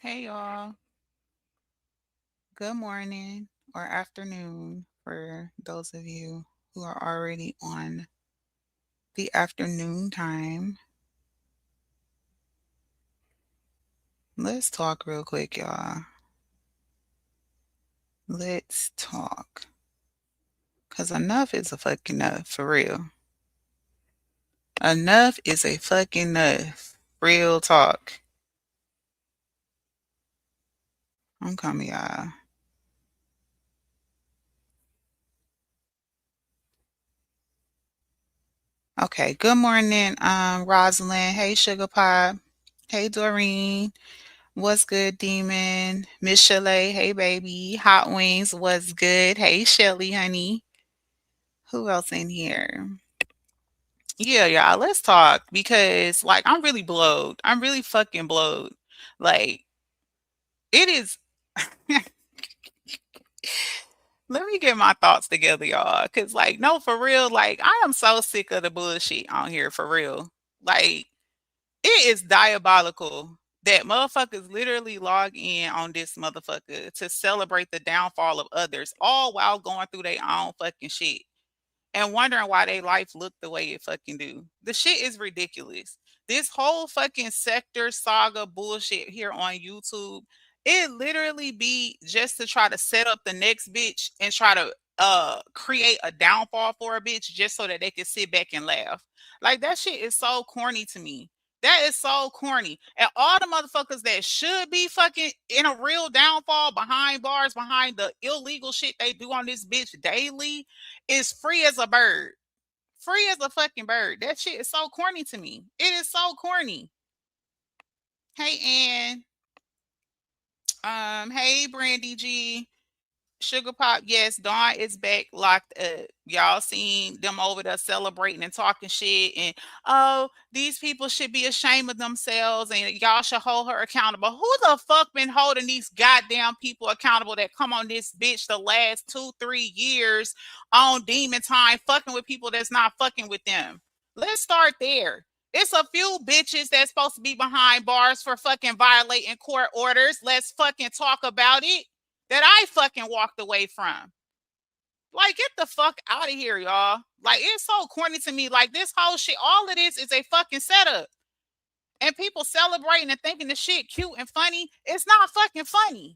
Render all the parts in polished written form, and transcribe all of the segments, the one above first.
Hey y'all. Good morning or afternoon for those of you who are already on the afternoon time. Let's talk real quick, y'all. Let's talk. Cause enough is a fucking enough for real. Enough is a fucking enough. Real talk. I'm coming, y'all. Okay, good morning, Rosalind. Hey, Sugar Pop. Hey, Doreen. What's good, Demon? Miss Chalet, hey baby. Hot Wings, what's good? Hey Shelly, honey. Who else in here? Yeah, y'all, let's talk because like I'm really blowed. I'm really fucking blowed. Like it is let me get my thoughts together, y'all. Cause like, no, for real, like I am so sick of the bullshit on here for real. Like it is diabolical that motherfuckers literally log in on this motherfucker to celebrate the downfall of others, all while going through their own fucking shit and wondering why their life look the way it fucking do. The shit is ridiculous. This whole fucking sector saga bullshit here on YouTube, it literally be just to try to set up the next bitch and try to create a downfall for a bitch just so that they can sit back and laugh. Like that shit is so corny to me. That is so corny. And all the motherfuckers that should be fucking in a real downfall behind bars, behind the illegal shit they do on this bitch daily, is free as a bird. Free as a fucking bird. That shit is so corny to me. It is so corny. Hey Ann. Hey Brandy G. Sugar Pop, yes, Dawn is back locked up. Y'all seen them over there celebrating and talking shit and oh, these people should be ashamed of themselves and y'all should hold her accountable. Who the fuck been holding these goddamn people accountable that come on this bitch the last 2-3 years on demon time fucking with people that's not fucking with them? Let's start there. It's a few bitches that's supposed to be behind bars for fucking violating court orders. Let's fucking talk about it that I fucking walked away from. Like, get the fuck out of here, y'all. Like, it's so corny to me. Like, this whole shit, all of this is a fucking setup. And people celebrating and thinking the shit cute and funny. It's not fucking funny.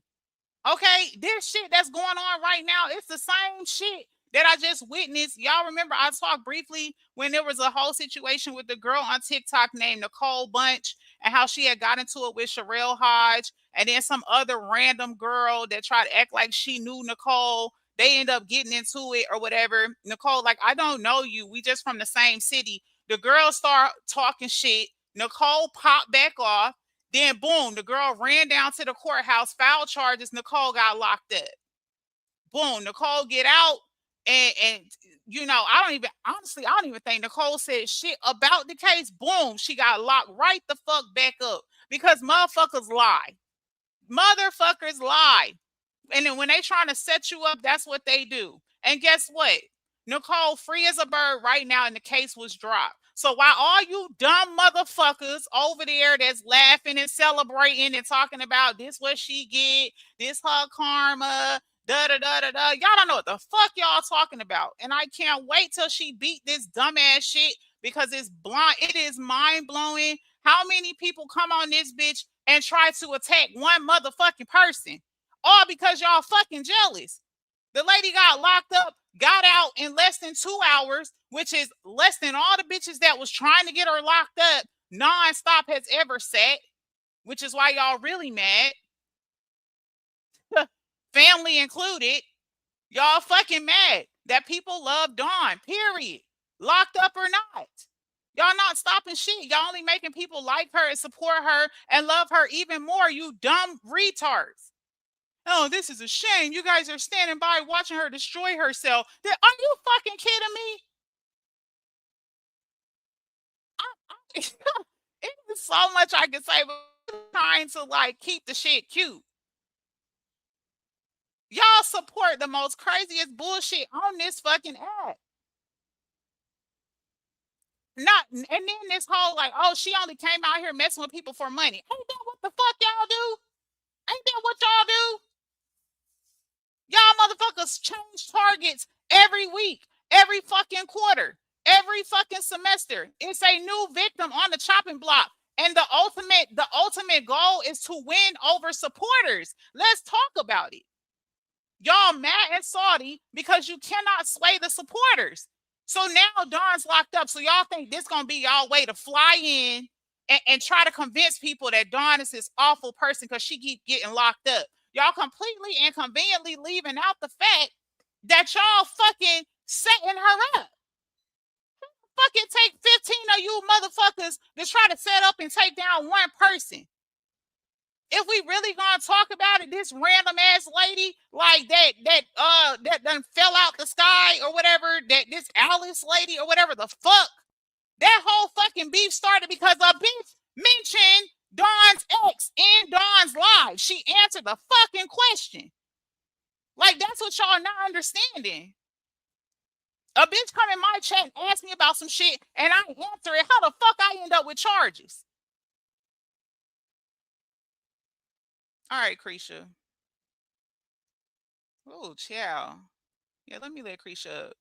Okay, this shit that's going on right now, it's the same shit that I just witnessed. Y'all remember I talked briefly when there was a whole situation with the girl on TikTok named Nicole Bunch and how she had got into it with Sherelle Hodge and then some other random girl that tried to act like she knew Nicole. They end up getting into it or whatever. Nicole, like, I don't know you. We just from the same city. The girl start talking shit. Nicole popped back off. Then boom, the girl ran down to the courthouse, filed charges. Nicole got locked up. Boom, Nicole get out, and you know, I don't even think Nicole said shit about the case. Boom, she got locked right the fuck back up because motherfuckers lie. Motherfuckers lie. And then when they trying to set you up, that's what they do. And guess what? Nicole free as a bird right now, and the case was dropped. So while all you dumb motherfuckers over there that's laughing and celebrating and talking about this what she get, this her karma, da da da da da, y'all don't know what the fuck y'all talking about. And I can't wait till she beat this dumbass shit because it's blind. It is mind blowing how many people come on this bitch and try to attack one motherfucking person all because y'all fucking jealous. The lady got locked up, got out in less than 2 hours, which is less than all the bitches that was trying to get her locked up nonstop has ever sat, which is why y'all really mad. Family included. Y'all fucking mad that people love Dawn, period. Locked up or not. Y'all not stopping shit. Y'all only making people like her and support her and love her even more, you dumb retards. Oh, this is a shame. You guys are standing by watching her destroy herself. Are you fucking kidding me? It's so much I can say, but I'm trying to like keep the shit cute. Y'all support the most craziest bullshit on this fucking app. Not and then this whole like, oh, she only came out here messing with people for money. Ain't that what the fuck y'all do? that what y'all do? Y'all motherfuckers change targets every week, every fucking quarter, every fucking semester. It's a new victim on the chopping block. And the ultimate goal is to win over supporters. Let's talk about it. Y'all mad and salty because you cannot sway the supporters. So now Dawn's locked up. So y'all think this gonna be y'all way to fly in and try to convince people that Dawn is this awful person because she keep getting locked up. Y'all completely and conveniently leaving out the fact that y'all fucking setting her up. Fucking take 15 of you motherfuckers to try to set up and take down one person. If we really gonna talk about it, this random ass lady like that done fell out the sky or whatever, that this Alice lady or whatever the fuck, that whole fucking beef started because a bitch mentioned Dawn's ex in Dawn's live. She answered the fucking question. Like, that's what y'all not understanding. A bitch come in my chat and ask me about some shit and I answer it. How the fuck I end up with charges? All right, Creisha. Oh, chow. Yeah, let me let Creisha up.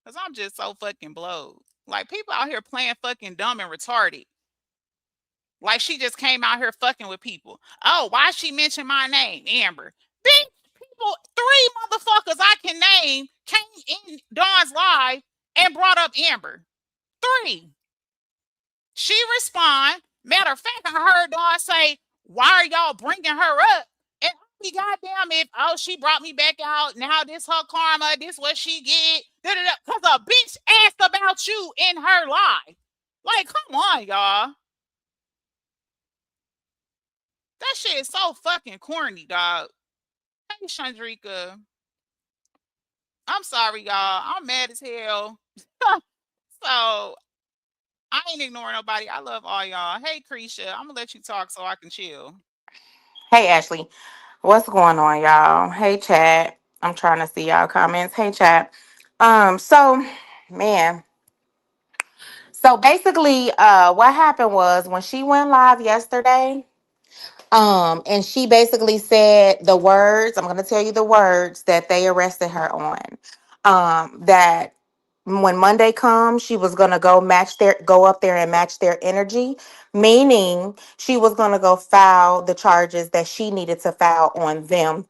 Cause I'm just so fucking blowed. Like, people out here playing fucking dumb and retarded. Like, she just came out here fucking with people. Oh, why she mention my name, Amber? Bitch, people, 3 motherfuckers I can name came in Dawn's live and brought up Amber. 3. She respond. Matter of fact, I heard Dawn say, "Why are y'all bringing her up?" And we goddamn if she brought me back out. Now this her karma. This what she get. Cause a bitch asked about you in her life. Like, come on, y'all. That shit is so fucking corny, dog. Hey, Chandrika. I'm sorry, y'all. I'm mad as hell. So I ain't ignoring nobody. I love all y'all. Hey, Creisha, I'm gonna let you talk so I can chill. Hey Ashley, what's going on, y'all? Hey chat. I'm trying to see y'all comments. Hey chat. So man, so basically, what happened was when she went live yesterday, and she basically said the words. I'm gonna tell you the words that they arrested her on. That when Monday comes, she was gonna go up there and match their energy, meaning she was gonna go file the charges that she needed to file on them,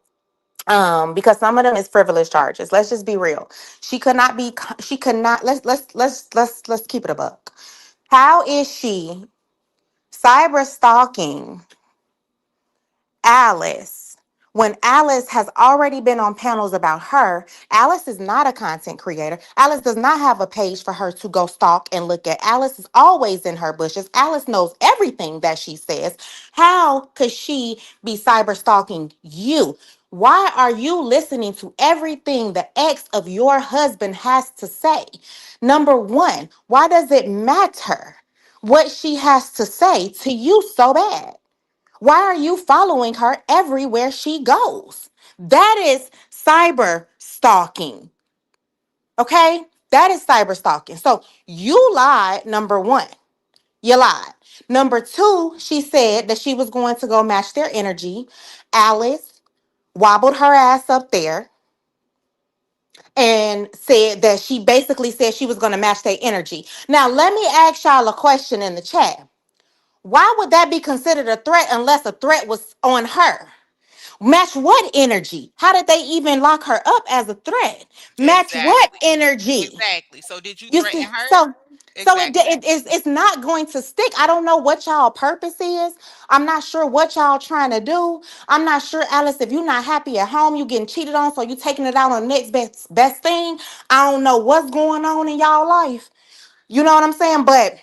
because some of them is frivolous charges. Let's just be real. She could not let's keep it a buck. How is she cyber stalking Alice when Alice has already been on panels about her? Alice is not a content creator. Alice does not have a page for her to go stalk and look at. Alice is always in her bushes. Alice knows everything that she says. How could she be cyber stalking you? Why are you listening to everything the ex of your husband has to say? Number one, why does it matter what she has to say to you so bad? Why are you following her everywhere she goes? That is cyber stalking. Okay? That is cyber stalking. So you lied, number one. You lied. Number two, she said that she was going to go match their energy. Alice wobbled her ass up there and said that she basically said she was going to match their energy. Now, let me ask y'all a question in the chat. Why would that be considered a threat unless a threat was on her? Match what energy? How did they even lock her up as a threat? Match what Exactly. energy? Exactly. So did you You threaten see, her? so Exactly. it's not going to stick. I don't know what y'all purpose is. I'm not sure what y'all trying to do. I'm not sure, Alice, if you're not happy at home, you getting cheated on, so you taking it out on the next best thing. I don't know what's going on in y'all life. You know what I'm saying? But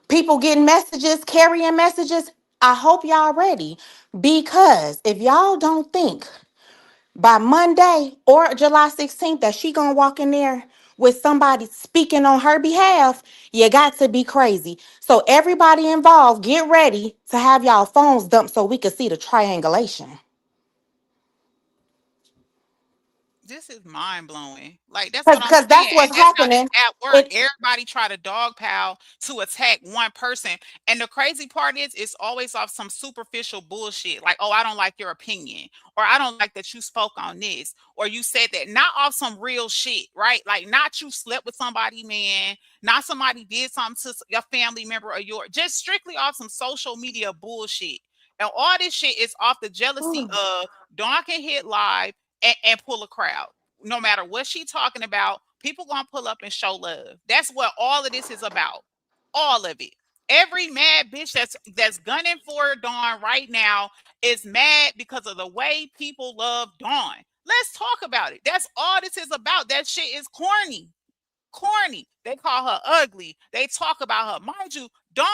people getting messages, carrying messages. I hope y'all ready, because if y'all don't think by Monday or July 16th that she gonna walk in there with somebody speaking on her behalf, you got to be crazy. So everybody involved, get ready to have y'all phones dumped so we can see the triangulation. This is mind blowing. Like that's what I'm Because saying, that's and what's that's how this happening. app work. It Everybody try to dogpile to attack one person, and the crazy part is, it's always off some superficial bullshit. Like, oh, I don't like your opinion, or I don't like that you spoke on this, or you said that. Not off some real shit, right? Like, not you slept with somebody, man. Not somebody did something to your family member or your. Just strictly off some social media bullshit. And all this shit is off the jealousy of Dawn can hit live and pull a crowd. No matter what she talking about, people gonna pull up and show love. That's what all of this is about. All of it. Every mad bitch that's gunning for Dawn right now is mad because of the way people love Dawn. Let's talk about it. That's all this is about. That shit is corny. Corny. They call her ugly. They talk about her. Mind you, Dawn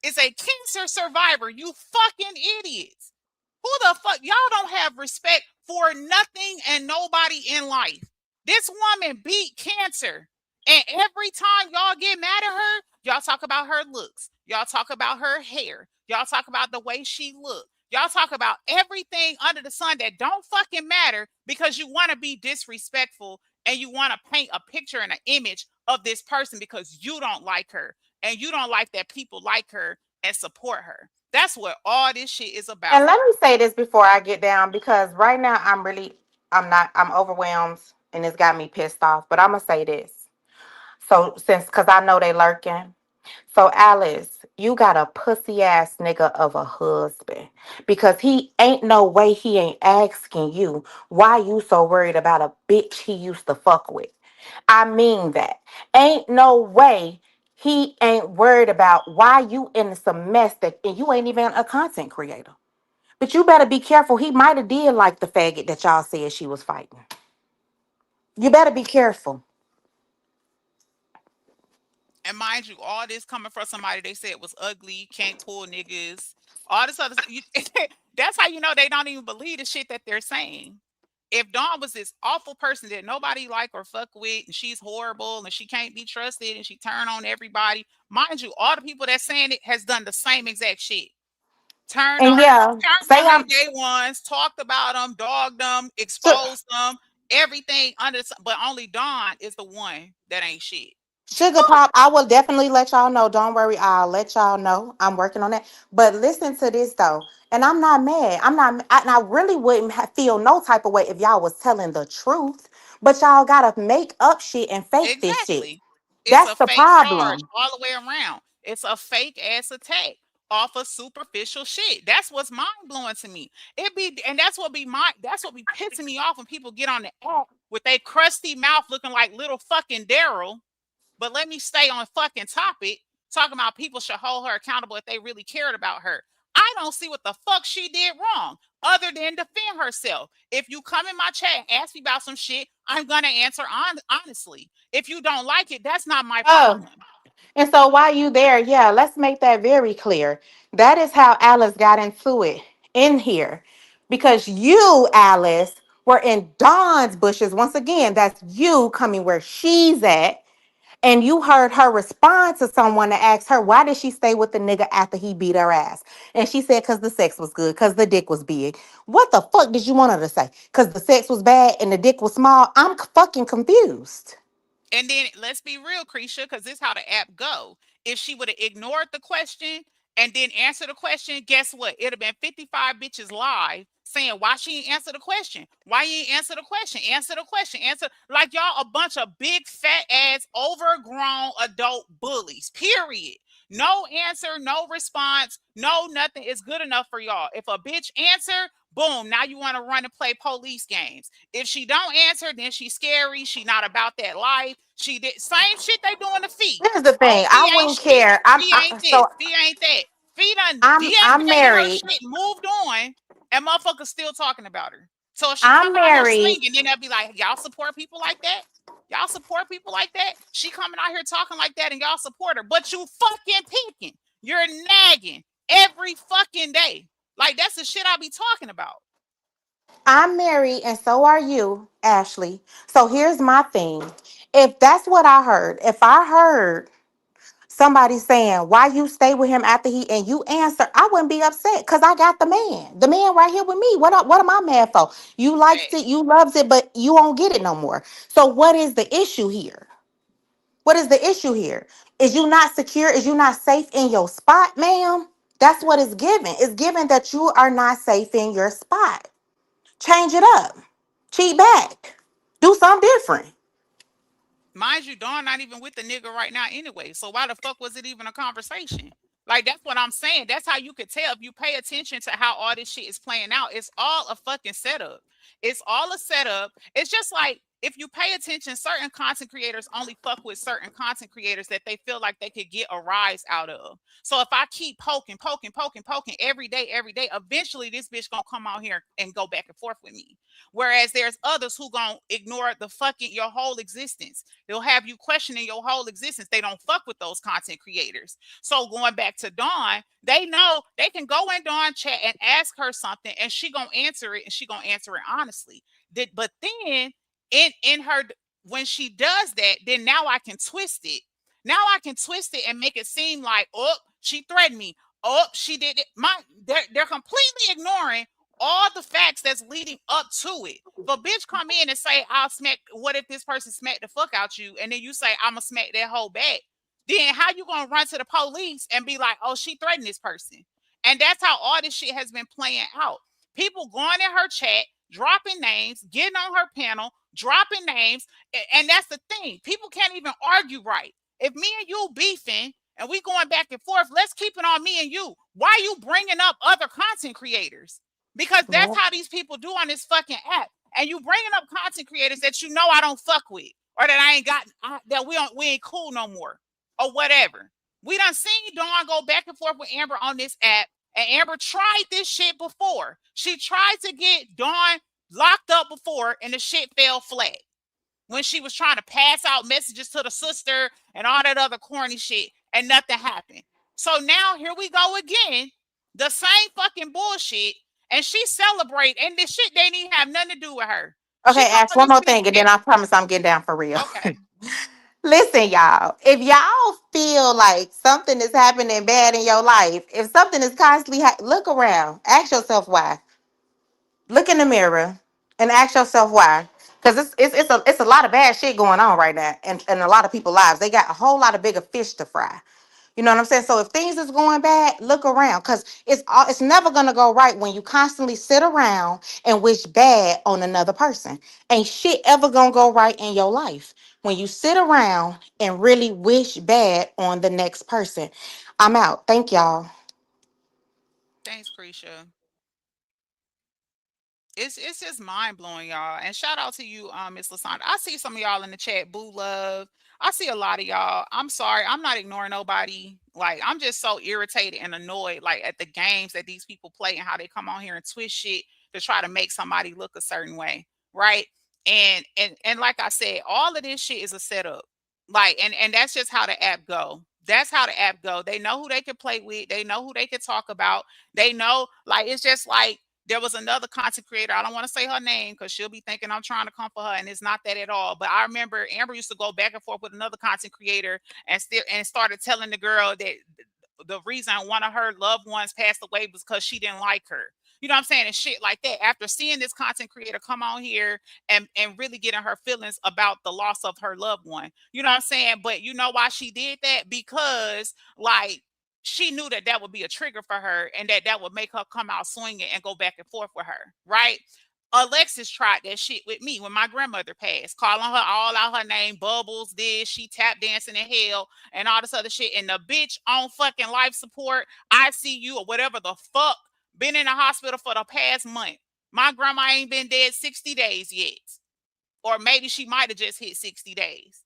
is a cancer survivor. You fucking idiots. Who the fuck? Y'all don't have respect for nothing and nobody in life. This woman beat cancer. And every time y'all get mad at her, y'all talk about her looks. Y'all talk about her hair. Y'all talk about the way she looked. Y'all talk about everything under the sun that don't fucking matter because you want to be disrespectful and you want to paint a picture and an image of this person because you don't like her and you don't like that people like her and support her. That's what all this shit is And about. let me say this before I get down, because right now I'm overwhelmed and it's got me pissed off. But I'm gonna say this. So because I know they lurking. So Alice, you got a pussy ass nigga of a husband, because he ain't no way he ain't asking you why you so worried about a bitch he used to fuck with. I mean that. Ain't no way he ain't worried about why you in some mess that, and you ain't even a content creator. But you better be careful. He might have did like the faggot that y'all said she was fighting. You better be careful. And mind you, all this coming from somebody they said was ugly, can't pull niggas, all this other stuff. That's how you know they don't even believe the shit that they're saying. If Dawn was this awful person that nobody like or fuck with, and she's horrible and she can't be trusted and she turn on everybody, mind you, all the people that's saying it has done the same exact shit. And yeah, Turned say on her I'm day ones, talked about them, dogged them, Su- exposed them, everything under. But only Dawn is the one that ain't shit. Sugar Pop. I will definitely let y'all know. Don't worry, I'll let y'all know. I'm working on that. But listen to this though, and I'm not mad. And I really wouldn't feel no type of way if y'all was telling the truth. But y'all gotta make up shit and fake this shit. Exactly. It's That's a the fake charge problem. all the way around. It's a fake ass attack off of superficial shit. That's what's mind blowing to me. It be and that's what be pissing me off when people get on the app with a crusty mouth looking like little fucking Daryl. But let me stay on fucking topic. Talking about people should hold her accountable if they really cared about her. I don't see what the fuck she did wrong other than defend herself. If you come in my chat and ask me about some shit, I'm gonna answer honestly. If you don't like it, that's not my Oh, problem. and so while you there, yeah, let's make that very clear. That is how Alice got into it in here. Because you, Alice, were in Dawn's bushes. Once again, that's you coming where she's at. And you heard her respond to someone that asked her, why did she stay with the nigga after he beat her ass? And she said, because the sex was good, because the dick was big. What the fuck did you want her to say? Because the sex was bad and the dick was small? I'm fucking confused. And then let's be real, Creisha, because this is how the app go. If she would have ignored the question and then answer the question, guess what? It'd have been 55 bitches live saying why she ain't answer the question. Why you ain't answer the question? Answer the question. Answer like y'all a bunch of big fat ass overgrown adult bullies. Period. No answer, no response, no nothing is good enough for y'all. If a bitch answer, boom, now you want to run and play police games. If she don't answer, then she's scary. She not about that life. She did same shit they doing to Fee. Here's the Oh, thing. Fee I ain't wouldn't shit. care. Fee ain't this. Fee ain't that. Fee done I'm deactivated her married. shit, moved on, and motherfuckers still talking about her. So if she I'm coming out here married. slinging, then they'll be like, y'all support people like that? Y'all support people like that? She coming out here talking like that and y'all support her, but you fucking picking. You're nagging every fucking day. Like that's the shit I be talking about. I'm married, and so are you, Ashley. So here's my thing. If that's what I heard, if I heard somebody saying, why you stay with him after he, and you answer, I wouldn't be upset because I got the man. The man right here with me. What am I mad for? You likes it, Facts. you loves it, but you won't get it no more. So what is the issue here? What is the issue here? Is you not secure? Is you not safe in your spot, ma'am? That's what it's given. It's given that you are not safe in your spot. Change it up. Cheat back. Do something different. Mind you, Dawn not even with the nigga right now anyway. So why the fuck was it even a conversation? Like that's what I'm saying. That's how you could tell if you pay attention to how all this shit is playing out. It's all a fucking setup. It's all a setup. It's just like if you pay attention, certain content creators only fuck with certain content creators that they feel like they could get a rise out of. So if I keep poking every day, eventually this bitch gonna come out here and go back and forth with me. Whereas there's others who gonna ignore the fucking your whole existence. They'll have you questioning your whole existence. They don't fuck with those content creators. So going back to Dawn, they know they can go in Dawn chat and ask her something, and she gonna answer it, and she gonna answer it honestly. But then in her when she does that, then now I can twist it. Now I can twist it and make it seem like, oh, she threatened me. Oh, she did it. They're completely ignoring all the facts that's leading up to it. But bitch come in and say, I'll smack, what if this person smacked the fuck out you? And then you say, I'ma smack that whole back. Then how you gonna run to the police and be like, oh, she threatened this person? And that's how all this shit has been playing out. People going in her chat, dropping names, getting on her panel, dropping names. And that's the thing. People can't even argue right. If me and you beefing and we going back and forth, let's keep it on me and you. Why are you bringing up other content creators? Because that's Yep. how these people do on this fucking app. And you bringing up content creators that you know I don't fuck with, or that I ain't got, that we ain't cool no more, or whatever. We done seen Dawn go back and forth with Amber on this app, and Amber tried this shit before. She tried to get Dawn locked up before, and the shit fell flat when she was trying to pass out messages to the sister and all that other corny shit, and nothing happened. So now here we go again, the same fucking bullshit, and she celebrate, and this shit they didn't have nothing to do with her. She Okay, come Ash, on one this more bitch. thing, and then I promise I'm getting down for real. Okay, Listen, y'all, if y'all feel like something is happening bad in your life, if something is constantly, look around, ask yourself why. Look in the mirror and ask yourself why. Because it's a lot of bad shit going on right now, and a lot of people's lives. They got a whole lot of bigger fish to fry. You know what I'm saying? So if things is going bad, look around, because it's never gonna go right when you constantly sit around and wish bad on another person. Ain't shit ever gonna go right in your life when you sit around and really wish bad on the next person. I'm out. Thank y'all. thanks, Krisha. It's just mind blowing, y'all. And shout out to you, Miss Lasanda. I see some of y'all in the chat, Boo Love. I see a lot of y'all. I'm sorry, I'm not ignoring nobody. Like I'm just so irritated and annoyed, like at the games that these people play and how they come on here and twist shit to try to make somebody look a certain way, right? And like I said, all of this shit is a setup. Like and that's just how the app go. That's how the app go. They know who they can play with. They know who they can talk about. They know, like it's just like there was another content creator. I don't want to say her name because she'll be thinking I'm trying to come for her, and it's not that at all. But I remember Amber used to go back and forth with another content creator and started telling the girl that the reason one of her loved ones passed away was because she didn't like her. You know what I'm saying? And shit like that. After seeing this content creator come on here and really getting her feelings about the loss of her loved one. You know what I'm saying? But you know why she did that? Because like she knew that that would be a trigger for her and that that would make her come out swinging and go back and forth with her, right? Alexis tried that shit with me when my grandmother passed, calling her all out her name, Bubbles, this, she tap dancing in hell, and all this other shit. And the bitch on fucking life support, ICU, or whatever the fuck, been in the hospital for the past month. My grandma ain't been dead 60 days yet. Or maybe she might have just hit 60 days.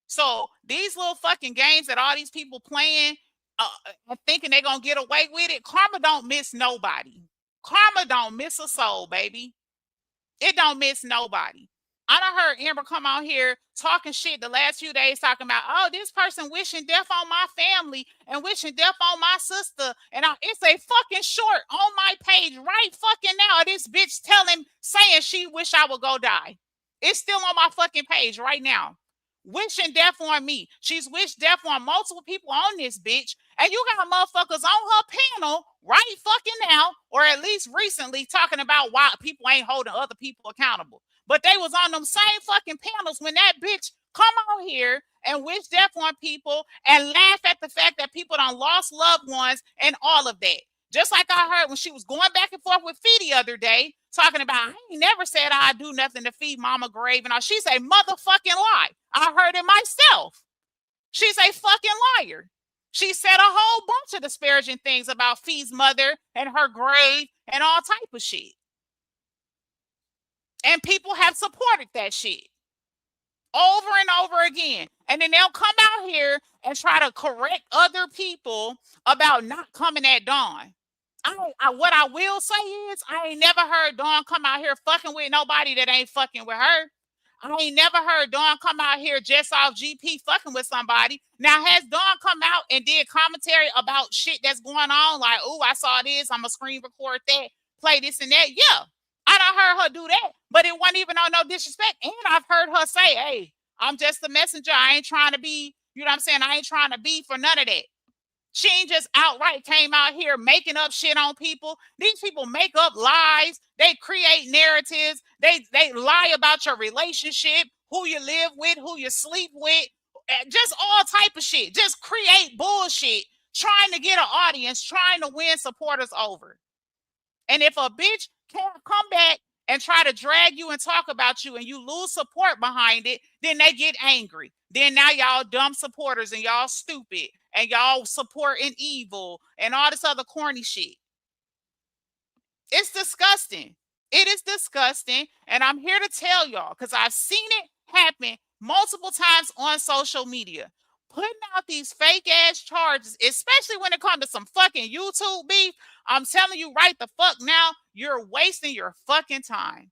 So these little fucking games that all these people playing, thinking they're gonna get away with it, karma don't miss nobody. Karma don't miss a soul, baby. It don't miss nobody. I done heard Amber come out here talking shit the last few days, talking about, oh, this person wishing death on my family and wishing death on my sister. And it's a fucking short on my page right fucking now. This bitch saying she wish I would go die. It's still on my fucking page right now. wishing death on me. She's wished death on multiple people on this bitch. And you got motherfuckers on her panel right fucking now, or at least recently, talking about why people ain't holding other people accountable. But they was on them same fucking panels when that bitch come on here and wish death on people and laugh at the fact that people done lost loved ones and all of that. Just like I heard when she was going back and forth with Fee the other day, talking about, I ain't never said I'd do nothing to feed Mama Grave. And all. She's a motherfucking lie. I heard it myself. She's a fucking liar. She said a whole bunch of disparaging things about Fee's mother and her grave and all type of shit. And people have supported that shit over and over again. And then they'll come out here and try to correct other people about not coming at Dawn. What I will say is, I ain't never heard Dawn come out here fucking with nobody that ain't fucking with her. I ain't never heard Dawn come out here just off GP fucking with somebody. Now, has Dawn come out and did commentary about shit that's going on? Like, oh, I saw this, I'm going to screen record that, play this and that. Yeah, I done heard her do that, but it wasn't even on no disrespect. And I've heard her say, hey, I'm just a messenger. I ain't trying to be, you know what I'm saying? I ain't trying to be for none of that. She ain't just outright came out here making up shit on people. These people make up lies. They create narratives. They lie about your relationship, who you live with, who you sleep with, just all type of shit. Just create bullshit, trying to get an audience, trying to win supporters over. And if a bitch can't come back and try to drag you and talk about you and you lose support behind it, then they get angry. Then now y'all dumb supporters and y'all stupid and y'all supporting evil and all this other corny shit. It's disgusting. It is disgusting. And I'm here to tell y'all, because I've seen it happen multiple times on social media. Putting out these fake ass charges, especially when it comes to some fucking YouTube beef. I'm telling you right the fuck now, you're wasting your fucking time.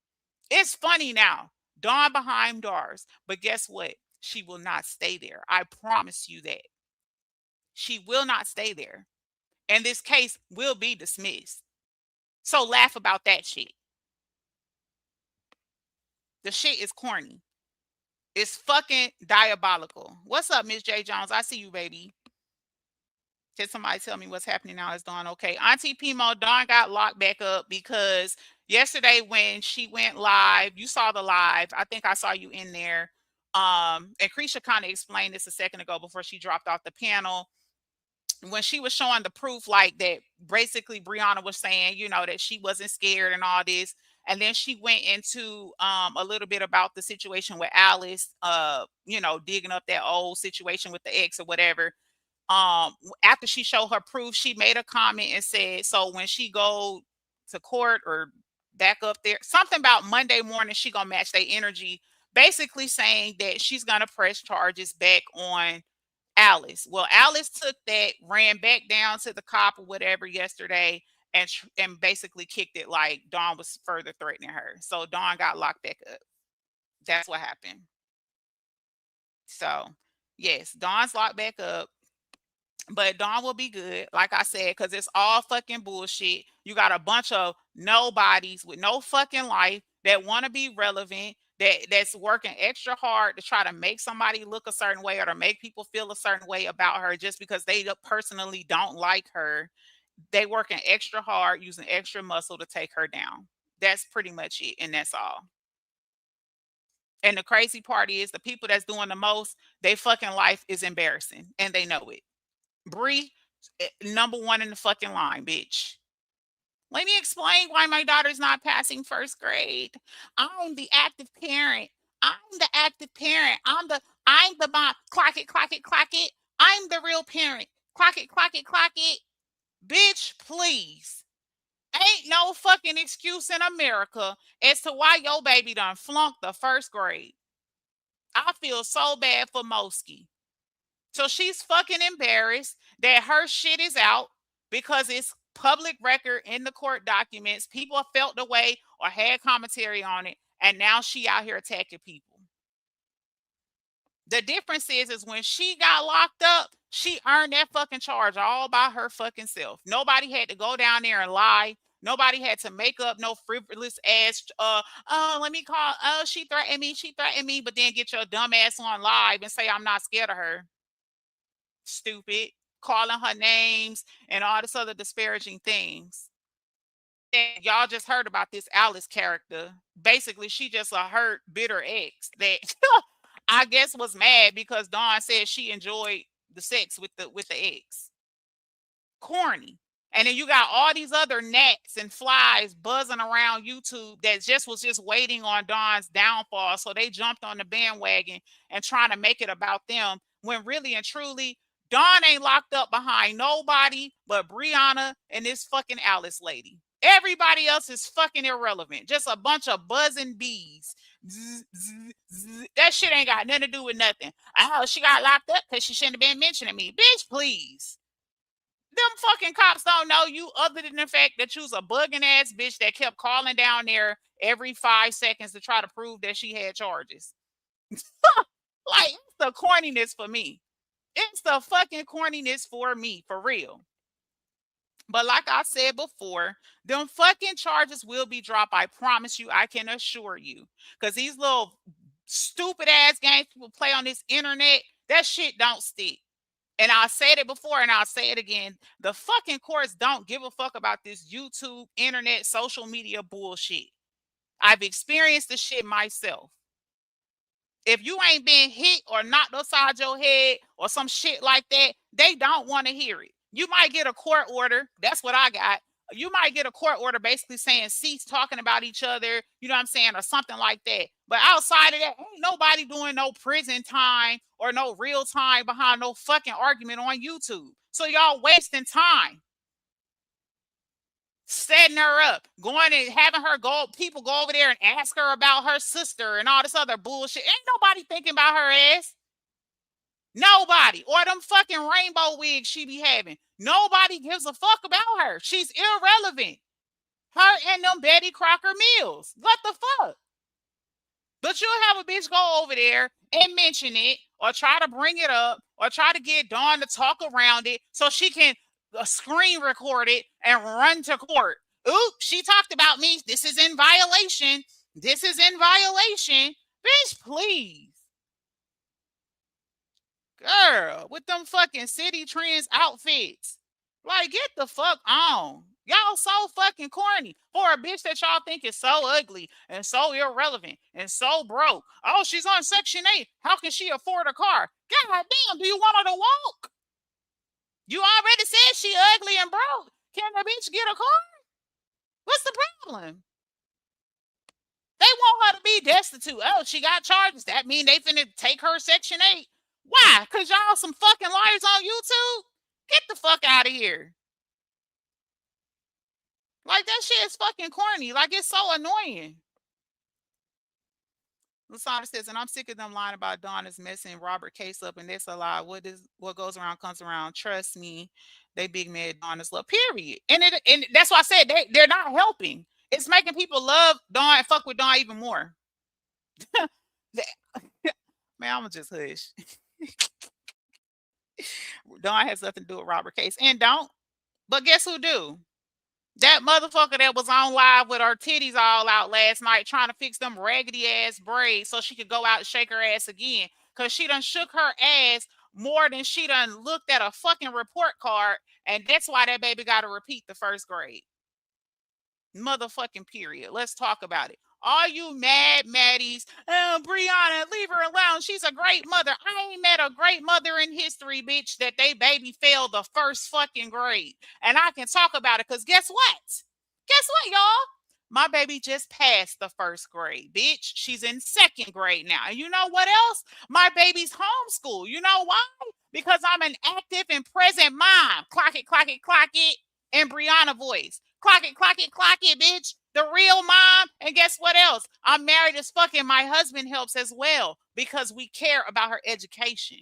It's funny now, Dawn behind bars, but guess what? She will not stay there. I promise you that. She will not stay there. And this case will be dismissed. So laugh about that shit. The shit is corny. It's fucking diabolical. What's up, Miss J. Jones? I see you, baby. Can somebody tell me what's happening now? Is Dawn okay? Auntie Pimo, Dawn got locked back up because yesterday when she went live, you saw the live. I think I saw you in there. And Krisha kind of explained this a second ago before she dropped off the panel. When she was showing the proof, like that, basically Brianna was saying, you know, that she wasn't scared and all this. And then she went into a little bit about the situation with Alice, you know, digging up that old situation with the ex or whatever. After she showed her proof, she made a comment and said, so when she go to court or back up there, something about Monday morning, she gonna match their energy, basically saying that she's gonna press charges back on Alice. Well, Alice took that, ran back down to the cop or whatever yesterday, and basically kicked it like Dawn was further threatening her. So Dawn got locked back up. That's what happened. So yes, Dawn's locked back up. But Dawn will be good, like I said, because it's all fucking bullshit. You got a bunch of nobodies with no fucking life that want to be relevant, that's working extra hard to try to make somebody look a certain way or to make people feel a certain way about her just because they personally don't like her. They working extra hard, using extra muscle to take her down. That's pretty much it, and that's all. And the crazy part is the people that's doing the most, they fucking life is embarrassing, and they know it. Bree, number one in the fucking line, bitch. Let me explain why my daughter's not passing first grade. I'm the active parent. I'm the active parent. I'm the mom. Clock it, clock it, clock it. I'm the real parent. Clock it, clock it, clock it. Bitch, please. Ain't no fucking excuse in America as to why your baby done flunked the first grade. I feel so bad for Moski. So she's fucking embarrassed that her shit is out because it's public record in the court documents. People have felt the way or had commentary on it, and now she out here attacking people. The difference is when she got locked up, she earned that fucking charge all by her fucking self. Nobody had to go down there and lie. Nobody had to make up no frivolous ass, oh, let me call, oh, she threatened me, but then get your dumb ass on live and say I'm not scared of her. Stupid. Calling her names and all this other disparaging things. And y'all just heard about this Alice character. Basically, she just a hurt, bitter ex that I guess was mad because Dawn said she enjoyed the sex with the ex. Corny. And then you got all these other gnats and flies buzzing around YouTube that just was just waiting on Dawn's downfall. So they jumped on the bandwagon and trying to make it about them when really and truly Dawn ain't locked up behind nobody but Brianna and this fucking Alice lady. Everybody else is fucking irrelevant. Just a bunch of buzzing bees. Zzz, zzz, zzz. That shit ain't got nothing to do with nothing. Oh, she got locked up because she shouldn't have been mentioning me. Bitch, please. Them fucking cops don't know you other than the fact that you's a bugging ass bitch that kept calling down there every 5 seconds to try to prove that she had charges. Like, it's the corniness for me. It's the fucking corniness for me, for real. But like I said before, them fucking charges will be dropped. I promise you, I can assure you. Because these little stupid ass games people play on this internet, that shit don't stick. And I said it before and I'll say it again. The fucking courts don't give a fuck about this YouTube, internet, social media bullshit. I've experienced the shit myself. If you ain't been hit or knocked upside your head or some shit like that, they don't want to hear it. You might get a court order. That's what I got. You might get a court order basically saying cease talking about each other, you know what I'm saying, or something like that. But outside of that, ain't nobody doing no prison time or no real time behind no fucking argument on YouTube. So y'all wasting time. Setting her up, going and having her go, people go over there and ask her about her sister and all this other bullshit. Ain't nobody thinking about her ass. Nobody. Or them fucking rainbow wigs she be having. Nobody gives a fuck about her. She's irrelevant. Her and them Betty Crocker Mills. What the fuck? But you'll have a bitch go over there and mention it or try to bring it up or try to get Dawn to talk around it so she can screen record it and run to court. Oop, she talked about me. This is in violation. This is in violation. Bitch, please. Girl, with them fucking City Trends outfits. Like, get the fuck on. Y'all so fucking corny for a bitch that y'all think is so ugly and so irrelevant and so broke. Oh, she's on Section 8. How can she afford a car? God damn, do you want her to walk? You already said she ugly and broke. Can the bitch get a car? What's the problem? They want her to be destitute. Oh, she got charges. That mean they finna take her Section 8. Why? Because y'all some fucking liars on YouTube? Get the fuck out of here. Like, that shit is fucking corny. Like, it's so annoying. Lasana says, and I'm sick of them lying about Dawn is messing Robert case up, and that's a lie. What goes around comes around. Trust me, they big mad Dawn is love. Period. And that's why I said they're not helping. It's making people love Dawn and fuck with Dawn even more. Man, I'ma just hush. Dawn has nothing to do with Robert case, and don't. But guess who do? That motherfucker that was on live with her titties all out last night trying to fix them raggedy ass braids so she could go out and shake her ass again. Cause she done shook her ass more than she done looked at a fucking report card. And that's why that baby got to repeat the first grade. Motherfucking period. Let's talk about it. All you mad maddies, oh, Brianna, leave her alone. She's a great mother. I ain't met a great mother in history, bitch, that they baby failed the first fucking grade. And I can talk about it because guess what? Guess what, y'all? My baby just passed the first grade, bitch. She's in second grade now. And you know what else? My baby's homeschooled. You know why? Because I'm an active and present mom. Clock it, clock it, clock it. In Brianna voice. Clock it, bitch. The real mom. And guess what else? I'm married as fuck and my husband helps as well because we care about her education.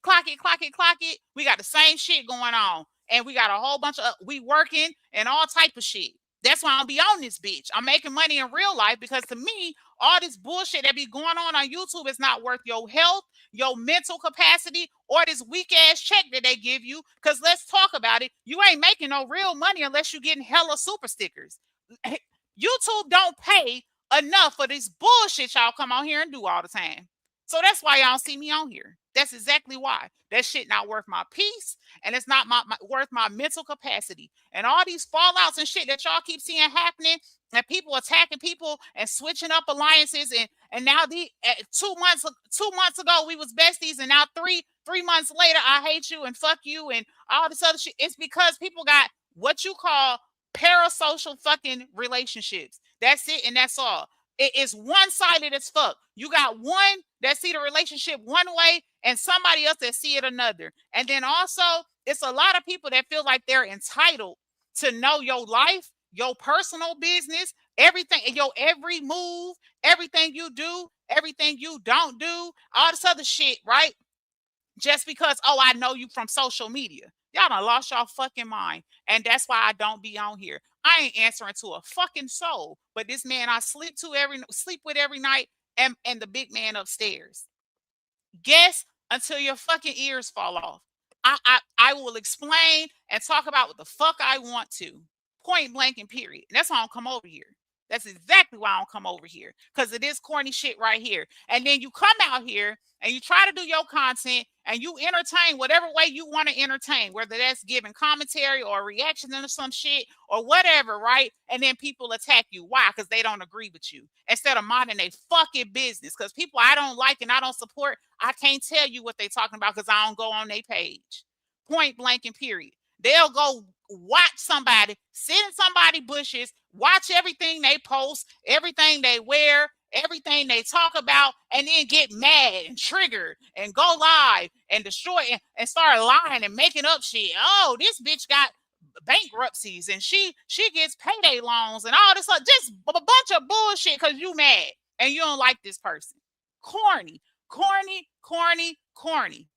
Clock it. We got the same shit going on. And we got a whole bunch of, we working and all type of shit. That's why I'll be on this bitch. I'm making money in real life because to me, all this bullshit that be going on YouTube is not worth your health, your mental capacity, or this weak ass check that they give you. Because let's talk about it. You ain't making no real money unless you're getting hella super stickers. YouTube don't pay enough for this bullshit y'all come on here and do all the time. So that's why y'all see me on here. That's exactly why. That shit not worth my peace, and it's not worth my mental capacity. And all these fallouts and shit that y'all keep seeing happening, and people attacking people and switching up alliances, and now the 2 months ago we was besties, and now three months later I hate you and fuck you and all this other shit. It's because people got what you call parasocial fucking relationships. That's it, and that's all. It is one-sided as fuck. You got one that see the relationship one way and somebody else that see it another. And then also, it's a lot of people that feel like they're entitled to know your life, your personal business, everything, your every move, everything you do, everything you don't do, all this other shit, right? Just because, oh, I know you from social media. Y'all done lost y'all fucking mind. And that's why I don't be on here. I ain't answering to a fucking soul. But this man I sleep with every night and the big man upstairs. Guess until your fucking ears fall off. I will explain and talk about what the fuck I want to. Point blank and period. And that's why I don't come over here. That's exactly why I don't come over here. Because it is corny shit right here. And then you come out here and you try to do your content and you entertain whatever way you want to entertain, whether that's giving commentary or reaction to some shit or whatever, right? And then people attack you. Why? Because they don't agree with you. Instead of minding their fucking business. Because people I don't like and I don't support, I can't tell you what they're talking about because I don't go on their page. Point blank and period. They'll go watch somebody, sit in somebody's bushes, watch everything they post, everything they wear, everything they talk about, and then get mad and triggered and go live and destroy and start lying and making up shit. Oh, this bitch got bankruptcies and she gets payday loans and all this, just a bunch of bullshit because you mad and you don't like this person. Corny, corny, corny, corny.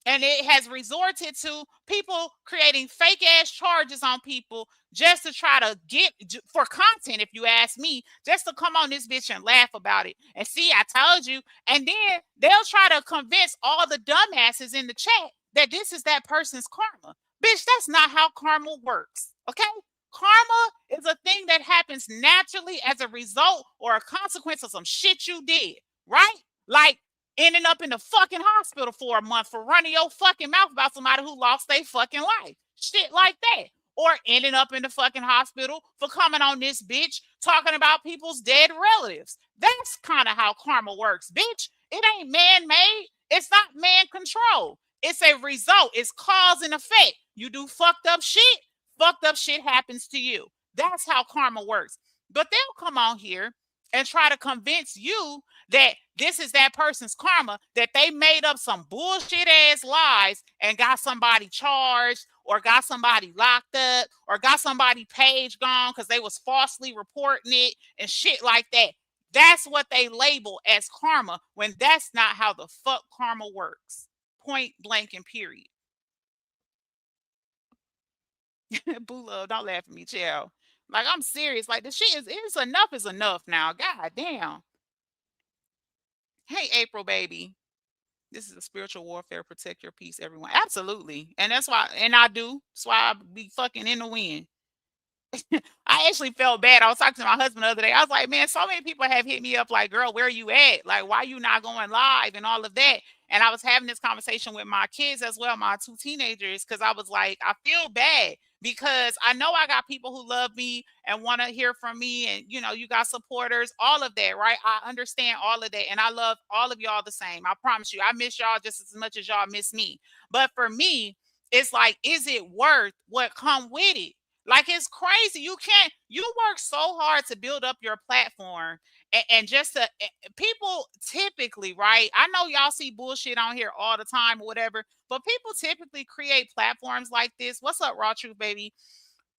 And it has resorted to people creating fake ass charges on people just to try to get for content, if you ask me, just to come on this bitch and laugh about it. And see, I told you. And then they'll try to convince all the dumbasses in the chat that this is that person's karma. Bitch, that's not how karma works. Okay? Karma is a thing that happens naturally as a result or a consequence of some shit you did, right? Like ending up in the fucking hospital for a month for running your fucking mouth about somebody who lost their fucking life. Shit like that. Or ending up in the fucking hospital for coming on this bitch talking about people's dead relatives. That's kind of how karma works, bitch. It ain't man-made. It's not man-controlled. It's a result. It's cause and effect. You do fucked up shit happens to you. That's how karma works. But they'll come on here and try to convince you that this is that person's karma, that they made up some bullshit ass lies and got somebody charged or got somebody locked up or got somebody page gone because they was falsely reporting it and shit like that. That's what they label as karma when that's not how the fuck karma works. Point blank and period. Boo love, don't laugh at me, chill. Like, I'm serious. Like, the shit is enough now. God damn. Hey, April, baby. This is a spiritual warfare. Protect your peace, everyone. Absolutely. And that's why, and I do. That's why I be fucking in the wind. I actually felt bad. I was talking to my husband the other day. I was like, man, so many people have hit me up like, girl, where are you at? Like, why you not going live and all of that? And I was having this conversation with my kids as well, my 2 teenagers, because I was like, I feel bad because I know I got people who love me and want to hear from me. And, you know, you got supporters, all of that, right? I understand all of that. And I love all of y'all the same. I promise you, I miss y'all just as much as y'all miss me. But for me, it's like, is it worth what come with it? Like, it's crazy. You work so hard to build up your platform and just to people typically, right? I know y'all see bullshit on here all the time or whatever, but people typically create platforms like this. What's up, Raw Truth, baby?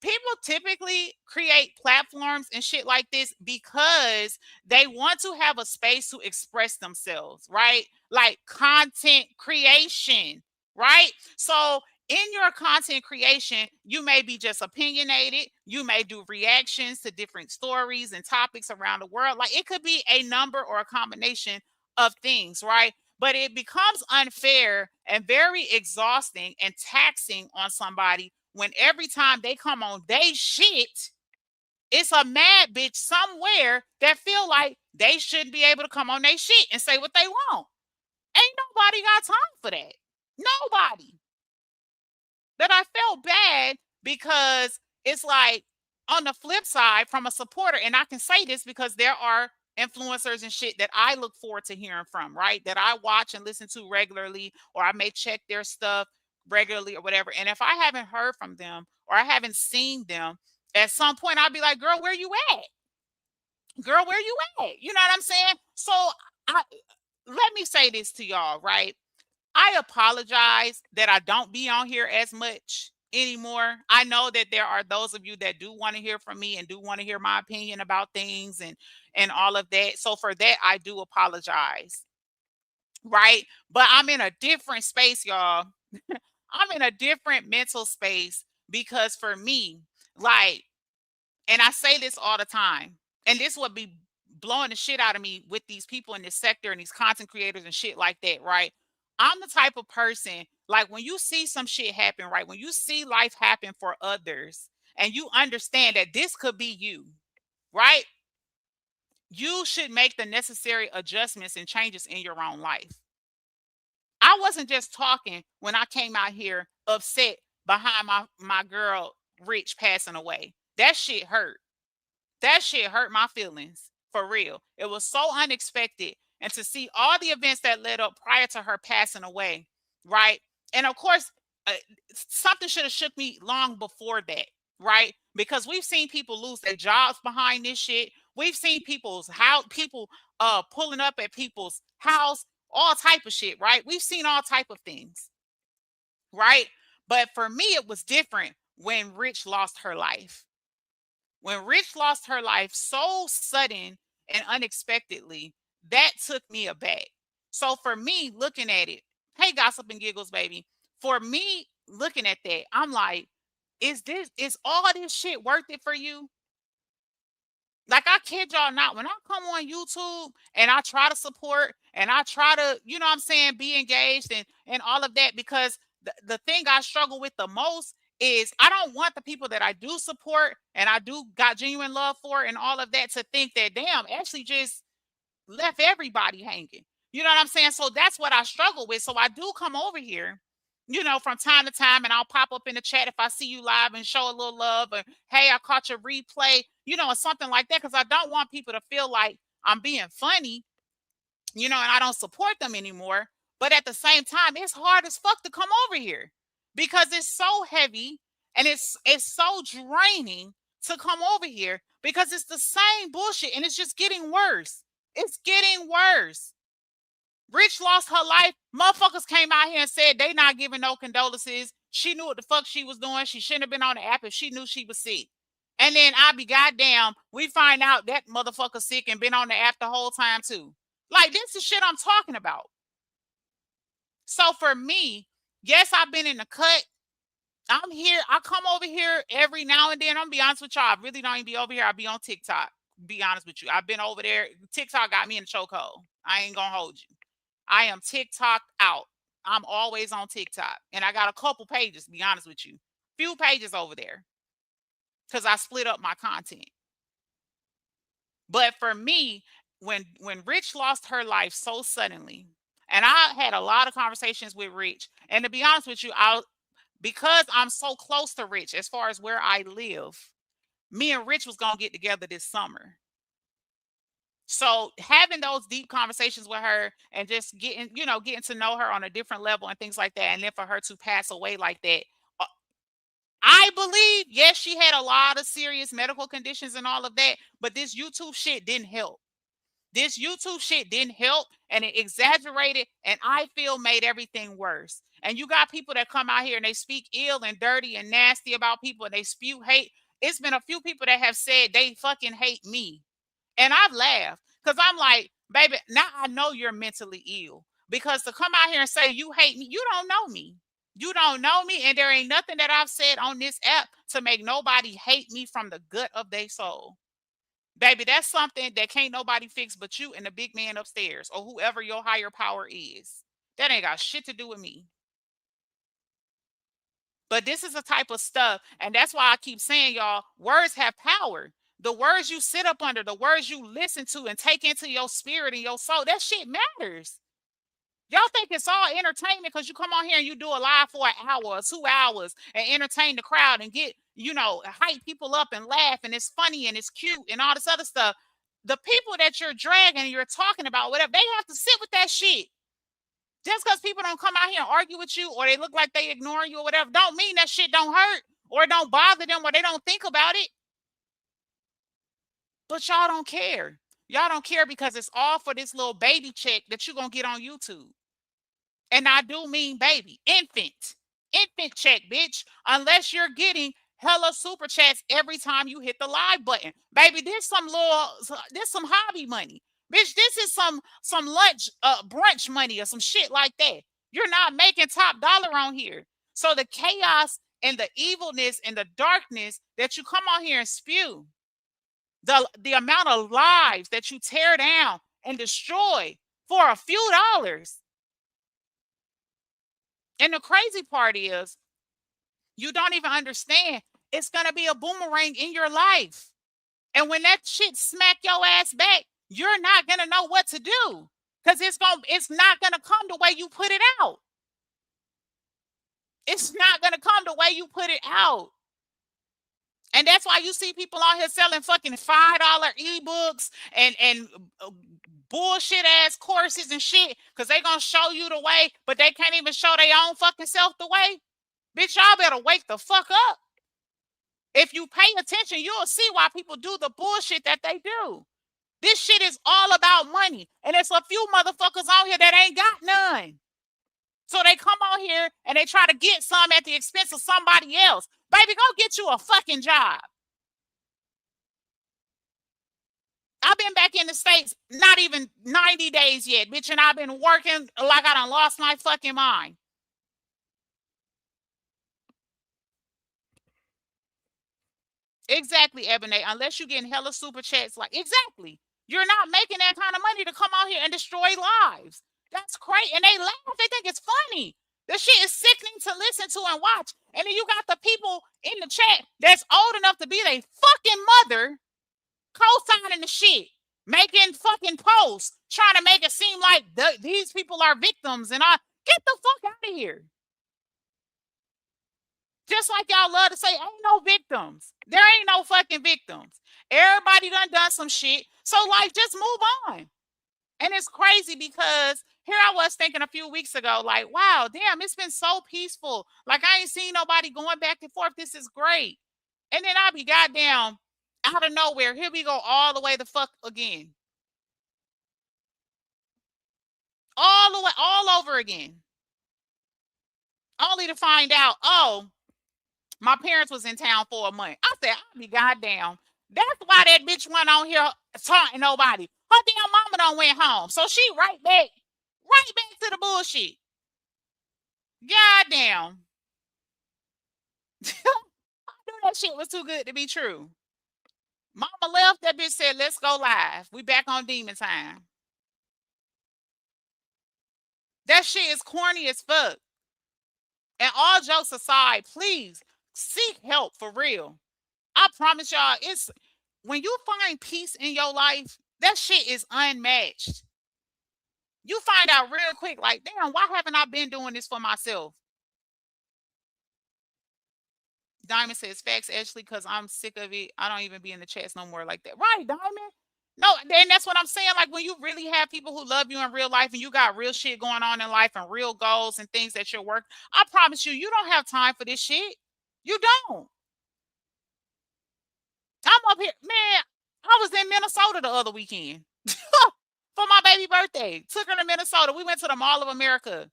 People typically create platforms and shit like this because they want to have a space to express themselves, right? Like content creation, right? So in your content creation, you may be just opinionated. You may do reactions to different stories and topics around the world. Like it could be a number or a combination of things, right? But it becomes unfair and very exhausting and taxing on somebody when every time they come on they shit, it's a mad bitch somewhere that feel like they shouldn't be able to come on their shit and say what they want. Ain't nobody got time for that. Nobody. That I felt bad because it's like on the flip side from a supporter, and I can say this because there are influencers and shit that I look forward to hearing from, right? That I watch and listen to regularly, or I may check their stuff regularly or whatever. And if I haven't heard from them or I haven't seen them, at some point I'll be like, girl, where you at? Girl, where you at? You know what I'm saying? So I let me say this to y'all, right? I apologize that I don't be on here as much anymore. I know that there are those of you that do want to hear from me and do want to hear my opinion about things and all of that. So for that, I do apologize. Right? But I'm in a different space, y'all. I'm in a different mental space because for me, like, and I say this all the time, and this would be blowing the shit out of me with these people in this sector and these content creators and shit like that, right? I'm the type of person, like when you see some shit happen, right? When you see life happen for others and you understand that this could be you, right? You should make the necessary adjustments and changes in your own life. I wasn't just talking when I came out here upset behind my girl Rich passing away. That shit hurt. That shit hurt my feelings for real. It was so unexpected. And to see all the events that led up prior to her passing away, right? And of course, uh, something should have shook me long before that, right? Because we've seen people lose their jobs behind this shit. We've seen people pulling up at people's house, all type of shit, right? We've seen all type of things, right? But for me, it was different when Rich lost her life. When Rich lost her life so sudden and unexpectedly, that took me aback. So for me, looking at it, hey, gossip and giggles, baby. For me, looking at that, I'm like, is all this shit worth it for you? Like I kid y'all not, when I come on YouTube and I try to support and I try to, you know what I'm saying, be engaged and all of that, because the thing I struggle with the most is I don't want the people that I do support and I do got genuine love for and all of that to think that damn, Ashley just left everybody hanging. You know what I'm saying? So that's what I struggle with. So I do come over here, you know, from time to time, and I'll pop up in the chat if I see you live and show a little love, or hey, I caught your replay, you know, or something like that. Because I don't want people to feel like I'm being funny, you know, and I don't support them anymore. But at the same time, it's hard as fuck to come over here because it's so heavy and it's so draining to come over here because it's the same bullshit and it's just getting worse. It's getting worse. Rich lost her life. Motherfuckers came out here and said they not giving no condolences. She knew what the fuck she was doing. She shouldn't have been on the app if she knew she was sick. And then I be goddamn, we find out that motherfucker sick and been on the app the whole time too. Like this is shit I'm talking about. So for me, yes, I've been in the cut. I'm here. I come over here every now and then. I'm gonna be honest with y'all. I really don't even be over here. I be on TikTok. Be honest with you. I've been over there. TikTok got me in the chokehold. I ain't gonna hold you. I am TikTok out. I'm always on TikTok. And I got a couple pages, to be honest with you. Few pages over there. Because I split up my content. But for me, when Rich lost her life so suddenly, and I had a lot of conversations with Rich, and to be honest with you, because I'm so close to Rich as far as where I live, me and Rich was gonna get together this summer. So having those deep conversations with her and just getting to know her on a different level and things like that, and then for her to pass away like that, uh, I believe, yes, she had a lot of serious medical conditions and all of that, but this YouTube shit didn't help. This YouTube shit didn't help, and it exaggerated, and I feel made everything worse. And you got people that come out here and they speak ill and dirty and nasty about people and they spew hate. It's been a few people that have said they fucking hate me. And I've laughed because I'm like, baby, now I know you're mentally ill. Because to come out here and say you hate me, you don't know me. You don't know me, and there ain't nothing that I've said on this app to make nobody hate me from the gut of their soul. Baby, that's something that can't nobody fix but you and the big man upstairs or whoever your higher power is. That ain't got shit to do with me. But this is the type of stuff, and that's why I keep saying, y'all, words have power. The words you sit up under, the words you listen to and take into your spirit and your soul, that shit matters. Y'all think it's all entertainment because you come on here and you do a live for an hour or 2 hours and entertain the crowd and get, hype people up and laugh and it's funny and it's cute and all this other stuff. The people that you're dragging and you're talking about, whatever, they have to sit with that shit. Just because people don't come out here and argue with you or they look like they ignore you or whatever, don't mean that shit don't hurt or don't bother them or they don't think about it. But y'all don't care. Y'all don't care because it's all for this little baby check that you're going to get on YouTube. And I do mean baby, infant check, bitch. Unless you're getting hella super chats every time you hit the live button, baby. This some hobby money, bitch. This is some lunch, brunch money or some shit like that. You're not making top dollar on here. So the chaos and the evilness and the darkness that you come on here and spew, the amount of lives that you tear down and destroy for a few dollars. And the crazy part is, you don't even understand. It's going to be a boomerang in your life. And when that shit smack your ass back, you're not going to know what to do. Because it's not going to come the way you put it out. It's not going to come the way you put it out. And that's why you see people out here selling fucking $5 ebooks and bullshit ass courses and shit because they gonna show you the way, but they can't even show their own fucking self the way. Bitch, y'all better wake the fuck up. If you pay attention, you'll see why people do the bullshit that they do. This shit is all about money, and it's a few motherfuckers out here that ain't got none. So they come on here and they try to get some at the expense of somebody else. Baby, go get you a fucking job. I've been back in the States not even 90 days yet, bitch, and I've been working like I done lost my fucking mind. Exactly, Ebony. Unless you're getting hella super chats, like, exactly. You're not making that kind of money to come out here and destroy lives. That's crazy. And they laugh. They think it's funny. The shit is sickening to listen to and watch. And then you got the people in the chat that's old enough to be their fucking mother co-signing the shit, making fucking posts, trying to make it seem like these people are victims and all. Get the fuck out of here. Just like y'all love to say, ain't no victims. There ain't no fucking victims. Everybody done some shit. So, like, just move on. And it's crazy because here I was thinking a few weeks ago, like, wow, damn, it's been so peaceful. Like, I ain't seen nobody going back and forth. This is great. And then I'll be goddamn out of nowhere. Here we go all the way the fuck again. All the way, all over again. Only to find out, oh, my parents was in town for a month. I said, I'll be goddamn. That's why that bitch went on here taunting nobody. Her damn mama done went home. So she right back to the bullshit. Goddamn. I knew that shit was too good to be true. Mama left, that bitch said, let's go live. We back on demon time. That shit is corny as fuck. And all jokes aside, please seek help for real. I promise y'all, it's when you find peace in your life, that shit is unmatched. You find out real quick, like, damn, why haven't I been doing this for myself? Diamond says, facts, Ashley, because I'm sick of it. I don't even be in the chats no more like that. Right, Diamond? No, and that's what I'm saying. Like, when you really have people who love you in real life and you got real shit going on in life and real goals and things that you're working, I promise you, you don't have time for this shit. You don't. I'm up here, man. I was in Minnesota the other weekend for my baby birthday. Took her to Minnesota. We went to the Mall of America.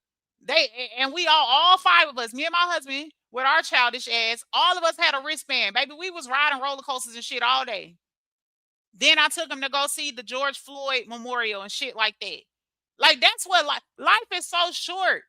We all five of us, me and my husband, with our childish ass, all of us had a wristband. Baby, we was riding roller coasters and shit all day. Then I took him to go see the George Floyd Memorial and shit like that. Like, that's what life is so short.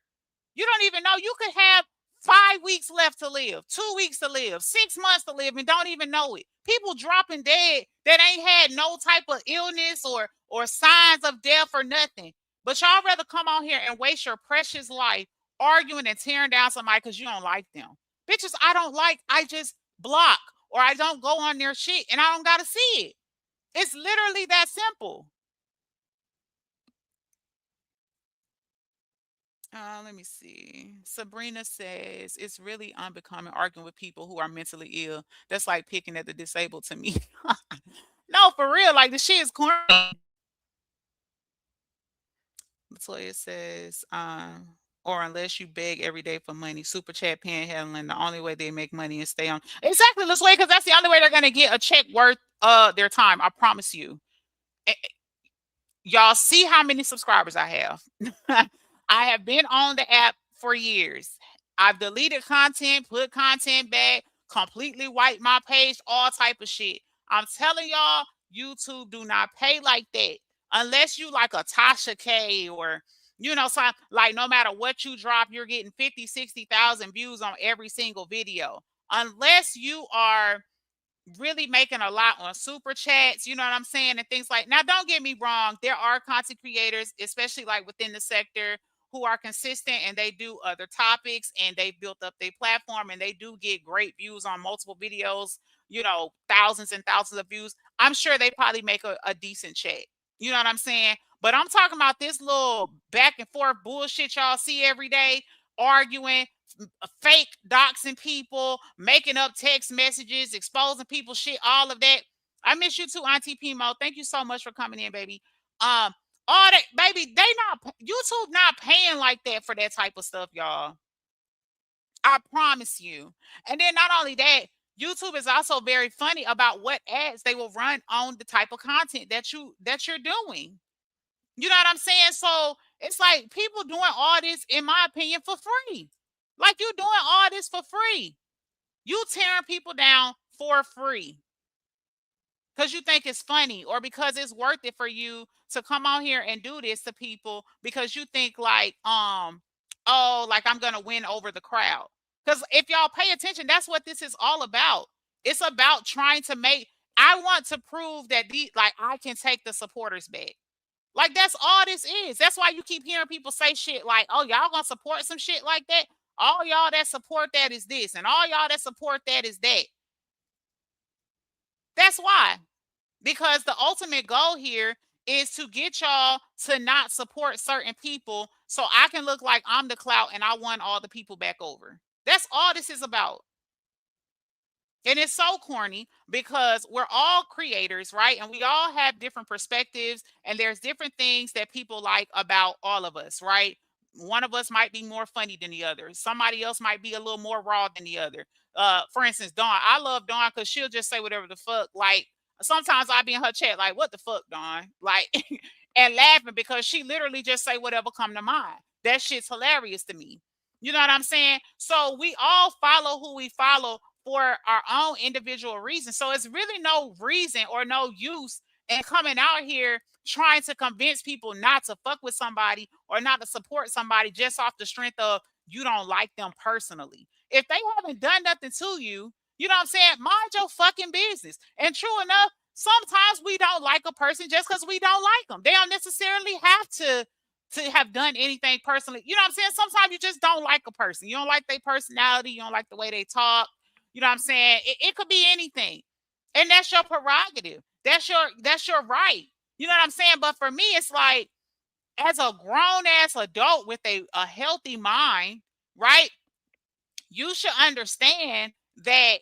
You don't even know. You could have 5 weeks left to live, 2 weeks to live, 6 months to live, and don't even know it. People dropping dead that ain't had no type of illness or signs of death or nothing. But y'all rather come on here and waste your precious life arguing and tearing down somebody because you don't like them. Bitches, I don't like, I just block or I don't go on their shit and I don't gotta see it. It's literally that simple. Let me see. Sabrina says it's really unbecoming arguing with people who are mentally ill. That's like picking at the disabled to me. No, for real. Like the shit is corny. Latoya says, or unless you beg every day for money, super chat panhandling. The only way they make money is stay on. Exactly, Latoya, because that's the only way they're gonna get a check worth their time. I promise you. Y'all see how many subscribers I have. I have been on the app for years. I've deleted content, put content back, completely wiped my page, all type of shit. I'm telling y'all, YouTube do not pay like that. Unless you like a Tasha K or, you know, some, like no matter what you drop, you're getting 50, 60,000 views on every single video. Unless you are really making a lot on super chats, you know what I'm saying, and things like. Now, don't get me wrong, there are content creators, especially like within the sector, who are consistent and they do other topics and they built up their platform and they do get great views on multiple videos, you know, thousands and thousands of views. I'm sure they probably make a decent check. You know what I'm saying? But I'm talking about this little back and forth bullshit y'all see every day, arguing, fake doxing people, making up text messages, exposing people shit, all of that. I miss you too, Auntie Pimo. Thank you so much for coming in, baby. All that, baby, they not, YouTube not paying like that for that type of stuff, y'all. I promise you. And then not only that, YouTube is also very funny about what ads they will run on the type of content that you're doing. You know what I'm saying? So it's like people doing all this, in my opinion, for free. Like you doing all this for free. You tearing people down for free because you think it's funny or because it's worth it for you to come on here and do this to people because you think like, oh, like I'm gonna win over the crowd. Because if y'all pay attention, that's what this is all about. It's about trying to make. I want to prove that like I can take the supporters back. Like that's all this is. That's why you keep hearing people say shit like, "Oh, y'all gonna support some shit like that? All y'all that support that is this, and all y'all that support that is that." That's why. Because the ultimate goal here is to get y'all to not support certain people so I can look like I'm the clout and I won all the people back over. That's all this is about. And it's so corny because we're all creators, right? And we all have different perspectives, and there's different things that people like about all of us, right? One of us might be more funny than the other. Somebody else might be a little more raw than the other. For instance, Dawn. I love Dawn because she'll just say whatever the fuck. Like sometimes I be in her chat, like, "What the fuck, Dawn?" Like, and laughing because she literally just say whatever come to mind. That shit's hilarious to me. You know what I'm saying? So we all follow who we follow for our own individual reasons. So it's really no reason or no use in coming out here trying to convince people not to fuck with somebody or not to support somebody just off the strength of you don't like them personally. If they haven't done nothing to you, you know what I'm saying? Mind your fucking business. And true enough, sometimes we don't like a person just because we don't like them. They don't necessarily have to have done anything personally. You know what I'm saying? Sometimes you just don't like a person. You don't like their personality. You don't like the way they talk. You know what I'm saying? It could be anything. And that's your prerogative. That's your right. You know what I'm saying? But for me, it's like as a grown ass adult with a healthy mind, right? You should understand that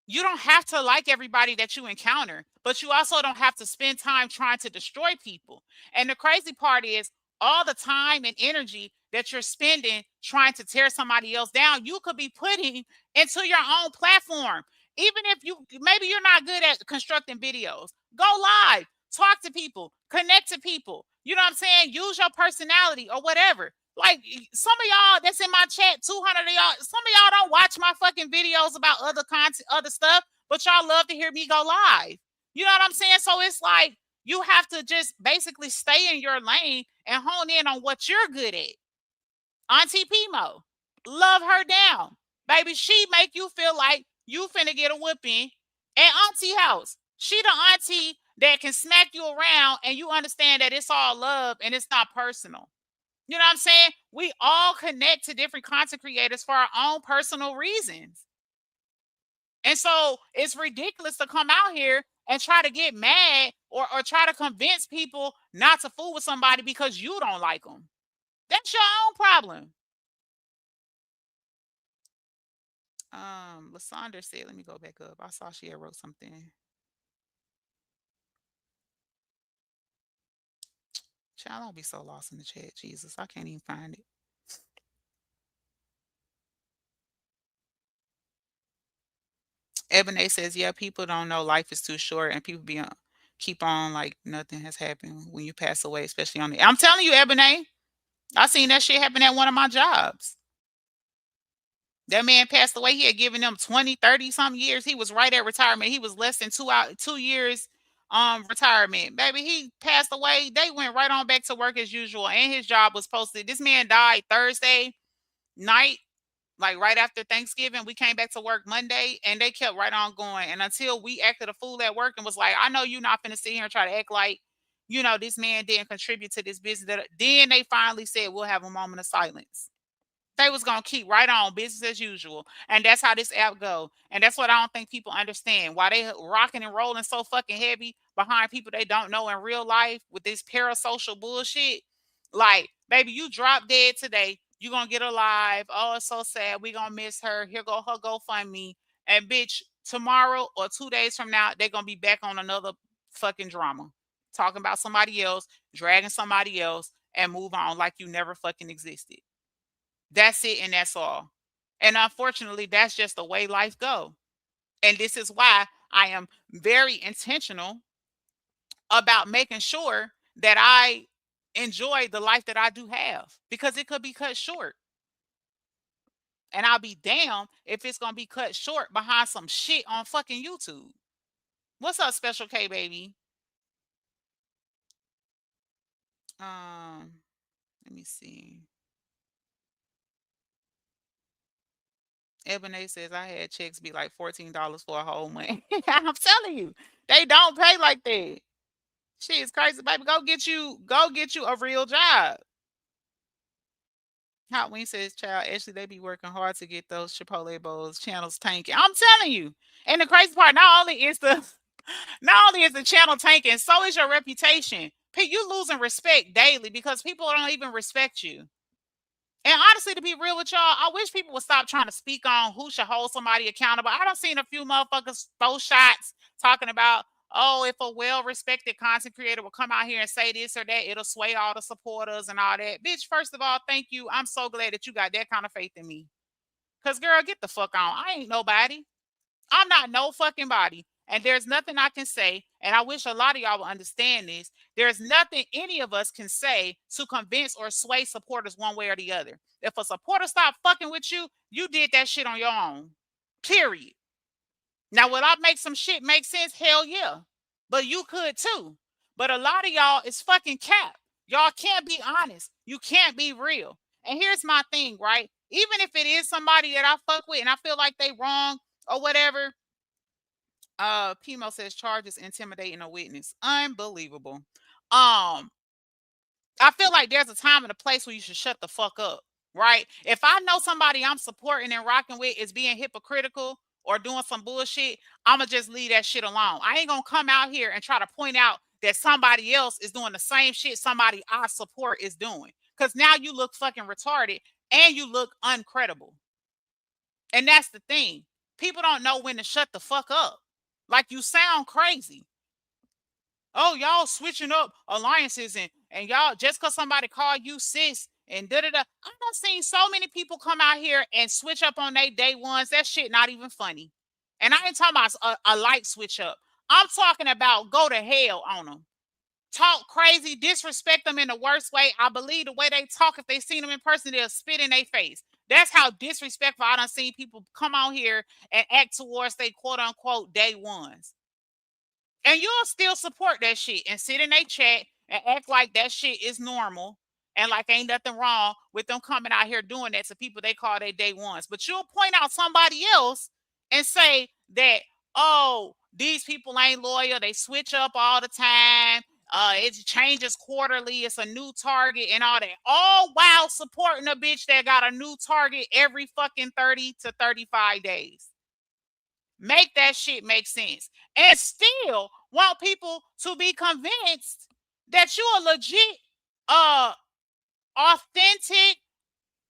you don't have to like everybody that you encounter, but you also don't have to spend time trying to destroy people. And the crazy part is all the time and energy that you're spending trying to tear somebody else down, you could be putting into your own platform. Even if maybe you're not good at constructing videos, go live, talk to people, connect to people. You know what I'm saying? Use your personality or whatever. Like some of y'all that's in my chat, 200 of y'all, some of y'all don't watch my fucking videos about other content, other stuff, but y'all love to hear me go live. You know what I'm saying? So it's like you have to just basically stay in your lane and hone in on what you're good at. Auntie Pimo. love her down. Baby, she make you feel like you finna get a whooping at auntie house. She the auntie that can smack you around and you understand that it's all love and it's not personal. You know what I'm saying? We all connect to different content creators for our own personal reasons. And so it's ridiculous to come out here and try to get mad or try to convince people not to fool with somebody because you don't like them. That's your own problem. Lasandra said, let me go back up. I saw she had wrote something. Child, don't be so lost in the chat. Jesus, I can't even find it. Ebony says, yeah, people don't know life is too short and people keep on like nothing has happened when you pass away, especially on the. I'm telling you, Ebony, I seen that shit happen at one of my jobs. That man passed away. He had given them 20, 30 something years. He was right at retirement. He was less than 2 years retirement. Baby, he passed away. They went right on back to work as usual. And his job was posted. This man died Thursday night, like right after Thanksgiving. We came back to work Monday and they kept right on going. And until we acted a fool at work and was like, I know you're not gonna sit here and try to act like, this man didn't contribute to this business. Then they finally said, we'll have a moment of silence. They was gonna keep right on business as usual, and that's how this app go. And that's what I don't think people understand, why they rocking and rolling so fucking heavy behind people they don't know in real life with this parasocial bullshit. Like, baby, you drop dead today, you gonna get alive. Oh, it's so sad. We gonna miss her. Here go her GoFundMe, and bitch, tomorrow or 2 days from now, they're gonna be back on another fucking drama, talking about somebody else, dragging somebody else, and move on like you never fucking existed. That's it and that's all. And unfortunately, that's just the way life go. And this is why I am very intentional about making sure that I enjoy the life that I do have, because it could be cut short. And I'll be damned if it's gonna be cut short behind some shit on fucking YouTube. What's up, Special K baby? Let me see. Ebony says I had checks be like $14 for a whole month. I'm telling you, they don't pay like that. Shit is crazy, baby. Go get you a real job. Hot Wing says, child, actually they be working hard to get those Chipotle bowls channels tanking. I'm telling you. And the crazy part, not only is the channel tanking, so is your reputation. You losing respect daily because people don't even respect you. And honestly, to be real with y'all, I wish people would stop trying to speak on who should hold somebody accountable. I done seen a few motherfuckers throw shots talking about, oh, if a well-respected content creator will come out here and say this or that, it'll sway all the supporters and all that. Bitch, first of all, thank you. I'm so glad that you got that kind of faith in me. Because, girl, get the fuck on. I ain't nobody. I'm not no fucking body. And there's nothing I can say, and I wish a lot of y'all will understand this. There's nothing any of us can say to convince or sway supporters one way or the other. If a supporter stop fucking with you, you did that shit on your own. Period. Now, will I make some shit make sense? Hell yeah. But you could too. But a lot of y'all is fucking cap. Y'all can't be honest. You can't be real. And here's my thing, right? Even if it is somebody that I fuck with and I feel like they wrong or whatever, Pimo says charges intimidating a witness. Unbelievable. I feel like there's a time and a place where you should shut the fuck up, right? If I know somebody I'm supporting and rocking with is being hypocritical or doing some bullshit, I'ma just leave that shit alone. I ain't gonna come out here and try to point out that somebody else is doing the same shit somebody I support is doing. Cause now you look fucking retarded and you look uncredible. And that's the thing. People don't know when to shut the fuck up. Like, you sound crazy. Oh, y'all switching up alliances and y'all just because somebody called you sis and da da da. I done seen so many people come out here and switch up on their day ones. That shit not even funny. And I ain't talking about a light switch up. I'm talking about go to hell on them. Talk crazy, disrespect them in the worst way. I believe the way they talk, if they seen them in person, they'll spit in their face. That's how disrespectful I done seen people come out here and act towards they quote unquote day ones. And you'll still support that shit and sit in a chat and act like that shit is normal And like ain't nothing wrong with them coming out here doing that to people they call their day ones. But you'll point out somebody else and say that, oh, these people ain't loyal, they switch up all the time. It changes quarterly, it's a new target and all that. All while supporting a bitch that got a new target every fucking 30 to 35 days. Make that shit make sense. And still want people to be convinced that you're a legit, authentic,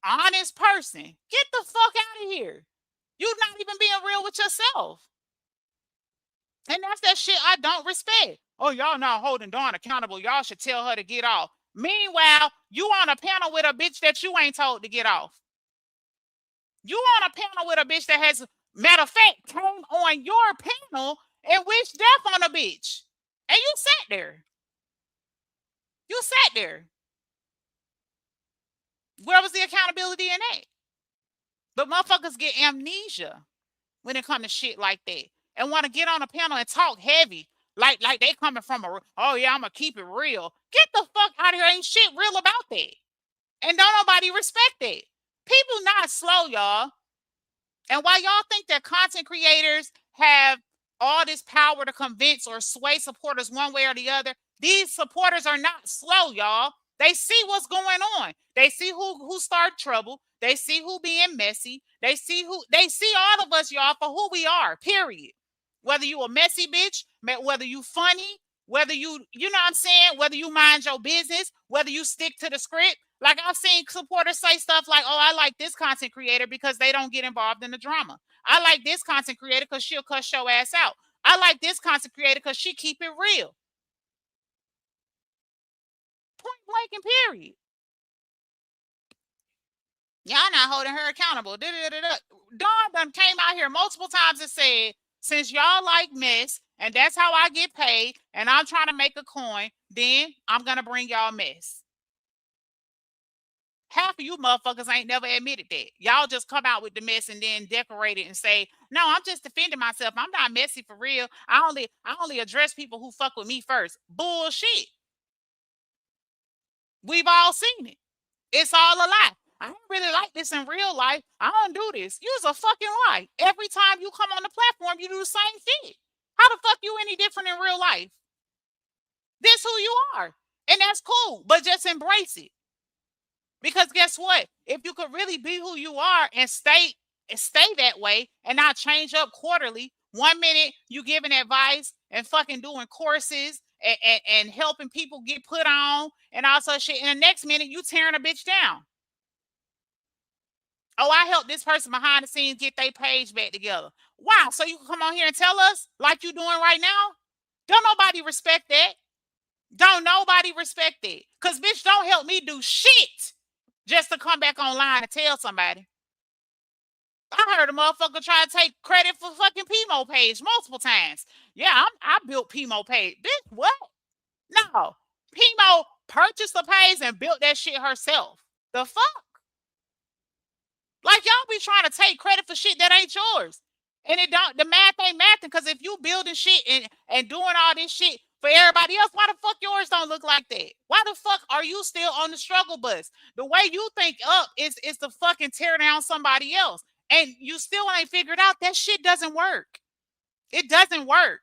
honest person. Get the fuck out of here. You're not even being real with yourself. And that's that shit I don't respect. Oh, y'all not holding Dawn accountable. Y'all should tell her to get off. Meanwhile, you on a panel with a bitch that you ain't told to get off. You on a panel with a bitch that has, matter of fact, came on your panel and wished death on a bitch. And you sat there. You sat there. Where was the accountability in that? But motherfuckers get amnesia when it comes to shit like that and want to get on a panel and talk heavy. Like they coming from oh yeah, I'm going to keep it real. Get the fuck out of here. Ain't shit real about that. And don't nobody respect it. People not slow, y'all. And while y'all think that content creators have all this power to convince or sway supporters one way or the other, these supporters are not slow, y'all. They see what's going on. They see who started trouble. They see who being messy. They see all of us, y'all, for who we are, period. Whether you a messy bitch, whether you funny, whether you know what I'm saying, whether you mind your business, whether you stick to the script. Like I've seen supporters say stuff like, oh, I like this content creator because they don't get involved in the drama. I like this content creator because she'll cuss your ass out. I like this content creator because she keep it real. Point blank and period. Y'all not holding her accountable. Dawn done came out here multiple times and said, since y'all like mess, and that's how I get paid, and I'm trying to make a coin, then I'm going to bring y'all mess. Half of you motherfuckers ain't never admitted that. Y'all just come out with the mess and then decorate it and say, no, I'm just defending myself. I'm not messy for real. I only address people who fuck with me first. Bullshit. We've all seen it. It's all a lie. I don't really like this in real life. I don't do this. You's a fucking lie. Every time you come on the platform, you do the same shit. How the fuck you any different in real life? This who you are. And that's cool, but just embrace it. Because guess what? If you could really be who you are and stay that way and not change up quarterly, 1 minute you giving advice and fucking doing courses and helping people get put on and all such shit. And the next minute you tearing a bitch down. Oh, I helped this person behind the scenes get their page back together. Wow, so you can come on here and tell us like you doing right now? Don't nobody respect that. Don't nobody respect it. Because bitch, don't help me do shit just to come back online and tell somebody. I heard a motherfucker try to take credit for fucking Pimo page multiple times. Yeah, I built Pimo page. Bitch, what? No. Pimo purchased the page and built that shit herself. The fuck? Like y'all be trying to take credit for shit that ain't yours. And it don't, the math ain't mathing, because if you building shit and doing all this shit for everybody else, why the fuck yours don't look like that? Why the fuck are you still on the struggle bus? The way you think up is to fucking tear down somebody else. And you still ain't figured out that shit doesn't work. It doesn't work.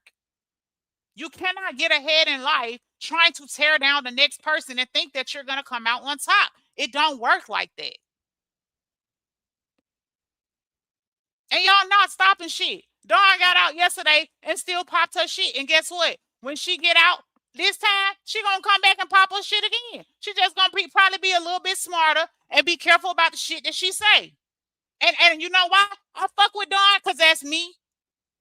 You cannot get ahead in life trying to tear down the next person and think that you're going to come out on top. It don't work like that. And y'all not stopping shit. Dawn got out yesterday and still popped her shit. And guess what? When she get out this time, she gonna come back and pop her shit again. She just gonna probably be a little bit smarter and be careful about the shit that she say. And you know why? I fuck with Dawn because that's me.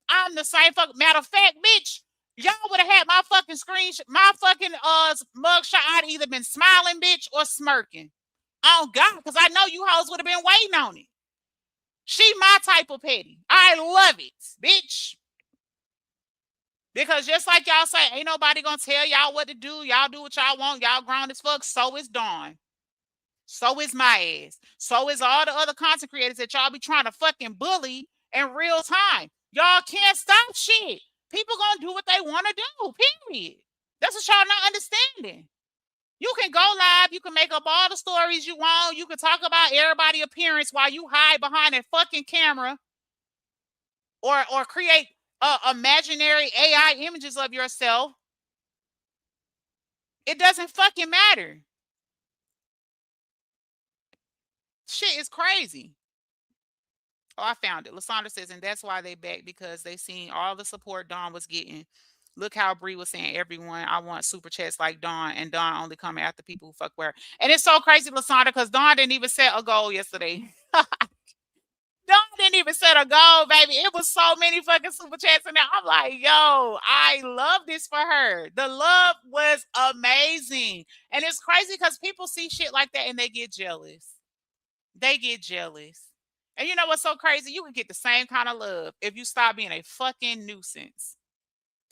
I'm the same fuck. Matter of fact, bitch, y'all would have had my fucking screenshot, my fucking mugshot. I'd either been smiling, bitch, or smirking. Oh God, because I know you hoes would have been waiting on it. She my type of petty. I love it, bitch. Because just like y'all say, ain't nobody gonna tell y'all what to do. Y'all do what y'all want. Y'all grown as fuck. So is Dawn. So is my ass. So is all the other content creators that y'all be trying to fucking bully in real time. Y'all can't stop shit. People gonna do what they want to do, period. That's what y'all not understanding. You can go live. You can make up all the stories you want. You can talk about everybody's appearance while you hide behind a fucking camera, or create imaginary AI images of yourself. It doesn't fucking matter. Shit is crazy. Oh, I found it. Lasandra says, and that's why they back, because they seen all the support Dawn was getting. Look how Bree was saying, everyone, I want super chats like Dawn, and Dawn only coming after people who fuck with her. And it's so crazy, Lasandra, because Dawn didn't even set a goal yesterday. Dawn didn't even set a goal, baby. It was so many fucking super chats in there. I'm like, yo, I love this for her. The love was amazing. And it's crazy because people see shit like that and they get jealous. They get jealous. And you know what's so crazy? You can get the same kind of love if you stop being a fucking nuisance.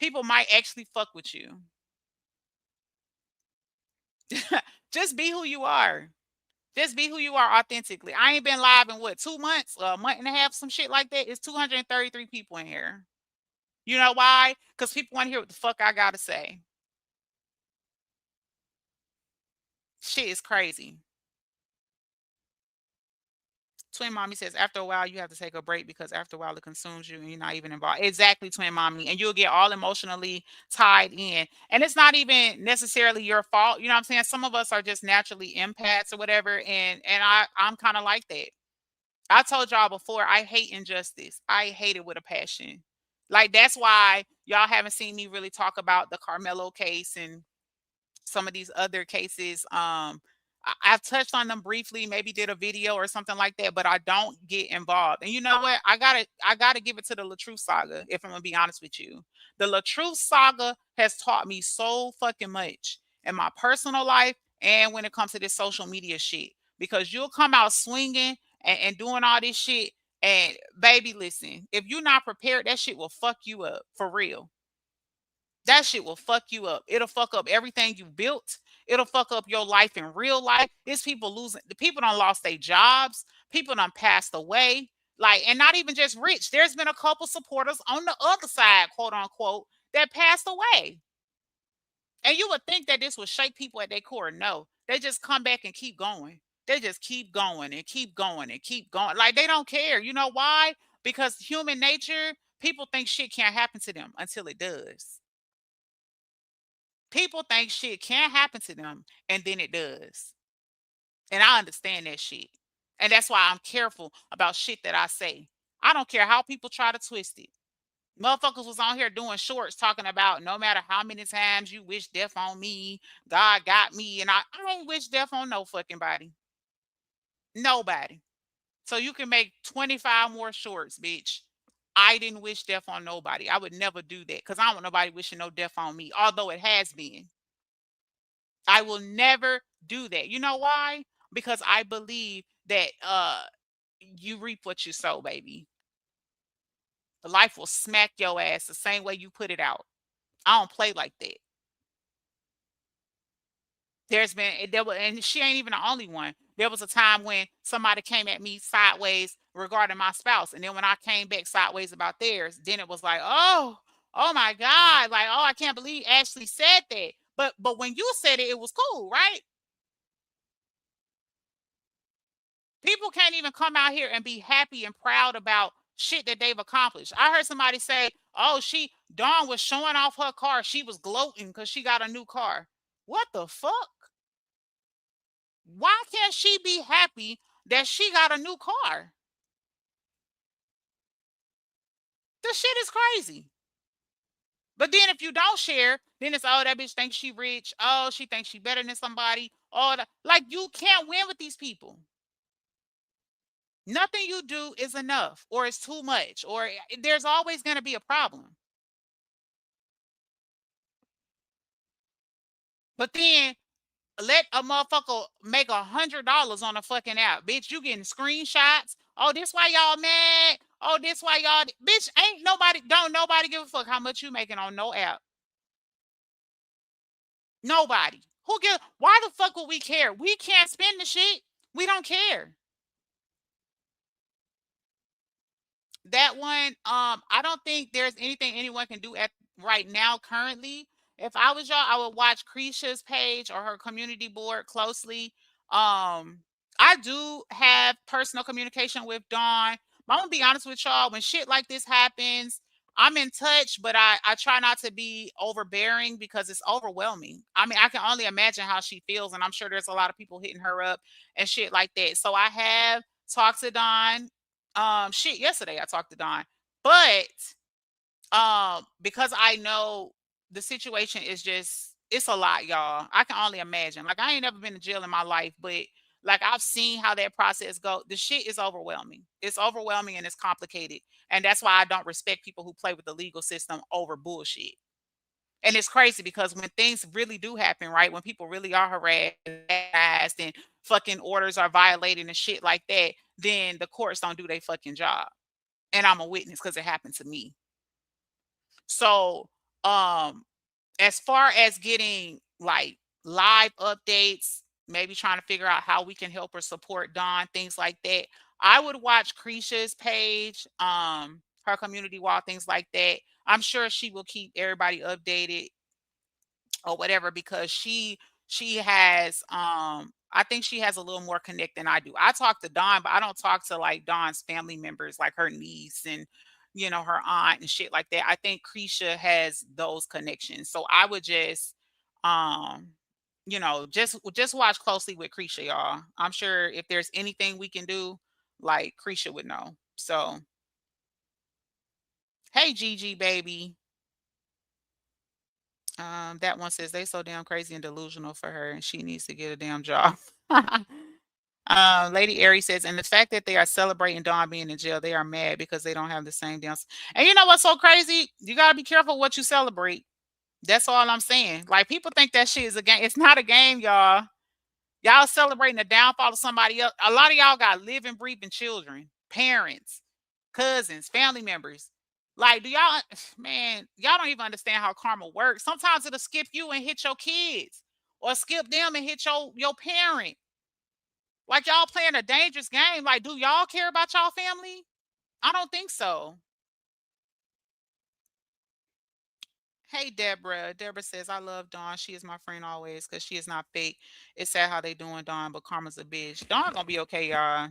People might actually fuck with you. Just be who you are. Just be who you are authentically. I ain't been live in what, 2 months, a month and a half, some shit like that. It's 233 people in here. You know why? Because people want to hear what the fuck I gotta say. Shit is crazy. Twin Mommy says, after a while, you have to take a break because after a while, it consumes you and you're not even involved. Exactly, Twin Mommy. And you'll get all emotionally tied in. And it's not even necessarily your fault. You know what I'm saying? Some of us are just naturally empaths or whatever. And I'm kind of like that. I told y'all before, I hate injustice. I hate it with a passion. Like, that's why y'all haven't seen me really talk about the Carmelo case and some of these other cases. I've touched on them briefly, maybe did a video or something like that, but I don't get involved. And you know what? I gotta give it to the LaTruth saga, if I'm gonna be honest with you. The LaTruth saga has taught me so fucking much in my personal life and when it comes to this social media shit. Because you'll come out swinging and doing all this shit, and baby, listen, if you're not prepared, that shit will fuck you up for real. That shit will fuck you up. It'll fuck up everything you built. It'll fuck up your life in real life. It's people losing. The people done lost their jobs. People done passed away. Like, and not even just rich. There's been a couple supporters on the other side, quote unquote, that passed away. And you would think that this would shake people at their core. No, they just come back and keep going. They just keep going and keep going and keep going. Like, they don't care. You know why? Because human nature, people think shit can't happen to them until it does. People think shit can't happen to them, and then it does. And I understand that shit. And that's why I'm careful about shit that I say. I don't care how people try to twist it. Motherfuckers was on here doing shorts talking about no matter how many times you wish death on me, God got me. And I ain't wish death on no fucking body. Nobody. So you can make 25 more shorts, bitch. I didn't wish death on nobody. I would never do that because I don't want nobody wishing no death on me, although it has been. I will never do that. You know why? Because I believe that you reap what you sow, baby. Life will smack your ass the same way you put it out. I don't play like that. There's been there was, and she ain't even the only one. There was a time when somebody came at me sideways regarding my spouse, and then when I came back sideways about theirs, then it was like, oh my God, like, oh, I can't believe Ashley said that. But when you said it, it was cool, right? People can't even come out here and be happy and proud about shit that they've accomplished. I heard somebody say, "Oh, Dawn was showing off her car. She was gloating because she got a new car." What the fuck? Why can't she be happy that she got a new car? The shit is crazy. But then if you don't share, then it's, oh, that bitch thinks she rich. Oh, she thinks she better than somebody. Oh, like, you can't win with these people. Nothing you do is enough, or it's too much, or there's always going to be a problem. But then let a motherfucker make $100 on a fucking app. Bitch, you getting screenshots. Oh, this why y'all mad. Oh, this why y'all, bitch, don't nobody give a fuck how much you making on no app. Nobody. Why the fuck would we care? We can't spend the shit. We don't care. That one, I don't think there's anything anyone can do at right now currently If I was y'all, I would watch Krisha's page or her community board closely. Um, I do have personal communication with Dawn. But I'm gonna be honest with y'all, when shit like this happens, I'm in touch, but I try not to be overbearing because it's overwhelming. I mean, I can only imagine how she feels, and I'm sure there's a lot of people hitting her up and shit like that. So I have talked to Dawn. Shit, yesterday I talked to Dawn, but because I know the situation is just, it's a lot, y'all. I can only imagine. Like, I ain't never been to jail in my life, but like, I've seen how that process go. The shit is overwhelming. It's overwhelming and it's complicated. And that's why I don't respect people who play with the legal system over bullshit. And it's crazy because when things really do happen, right? When people really are harassed and fucking orders are violated and shit like that, then the courts don't do their fucking job. And I'm a witness because it happened to me. So, um, as far as getting like live updates, maybe trying to figure out how we can help or support Dawn, things like that, I would watch Krisha's page, her community wall, things like that. I'm sure she will keep everybody updated or whatever because she has I think she has a little more connect than I do. I talk to Dawn, but I don't talk to like Dawn's family members, like her niece and her aunt and shit like that. I think Krisha has those connections. So I would just um just watch closely with Krisha, y'all. I'm sure if there's anything we can do, like Krisha would know. So hey Gigi baby. That one says they so damn crazy and delusional for her, and she needs to get a damn job. Lady Aries says, and the fact that they are celebrating Dawn being in jail, they are mad because they don't have the same damn. And you know what's so crazy? You gotta be careful what you celebrate. That's all I'm saying. Like people think that shit is a game. It's not a game, y'all. Y'all celebrating the downfall of somebody else. A lot of y'all got living, breathing children, parents, cousins, family members. Like, do y'all, man, y'all don't even understand how karma works. Sometimes it'll skip you and hit your kids, or skip them and hit your parent. Like y'all playing a dangerous game. Like, do y'all care about y'all family? I don't think so. Hey Deborah. Deborah says, I love Dawn. She is my friend always because she is not fake. It's sad how they doing Dawn, but karma's a bitch. Dawn gonna be okay, y'all.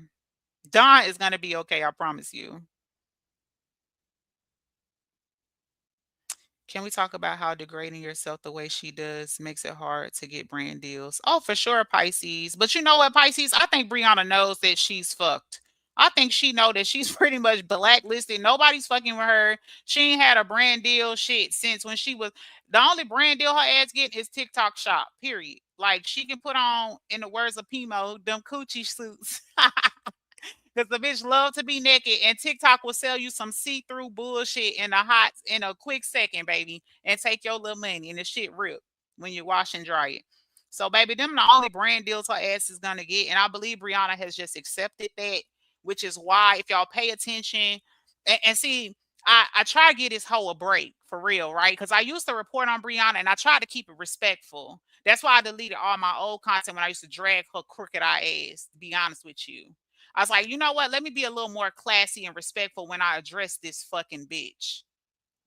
Dawn is gonna be okay, I promise you. Can we talk about how degrading yourself the way she does makes it hard to get brand deals? Oh, for sure, Pisces. But you know what, Pisces? I think Brianna knows that she's fucked. I think she know that she's pretty much blacklisted. Nobody's fucking with her. She ain't had a brand deal shit since when she was, the only brand deal her ass getting is TikTok shop. Period. Like she can put on, in the words of Pimo, them coochie suits. Because the bitch love to be naked, and TikTok will sell you some see-through bullshit in a quick second, baby, and take your little money, and the shit rip when you wash and dry it. So, baby, them the only brand deals her ass is gonna get, and I believe Brianna has just accepted that, which is why if y'all pay attention and see, I try to get this hoe a break for real, right? Because I used to report on Brianna, and I try to keep it respectful. That's why I deleted all my old content when I used to drag her crooked eye ass. To be honest with you. I was like, you know what? Let me be a little more classy and respectful when I address this fucking bitch.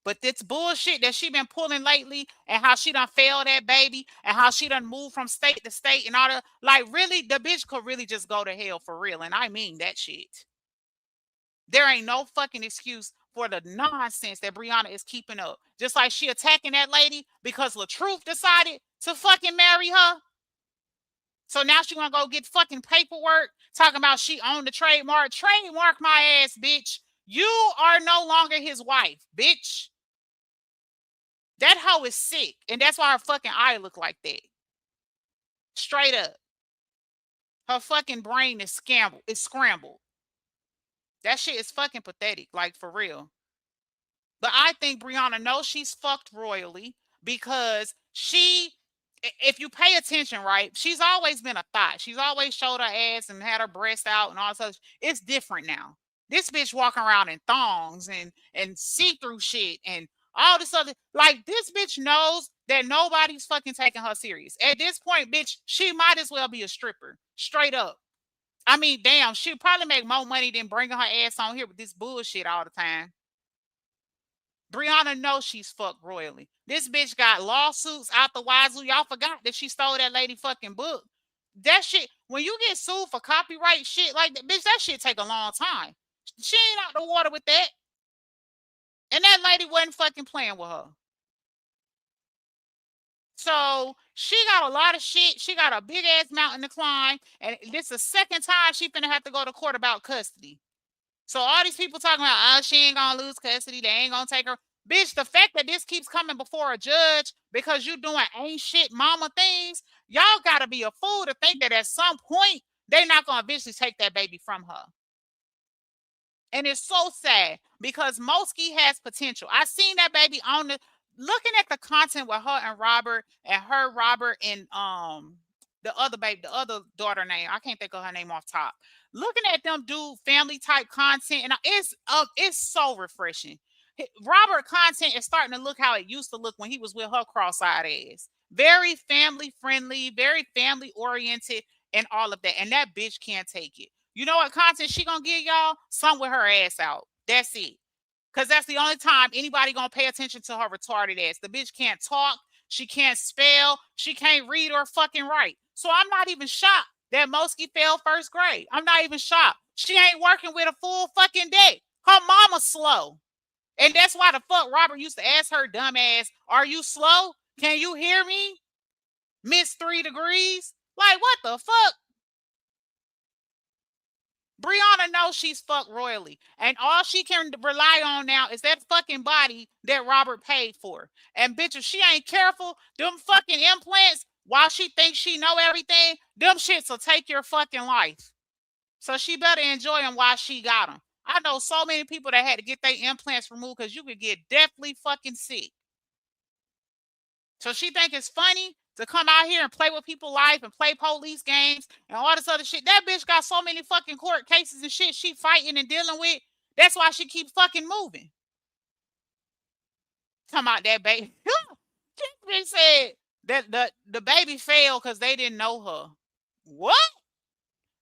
But this bullshit that she been pulling lately, and how she done failed that baby, and how she done moved from state to state and all that, like really, the bitch could really just go to hell for real. And I mean that shit. There ain't no fucking excuse for the nonsense that Brianna is keeping up. Just like she attacking that lady because LaTruth decided to fucking marry her. So now she gonna go get fucking paperwork talking about she owned the trademark. Trademark my ass, bitch. You are no longer his wife, bitch. That hoe is sick, and that's why her fucking eye look like that. Straight up, her fucking brain is scrambled. It's scrambled. That shit is fucking pathetic, like for real. But I think Brianna knows she's fucked royally because if you pay attention, right, she's always been a thought. She's always showed her ass and had her breast out and all such. It's different now. This bitch walking around in thongs and see-through shit and all this other, like this bitch knows that nobody's fucking taking her serious. At this point, bitch, she might as well be a stripper. Straight up. I mean, damn, she'd probably make more money than bringing her ass on here with this bullshit all the time. Brianna knows she's fucked royally. This bitch got lawsuits out the wazoo. Y'all forgot that she stole that lady fucking book. That shit, when you get sued for copyright shit like that, bitch, that shit take a long time. She ain't out the water with that. And that lady wasn't fucking playing with her. So she got a lot of shit. She got a big ass mountain to climb. And this is the second time she finna have to go to court about custody. So all these people talking about, oh, she ain't gonna lose custody. They ain't gonna take her. Bitch, the fact that this keeps coming before a judge because you doing ain't shit mama things, y'all gotta be a fool to think that at some point they're not gonna eventually take that baby from her. And it's so sad because Moski has potential. I seen that baby on the looking at the content with her and Robert and the other baby, the other daughter name. I can't think of her name off top. Looking at them do family type content, and it's so refreshing. Robert content is starting to look how it used to look when he was with her cross-eyed ass. Very family friendly, very family oriented, and all of that. And that bitch can't take it. You know what content she gonna give y'all? Some with her ass out. That's it. Cause that's the only time anybody gonna pay attention to her retarded ass. The bitch can't talk, she can't spell, she can't read or fucking write. So I'm not even shocked that Moski failed first grade. I'm not even shocked. She ain't working with a full fucking day. Her mama slow. And that's why the fuck Robert used to ask her dumb ass, are you slow? Can you hear me? Miss 3 degrees? Like, what the fuck? Brianna knows she's fucked royally. And all she can rely on now is that fucking body that Robert paid for. And bitch, if she ain't careful, them fucking implants, while she thinks she know everything, them shits will take your fucking life. So she better enjoy them while she got them. I know so many people that had to get their implants removed because you could get deathly fucking sick. So she think it's funny to come out here and play with people's life and play police games and all this other shit. That bitch got so many fucking court cases and shit she fighting and dealing with. That's why she keep fucking moving. Come out that baby. Bitch said that the baby failed because they didn't know her. What?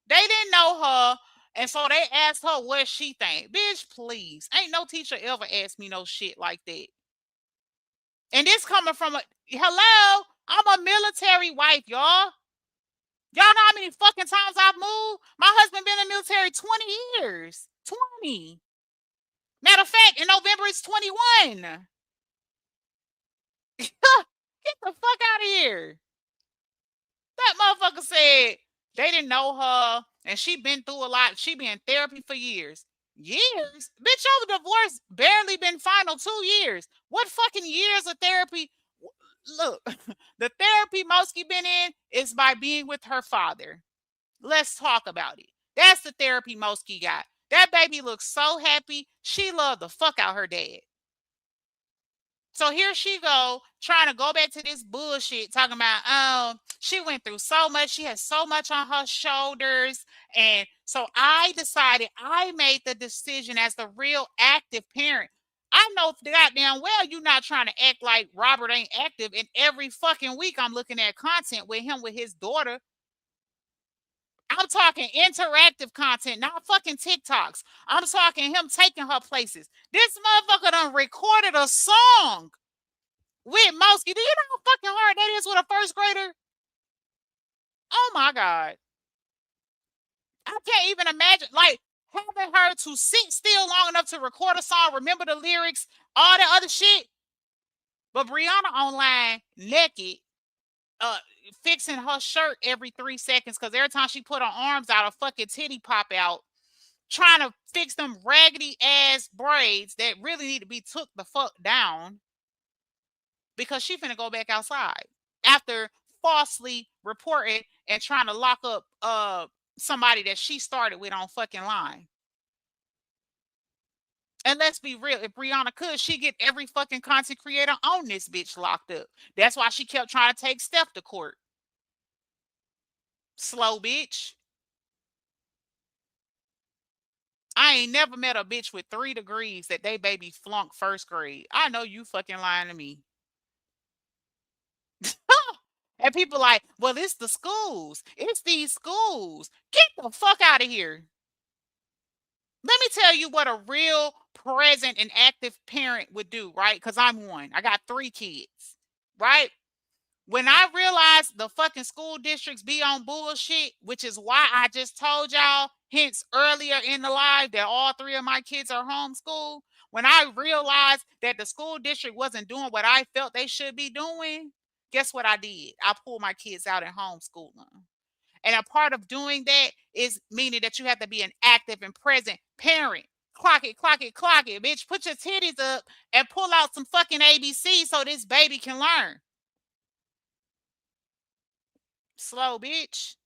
They didn't know her. And so they asked her what she think. Bitch, please. Ain't no teacher ever asked me no shit like that. And this coming from a hello, I'm a military wife, y'all. Y'all know how many fucking times I've moved? My husband been in the military 20 years. 20. Matter of fact, in November it's 21. Get the fuck out of here. That motherfucker said they didn't know her and she been through a lot. She been in therapy for years. Years? Bitch, your divorce barely been final 2 years. What fucking years of therapy? Look, the therapy Moski been in is by being with her father. Let's talk about it. That's the therapy Moski got. That baby looks so happy. She loved the fuck out her dad. So here she go, trying to go back to this bullshit, talking about, she went through so much. She has so much on her shoulders. And so I decided, I made the decision as the real active parent. I know goddamn well you're not trying to act like Robert ain't active. And every fucking week I'm looking at content with him with his daughter. I'm talking interactive content, not fucking TikToks. I'm talking him taking her places. This motherfucker done recorded a song with Moski. Do you know how fucking hard that is with a first grader? Oh my God. I can't even imagine, like, having her to sit still long enough to record a song, remember the lyrics, all that other shit. But Brianna online naked, fixing her shirt every 3 seconds because every time she put her arms out, a fucking titty pop out, trying to fix them raggedy ass braids that really need to be took the fuck down because she finna go back outside after falsely reporting and trying to lock up somebody that she started with on fucking line. And let's be real, if Brianna could, she get every fucking content creator on this bitch locked up. That's why she kept trying to take Steph to court. Slow bitch. I ain't never met a bitch with 3 degrees that they baby flunked first grade. I know you fucking lying to me. And people like, well, it's the schools. It's these schools. Get the fuck out of here. Let me tell you what a real present and active parent would do, right? Because I'm one. I got 3 kids, right? When I realized the fucking school districts be on bullshit, which is why I just told y'all, hence earlier in the live, that all 3 of my kids are homeschooled. When I realized that the school district wasn't doing what I felt they should be doing, guess what I did? I pulled my kids out and homeschooled them. And a part of doing that is meaning that you have to be an active and present parent. Clock it, clock it, clock it, bitch. Put your titties up and pull out some fucking ABC so this baby can learn. Slow, bitch.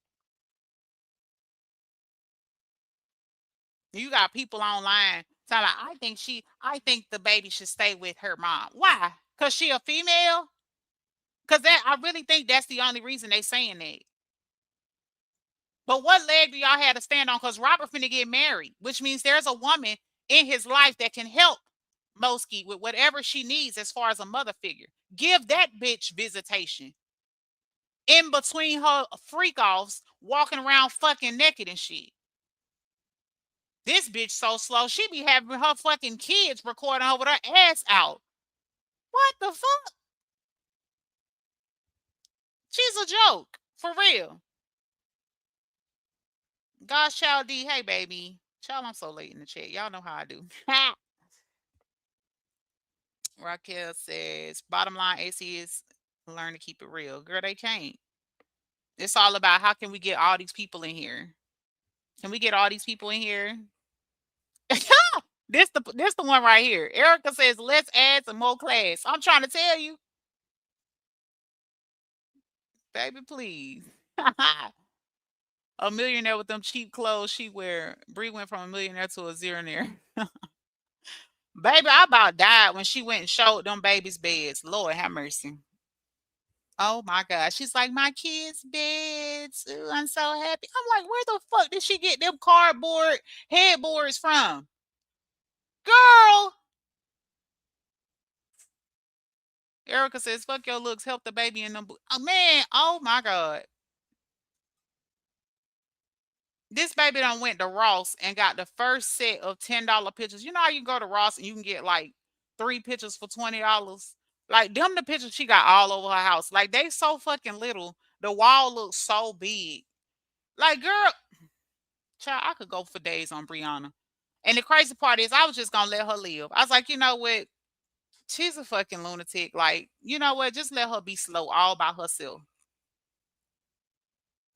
You got people online talking about, I think the baby should stay with her mom. Why? Because she a female? Because that I really think that's the only reason they saying that. But what leg do y'all have to stand on? Because Robert finna get married, which means there's a woman in his life that can help Moski with whatever she needs as far as a mother figure. Give that bitch visitation in between her freak offs walking around fucking naked and shit. This bitch so slow, she be having her fucking kids recording her with her ass out. What the fuck? She's a joke. For real. Gosh, Child D, hey baby. Child, I'm so late in the chat. Y'all know how I do. Raquel says, bottom line, AC is learn to keep it real. Girl, they can't. It's all about how can we get all these people in here? Can we get all these people in here? This the one right here. Erica says, let's add some more class. I'm trying to tell you. Baby, please. A millionaire with them cheap clothes she wear. Bree went from a millionaire to a zillionaire. Baby, I about died when she went and showed them babies' beds. Lord have mercy. Oh my God. She's like, my kids' beds. Ooh, I'm so happy. I'm like, where the fuck did she get them cardboard headboards from? Girl. Erica says, fuck your looks, help the baby in them. Oh man, oh my God. This baby done went to Ross and got the first set of $10 pictures. You know how you go to Ross and you can get like 3 pictures for $20? Like them the pictures she got all over her house. Like they so fucking little. The wall looks so big. Like, girl, child, I could go for days on Brianna. And the crazy part is I was just gonna let her live. I was like, you know what? She's a fucking lunatic. Like, you know what? Just let her be slow all by herself.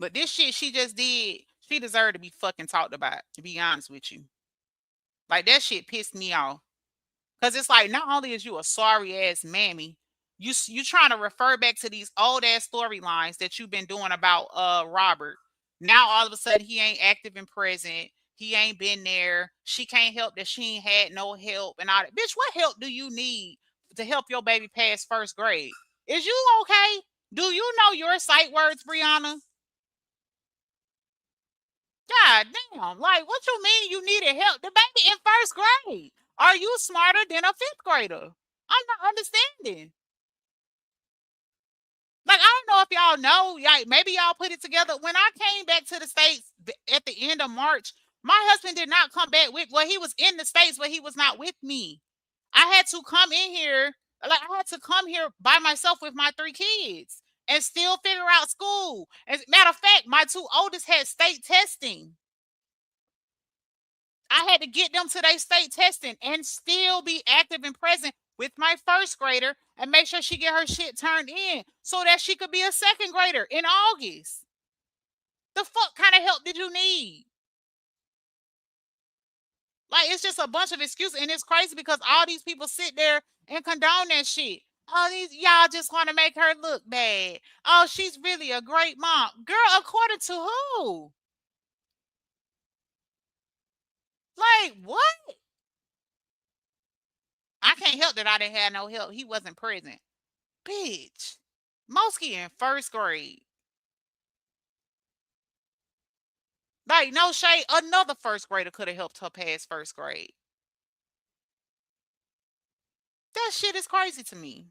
But this shit she just did, she deserved to be fucking talked about, to be honest with you. Like that shit pissed me off. Cause it's like not only is you a sorry ass mammy, you trying to refer back to these old ass storylines that you've been doing about Robert. Now all of a sudden he ain't active and present. He ain't been there. She can't help that she ain't had no help and all that. Bitch, what help do you need to help your baby pass first grade? Is you okay? Do you know your sight words, Brianna? God damn. Like, what you mean you needed help? The baby in first grade. Are you smarter than a fifth grader? I'm not understanding. Like, I don't know if y'all know. Like, maybe y'all put it together. When I came back to the States at the end of March, my husband did not come back with, well, he was in the States, but he was not with me. I had to come in here. Like, I had to come here by myself with my 3 kids and still figure out school. As a matter of fact, my 2 oldest had state testing. I had to get them to their state testing and still be active and present with my first grader and make sure she get her shit turned in so that she could be a second grader in August. The fuck kind of help did you need? Like, it's just a bunch of excuses, and it's crazy because all these people sit there and condone that shit. Oh, these y'all just want to make her look bad. Oh, she's really a great mom. Girl, according to who? Like, what? I can't help that I didn't have no help. He wasn't present. Bitch. Moski in first grade. Like, no shade, another first grader could have helped her pass first grade. That shit is crazy to me.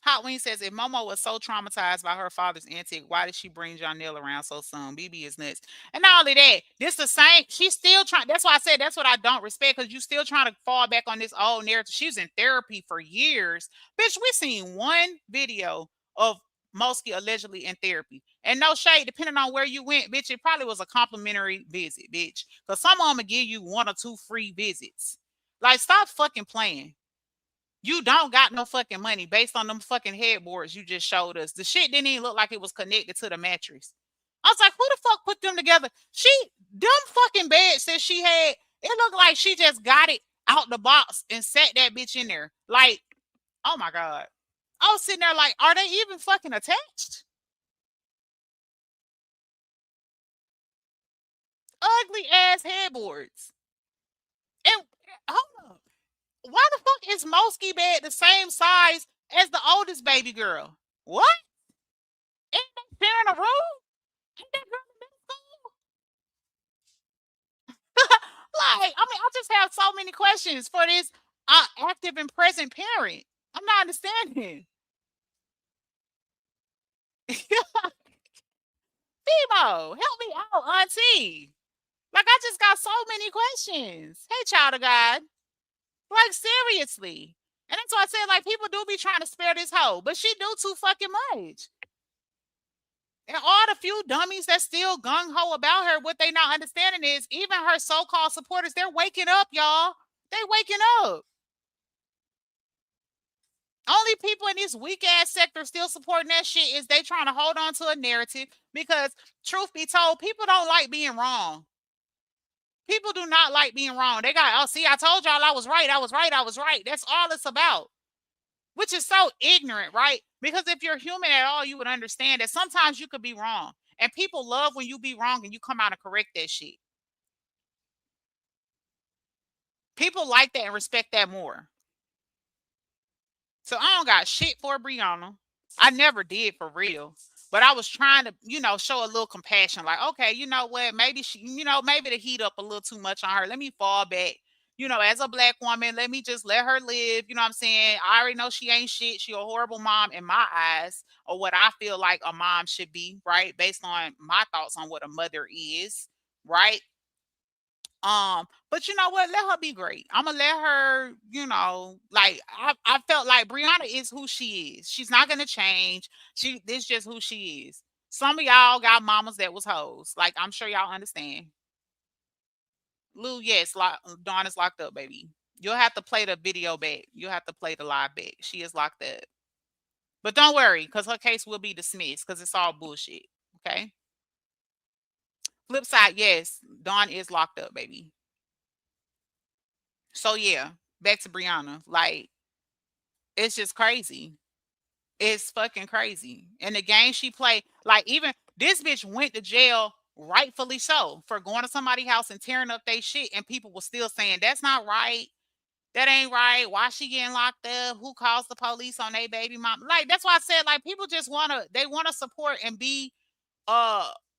Hot Wing says, if Momo was so traumatized by her father's antic, why did she bring Janelle around so soon? BB is nuts. And not only that, this the same. She's still trying. That's why I said that's what I don't respect, because you still trying to fall back on this old narrative. She was in therapy for years. Bitch, we seen one video of Mosky allegedly in therapy. And no shade, depending on where you went, bitch, it probably was a complimentary visit, bitch. Because some of them will give you 1 or 2 free visits. Like, stop fucking playing. You don't got no fucking money based on them fucking headboards you just showed us. The shit didn't even look like it was connected to the mattress. I was like, who the fuck put them together? Them fucking beds that she had, it looked like she just got it out the box and sat that bitch in there. Like, oh my God. I was sitting there like, are they even fucking attached? Ugly ass headboards. And hold up. Why the fuck is Mosky bed the same size as the oldest baby girl? What? Ain't they sharing a room? Ain't that girl in middle school? Like, I mean, I just have so many questions for this active and present parent. I'm not understanding. Fimo, help me out, auntie. Like, I just got so many questions. Hey, child of God. Like, seriously. And that's why I said, like, people do be trying to spare this hoe, but she do too fucking much. And all the few dummies that still gung-ho about her, what they not understanding is even her so-called supporters, they're waking up, y'all. They waking up. Only people in this weak-ass sector still supporting that shit is they trying to hold on to a narrative, because truth be told, people don't like being wrong. People do not like being wrong. They got, oh, see, I told y'all I was right. I was right. I was right. That's all it's about. Which is so ignorant, right? Because if you're human at all, you would understand that sometimes you could be wrong. And people love when you be wrong and you come out and correct that shit. People like that and respect that more. So I don't got shit for Brianna. I never did, for real. But I was trying to, show a little compassion. Like, okay, you know what? Maybe she, maybe the heat up a little too much on her. Let me fall back. As a Black woman, let me just let her live. You know what I'm saying? I already know she ain't shit. She a horrible mom in my eyes, or what I feel like a mom should be, right? Based on my thoughts on what a mother is, right? But you know what? Let her be great. I'm gonna let her, like, I felt like Brianna is who she is. She's not gonna change. This just who she is. Some of y'all got mamas that was hoes. Like, I'm sure y'all understand. Lou, yes, Dawn is locked up, baby. You'll have to play the video back. You'll have to play the live back. She is locked up. But don't worry, because her case will be dismissed, because it's all bullshit. Okay. Flip side, yes, Dawn is locked up, baby. So yeah, back to Brianna. Like, it's just crazy. It's fucking crazy. And the game she played, like, even this bitch went to jail, rightfully so, for going to somebody's house and tearing up their shit, and people were still saying that's not right. That ain't right. Why she getting locked up? Who calls the police on their baby mom? Like, that's why I said, like, people just wanna support and be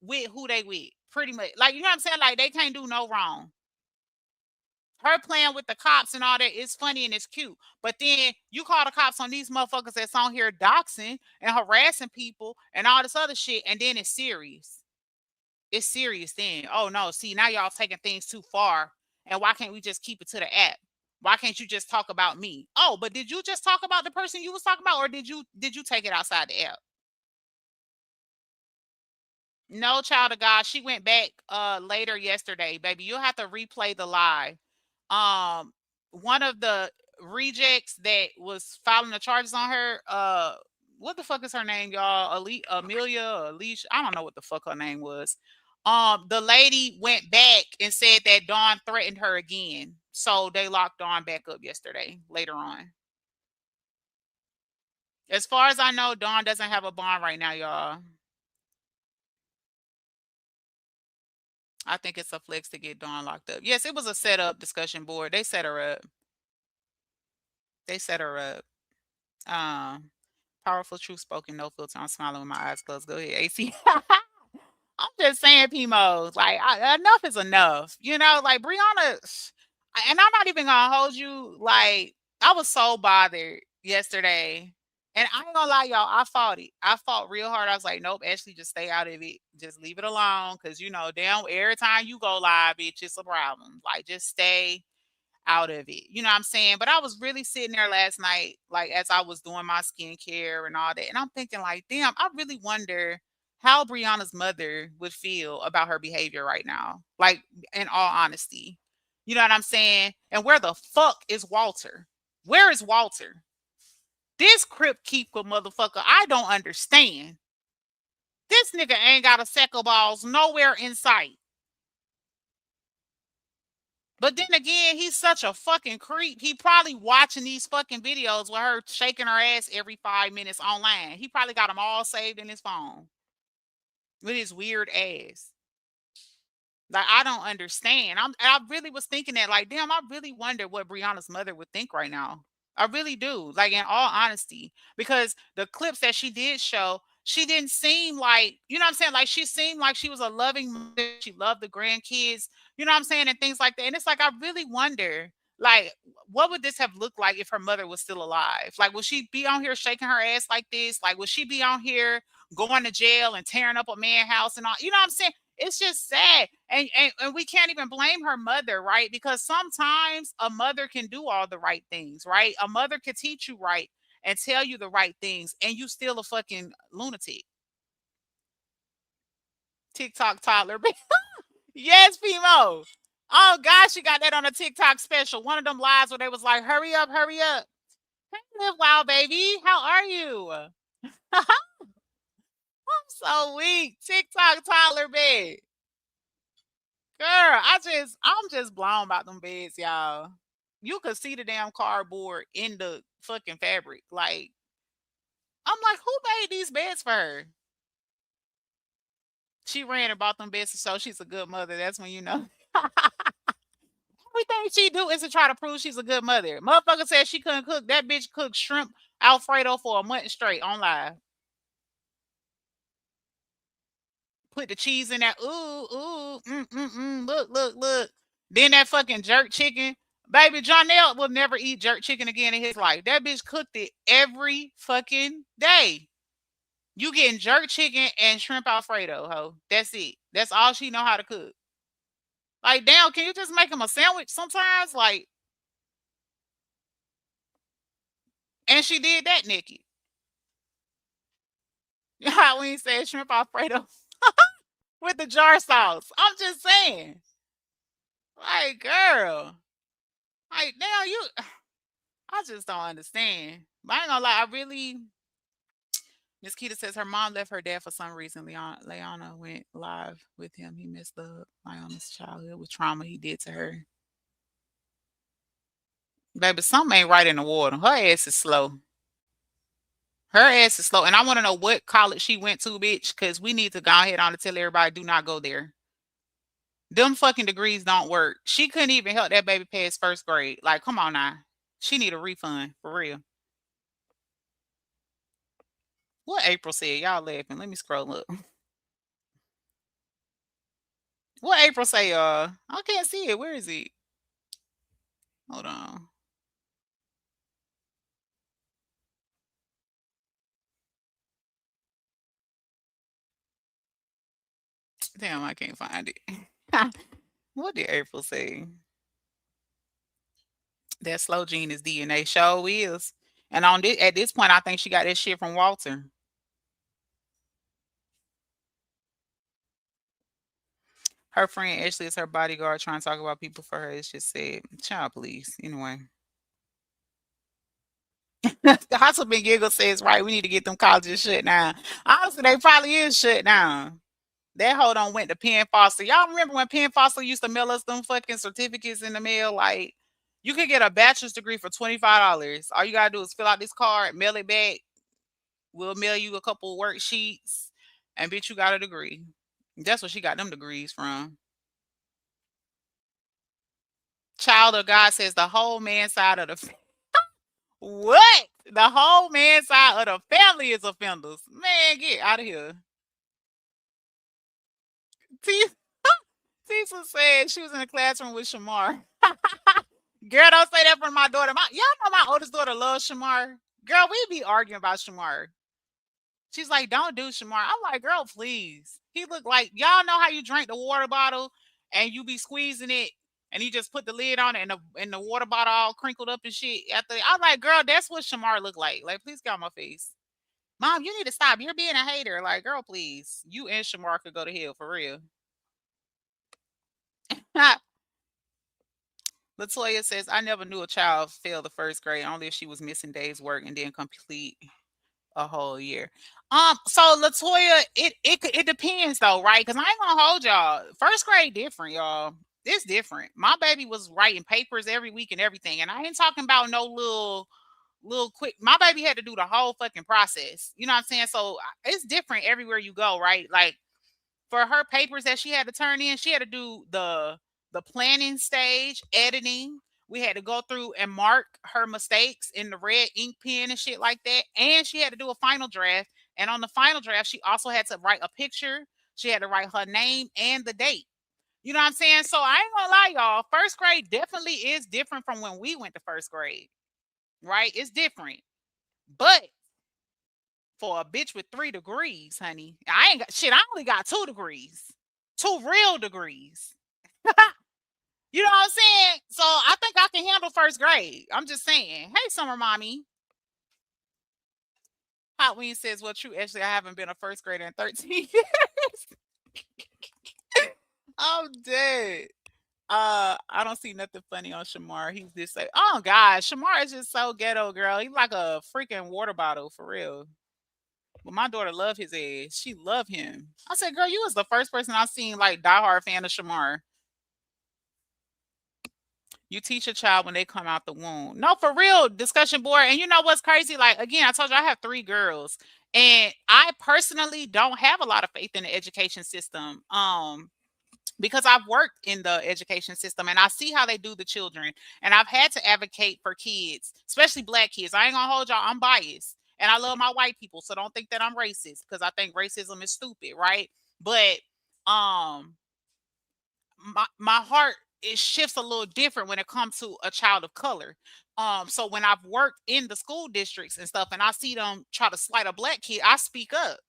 with who they with. Pretty much. Like, you know what I'm saying? Like, they can't do no wrong. Her playing with the cops and all that is funny and it's cute. But then you call the cops on these motherfuckers that's on here doxing and harassing people and all this other shit, and then it's serious. It's serious then. Oh no, see, now y'all taking things too far. And why can't we just keep it to the app? Why can't you just talk about me? Oh, but did you just talk about the person you was talking about, or did you take it outside the app? No, child of God. She went back later yesterday, baby. You'll have to replay the live. One of the rejects that was filing the charges on her, what the fuck is her name, y'all? Amelia, Alicia, I don't know what the fuck her name was. The lady went back and said that Dawn threatened her again. So they locked Dawn back up yesterday, later on. As far as I know, Dawn doesn't have a bond right now, y'all. I think it's a flex to get Dawn locked up. Yes, it was a setup discussion board. They set her up. They set her up. Powerful, truth spoken, no filter. I'm smiling with my eyes closed. Go ahead, AC. I'm just saying, Pimo, like, enough is enough. Like, Brianna, and I'm not even gonna hold you. Like, I was so bothered yesterday And I ain't gonna lie, y'all, I fought it. I fought real hard. I was like, nope, Ashley, just stay out of it. Just leave it alone. Cause you know, damn, every time you go live, bitch, it's a problem. Like, just stay out of it. You know what I'm saying? But I was really sitting there last night, like as I was doing my skincare and all that. And I'm thinking, like, damn, I really wonder how Brianna's mother would feel about her behavior right now. Like, in all honesty. You know what I'm saying? And where the fuck is Walter? Where is Walter? This Crypt Keeper motherfucker, I don't understand. This nigga ain't got a sack of balls nowhere in sight. But then again, he's such a fucking creep. He probably watching these fucking videos with her shaking her ass every 5 minutes online. He probably got them all saved in his phone with his weird ass. Like, I don't understand. I really was thinking that, like, damn, I really wonder what Brianna's mother would think right now. I really do. Like, in all honesty, because the clips that she did show, she didn't seem like, you know what I'm saying? Like, she seemed like she was a loving mother. She loved the grandkids, you know what I'm saying? And things like that. And it's like, I really wonder, like, what would this have looked like if her mother was still alive? Like, would she be on here shaking her ass like this? Like, would she be on here going to jail and tearing up a man's house and all? You know what I'm saying? It's just sad. And we can't even blame her mother, right? Because sometimes a mother can do all the right things, right? A mother could teach you right and tell you the right things, and you still a fucking lunatic. TikTok toddler. Yes, Pimo. Oh gosh, she got that on a TikTok special. One of them lives where they was like, hurry up, hurry up. Hey, Live Wild Baby, how are you? I'm so weak. TikTok toddler bed. Girl, I'm just blown about them beds, y'all. You could see the damn cardboard in the fucking fabric. Like, I'm like, who made these beds for her? She ran and bought them beds to show she's a good mother. That's when you know. Everything she do is to try to prove she's a good mother. Motherfucker said she couldn't cook. That bitch cooked shrimp Alfredo for a month straight on live. Put the cheese in that. Ooh, ooh, look, look, look. Then that fucking jerk chicken. Baby, Jonell will never eat jerk chicken again in his life. That bitch cooked it every fucking day. You getting jerk chicken and shrimp Alfredo, ho. That's it. That's all she know how to cook. Like, damn, can you just make him a sandwich sometimes? Like, and she did that, Nikki. Halloween said shrimp Alfredo with the jar sauce. I'm just saying. Like, girl. Like, damn, you. I just don't understand. But I ain't gonna lie, I really. Miss Keita says her mom left her dad for some reason. Leona went live with him. He messed up Leona's childhood with trauma he did to her. Baby, something ain't right in the water. Her ass is slow. Her ass is slow. And I want to know what college she went to, bitch, because we need to go ahead on and tell everybody do not go there. Them fucking degrees don't work. She couldn't even help that baby pass first grade. Like, come on now. She need a refund, for real. What April said? Y'all laughing. Let me scroll up. What April say, I can't see it. Where is it? Hold on. Damn, I can't find it. What did April say? That slow gene is DNA. Show is. And on this, at this point, I think she got that shit from Walter. Her friend Ashley is her bodyguard trying to talk about people for her. It's just said, child, please. Anyway. The Hustle Big Giggle says, right, we need to get them colleges shut down. Honestly, they probably is shut down. That hold on went to Penn Foster. Y'all remember when Penn Foster used to mail us them fucking certificates in the mail? Like, you could get a bachelor's degree for $25. All you gotta do is fill out this card, mail it back. We'll mail you a couple worksheets, and bitch, you got a degree. That's what she got them degrees from. Child of God says the whole man side of the what? The whole man side of the family is offenders. Man, get out of here. Tisa said she was in the classroom with Shamar. Girl, don't say that for my daughter. Y'all know my oldest daughter loves Shamar. Girl, we be arguing about Shamar. She's like, don't do Shamar. I'm like, girl, please. He look like, y'all know how you drink the water bottle and you be squeezing it and you just put the lid on it and the water bottle all crinkled up and shit. After I'm like, girl, that's what Shamar look like. Like, please get on my face. Mom, you need to stop. You're being a hater. Like, girl, please. You and Shamar could go to hell for real. Latoya says, I never knew a child fail the first grade, only if she was missing days work and then complete a whole year. So Latoya, it depends though, right? Because I ain't gonna hold y'all. First grade different, y'all. It's different. My baby was writing papers every week and everything, and I ain't talking about no little quick. My baby had to do the whole fucking process. You know what I'm saying? So it's different everywhere you go, right? Like for her papers that she had to turn in, she had to do the planning stage, editing. We had to go through and mark her mistakes in the red ink pen and shit like that. And she had to do a final draft. And on the final draft, she also had to write a picture. She had to write her name and the date. You know what I'm saying? So I ain't gonna lie, y'all. First grade definitely is different from when we went to first grade, right? It's different. But for a bitch with 3 degrees, honey, I ain't got shit. I only got 2 degrees, 2 real degrees. You know what I'm saying? So I think I can handle first grade. I'm just saying. Hey, Summer Mommy. Hot Wing says, well, true. Actually, I haven't been a first grader in 13 years. I'm dead. I don't see nothing funny on Shamar. He's just like, oh God, Shamar is just so ghetto, girl. He's like a freaking water bottle for real. But my daughter loved his ass. She loved him. I said, girl, you was the first person I seen like diehard fan of Shamar. You teach a child when they come out the womb. No, for real, discussion board. And you know what's crazy? Like, again, I told you I have 3 girls. And I personally don't have a lot of faith in the education system. Because I've worked in the education system and I see how they do the children. And I've had to advocate for kids, especially black kids. I ain't gonna hold y'all, I'm biased. And I love my white people. So don't think that I'm racist because I think racism is stupid, right? But um my heart, it shifts a little different when it comes to a child of color. So when I've worked in the school districts and stuff and I see them try to slight a black kid, I speak up.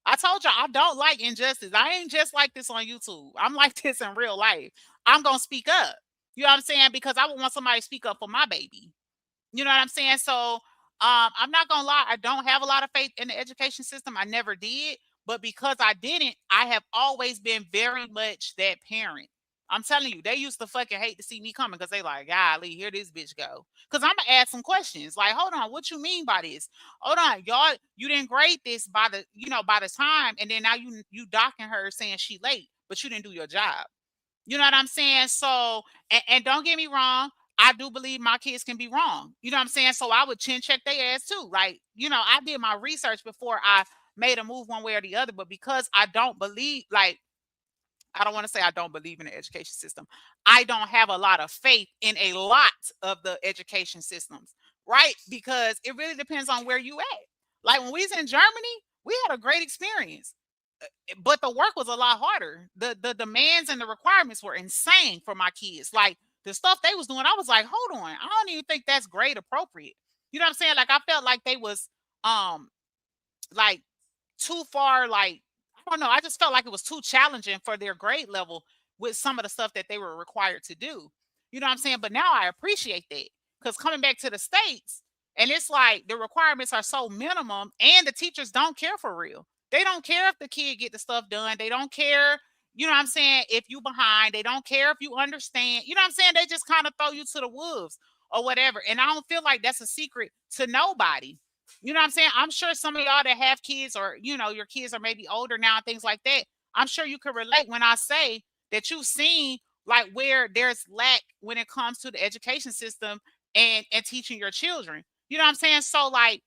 I told you I don't like injustice. I ain't just like this on YouTube. I'm like this in real life. I'm gonna speak up. You know what I'm saying? Because I would want somebody to speak up for my baby. You know what I'm saying? So I'm not gonna lie, I don't have a lot of faith in the education system. I never did, but because I didn't, I have always been very much that parent. I'm telling you, they used to fucking hate to see me coming because they like, golly, here this bitch go. Because I'm gonna ask some questions. Like, hold on, what you mean by this? Hold on, y'all, you didn't grade this by the, by the time, and then now you docking her saying she late, but you didn't do your job. You know what I'm saying? So, and don't get me wrong, I do believe my kids can be wrong. You know what I'm saying? So I would chin check their ass too. Like, I did my research before I made a move one way or the other. But because I don't believe, like, I don't want to say I don't believe in the education system. I don't have a lot of faith in a lot of the education systems, right? Because it really depends on where you at. Like when we was in Germany, we had a great experience, but the work was a lot harder. The demands and the requirements were insane for my kids. Like the stuff they was doing, I was like, hold on, I don't even think that's grade appropriate. You know what I'm saying? Like I felt like they was like too far, like I don't know, I just felt like it was too challenging for their grade level with some of the stuff that they were required to do. You know what I'm saying? But now I appreciate that because coming back to the States, and it's like the requirements are so minimum and the teachers don't care for real. They don't care if the kid get the stuff done. They don't care, you know what I'm saying, if you behind. They don't care if you understand. You know what I'm saying? They just kind of throw you to the wolves or whatever. And I don't feel like that's a secret to nobody. You know what I'm saying? I'm sure some of y'all that have kids or, your kids are maybe older now and things like that. I'm sure you could relate when I say that you've seen like where there's lack when it comes to the education system and teaching your children. You know what I'm saying? So like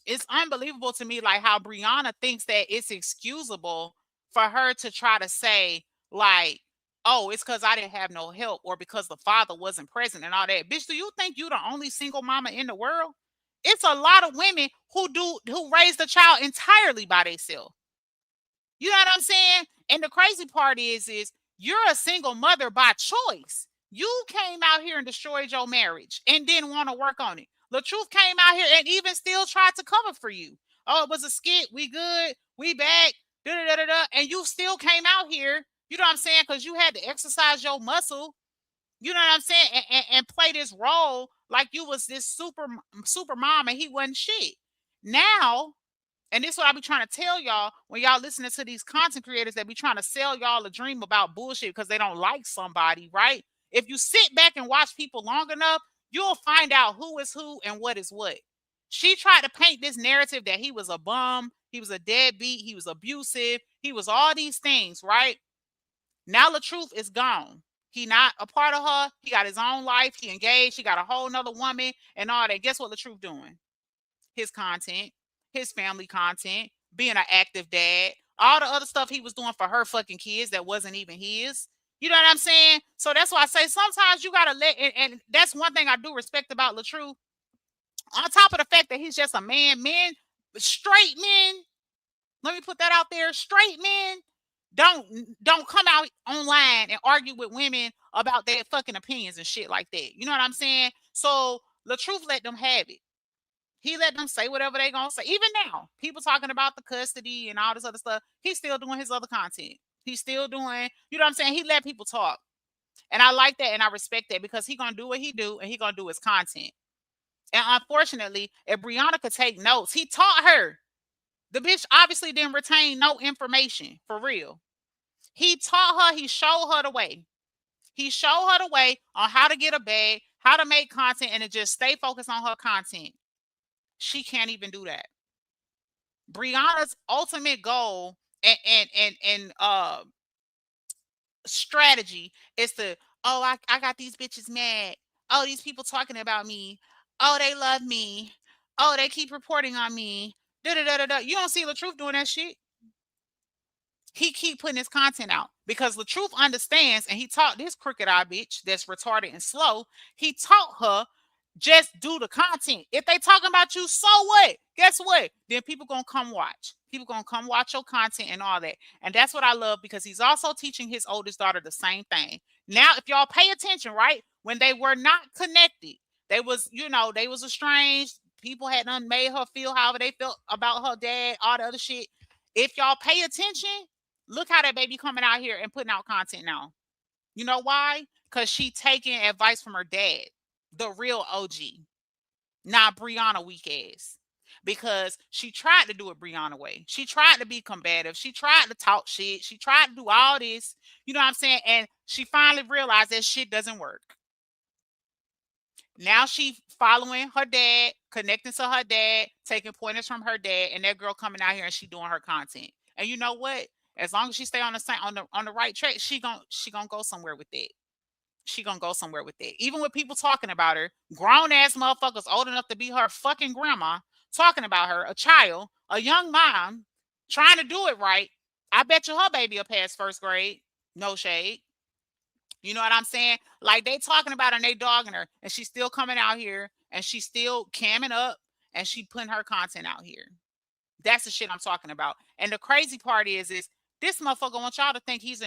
it's unbelievable to me like how Brianna thinks that it's excusable for her to try to say like, oh, it's because I didn't have no help or because the father wasn't present and all that. Bitch, do you think you the only single mama in the world? It's a lot of women who raise the child entirely by themselves. You know what I'm saying? And the crazy part is you're a single mother by choice. You came out here and destroyed your marriage and didn't want to work on it. LaTruth came out here and even still tried to cover for you. Oh, it was a skit. We good. We back. Da da da da. And you still came out here. You know what I'm saying? Because you had to exercise your muscle. You know what I'm saying? And play this role like you was this super mom and he wasn't shit. Now, and this is what I be trying to tell y'all when y'all listening to these content creators that be trying to sell y'all a dream about bullshit because they don't like somebody, right? If you sit back and watch people long enough, you'll find out who is who and what is what. She tried to paint this narrative that he was a bum, he was a deadbeat, he was abusive, he was all these things, right? Now LaTruth is gone. He not a part of her. He got his own life. He engaged. He got a whole nother woman and all that. Guess what LaTruth doing? His content, his family content, being an active dad, all the other stuff he was doing for her fucking kids that wasn't even his. You know what I'm saying? So that's why I say sometimes you gotta let, and that's one thing I do respect about LaTruth. On top of the fact that he's just a man, straight men, let me put that out there, straight men don't come out online and argue with women about their fucking opinions and shit like that. You know what I'm saying? So LaTruth let them have it. He let them say whatever they gonna say. Even now, people talking about the custody and all this other stuff. He's still doing his other content. He's still doing, you know what I'm saying? He let people talk. And I like that and I respect that because he gonna do what he do and he gonna do his content. And unfortunately, if Brianna could take notes, he taught her. The bitch obviously didn't retain no information for real. He taught her, he showed her the way. He showed her the way on how to get a bag, how to make content, and to just stay focused on her content. She can't even do that. Brianna's ultimate goal and strategy is to, oh, I got these bitches mad. Oh, these people talking about me. Oh, they love me. Oh, they keep reporting on me. Da da da da da. You don't see LaTruth doing that shit. He keep putting his content out because LaTruth understands, and he taught this crooked eye bitch that's retarded and slow. He taught her just do the content. If they talking about you, so what? Guess what? Then people gonna come watch. People gonna come watch your content and all that. And that's what I love because he's also teaching his oldest daughter the same thing. Now, if y'all pay attention, right? When they were not connected, they was, you know, they was estranged. People had done made her feel however they felt about her dad, all the other shit. If y'all pay attention, look how that baby coming out here and putting out content now. You know why? Because she taking advice from her dad, the real OG, not Brianna weak ass. Because she tried to do it Brianna way. She tried to be combative. She tried to talk shit. She tried to do all this. You know what I'm saying? And she finally realized that shit doesn't work. Now she following her dad, connecting to her dad, taking pointers from her dad, and that girl coming out here and she doing her content. And you know what? As long as she stay on the same on the right track, she gonna go somewhere with it. She gonna go somewhere with it. Even with people talking about her, grown ass motherfuckers old enough to be her fucking grandma, talking about her, a child, a young mom, trying to do it right. I bet you her baby will pass first grade. No shade. You know what I'm saying? Like they talking about her and they dogging her, and she's still coming out here and she's still camming up and she putting her content out here. That's the shit I'm talking about. And the crazy part is this motherfucker wants y'all to think he's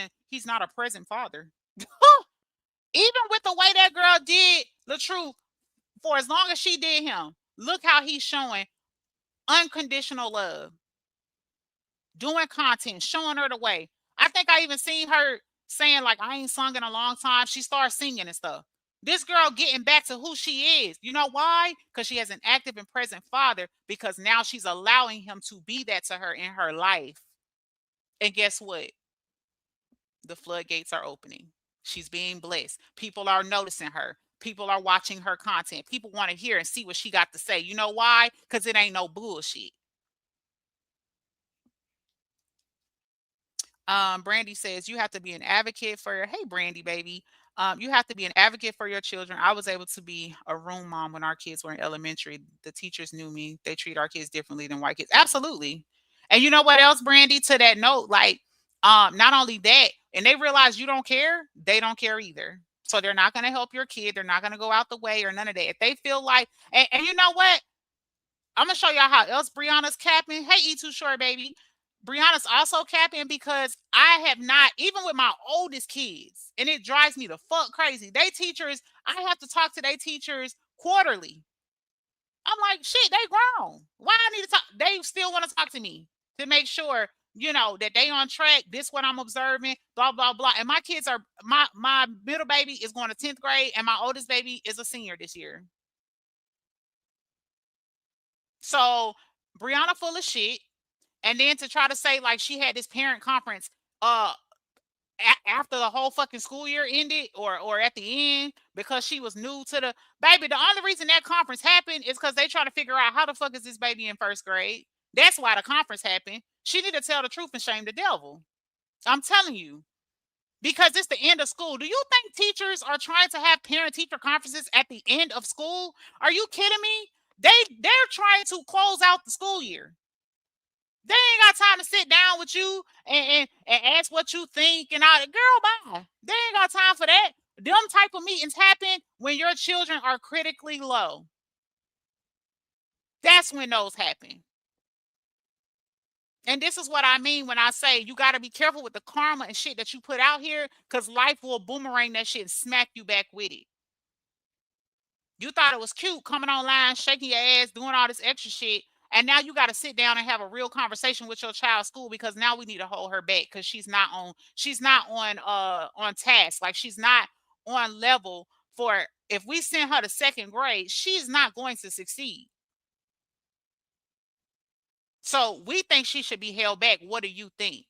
not a present father. Even with the way that girl did LaTruth for as long as she did him, look how he's showing unconditional love, doing content, showing her the way. I think I even seen her saying like I ain't sung in a long time. She started singing and stuff. This girl getting back to who she is. You know why? Because she has an active and present father, because now she's allowing him to be that to her in her life. And guess what? The floodgates are opening. She's being blessed. People are noticing her. People are watching her content. People want to hear and see what she got to say. You know why? Because it ain't no bullshit. Brandy says you have to be an advocate for your, hey Brandy baby. You have to be an advocate for your children. I was able to be a room mom when our kids were in elementary. The teachers knew me. They treat our kids differently than white kids. Absolutely. And you know what else, Brandy? To that note, like, not only that, and they realize you don't care, they don't care either. So they're not going to help your kid. They're not going to go out the way or none of that. If they feel like, and you know what? I'm gonna show y'all how else Brianna's capping. Hey, E2 Short baby. Brianna's also capping because I have not, even with my oldest kids, and it drives me the fuck crazy. They teachers, I have to talk to their teachers quarterly. I'm like, shit, they grown. Why I need to talk? They still want to talk to me to make sure, that they on track. This what I'm observing, blah, blah, blah. And my kids are my middle baby is going to 10th grade, and my oldest baby is a senior this year. So Brianna full of shit. And then to try to say like she had this parent conference uh after the whole fucking school year ended, or at the end, because she was new to the baby. The only reason that conference happened is because they try to figure out how the fuck is this baby in first grade. That's why the conference happened. She need to tell the truth and shame the devil. I'm telling you. Because it's the end of school. Do you think teachers are trying to have parent teacher conferences at the end of school? Are you kidding me? They're trying to close out the school year. They ain't got time to sit down with you and ask what you think and all that. Girl, bye. They ain't got time for that. Them type of meetings happen when your children are critically low. That's when those happen. And this is what I mean when I say you got to be careful with the karma and shit that you put out here, because life will boomerang that shit and smack you back with it. You thought it was cute coming online, shaking your ass, doing all this extra shit. And now you got to sit down and have a real conversation with your child's school, because now we need to hold her back because she's not on task. Like, she's not on level for, if we send her to second grade, she's not going to succeed. So we think she should be held back. What do you think?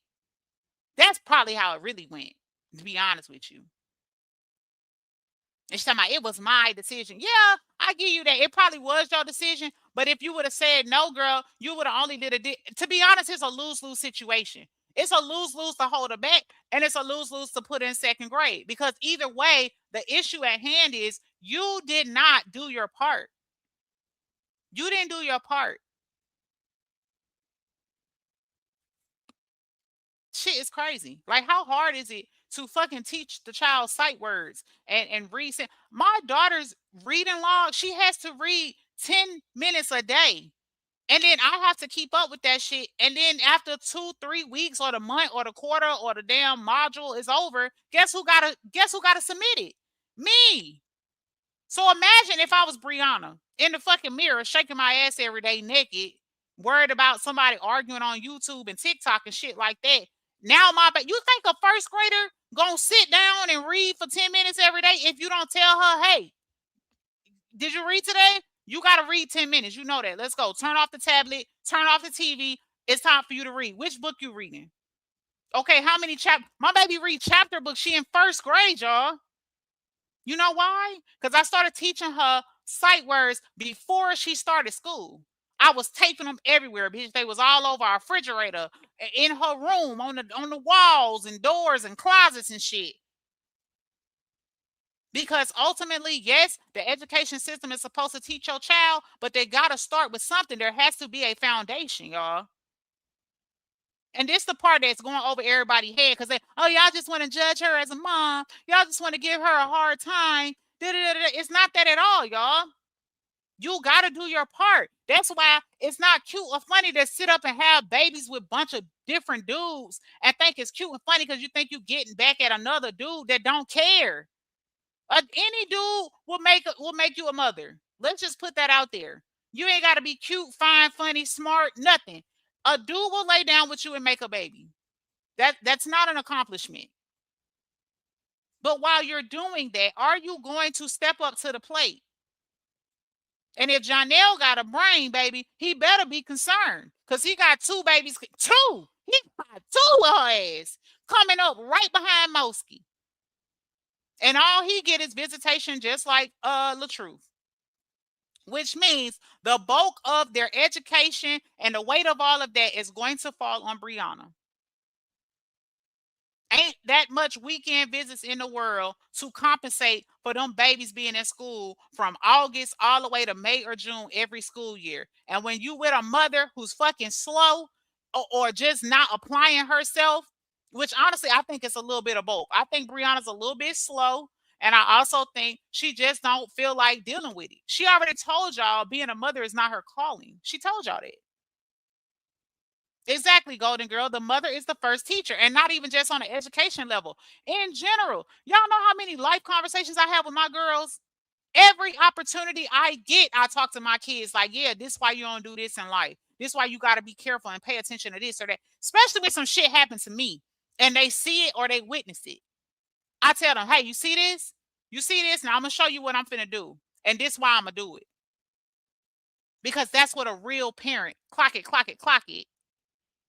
That's probably how it really went, to be honest with you. And she's talking about it was my decision. Yeah, I give you that. It probably was your decision. But if you would have said no, girl, you would have only did it. To be honest, it's a lose-lose situation. It's a lose-lose to hold her back, and it's a lose-lose to put her in second grade. Because either way, the issue at hand is you did not do your part. You didn't do your part. Shit is crazy. Like, how hard is it to fucking teach the child sight words and read? My daughter's reading log, she has to read 10 minutes a day. And then I have to keep up with that shit. And then after 2-3 weeks or the month or the quarter or the damn module is over, guess who gotta submit it? Me. So imagine if I was Brianna in the fucking mirror shaking my ass every day naked, worried about somebody arguing on YouTube and TikTok and shit like that. Now you think a first grader gonna sit down and read for 10 minutes every day if you don't tell her, hey, did you read today? You gotta read 10 minutes. You know that. Let's go. Turn off the tablet, turn off the TV. It's time for you to read. Which book you reading? Okay, how many chapters? My baby read chapter books. She in first grade, y'all. You know why? Because I started teaching her sight words before she started school. I was taping them everywhere, bitch. They was all over our refrigerator, in her room, on the walls and doors and closets and shit. Because ultimately, yes, the education system is supposed to teach your child, but they gotta start with something. There has to be a foundation, y'all. And this the part that's going over everybody's head, because y'all just want to judge her as a mom. Y'all just want to give her a hard time. It's not that at all, y'all. You got to do your part. That's why it's not cute or funny to sit up and have babies with a bunch of different dudes and think it's cute and funny because you think you're getting back at another dude that don't care. Any dude will make you a mother. Let's just put that out there. You ain't got to be cute, fine, funny, smart, nothing. A dude will lay down with you and make a baby. That's not an accomplishment. But while you're doing that, are you going to step up to the plate? And if Janelle got a brain, baby, he better be concerned, because he got 2 babies. 2. He got 2 of her ass coming up right behind Moski. And all he get is visitation, just like LaTruth. Which means the bulk of their education and the weight of all of that is going to fall on Brianna. Ain't that much weekend visits in the world to compensate for them babies being in school from August all the way to May or June every school year. And when you with a mother who's fucking slow or just not applying herself, which honestly I think it's a little bit of both. I think Brianna's a little bit slow, and I also think she just don't feel like dealing with it. She already told y'all being a mother is not her calling. She told y'all that. Exactly, Golden Girl. The mother is the first teacher, and not even just on an education level. In general, y'all know how many life conversations I have with my girls? Every opportunity I get, I talk to my kids like, yeah, this why you don't do this in life. This why you got to be careful and pay attention to this or that. Especially when some shit happens to me and they see it or they witness it. I tell them, hey, you see this? You see this? Now I'm gonna show you what I'm finna do. And this why I'm gonna do it. Because that's what a real parent, clock it,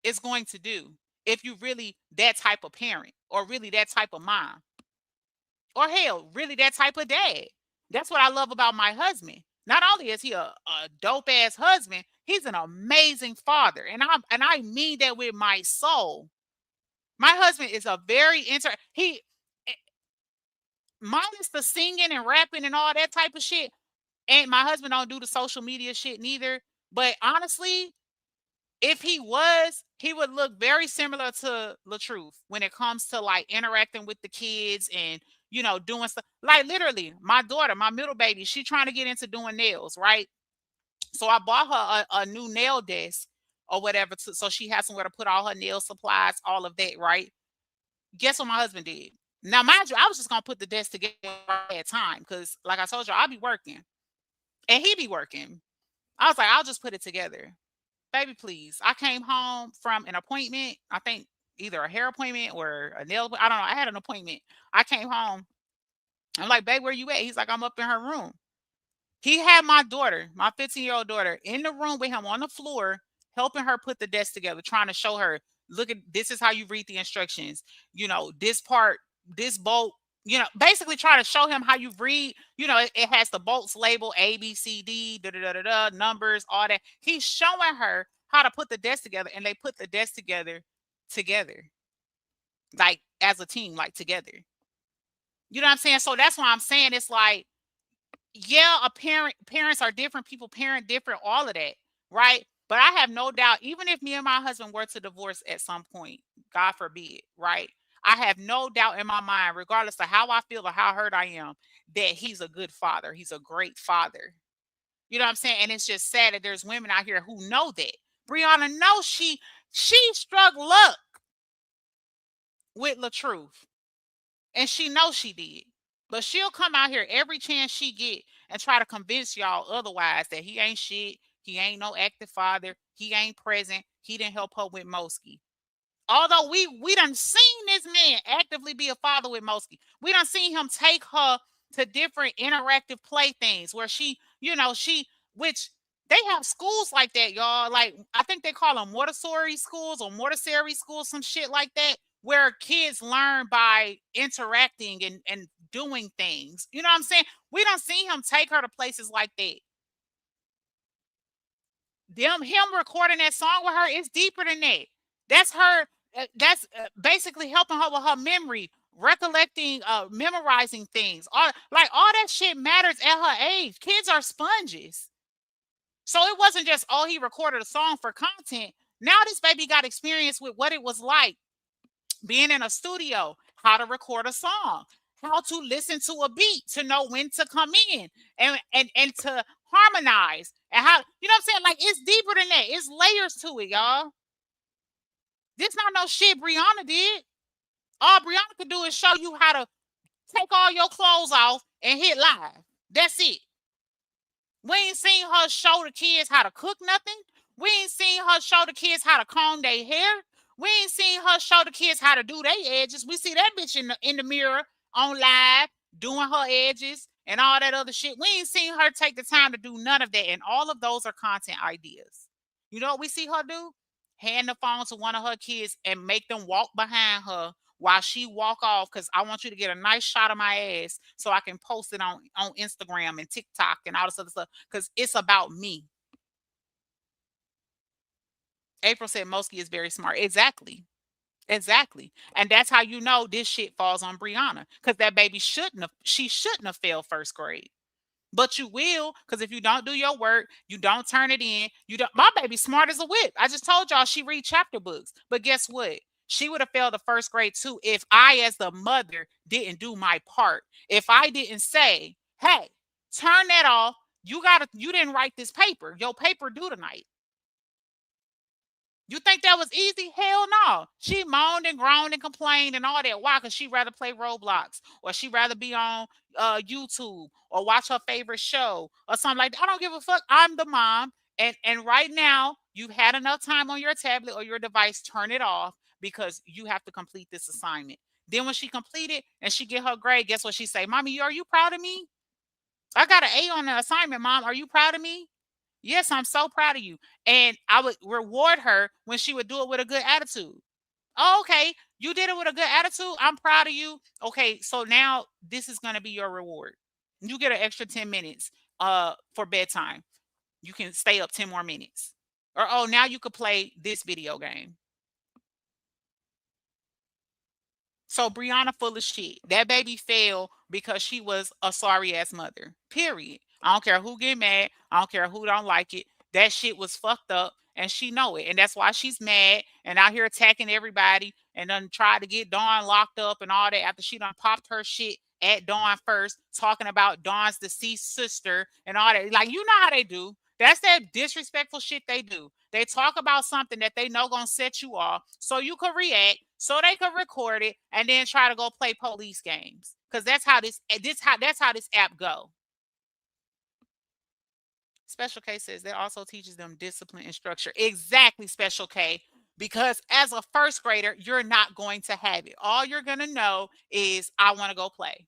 is going to do. If you really that type of parent or really that type of mom. Or hell, really that type of dad. That's what I love about my husband. Not only is he a dope ass husband, he's an amazing father. And I mean that with my soul. My husband is a very he eh, minus the singing and rapping and all that type of shit. And my husband don't do the social media shit neither. But honestly, if he was, he would look very similar to LaTruth when it comes to like interacting with the kids and doing stuff. Like literally, my daughter, my middle baby, she trying to get into doing nails, right? So I bought her a new nail desk or whatever, so she has somewhere to put all her nail supplies, all of that, right? Guess what my husband did? Now, mind you, I was just gonna put the desk together at time because, like I told you, I'll be working and he be working. I was like, I'll just put it together. Baby, please. I came home from an appointment. I think either a hair appointment or a nail. I don't know. I had an appointment. I came home. I'm like, babe, where you at? He's like, I'm up in her room. He had my daughter, my 15-year-old daughter, in the room with him on the floor, helping her put the desk together, trying to show her, look at this is how you read the instructions. This part, this bolt, basically trying to show him how you read. It has the bolts label A, B, C, D, da da da da da, numbers, all that. He's showing her how to put the desk together, and they put the desk together, like as a team, like together. You know what I'm saying? So that's why I'm saying it's like, yeah, parents are different, people parent different, all of that, right? But I have no doubt, even if me and my husband were to divorce at some point, God forbid, right? I have no doubt in my mind, regardless of how I feel or how hurt I am, that he's a good father. He's a great father. You know what I'm saying? And it's just sad that there's women out here who know that. Brianna knows she struck luck with LaTruth. And she knows she did. But she'll come out here every chance she get and try to convince y'all otherwise, that he ain't shit. He ain't no active father. He ain't present. He didn't help her with Mosky. Although we done seen this man actively be a father with Mosky. We done seen him take her to different interactive playthings where which they have schools like that, y'all. Like, I think they call them Montessori schools or Montessori schools, some shit like that, where kids learn by interacting and doing things. You know what I'm saying? We don't see him take her to places like that. Him recording that song with her is deeper than that. That's her. That's basically helping her with her memory, recollecting, memorizing things. All that shit matters at her age. Kids are sponges. So it wasn't just, oh, he recorded a song for content. Now this baby got experience with what it was like being in a studio, how to record a song, how to listen to a beat to know when to come in and to harmonize, and how, you know what I'm saying? Like, it's deeper than that. It's layers to it, y'all. This not no shit Brianna did. All Brianna could do is show you how to take all your clothes off and hit live. That's it. We ain't seen her show the kids how to cook nothing. We ain't seen her show the kids how to comb their hair. We ain't seen her show the kids how to do their edges. We see that bitch in the mirror on live doing her edges and all that other shit. We ain't seen her take the time to do none of that. And all of those are content ideas. You know what we see her do? Hand the phone to one of her kids and make them walk behind her while she walk off, because I want you to get a nice shot of my ass so I can post it on Instagram and TikTok and all this other stuff, because it's about me. April said Mosky is very smart. Exactly. And that's how you know this shit falls on Brianna, because that baby shouldn't have failed first grade. But you will, because if you don't do your work, you don't turn it in. My baby smart as a whip. I just told y'all she read chapter books. But guess what? She would have failed the first grade too if I, as the mother, didn't do my part. If I didn't say, hey, turn that off. You didn't write this paper. Your paper due tonight. You think that was easy? Hell no. She moaned and groaned and complained and all that. Why? Because she rather play Roblox, or she rather be on YouTube, or watch her favorite show or something like that. I don't give a fuck. I'm the mom. And right now, you've had enough time on your tablet or your device. Turn it off because you have to complete this assignment. Then when she complete it and she get her grade, guess what she say? Mommy, are you proud of me? I got an A on the assignment, Mom. Are you proud of me? Yes, I'm so proud of you. And I would reward her when she would do it with a good attitude. Oh, okay. You did it with a good attitude. I'm proud of you. Okay, so now this is going to be your reward. You get an extra 10 minutes for bedtime. You can stay up 10 more minutes. Or oh, now you could play this video game. So Brianna full of shit. That baby failed because she was a sorry ass mother. Period. I don't care who get mad. I don't care who don't like it. That shit was fucked up and she know it. And that's why she's mad and out here attacking everybody and then tried to get Dawn locked up and all that after she done popped her shit at Dawn first, talking about Dawn's deceased sister and all that. Like, you know how they do. That's that disrespectful shit they do. They talk about something that they know gonna set you off, so you can react, so they can record it, and then try to go play police games. Cause that's how this app go. Special K says that also teaches them discipline and structure. Exactly, Special K. Because as a first grader, you're not going to have it. All you're gonna know is I want to go play.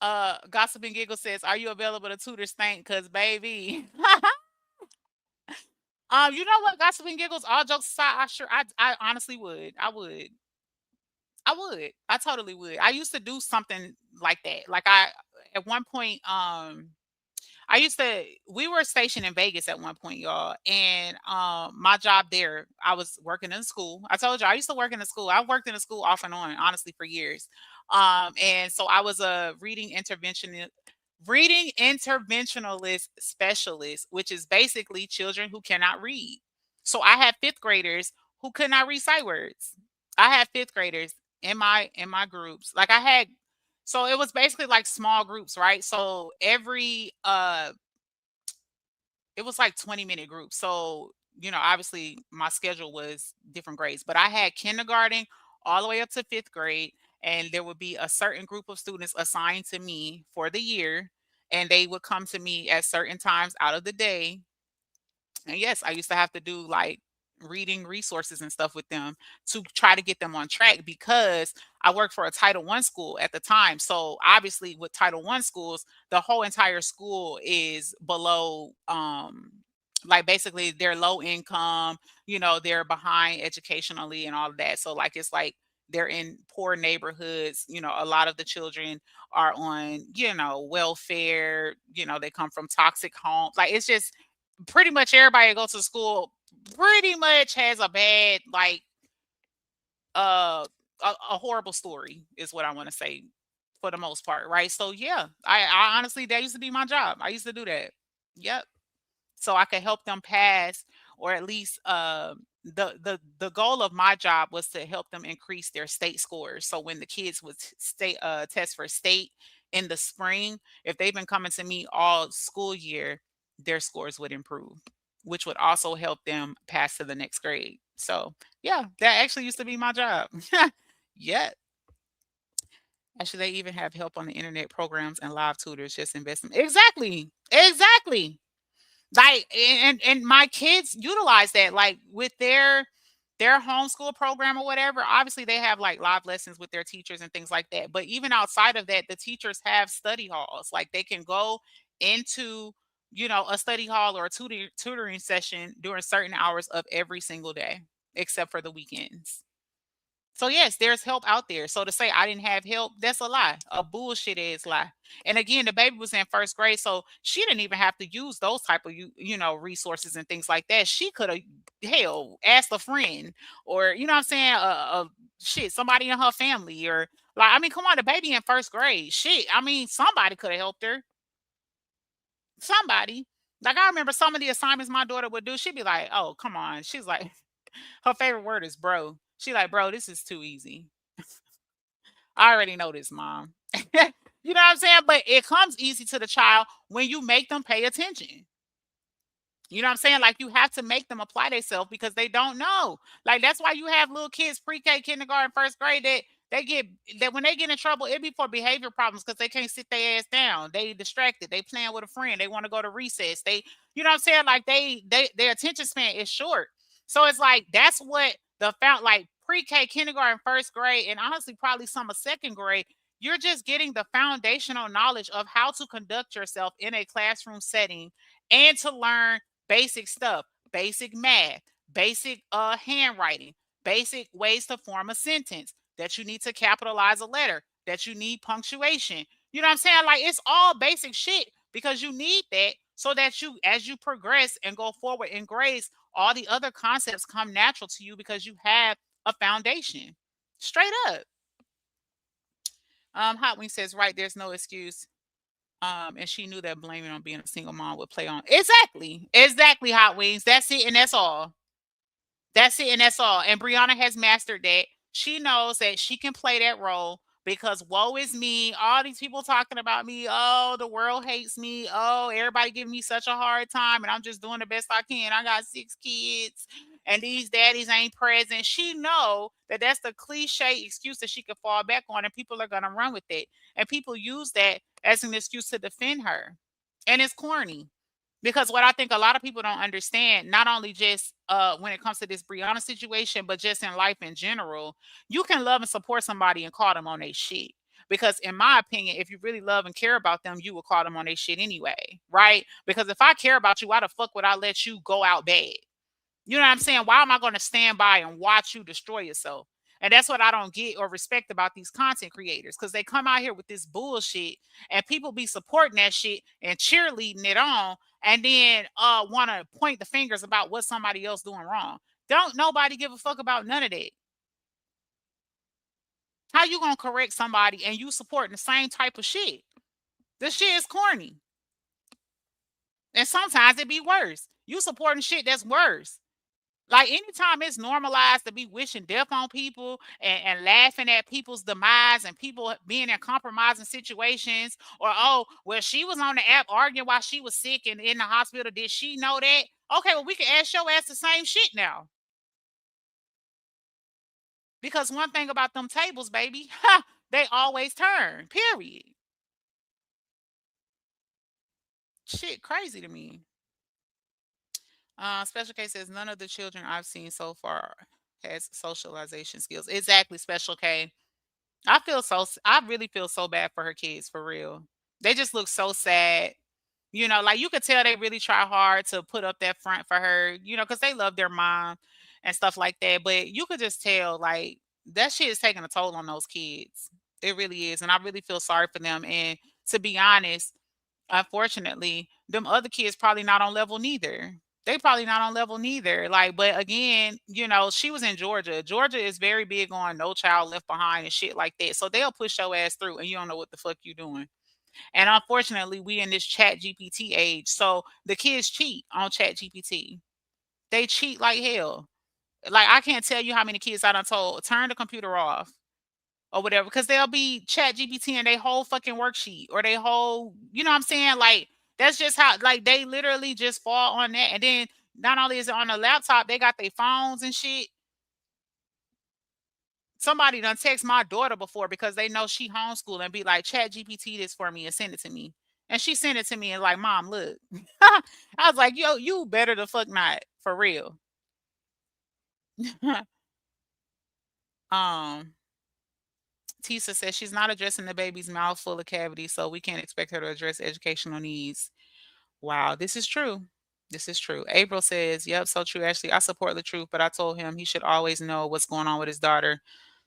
Gossip and Giggle says, "Are you available to tutor Stank? Cause baby." You know what, Gossip and Giggles, all jokes aside, I honestly would. I would. I totally would. I used to do something like that. Like I at one point, I used to we were stationed in Vegas at one point, y'all. And my job there, I was working in school. I told you I used to work in the school. I worked in the school off and on, honestly, for years. And so I was a reading interventionalist specialist, which is basically children who cannot read. So I had fifth graders who could not read sight words. I had fifth graders in my groups. Like I had so it was basically like small groups, right? So every it was like 20-minute groups. So, obviously my schedule was different grades, but I had kindergarten all the way up to fifth grade. And there would be a certain group of students assigned to me for the year. And they would come to me at certain times out of the day. And yes, I used to have to do like reading resources and stuff with them to try to get them on track because I worked for a Title One school at the time. So obviously with Title One schools, the whole entire school is below like basically they're low income, they're behind educationally and all of that. So like it's like they're in poor neighborhoods, a lot of the children are on, welfare, they come from toxic homes. Like it's just pretty much everybody that goes to school pretty much has a bad like a horrible story is what I want to say for the most part, right? So yeah, I honestly that used to be my job. I used to do that. Yep. So I could help them pass, or at least the goal of my job was to help them increase their state scores. So when the kids would state test for state in the spring, if they've been coming to me all school year, their scores would improve, which would also help them pass to the next grade. So yeah, that actually used to be my job. Yeah. Actually, they even have help on the internet programs and live tutors, just investment. Exactly. Exactly. Like and my kids utilize that like with their homeschool program or whatever. Obviously they have like live lessons with their teachers and things like that, but even outside of that, the teachers have study halls. Like they can go into a study hall or a tutoring session during certain hours of every single day except for the weekends. So yes, there's help out there. So to say I didn't have help, that's a lie, a bullshit ass lie. And again, the baby was in first grade, so she didn't even have to use those type of resources and things like that. She could have hell asked a friend, or what I'm saying, shit, somebody in her family, or like I mean, come on, the baby in first grade, shit. I mean, somebody could have helped her. Somebody. Like I remember some of the assignments my daughter would do. She'd be like, "Oh, come on." She's like, her favorite word is bro. She like, bro, this is too easy. I already know this, mom. You know what I'm saying? But it comes easy to the child when you make them pay attention. You know what I'm saying? Like, you have to make them apply themselves because they don't know. Like, that's why you have little kids, pre-K, kindergarten, first grade, that they get that when they get in trouble, it be for behavior problems because they can't sit their ass down. They distracted. They playing with a friend. They want to go to recess. They, you know what I'm saying? Like, their attention span is short. So it's like that's what the found like pre-K, kindergarten, first grade, and honestly probably some of second grade. You're just getting the foundational knowledge of how to conduct yourself in a classroom setting and to learn basic stuff, basic math, basic handwriting, basic ways to form a sentence, that you need to capitalize a letter, that you need punctuation. You know what I'm saying? Like, it's all basic shit because you need that so that you, as you progress and go forward in grades, all the other concepts come natural to you because you have a foundation. Straight up. Hot Wing says, right, there's no excuse. And she knew that blaming on being a single mom would play on. Exactly, Hot Wings. That's it, and that's all. That's it, and that's all. And Brianna has mastered that. She knows that she can play that role because woe is me. All these people talking about me. Oh, the world hates me. Oh, everybody giving me such a hard time, and I'm just doing the best I can. I got 6 kids, and these daddies ain't present. She know that that's the cliche excuse that she could fall back on, and people are gonna run with it. And people use that as an excuse to defend her, and it's corny. Because what I think a lot of people don't understand, not only just when it comes to this Brianna situation, but just in life in general, you can love and support somebody and call them on their shit. Because in my opinion, if you really love and care about them, you will call them on their shit anyway, right? Because if I care about you, why the fuck would I let you go out bad? You know what I'm saying? Why am I going to stand by and watch you destroy yourself? And that's what I don't get or respect about these content creators because they come out here with this bullshit and people be supporting that shit and cheerleading it on and then want to point the fingers about what somebody else doing wrong. Don't nobody give a fuck about none of that. How you gonna correct somebody and you supporting the same type of shit? This shit is corny. And sometimes it be worse. You supporting shit that's worse. Like, anytime it's normalized to be wishing death on people and laughing at people's demise and people being in compromising situations, or oh, well, she was on the app arguing while she was sick and in the hospital. Did she know that? Okay, well, we can ask your ass the same shit now. Because one thing about them tables, baby, they always turn. Period. Shit crazy to me. Special K says none of the children I've seen so far has socialization skills. Exactly, Special K. I really feel so bad for her kids for real. They just look so sad. You know, like you could tell they really try hard to put up that front for her, you know, because they love their mom and stuff like that. But you could just tell like that shit is taking a toll on those kids. It really is. And I really feel sorry for them. And to be honest, unfortunately, them other kids probably not on level neither. They probably not on level neither. Like, but again, you know, she was in Georgia. Georgia is very big on no child left behind and shit like that. So they'll push your ass through and you don't know what the fuck you doing. And unfortunately, we in this chat GPT age. So the kids cheat on chat GPT. They cheat like hell. Like, I can't tell you how many kids I done told, turn the computer off or whatever, because they'll be chat GPT and they whole fucking worksheet or they whole, you know what I'm saying? Like, that's just how, like, they literally just fall on that. And then not only is it on a laptop, they got their phones and shit. Somebody done text my daughter before because they know she homeschool and be like, chat GPT this for me and send it to me. And she sent it to me and like, Mom, look. I was like, yo, you better the fuck not, for real. um Tisa says she's not addressing the baby's mouth full of cavities, so we can't expect her to address educational needs. Wow, this is true. This is true. April says, yep, so true. Actually, I support the truth, but I told him he should always know what's going on with his daughter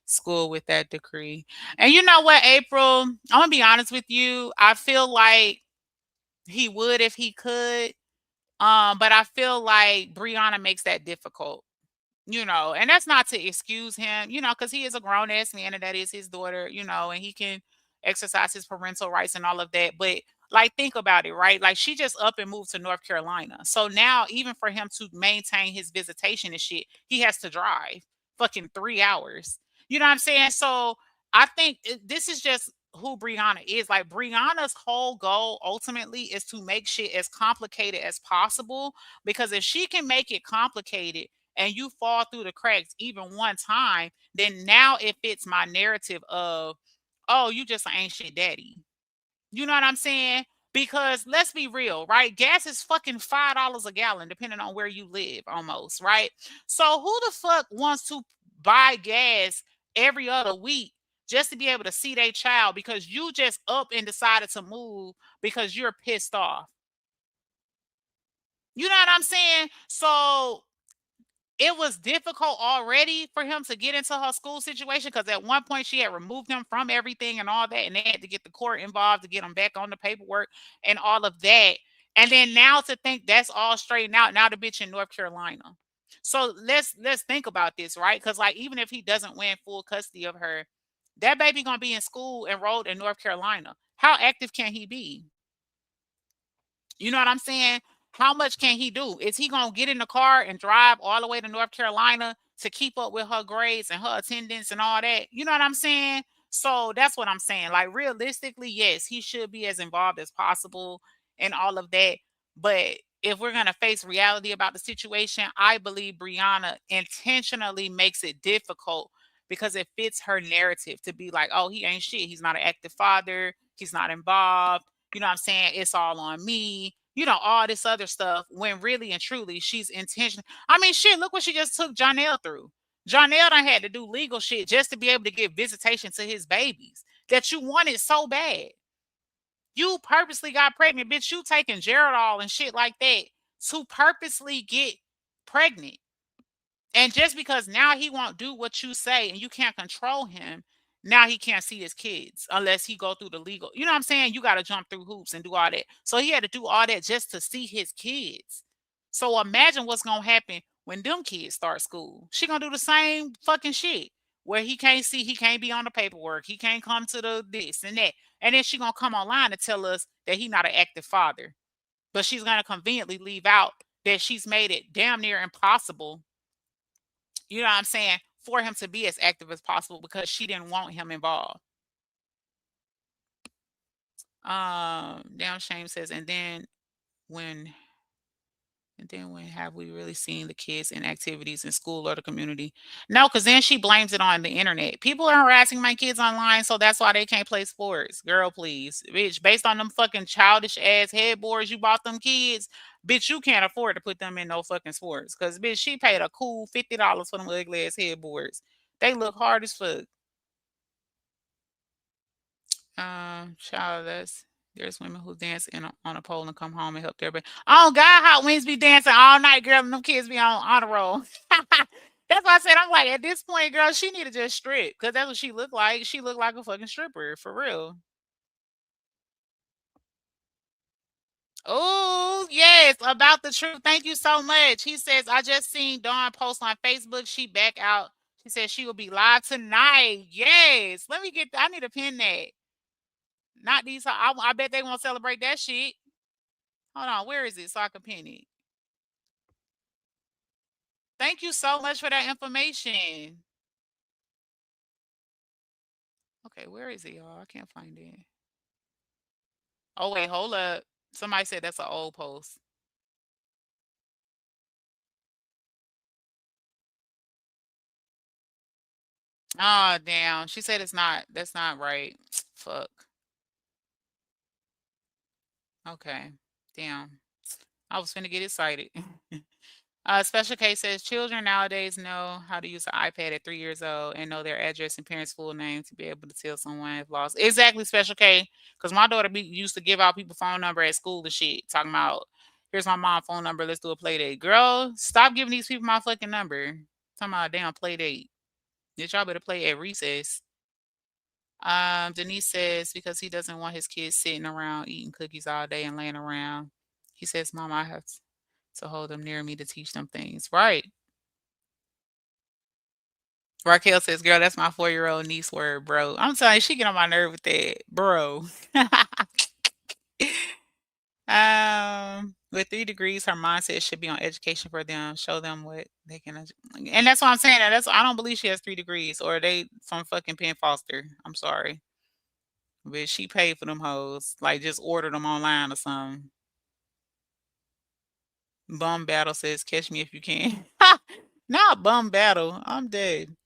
school with that decree. And you know what, April? I'm gonna be honest with you. I feel like he would if he could. But I feel like Brianna makes that difficult. You know, and that's not to excuse him, you know, because he is a grown ass man and that is his daughter, you know, and he can exercise his parental rights and all of that. But like, think about it, right? Like, she just up and moved to North Carolina. So now, even for him to maintain his visitation and shit, he has to drive fucking 3 hours. You know what I'm saying? So I think this is just who Brianna is. Like, Brianna's whole goal ultimately is to make shit as complicated as possible, because if she can make it complicated and you fall through the cracks even one time, then now it fits my narrative of, oh, you just ain't shit daddy. You know what I'm saying? Because let's be real, right? Gas is fucking $5 a gallon, depending on where you live, almost, right? So who the fuck wants to buy gas every other week just to be able to see their child because you just up and decided to move because you're pissed off? You know what I'm saying? So it was difficult already for him to get into her school situation, because at one point she had removed him from everything and all that, and they had to get the court involved to get him back on the paperwork and all of that. And then now to think that's all straightened out, now the bitch in North Carolina. So let's think about this, right? Because like, even if he doesn't win full custody of her, that baby gonna be in school enrolled in North Carolina. How active can he be? You know what I'm saying? How much can he do? Is he gonna get in the car and drive all the way to North Carolina to keep up with her grades and her attendance and all that? You know what I'm saying? So that's what I'm saying. Like, realistically, yes, he should be as involved as possible and all of that. But if we're gonna face reality about the situation, I believe Brianna intentionally makes it difficult because it fits her narrative to be like, oh, he ain't shit. He's not an active father. He's not involved. You know what I'm saying? It's all on me. You know, all this other stuff, when really and truly she's intentional. I mean, shit, look what she just took Jonell through. Jonell done had to do legal shit just to be able to get visitation to his babies that you wanted so bad. You purposely got pregnant, bitch. You taking Geridol and shit like that to purposely get pregnant. And just because now he won't do what you say and you can't control him, now he can't see his kids unless he go through the legal. You know what I'm saying? You got to jump through hoops and do all that. So he had to do all that just to see his kids. So imagine what's going to happen when them kids start school. She going to do the same fucking shit where he can't see, he can't be on the paperwork, he can't come to the this and that. And then she going to come online and tell us that he not an active father. But she's going to conveniently leave out that she's made it damn near impossible, you know what I'm saying, for him to be as active as possible because she didn't want him involved. Damn Shame says, and then when have we really seen the kids in activities in school or the community? No, because then she blames it on the internet. People are harassing my kids online, so that's why they can't play sports. Girl, please. Bitch, based on them fucking childish ass headboards you bought them kids, bitch, you can't afford to put them in no fucking sports. Because, bitch, she paid a cool $50 for them ugly ass headboards. They look hard as fuck. Child, there's women who dance on a pole and come home and help their baby. Oh God, Hot Wings be dancing all night, girl, and them kids be on a roll. That's why I said, I'm like, at this point, girl, she need to just strip, because that's what she looked like. She looked like a fucking stripper, for real. Oh, yes, about the truth. Thank you so much. He says, I just seen Dawn post on Facebook. She back out. She says she will be live tonight. Yes. Let me get I need to pin that. Not these. I bet they won't celebrate that shit. Hold on. Where is it so I can pin it? Thank you so much for that information. Okay, where is it, y'all? I can't find it. Oh, wait, hold up. Somebody said that's an old post. Oh, damn. She said it's not. That's not right. Fuck. Okay. Damn. I was finna get excited. Special K says children nowadays know how to use an iPad at 3 years old and know their address and parents' full name to be able to tell someone if lost. Exactly, Special K. Because my daughter used to give out people's phone number at school and shit, talking about, here's my mom's phone number, let's do a play date. Girl, stop giving these people my fucking number. Talking about a damn play date. Bitch, y'all better play at recess. Denise says because he doesn't want his kids sitting around eating cookies all day and laying around. He says, Mom, I have to hold them near me to teach them things. Right. Raquel says, girl, that's my 4-year-old niece word, bro. I'm telling you, she get on my nerve with that, bro. With 3 degrees, her mindset should be on education for them. Show them what they can, and that's what I'm saying. I don't believe she has 3 degrees, or they from fucking Penn Foster. I'm sorry. But she paid for them hoes. Like just ordered them online or something. Bum Battle says, "Catch me if you can." Not Bum Battle. I'm dead.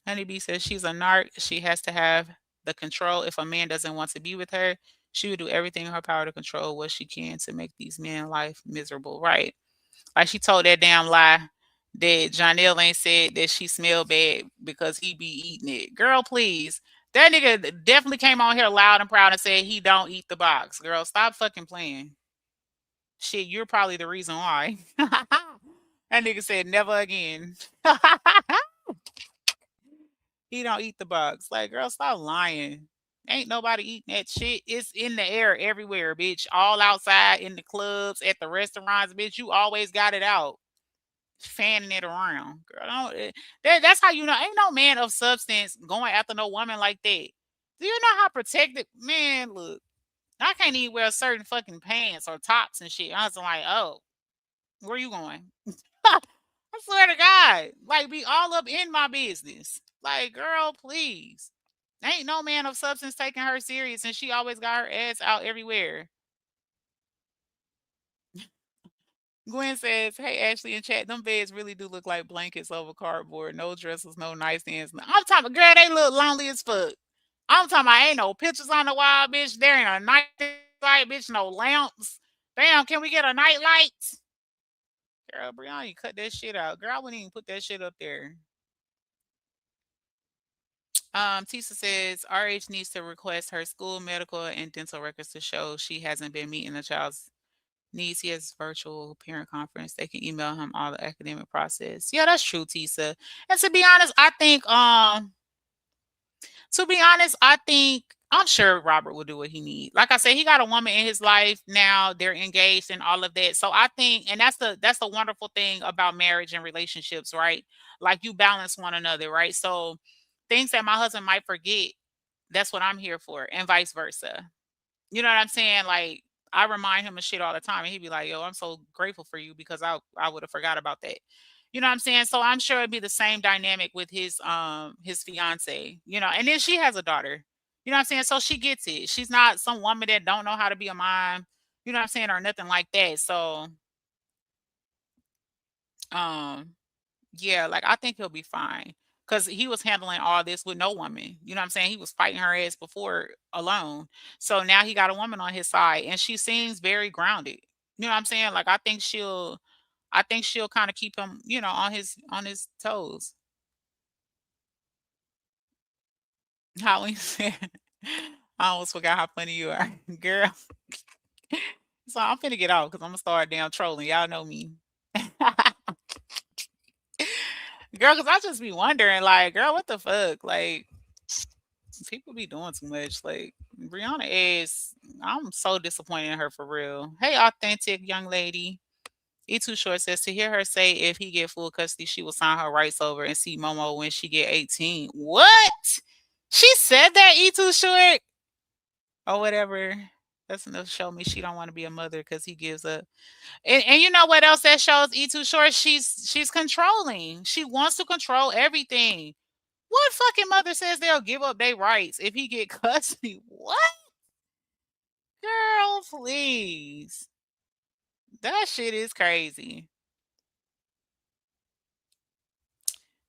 Honeybee says she's a narc. She has to have the control. If a man doesn't want to be with her, she would do everything in her power to control what she can to make these men life miserable. Right. Like she told that damn lie that Janelle ain't said that she smelled bad because he be eating it. Girl, please. That nigga definitely came on here loud and proud and said he don't eat the box. Girl, stop fucking playing. Shit, you're probably the reason why. That nigga said never again. He don't eat the box. Like, girl, stop lying. Ain't nobody eating that shit. It's in the air everywhere, bitch. All outside, in the clubs, at the restaurants, bitch. You always got it out, fanning it around. Girl, don't, that's how you know. Ain't no man of substance going after no woman like that. Do you know how protected? Man, look, I can't even wear certain fucking pants or tops and shit. I was like, oh, where you going? I swear to God, like be all up in my business. Like, girl, please. Ain't no man of substance taking her serious, and she always got her ass out everywhere. Gwen says, "Hey Ashley in chat, them beds really do look like blankets over cardboard. No dressers, no nightstands. I'm talking, girl, they look lonely as fuck. I'm talking about ain't no pictures on the wall, bitch. There ain't a night light, bitch. No lamps. Damn, can we get a night light? Girl, Brianna, you cut that shit out. Girl, I wouldn't even put that shit up there. Tisa says RH needs to request her school, medical, and dental records to show she hasn't been meeting the child's needs. He has virtual parent conference. They can email him all the academic process. Yeah, that's true, Tisa. And to be honest, I think I'm sure Robert will do what he needs. Like I said, he got a woman in his life now. They're engaged and all of that. So I think, and that's the wonderful thing about marriage and relationships, right? Like you balance one another, right? So things that my husband might forget, that's what I'm here for, and vice versa. You know what I'm saying? Like I remind him of shit all the time, and he'd be like, "Yo, I'm so grateful for you because I would have forgot about that." You know what I'm saying? So I'm sure it'd be the same dynamic with his fiance. You know, and then she has a daughter. You know what I'm saying? So she gets it. She's not some woman that don't know how to be a mom. You know what I'm saying, or nothing like that. So um yeah, like I think he'll be fine because he was handling all this with no woman. You know what I'm saying? He was fighting her ass before alone. So now he got a woman on his side and she seems very grounded. You know what I'm saying? Like I think she'll kind of keep him, on his toes. How he said, I almost forgot how funny you are, girl. So I'm finna get off because I'm gonna start damn trolling. Y'all know me. Girl, because I just be wondering, like, girl, what the fuck? Like, people be doing too much. Like Brianna is, I'm so disappointed in her for real. Hey, authentic young lady. E Too Short says to hear her say if he get full custody, she will sign her rights over and see Momo when she get 18. What? She said that, E Too Short? Or whatever. That's enough to show me she don't want to be a mother because he gives up. And you know what else that shows E Too Short? She's controlling. She wants to control everything. What fucking mother says they'll give up their rights if he get custody? What? Girl, please. That shit is crazy.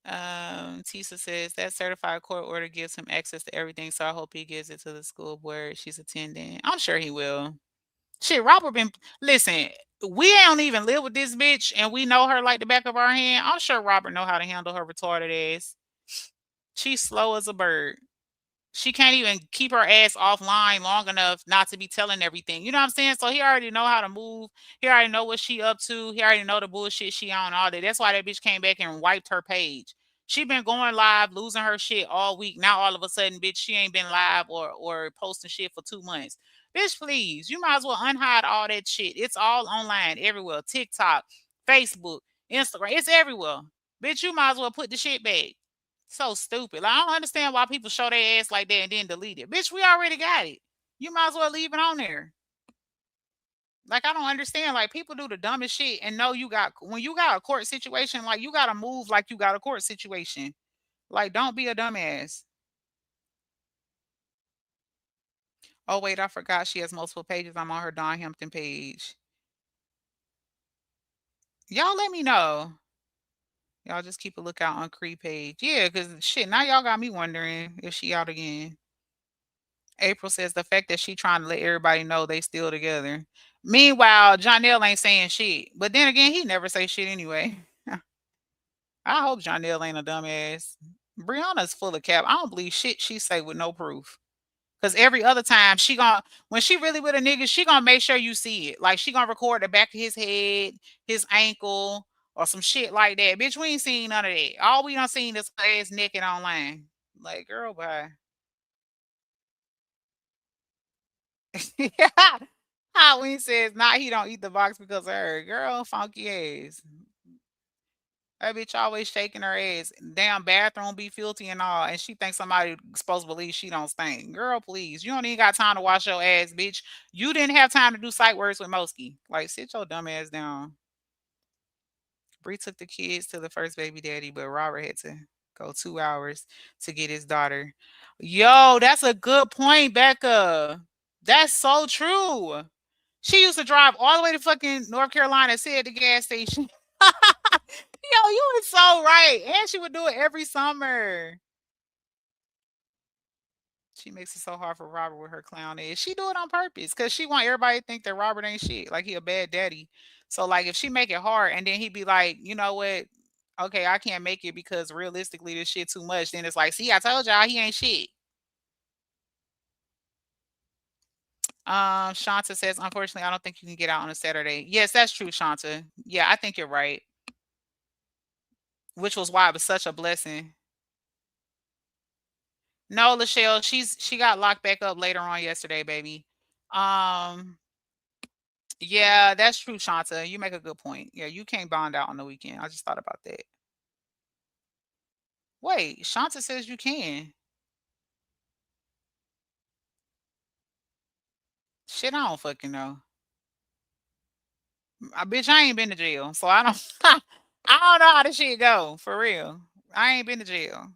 Tisa says that certified court order gives him access to everything, so I hope he gives it to the school board she's attending. I'm sure he will. Shit, Robert been listen. We don't even live with this bitch, and we know her like the back of our hand. I'm sure Robert know how to handle her retarded ass. She's slow as a bird. She can't even keep her ass offline long enough not to be telling everything. You know what I'm saying? So he already know how to move. He already know what she up to. He already know the bullshit she on all day. That's why that bitch came back and wiped her page. She been going live, losing her shit all week. Now all of a sudden, bitch, she ain't been live or posting shit for 2 months. Bitch, please, you might as well unhide all that shit. It's all online everywhere. TikTok, Facebook, Instagram. It's everywhere. Bitch, you might as well put the shit back. So stupid. Like, I don't understand why people show their ass like that and then delete it. Bitch, we already got it. You might as well leave it on there. Like, I don't understand. Like, people do the dumbest shit and know when you got a court situation, like, you got to move like you got a court situation. Like, don't be a dumbass. Oh wait, I forgot she has multiple pages. I'm on her Dawn Hampton page. Y'all let me know. Y'all just keep a lookout on Cree page. Yeah, because shit, now y'all got me wondering if she out again. April says the fact that she trying to let everybody know they still together. Meanwhile, Jonelle ain't saying shit. But then again, he never say shit anyway. I hope Jonelle ain't a dumbass. Brianna's full of cap. I don't believe shit she say with no proof. Cause every other time she gonna when she really with a nigga, she gonna make sure you see it. Like she gonna record the back of his head, his ankle, or some shit like that. Bitch, we ain't seen none of that. All we done seen is her ass naked online. Like, girl, bye. Halloween says, nah, he don't eat the box because of her. Girl, funky ass. That bitch always shaking her ass. Damn bathroom be filthy and all. And she thinks somebody supposed to believe she don't stink. Girl, please. You don't even got time to wash your ass, bitch. You didn't have time to do sight words with Moski. Like, sit your dumb ass down. Bree took the kids to the first baby daddy, but Robert had to go 2 hours to get his daughter. Yo, that's a good point, Becca. That's so true. She used to drive all the way to fucking North Carolina and sit at the gas station. Yo, you were so right. And she would do it every summer. She makes it so hard for Robert with her clown ass. She do it on purpose because she want everybody to think that Robert ain't shit. Like he a bad daddy. So like if she make it hard and then he be like, you know what? Okay, I can't make it because realistically this shit too much. Then it's like, see, I told y'all he ain't shit. Shanta says, unfortunately, I don't think you can get out on a Saturday. Yes, that's true, Shanta. Yeah, I think you're right. Which was why it was such a blessing. No, Lachelle, she got locked back up later on yesterday, baby. Um, yeah, that's true, Shanta. You make a good point. Yeah, you can't bond out on the weekend. I just thought about that. Wait, Shanta says you can. Shit, I don't fucking know. I bitch, I ain't been to jail, so I don't I don't know how this shit go, for real. I ain't been to jail.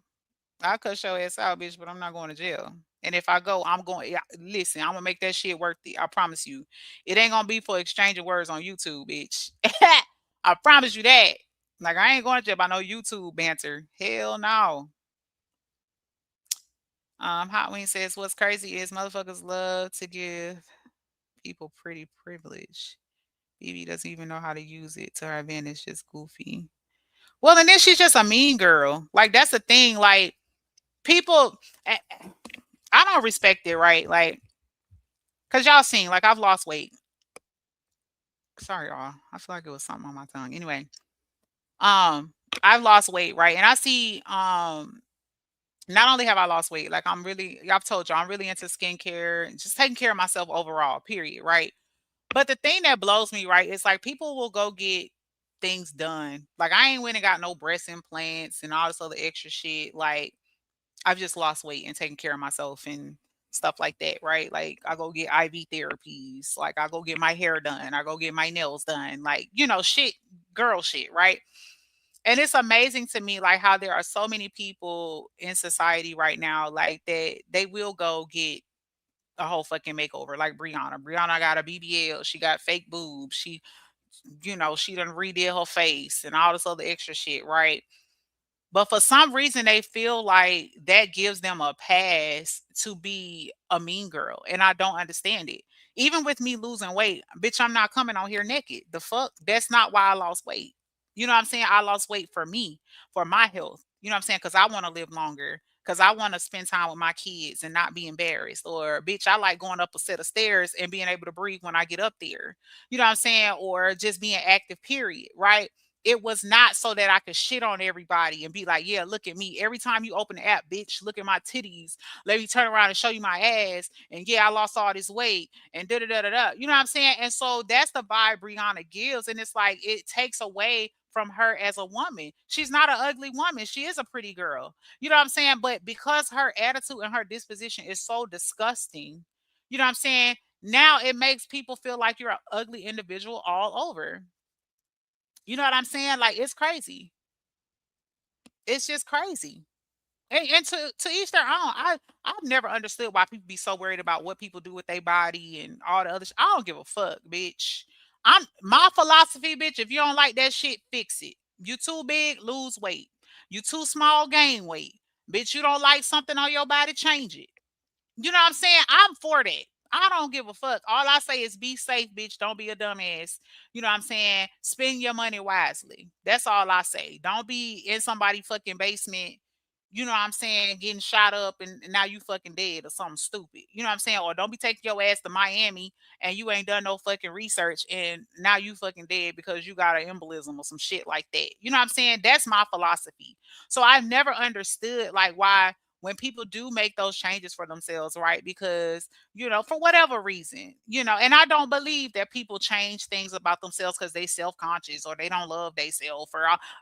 I'll cut your ass out, bitch, but I'm not going to jail. And if I go, I'm going. Yeah, listen, I'm gonna make that shit worth it. I promise you. It ain't gonna be for exchange of words on YouTube, bitch. I promise you that. Like I ain't going to jail by no YouTube banter. Hell no. Hot Wing says, "What's crazy is motherfuckers love to give people pretty privilege. BB doesn't even know how to use it to her advantage. Just goofy. Well, and then she's just a mean girl. Like that's the thing. Like people." I don't respect it, right? Like, cause y'all seen, like, I've lost weight. Sorry, y'all. I feel like it was something on my tongue. Anyway, I've lost weight, right? And I see, not only have I lost weight, like I'm really, I've told you, I'm really into skincare and just taking care of myself overall, period, right? But the thing that blows me, right, is like people will go get things done. Like I ain't went and got no breast implants and all this other extra shit. Like I've just lost weight and taken care of myself and stuff like that, right? Like I go get IV therapies, like I go get my hair done, I go get my nails done, like shit, girl shit, right? And it's amazing to me like how there are so many people in society right now like that they will go get a whole fucking makeover like Brianna. Brianna got a BBL, she got fake boobs, she done redid her face and all this other extra shit, right? But for some reason, they feel like that gives them a pass to be a mean girl. And I don't understand it. Even with me losing weight, bitch, I'm not coming on here naked. The fuck? That's not why I lost weight. You know what I'm saying? I lost weight for me, for my health. You know what I'm saying? Because I want to live longer. Because I want to spend time with my kids and not be embarrassed. Or, bitch, I like going up a set of stairs and being able to breathe when I get up there. You know what I'm saying? Or just being active, period. Right? It was not so that I could shit on everybody and be like, yeah, look at me. Every time you open the app, bitch, look at my titties. Let me turn around and show you my ass. And yeah, I lost all this weight and da da da da da. You know what I'm saying? And so that's the vibe Brianna gives. And it's like it takes away from her as a woman. She's not an ugly woman. She is a pretty girl. You know what I'm saying? But because her attitude and her disposition is so disgusting, you know what I'm saying? Now it makes people feel like you're an ugly individual all over. You know what I'm saying? Like it's crazy. It's just crazy. And to each their own. I've never understood why people be so worried about what people do with their body and all the other I don't give a fuck, bitch. I'm my philosophy, bitch. If you don't like that shit, fix it. You too big, lose weight. You too small, gain weight. Bitch, you don't like something on your body, change it. You know what I'm saying? I'm for that. I don't give a fuck. All I say is be safe, bitch. Don't be a dumbass. You know what I'm saying? Spend your money wisely. That's all I say. Don't be in somebody fucking basement. You know what I'm saying? Getting shot up and now you fucking dead or something stupid. You know what I'm saying? Or don't be taking your ass to Miami and you ain't done no fucking research and now you fucking dead because you got an embolism or some shit like that. You know what I'm saying? That's my philosophy. So I've never understood like why when people do make those changes for themselves, right? Because, for whatever reason, and I don't believe that people change things about themselves because they self-conscious or they don't love themselves or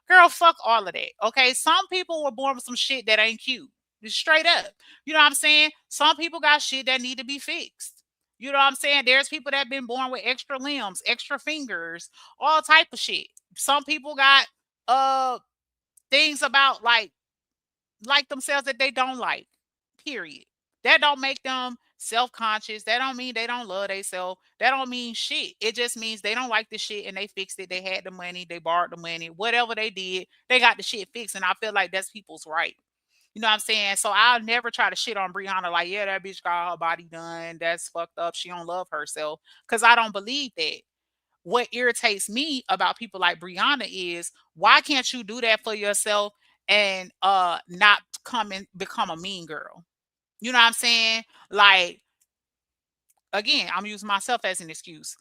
girl, fuck all of that. Okay. Some people were born with some shit that ain't cute. Just straight up. You know what I'm saying? Some people got shit that need to be fixed. You know what I'm saying? There's people that been born with extra limbs, extra fingers, all type of shit. Some people got things about like themselves that they don't like. Period. That don't make them self-conscious. That don't mean they don't love themselves. That don't mean shit. It just means they don't like the shit and they fixed it. They had the money, they borrowed the money, whatever they did, they got the shit fixed. And I feel like that's people's right. You know what I'm saying? So I'll never try to shit on Brianna like, yeah, that bitch got her body done. That's fucked up. She don't love herself. Cause I don't believe that. What irritates me about people like Brianna is why can't you do that for yourself and not come and become a mean girl? You know what I'm saying? Like, again, I'm using myself as an excuse.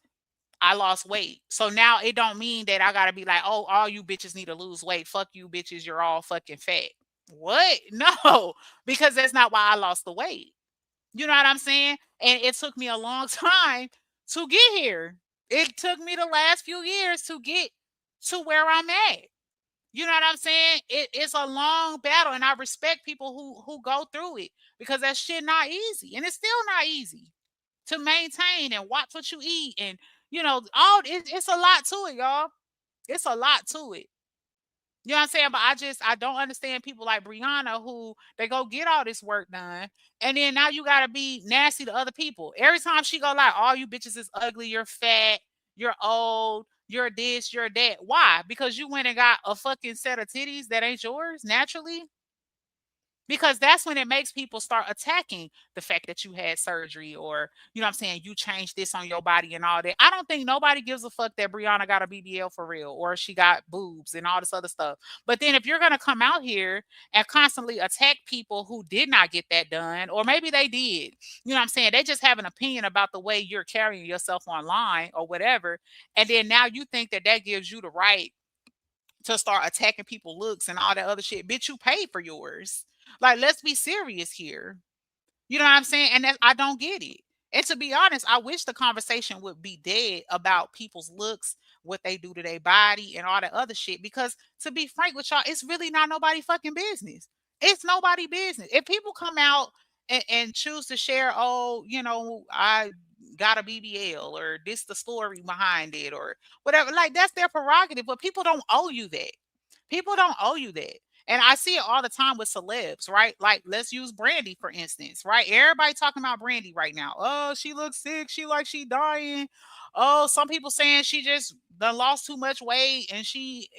I lost weight. So now it don't mean that I gotta be like, oh, all you bitches need to lose weight. Fuck you bitches, you're all fucking fat. What? No, because that's not why I lost the weight. You know what I'm saying? And it took me a long time to get here. It took me the last few years to get to where I'm at. You know what I'm saying? It's a long battle, and I respect people who go through it because that shit not easy, and it's still not easy to maintain and watch what you eat, and all it's a lot to it, y'all. It's a lot to it. You know what I'm saying? But I don't understand people like Brianna who they go get all this work done, and then now you gotta be nasty to other people. Every time she go like, all you bitches is ugly, you're fat, you're old, you're this, you're that. Why? Because you went and got a fucking set of titties that ain't yours naturally? Because that's when it makes people start attacking the fact that you had surgery or, you know what I'm saying, you changed this on your body and all that. I don't think nobody gives a fuck that Brianna got a BBL for real or she got boobs and all this other stuff. But then if you're going to come out here and constantly attack people who did not get that done, or maybe they did, you know what I'm saying, they just have an opinion about the way you're carrying yourself online or whatever. And then now you think that that gives you the right to start attacking people looks and all that other shit. Bitch, you paid for yours. Like, let's be serious here. You know what I'm saying? And I don't get it. And to be honest, I wish the conversation would be dead about people's looks, what they do to their body, and all that other shit. Because to be frank with y'all, it's really not nobody fucking business. It's nobody business. If people come out and choose to share, oh, I got a BBL or this the story behind it or whatever, like that's their prerogative. But people don't owe you that. People don't owe you that. And I see it all the time with celebs, right? Like, let's use Brandy, for instance, right? Everybody talking about Brandy right now. Oh, she looks sick. She like she dying. Oh, some people saying she just done lost too much weight and she,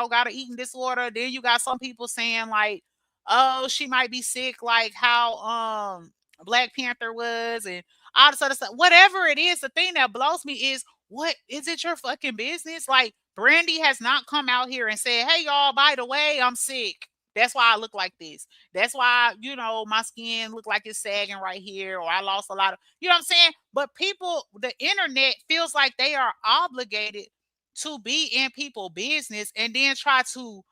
got an eating disorder. Then you got some people saying like, oh, she might be sick, like how Black Panther was and all this other stuff. Whatever it is, the thing that blows me is what is it your fucking business? Like Brandy has not come out here and said, hey y'all, by the way, I'm sick. That's why I look like this. That's why, my skin look like it's sagging right here, or I lost a lot of, you know what I'm saying? But people, the internet feels like they are obligated to be in people business and then try to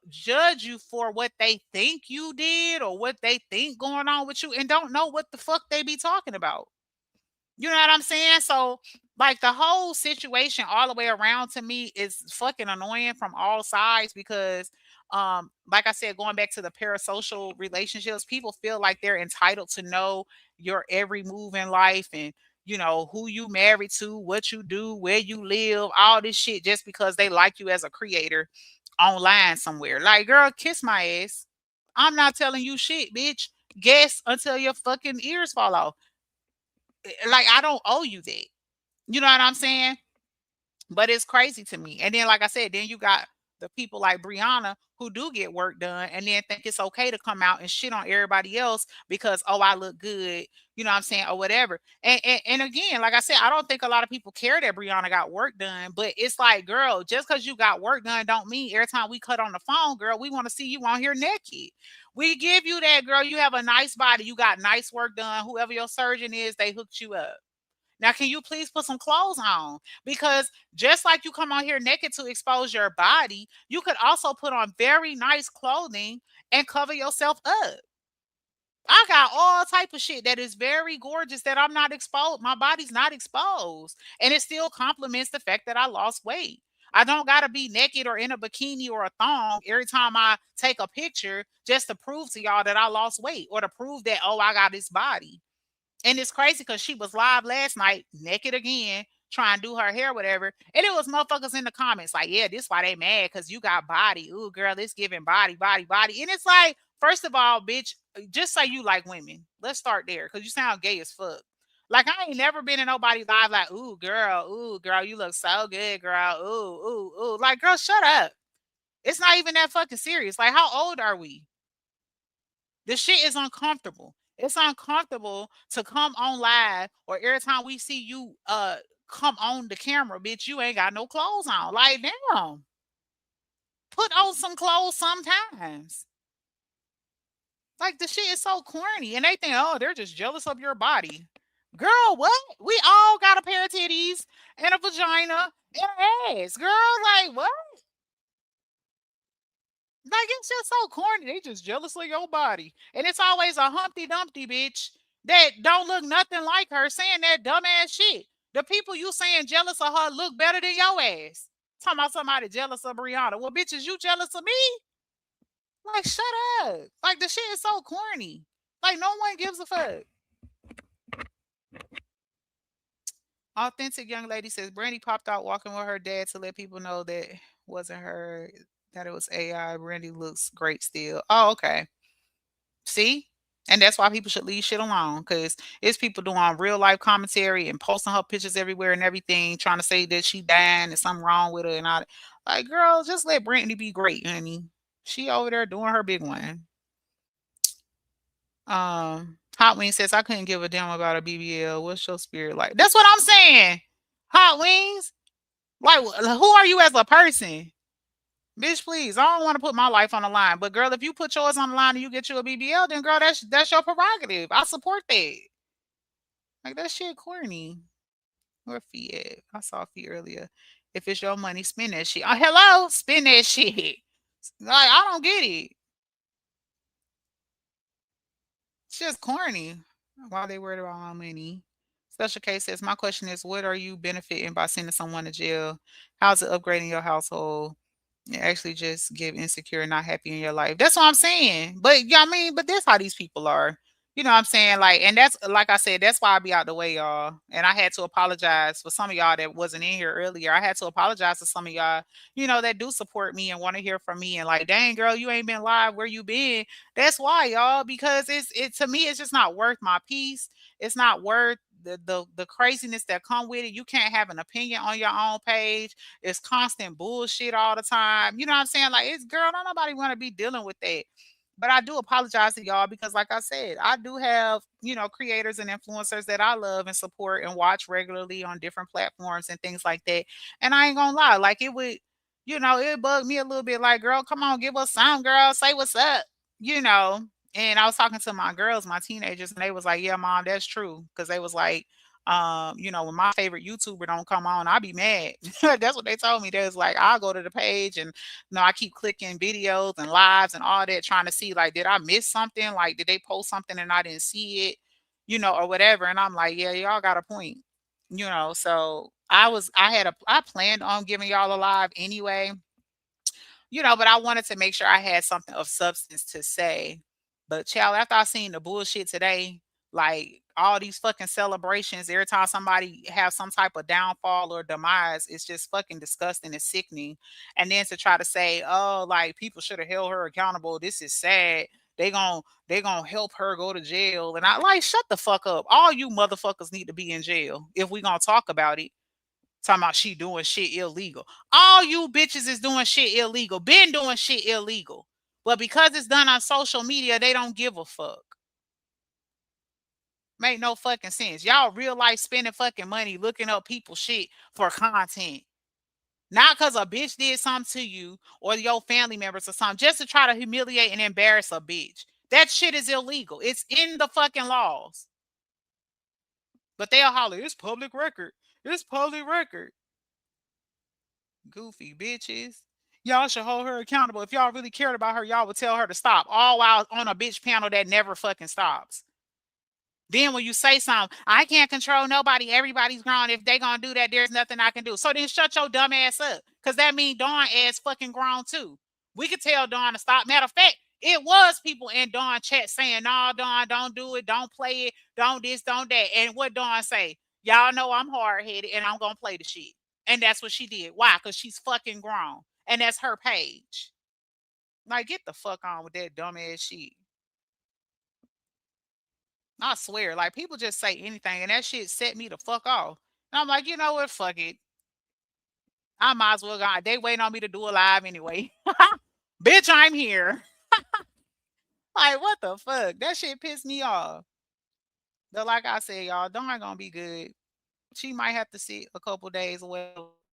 judge you for what they think you did or what they think going on with you and don't know what the fuck they be talking about. You know what I'm saying? So, like, the whole situation all the way around to me is fucking annoying from all sides because, like I said, going back to the parasocial relationships, people feel like they're entitled to know your every move in life and, who you married to, what you do, where you live, all this shit just because they like you as a creator online somewhere. Like, girl, kiss my ass. I'm not telling you shit, bitch. Guess until your fucking ears fall off. Like, I don't owe you that. You know what I'm saying? But it's crazy to me. And then, like I said, then you got the people like Brianna who do get work done and then think it's okay to come out and shit on everybody else because, oh, I look good, you know what I'm saying, or whatever. And again, like I said, I don't think a lot of people care that Brianna got work done, but it's like, girl, just because you got work done don't mean every time we cut on the phone, girl, we want to see you on here naked. We give you that, girl. You have a nice body. You got nice work done. Whoever your surgeon is, they hooked you up. Now, can you please put some clothes on? Because just like you come on here naked to expose your body, you could also put on very nice clothing and cover yourself up. I got all type of shit that is very gorgeous that I'm not exposed. My body's not exposed. And it still complements the fact that I lost weight. I don't gotta be naked or in a bikini or a thong every time I take a picture just to prove to y'all that I lost weight or to prove that, oh, I got this body. And it's crazy because she was live last night, naked again, trying to do her hair, whatever. And it was motherfuckers in the comments like, yeah, this why they mad because you got body. Ooh, girl, it's giving body, body, body. And it's like, first of all, bitch, just say you like women. Let's start there because you sound gay as fuck. Like, I ain't never been in nobody live like, ooh, girl, you look so good, girl. Ooh, ooh, ooh. Like, girl, shut up. It's not even that fucking serious. Like, how old are we? The shit is uncomfortable. It's uncomfortable to come on live or every time we see you come on the camera, bitch, you ain't got no clothes on. Like, damn. Put on some clothes sometimes. Like, the shit is so corny. And they think, oh, they're just jealous of your body. Girl, what? We all got a pair of titties and a vagina and an ass. Girl, like, what? Like, it's just so corny. They just jealous of your body. And it's always a Humpty Dumpty bitch that don't look nothing like her saying that dumbass shit. The people you saying jealous of her look better than your ass. Talking about somebody jealous of Brianna. Well, bitches, you jealous of me? Like, shut up. Like, the shit is so corny. Like, no one gives a fuck. Authentic young lady says Brandy popped out walking with her dad to let people know that wasn't her, that it was AI. Brandy looks great still. Oh, okay. See? And that's why people should leave shit alone because it's people doing real life commentary and posting her pictures everywhere and everything, trying to say that she dying and something wrong with her and all. Like, girl, just let Brittany be great, honey. She over there doing her big one. Hot Wings says I couldn't give a damn about a BBL. What's your spirit like? That's what I'm saying. Hot Wings, like, who are you as a person? Bitch, please. I don't want to put my life on the line. But girl, if you put yours on the line and you get you a BBL, then girl, that's your prerogative. I support that. Like, that shit corny. Where fee at? I saw fee earlier. If it's your money, spend that shit. Oh, hello, spend that shit. Like, I don't get it. It's just corny. Why they worried about my money? Special case says, my question is, what are you benefiting by sending someone to jail? How's it upgrading your household? You actually just get insecure and not happy in your life. That's what I'm saying. But yeah, I mean, but that's how these people are. You know what I'm saying? Like, and that's like I said, that's why I be out the way, y'all. And I had to apologize for some of y'all that wasn't in here earlier. I had to apologize to some of y'all, that do support me and want to hear from me and like, dang girl, you ain't been live. Where you been? That's why, y'all, because it to me, it's just not worth my peace. It's not worth the craziness that come with it. You can't have an opinion on your own page. It's constant bullshit all the time. You know what I'm saying? Like, it's girl, don't nobody want to be dealing with that. But I do apologize to y'all because, like I said, I do have, creators and influencers that I love and support and watch regularly on different platforms and things like that. And I ain't gonna lie, like, it would, it bugged me a little bit. Like, girl, come on, give us some, girl, say what's up, you know. And I was talking to my girls, my teenagers, and they was like, "Yeah, mom, that's true." Because they was like, when my favorite YouTuber don't come on, I be mad. That's what they told me. They was like, I'll go to the page and I keep clicking videos and lives and all that, trying to see like, did I miss something? Like, did they post something and I didn't see it, or whatever. And I'm like, yeah, y'all got a point. So I planned on giving y'all a live anyway, but I wanted to make sure I had something of substance to say. But child, after I seen the bullshit today, like all these fucking celebrations, every time somebody have some type of downfall or demise, it's just fucking disgusting and sickening. And then to try to say, oh, like people should have held her accountable. This is sad. they gonna help her go to jail. And I like, shut the fuck up. All you motherfuckers need to be in jail if we gonna talk about it. Talking about she doing shit illegal. All you bitches is doing shit illegal. Been doing shit illegal. But because it's done on social media, they don't give a fuck. Make no fucking sense. Y'all real life spending fucking money looking up people's shit for content. Not because a bitch did something to you or your family members or something, just to try to humiliate and embarrass a bitch. That shit is illegal. It's in the fucking laws. But they'll holler, it's public record. It's public record. Goofy bitches. Y'all should hold her accountable. If y'all really cared about her, y'all would tell her to stop. All while on a bitch panel that never fucking stops. Then when you say something, I can't control nobody. Everybody's grown. If they gonna do that, there's nothing I can do. So then shut your dumb ass up. Cause that means Dawn ass fucking grown too. We could tell Dawn to stop. Matter of fact, it was people in Dawn chat saying, no, Dawn, don't do it. Don't play it. Don't this, don't that. And what Dawn say? Y'all know I'm hard-headed and I'm gonna play the shit. And that's what she did. Why? Because she's fucking grown. And that's her page. Like, get the fuck on with that dumb ass shit. I swear, like people just say anything, and that shit set me the fuck off. And I'm like, you know what? Fuck it. I might as well go. They waiting on me to do a live anyway. Bitch, I'm here. Like, what the fuck? That shit pissed me off. But like I said, y'all, Dawn gonna be good. She might have to sit a couple days away.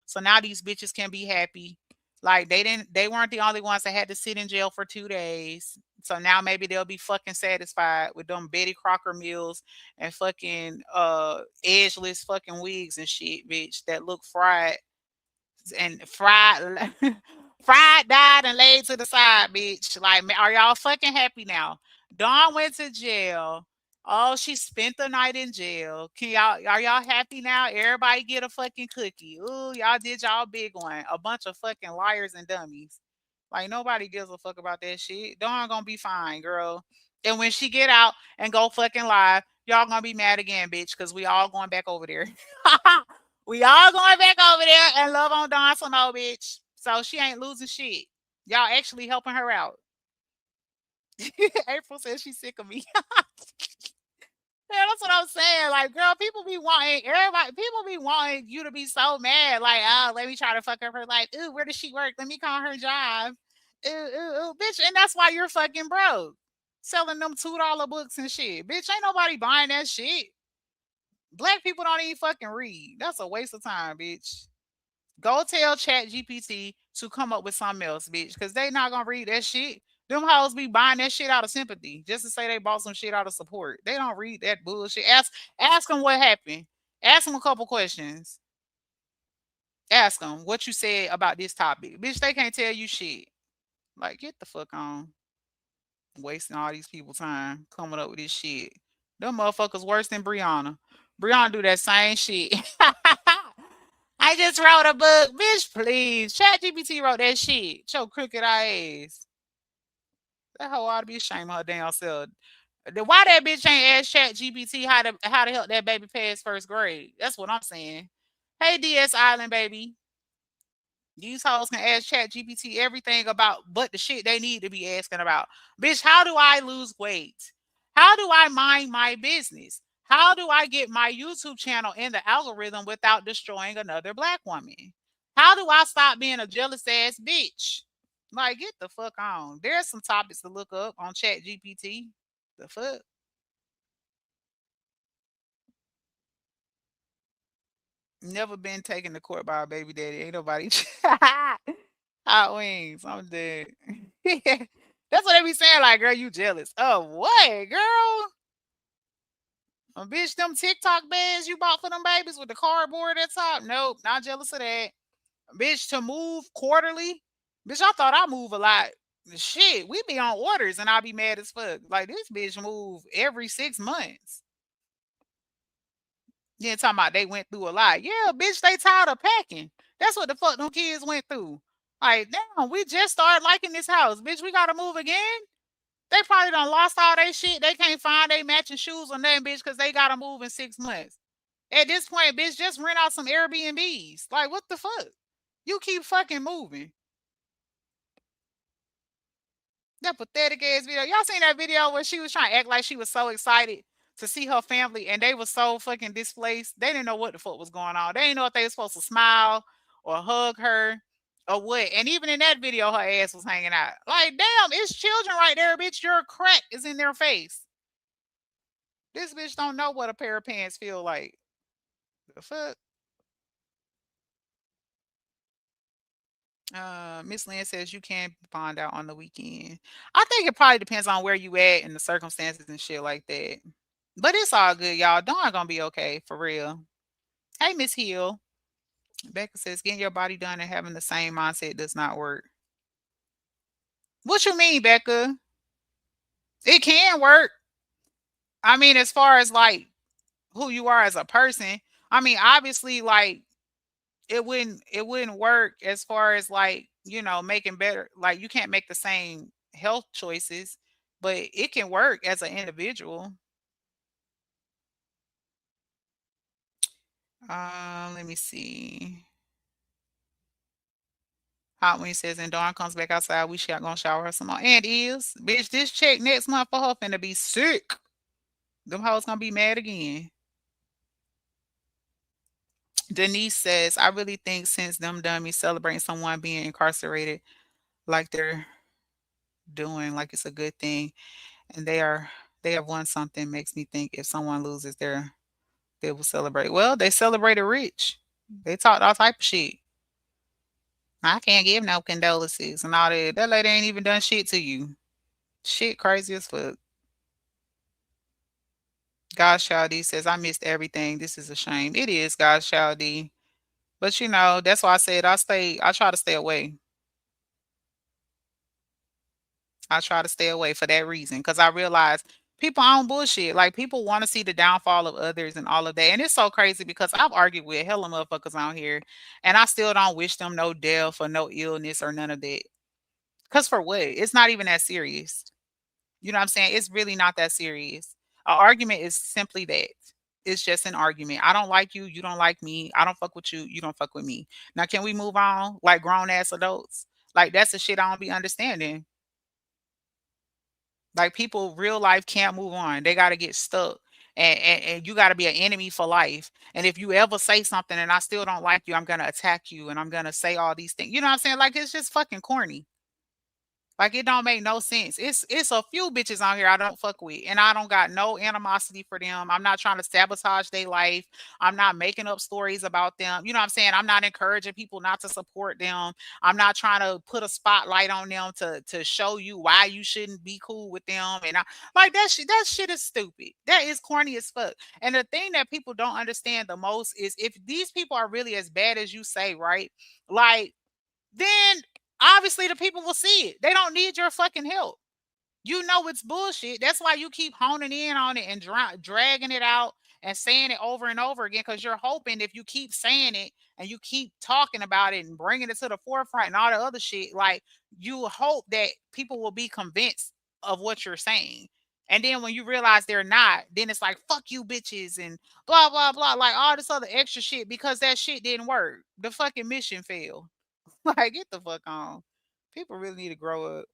So now these bitches can be happy. Like they weren't the only ones that had to sit in jail for 2 days. So now maybe they'll be fucking satisfied with them Betty Crocker meals and fucking edgeless fucking wigs and shit, bitch, that look fried and fried fried, dyed, and laid to the side, bitch. Like, are y'all fucking happy now? Dawn went to jail. Oh, she spent the night in jail. Can y'all Are y'all happy now? Everybody get a fucking cookie. Ooh, y'all did y'all big one. A bunch of fucking liars and dummies. Like nobody gives a fuck about that shit. Dawn gonna be fine, girl. And when she get out and go fucking live, y'all gonna be mad again, bitch, because we all going back over there. We all going back over there and love on Dawn some more, bitch. So she ain't losing shit. Y'all actually helping her out. April says she's sick of me. Yeah, that's what I'm saying. Like, girl, people be wanting everybody. People be wanting you to be so mad. Like, oh, let me try to fuck up her life. Ooh, where does she work? Let me call her job. Ooh, ooh, ooh, bitch. And that's why you're fucking broke, selling them $2 books and shit. Bitch, ain't nobody buying that shit. Black people don't even fucking read. That's a waste of time, bitch. Go tell Chat GPT to come up with something else, bitch, because they not gonna read that shit. Them hoes be buying that shit out of sympathy just to say they bought some shit out of support. They don't read that bullshit. Ask them what happened. Ask them a couple questions. Ask them what you said about this topic. Bitch, they can't tell you shit. Like, get the fuck on. Wasting all these people time coming up with this shit. Them motherfuckers worse than Brianna. Brianna do that same shit. I just wrote a book. Bitch, please. ChatGPT wrote that shit. Your crooked ass. That hoe ought to be ashamed of her damn self. Why that bitch ain't asked ChatGPT how to help that baby pass first grade? That's what I'm saying. Hey, DS Island, baby. These hoes can ask ChatGPT everything about but the shit they need to be asking about. Bitch, how do I lose weight? How do I mind my business? How do I get my YouTube channel in the algorithm without destroying another black woman? How do I stop being a jealous ass bitch? Like, get the fuck on. There's some topics to look up on ChatGPT. The fuck? Never been taken to court by a baby daddy. Ain't nobody. Hot wings. I'm dead. That's what they be saying. Like, girl, you jealous. Oh, what, girl? Bitch, them TikTok bands you bought for them babies with the cardboard at top? Nope, not jealous of that. Bitch, to move quarterly? Bitch, I thought I move a lot. Shit, we be on orders and I be mad as fuck. Like, this bitch move every 6 months. Yeah, talking about they went through a lot. Yeah, bitch, they tired of packing. That's what the fuck them kids went through. Like, damn, we just started liking this house. Bitch, we gotta move again? They probably done lost all their shit. They can't find their matching shoes or nothing, bitch, because they gotta move in 6 months. At this point, bitch, just rent out some Airbnbs. Like, what the fuck? You keep fucking moving. That pathetic ass video. Y'all seen that video where she was trying to act like she was so excited to see her family and they were so fucking displaced. They didn't know what the fuck was going on. They didn't know if they were supposed to smile or hug her or what. And even in that video, her ass was hanging out. Like, damn, it's children right there, bitch. Your crack is in their face. This bitch don't know what a pair of pants feel like. The fuck? Miss Lynn says you can find out on the weekend. I think it probably depends on where you at and the circumstances and shit like that. But it's all good, y'all. Dawn gonna be okay for real. Hey, Miss Hill. Becca says getting your body done and having the same mindset does not work. What you mean, Becca? It can work. I mean, as far as like who you are as a person. I mean, obviously, like it wouldn't work as far as like making better, like you can't make the same health choices, but it can work as an individual. Let me see. Hot when he says and Dawn comes back outside, we shall gonna shower her some more. And is bitch, this check next month for her finna be sick. Them hoes gonna be mad again. Denise says, I really think since them dummies celebrating someone being incarcerated like they're doing, like it's a good thing, and they have won something, makes me think if someone loses they will celebrate. Well, they celebrated rich. They talked all type of shit. I can't give no condolences and all that. That lady ain't even done shit to you. Shit crazy as fuck. God's Child D says, I missed everything. This is a shame. It is God's Child D. But that's why I said I try to stay away. I try to stay away for that reason because I realize people own bullshit. Like people want to see the downfall of others and all of that. And it's so crazy because I've argued with hella motherfuckers on here and I still don't wish them no death or no illness or none of that. Because for what? It's not even that serious. You know what I'm saying? It's really not that serious. An argument is simply that. It's just an argument. I don't like you. You don't like me. I don't fuck with you. You don't fuck with me. Now, can we move on like grown ass adults? Like, that's the shit I don't be understanding. Like people, real life can't move on. They got to get stuck. And you got to be an enemy for life. And if you ever say something and I still don't like you, I'm going to attack you and I'm going to say all these things. You know what I'm saying? Like it's just fucking corny. Like it don't make no sense. It's a few bitches on here I don't fuck with, and I don't got no animosity for them. I'm not trying to sabotage their life. I'm not making up stories about them. You know what I'm saying? I'm not encouraging people not to support them. I'm not trying to put a spotlight on them to show you why you shouldn't be cool with them. And I like that shit is stupid. That is corny as fuck. And the thing that people don't understand the most is if these people are really as bad as you say, right? Like then obviously the people will see it. They don't need your fucking help. You know it's bullshit. That's why you keep honing in on it and dragging it out and saying it over and over again because you're hoping if you keep saying it and you keep talking about it and bringing it to the forefront and all the other shit, like you hope that people will be convinced of what you're saying. And then when you realize they're not, then it's like, fuck you bitches and blah, blah, blah, like all this other extra shit because that shit didn't work. The fucking mission failed. Like, get the fuck on. People really need to grow up.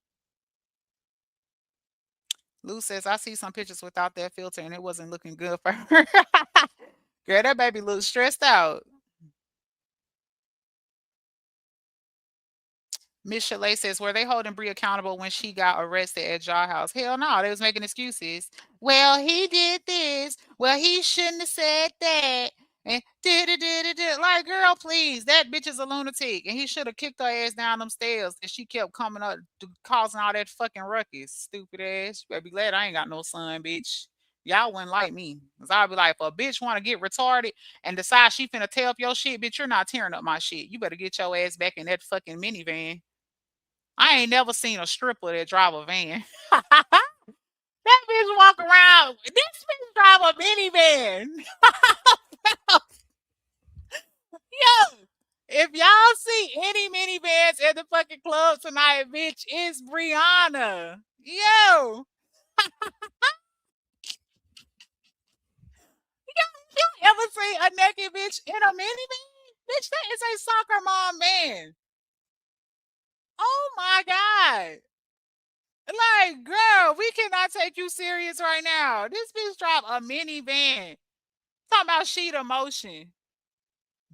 Lou says, I see some pictures without that filter and it wasn't looking good for her. Girl, that baby looks stressed out. Miss Chalet says, were they holding Bree accountable when she got arrested at Jaw House? Hell no, they was making excuses. Well, he did this. Well, he shouldn't have said that. And did like, girl, please, that bitch is a lunatic, and he should have kicked her ass down them stairs. And she kept coming up, causing all that fucking ruckus. Stupid ass. You better be glad I ain't got no son, bitch. Y'all wouldn't like me, cause I'd be like, if a bitch want to get retarded and decide she finna tear up your shit, bitch, you're not tearing up my shit. You better get your ass back in that fucking minivan. I ain't never seen a stripper that drive a van. That bitch walk around. This bitch drive a minivan. Yo, if y'all see any minivans at the fucking club tonight, bitch, it's Brianna. Yo, you ever see a naked bitch in a minivan? Bitch, that is a soccer mom man. Oh my God. Like, girl, we cannot take you serious right now. This bitch dropped a minivan. Talking about sheet of motion.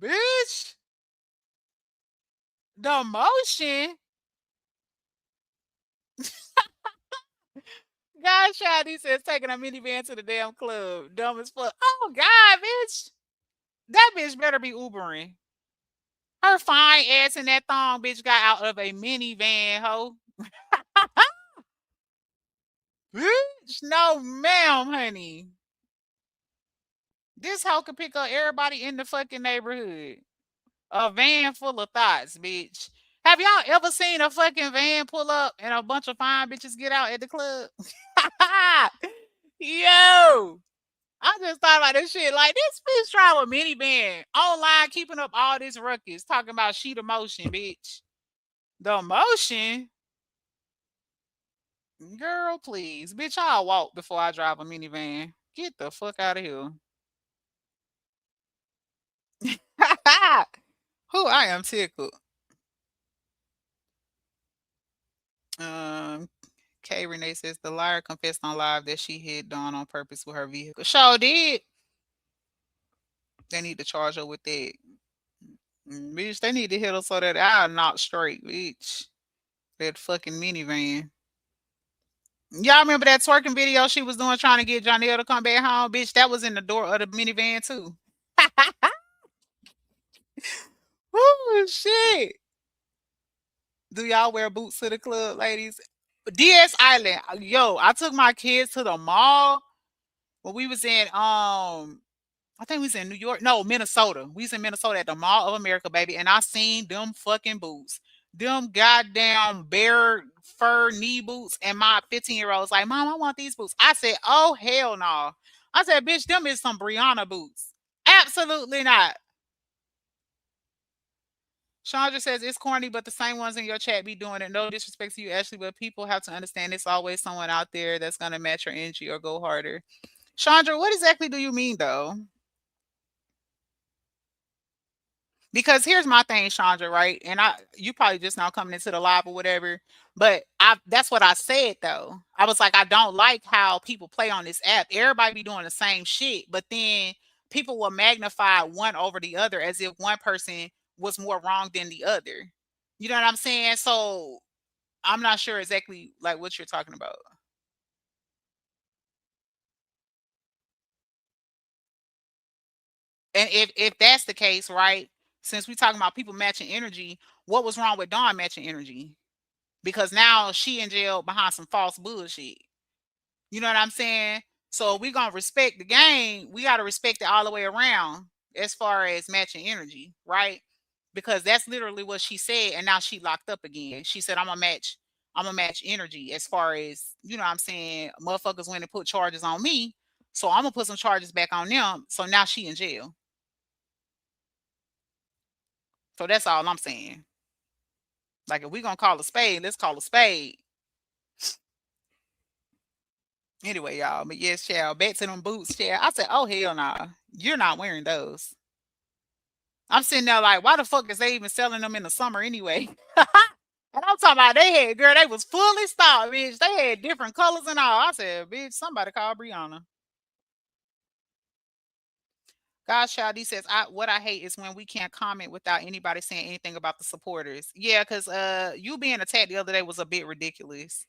Bitch, the motion. God, child, he says taking a minivan to the damn club. Dumb as fuck. Oh, God, bitch. That bitch better be Ubering. Her fine ass in that thong, bitch, got out of a minivan, ho. Bitch, no, ma'am, honey. This hoe can pick up everybody in the fucking neighborhood. A van full of thoughts, bitch. Have y'all ever seen a fucking van pull up and a bunch of fine bitches get out at the club? Yo, I just thought about this shit. Like, this bitch drive a minivan online, keeping up all this ruckus, talking about sheet of motion, bitch. The motion? Girl, please. Bitch, I'll walk before I drive a minivan. Get the fuck out of here. Who I am tickled. Um, K Renee says the liar confessed on live that she hit Dawn on purpose with her vehicle. Sure did. They need to charge her with that. Bitch, they need to hit her so that I'll knock straight, bitch. That fucking minivan. Y'all remember that twerking video she was doing trying to get Janelle to come back home? Bitch, that was in the door of the minivan too. Oh shit. Do y'all wear boots to the club, ladies? DS Island. Yo, I took my kids to the mall when we was in I think we was in New York. No, Minnesota. We was in Minnesota at the Mall of America, baby. And I seen them fucking boots. Them goddamn bear fur knee boots. And my 15-year-old was like, Mom, I want these boots. I said, oh, hell no. I said, bitch, them is some Brianna boots. Absolutely not. Chandra says it's corny, but the same ones in your chat be doing it. No disrespect to you, Ashley, but people have to understand it's always someone out there that's gonna match your energy or go harder. Chandra, what exactly do you mean though? Because here's my thing, Chandra, right? And you probably just now coming into the live or whatever, but that's what I said though. I was like, I don't like how people play on this app. Everybody be doing the same shit, but then people will magnify one over the other as if one person was more wrong than the other. You know what I'm saying? So I'm not sure exactly like what you're talking about. And if that's the case, right? Since we're talking about people matching energy, what was wrong with Dawn matching energy? Because now she in jail behind some false bullshit. You know what I'm saying? So we gonna respect the game. We gotta respect it all the way around as far as matching energy, right? Because that's literally what she said, and now she locked up again. She said, I'm gonna match energy as far as you know what I'm saying, motherfuckers went and put charges on me. So I'm gonna put some charges back on them. So now she in jail. So that's all I'm saying. Like if we gonna call a spade, let's call a spade. Anyway, y'all, but yes, child, back to them boots, child. I said, oh hell nah, you're not wearing those. I'm sitting there like, why the fuck is they even selling them in the summer anyway? And I'm talking about they had, girl, they was fully stocked, bitch. They had different colors and all. I said, bitch, somebody call Brianna. God child, he says, what I hate is when we can't comment without anybody saying anything about the supporters. Yeah, because you being attacked the other day was a bit ridiculous.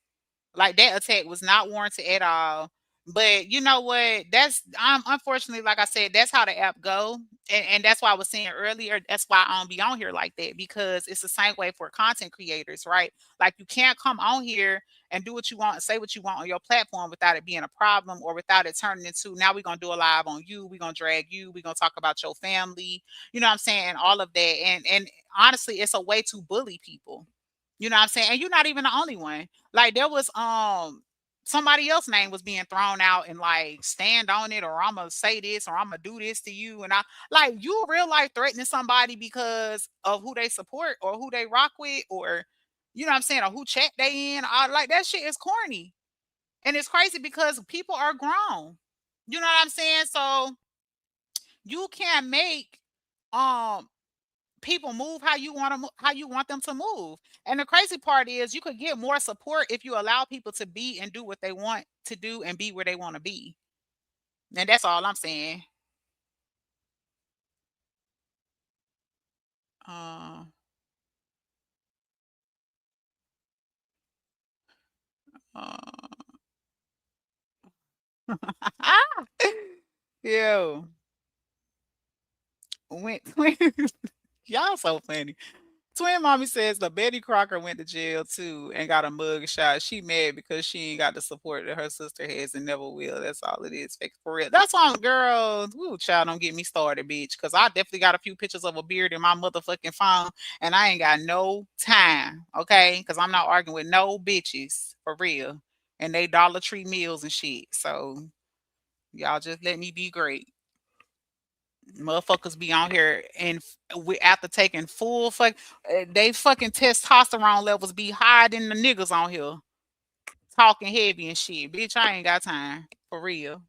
Like that attack was not warranted at all. But you know what? That's unfortunately, like I said, that's how the app go, and that's why I was saying earlier. That's why I don't be on here like that because it's the same way for content creators, right? Like you can't come on here and do what you want and say what you want on your platform without it being a problem or without it turning into now we're gonna do a live on you, we're gonna drag you, we're gonna talk about your family, you know what I'm saying, and all of that. And honestly, it's a way to bully people. You know what I'm saying? And you're not even the only one. Like there was somebody else's name was being thrown out and like stand on it or I'm gonna say this or I'm gonna do this to you. And I like you real life threatening somebody because of who they support or who they rock with or you know what I'm saying, or who chat they in. I like that shit is corny. And it's crazy because people are grown. You know what I'm saying? So you can't make um people move how you want to how you want them to move. And the crazy part is you could get more support if you allow people to be and do what they want to do and be where they want to be. And that's all I'm saying. Uh, uh, Yo, went y'all so funny. Twin mommy says the Betty Crocker went to jail too and got a mug shot. She mad because she ain't got the support that her sister has and never will. That's all it is. Fake for real. That's why, girl. Woo, child, don't get me started, bitch. Cause I definitely got a few pictures of a beard in my motherfucking phone, and I ain't got no time. Okay, cause I'm not arguing with no bitches for real, and they Dollar Tree meals and shit. So y'all just let me be great. Motherfuckers be on here and we after taking full they fucking testosterone levels be higher than the niggas on here talking heavy and shit. Bitch, I ain't got time for real.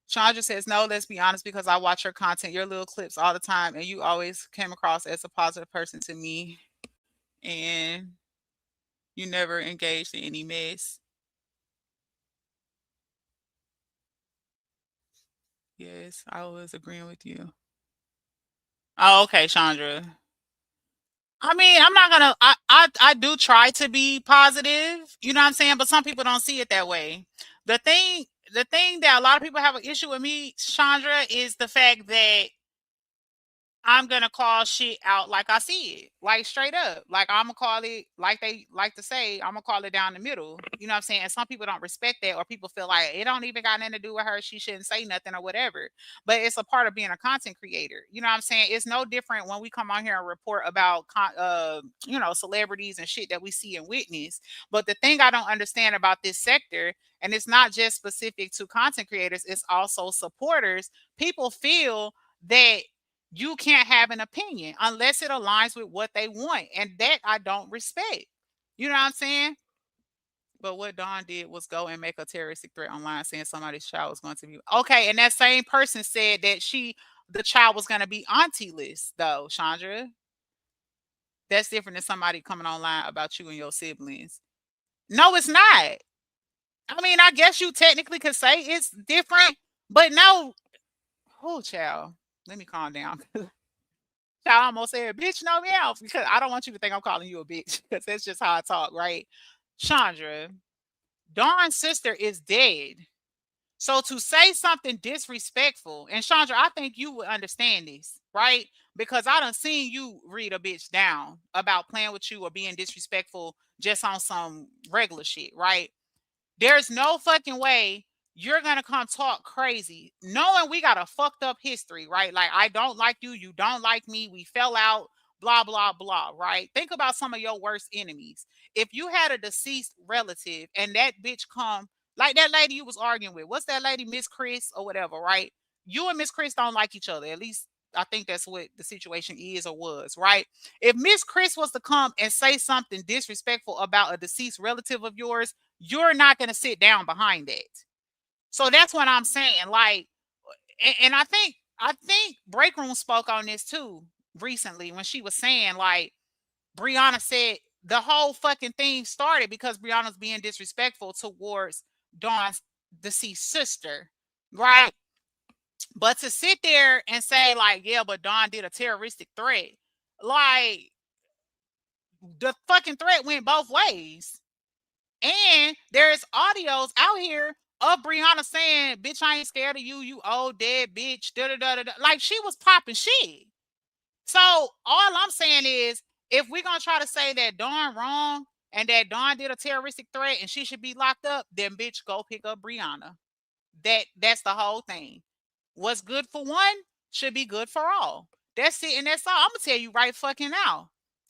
Chandra says, no, let's be honest, because I watch your content, your little clips all the time, and you always came across as a positive person to me, and you never engaged in any mess. Yes, I was agreeing with you. Oh, okay, Chandra. I mean, I'm not gonna. I do try to be positive. You know what I'm saying? But some people don't see it that way. The thing, the thing that a lot of people have an issue with me, Chandra, is the fact that I'm gonna call shit out like I see it, like straight up. Like I'm gonna call it like they like to say, I'm gonna call it down the middle. You know what I'm saying? And some people don't respect that, or people feel like it don't even got nothing to do with her. She shouldn't say nothing or whatever. But it's a part of being a content creator. You know what I'm saying? It's no different when we come on here and report about celebrities and shit that we see and witness. But the thing I don't understand about this sector, and it's not just specific to content creators, it's also supporters. People feel that you can't have an opinion unless it aligns with what they want. And that I don't respect. You know what I'm saying? But what Dawn did was go and make a terroristic threat online saying somebody's child was going to be okay. And that same person said that the child was going to be auntie list, though, Chandra. That's different than somebody coming online about you and your siblings. No, it's not. I mean, I guess you technically could say it's different, but no. Oh, child. Let me calm down. I almost said, bitch, no meow, because I don't want you to think I'm calling you a bitch, because that's just how I talk, right? Chandra, Dawn's sister is dead. So to say something disrespectful, and Chandra, I think you would understand this, right? Because I done seen you read a bitch down about playing with you or being disrespectful just on some regular shit, right? There's no fucking way you're gonna come talk crazy, knowing we got a fucked up history, right? Like, I don't like you, you don't like me, we fell out, blah, blah, blah, right? Think about some of your worst enemies. If you had a deceased relative and that bitch come, like that lady you was arguing with, what's that lady, Miss Chris or whatever, right? You and Miss Chris don't like each other. At least I think that's what the situation is or was, right? If Miss Chris was to come and say something disrespectful about a deceased relative of yours, you're not going to sit down behind that. So that's what I'm saying. Like, and I think Break Room spoke on this too recently when she was saying, like, Brianna said the whole fucking thing started because Brianna's being disrespectful towards Dawn's deceased sister, right? But to sit there and say, like, yeah, but Dawn did a terroristic threat, like, the fucking threat went both ways. And there's audios out here of Brianna saying, bitch, I ain't scared of you, you old dead bitch. Da, da, da, da, da. Like, she was popping shit. So all I'm saying is, if we're gonna try to say that Dawn wrong and that Dawn did a terroristic threat and she should be locked up, then bitch, go pick up Brianna. That's the whole thing. What's good for one should be good for all. That's it, and that's all. I'm gonna tell you right fucking now.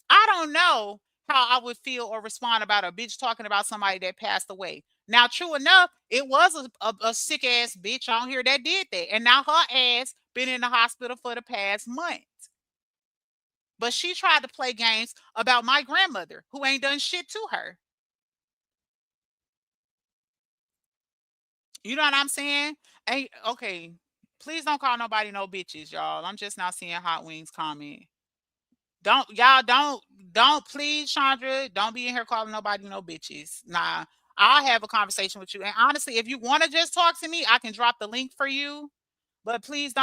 I don't know how I would feel or respond about a bitch talking about somebody that passed away. Now, true enough, it was a sick ass bitch on here that did that, and now her ass been in the hospital for the past month. But she tried to play games about my grandmother, who ain't done shit to her. You know what I'm saying? Hey, okay. Please don't call nobody no bitches, y'all. I'm just not seeing Hot Wings comment. Don't please, Chandra. Don't be in here calling nobody no bitches. Nah, I'll have a conversation with you. And honestly, if you want to just talk to me, I can drop the link for you. But please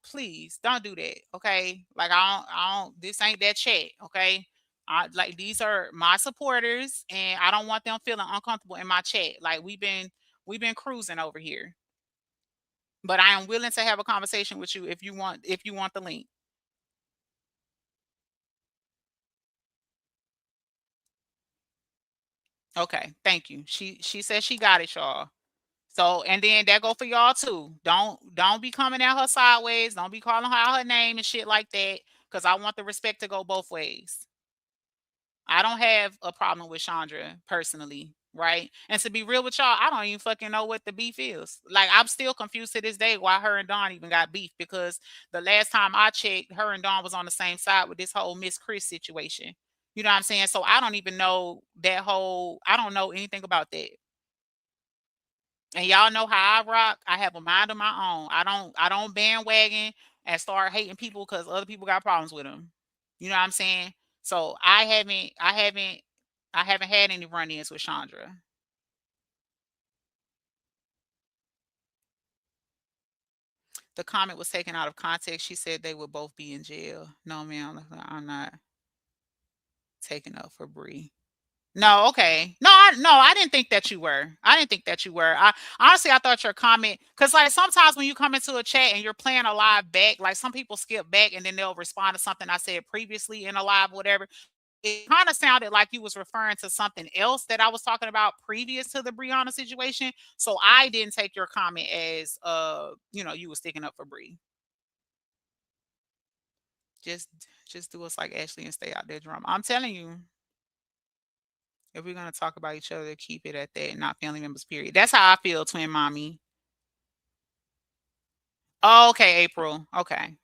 please don't do that. Okay. Like I don't, this ain't that chat. Okay. Like these are my supporters and I don't want them feeling uncomfortable in my chat. Like we've been cruising over here. But I am willing to have a conversation with you if you want the link. Okay, thank you. She says she got it, y'all. So and then that go for y'all too. Don't be coming at her sideways. Don't be calling her out her name and shit like that. Cause I want the respect to go both ways. I don't have a problem with Chandra personally, right? And to be real with y'all, I don't even fucking know what the beef is. Like I'm still confused to this day why her and Dawn even got beef because the last time I checked, her and Dawn was on the same side with this whole Miss Chris situation. You know what I'm saying? So I don't even know that whole. I don't know anything about that. And y'all know how I rock. I have a mind of my own. I don't bandwagon and start hating people because other people got problems with them. You know what I'm saying? So I haven't had any run-ins with Chandra. The comment was taken out of context. She said they would both be in jail. No, ma'am, I'm not taking up for Bree. No, okay. No, I didn't think that you were. I didn't think that you were. I honestly I thought your comment because like sometimes when you come into a chat and you're playing a live back, like some people skip back and then they'll respond to something I said previously in a live, whatever. It kind of sounded like you was referring to something else that I was talking about previous to the Brianna situation. So I didn't take your comment as you was sticking up for Bree. Just just do us like Ashley and stay out there drama. I'm telling you. If we're gonna talk about each other, keep it at that, not family members. Period. That's how I feel, twin mommy. Oh, okay, April. Okay.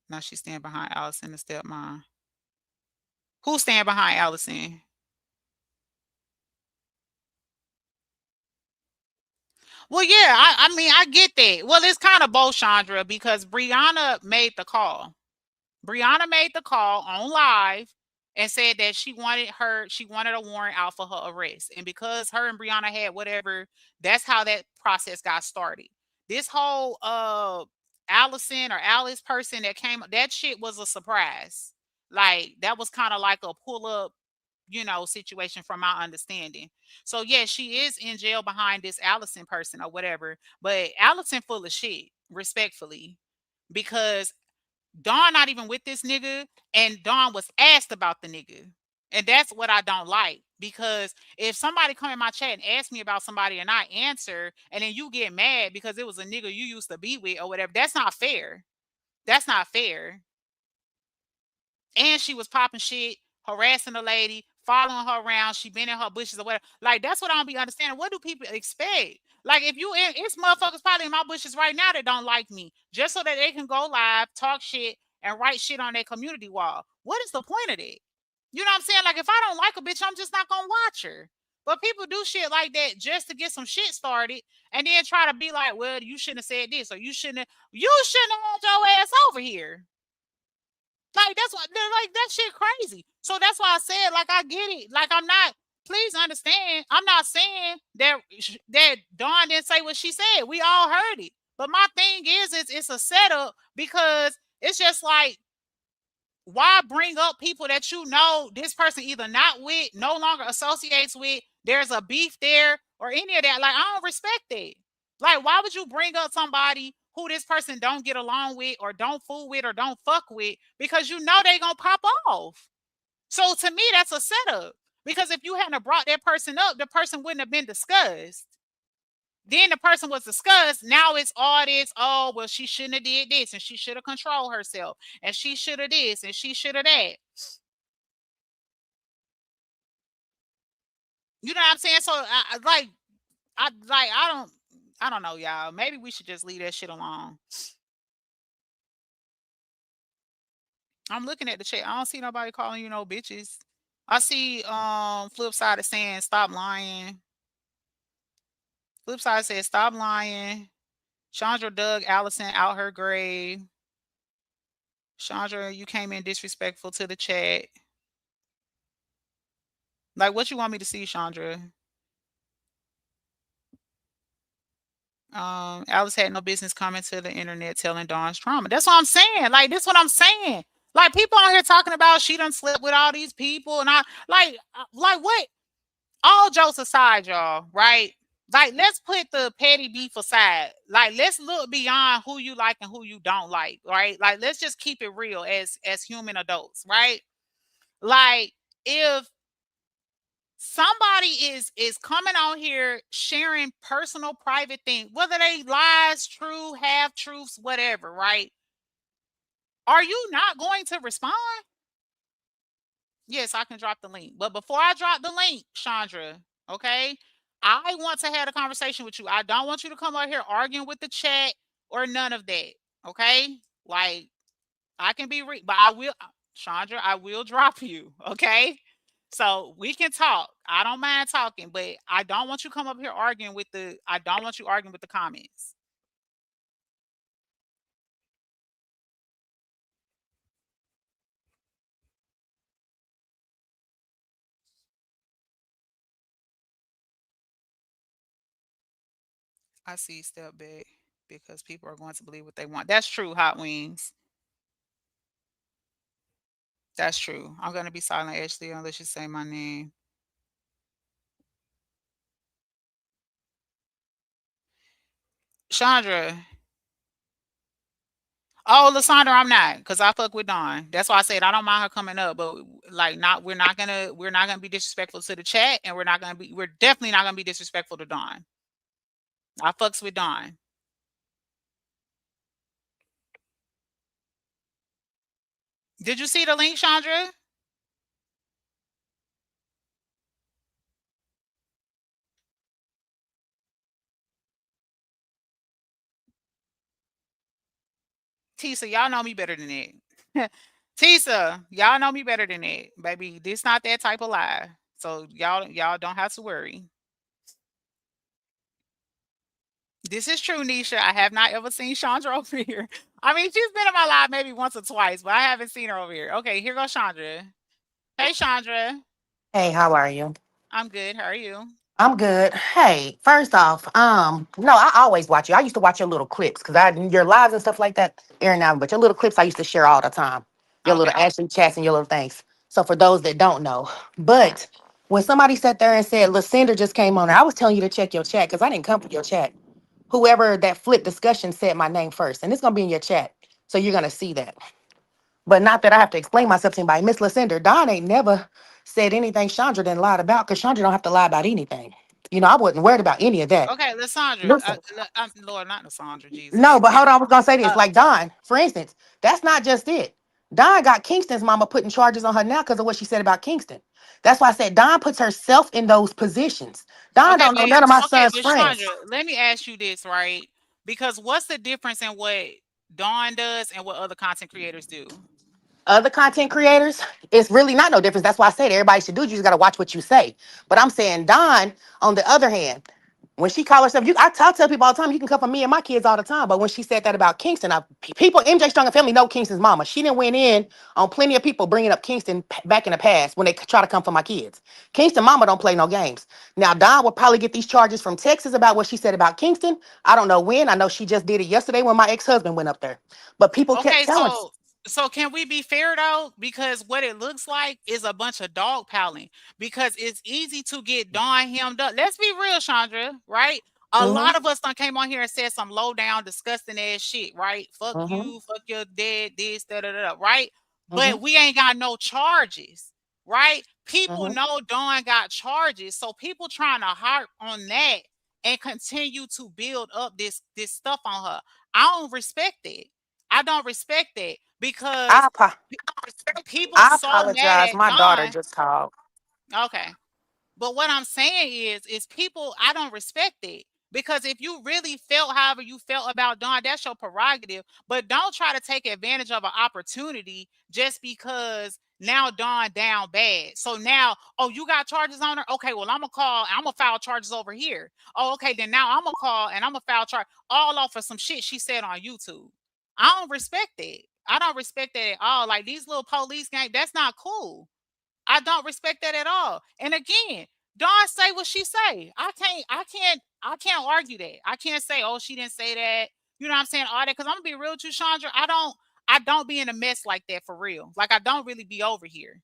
Now she's standing behind Allison, the stepmom. Who's standing behind Allison? Well, yeah, I mean I get that. Well, it's kind of both, Chandra, because Brianna made the call. Brianna made the call on live and said that she wanted a warrant out for her arrest. And because her and Brianna had whatever, that's how that process got started. This whole Allison or Alice person that came, that shit was a surprise. Like that was kind of like a pull up, situation from my understanding. So yeah, she is in jail behind this Allison person or whatever, but Allison full of shit, respectfully, because Dawn not even with this nigga, and Dawn was asked about the nigga. And that's what I don't like. Because if somebody come in my chat and ask me about somebody and I answer, and then you get mad because it was a nigga you used to be with or whatever, that's not fair. That's not fair. And she was popping shit, harassing the lady, following her around. She been in her bushes or whatever. Like that's what I don't be understanding. What do people expect? Like if you in, it's motherfuckers probably in my bushes right now that don't like me, just so that they can go live, talk shit, and write shit on their community wall. What is the point of it? You know what I'm saying? Like if I don't like a bitch, I'm just not gonna watch her. But people do shit like that just to get some shit started, and then try to be like, "Well, you shouldn't have said this, or you shouldn't have had your ass over here." Like that's what they're like that shit crazy. So that's why I said like I get it. Like I'm not. Please understand. I'm not saying that Dawn didn't say what she said. We all heard it. But my thing is it's a setup because it's just like why bring up people that you know this person either not with, no longer associates with, there's a beef there, or any of that. Like, I don't respect that. Like, why would you bring up somebody who this person don't get along with, or don't fool with, or don't fuck with, because you know they gonna pop off? So to me, that's a setup. Because if you hadn't brought that person up, the person wouldn't have been discussed. Then the person was discussed. Now it's all this. Oh, well, she shouldn't have did this, and she should have controlled herself, and she should have this, and she should have that. You know what I'm saying? So I don't know, y'all. Maybe we should just leave that shit alone. I'm looking at the chat. I don't see nobody calling you no bitches. I see flip side is saying stop lying. Flip side says stop lying. Chandra dug Allison out her grave. Chandra, you came in disrespectful to the chat. Like, what you want me to see, Chandra? Alice had no business coming to the internet telling Dawn's trauma. That's what I'm saying. Like, this what I'm saying. Like, people on here talking about she done slept with all these people, and I like what? All jokes aside, y'all, right? Like, let's put the petty beef aside. Like, let's look beyond who you like and who you don't like, right? Like, let's just keep it real as human adults, right? Like, if somebody is coming on here sharing personal private things, whether they lies, true, half truths, whatever, right? Are you not going to respond? Yes, I can drop the link. But before I drop the link, Chandra, okay, I want to have a conversation with you. I don't want you to come out here arguing with the chat or none of that. Okay. Like, I can be but I will, Chandra, I will drop you. Okay. So we can talk. I don't mind talking, but I don't want you come up here arguing with I don't want you arguing with the comments. I see step back because people are going to believe what they want. That's true, Hot Wings. That's true. I'm gonna be silent, Ashley, unless you say my name. Chandra. Oh, Lysandra, I'm not, because I fuck with Dawn. That's why I said I don't mind her coming up, but like not we're not gonna be disrespectful to the chat, and we're definitely not gonna be disrespectful to Dawn. I fucks with Dawn. Did you see the link, Chandra? Tisa, y'all know me better than that. Tisa, y'all know me better than that. Baby, this not that type of lie. So y'all don't have to worry. This is true, Nisha. I have not ever seen Chandra over here. I mean, she's been in my live maybe once or twice, but I haven't seen her over here. Okay, here goes Chandra. Hey, Chandra. Hey, how are you? I'm good. How are you? I'm good. Hey, first off, no, I always watch you. I used to watch your little clips because your lives and stuff like that every now, but your little clips I used to share all the time. Your little Okay. Ashley chats and your little things. So for those that don't know, but when somebody sat there and said Lucinda just came on, I was telling you to check your chat because I didn't come for your chat. Whoever that flip discussion said my name first, and it's gonna be in your chat, so you're gonna see that. But not that I have to explain myself to anybody. Miss Lucinda, Don ain't never said anything Chandra didn't lie about because Chandra don't have to lie about anything. I wasn't worried about any of that. Okay, Lysandra. Listen, Lord, not Lysandra, no, Jesus. but hold on, I was gonna say this. Uh, Like Don, for instance, that's not just it. Don got Kingston's mama putting charges on her now because of what she said about Kingston. That's why I said Don puts herself in those positions. Don okay, don't know none of my okay, son's but friends. Chandra, let me ask you this, right? Because what's the difference in what Dawn does and what other content creators do? Other content creators, it's really not no difference. That's why I said everybody should do it. You just gotta watch what you say. But I'm saying Don, on the other hand, when she call herself, I tell people all the time, you can come for me and my kids all the time. But when she said that about Kingston, people, MJ Strong and family know Kingston's mama. She didn't went in on plenty of people bringing up Kingston back in the past when they try to come for my kids. Kingston mama don't play no games. Now Don will probably get these charges from Texas about what she said about Kingston. I don't know when. I know she just did it yesterday when my ex-husband went up there. But people kept Okay, telling. so can we be fair though? Because what it looks like is a bunch of dog piling. Because it's easy to get Dawn hemmed up. Let's be real, Chandra, right? A Mm-hmm, lot of us done came on here and said some low down, disgusting ass shit, right? Fuck mm-hmm, you, fuck your dad, this, da da da, right? mm-hmm, But we ain't got no charges, right? People mm-hmm. know Dawn got charges, so people trying to harp on that and continue to build up this stuff on her. I don't respect it. I don't respect that I, because apo- people I so mad apologize. at My daughter Dawn. just called. Okay. But what I'm saying is people, I don't respect it. Because if you really felt however you felt about Dawn, that's your prerogative. But don't try to take advantage of an opportunity just because now Dawn down bad. So now, oh, you got charges on her? Okay, well, I'm gonna call, I'm gonna file charges over here. Oh, okay, then now I'm gonna call and I'm gonna file charge all off of some shit she said on YouTube. I don't respect that. I don't respect that at all. Like these little police gang, that's not cool. I don't respect that at all. And again, Dawn say what she say. I can't argue that. I can't say, oh, she didn't say that. You know what I'm saying? All that. Cause I'm gonna be real with you, Chandra. I don't be in a mess like that for real. Like I don't really be over here.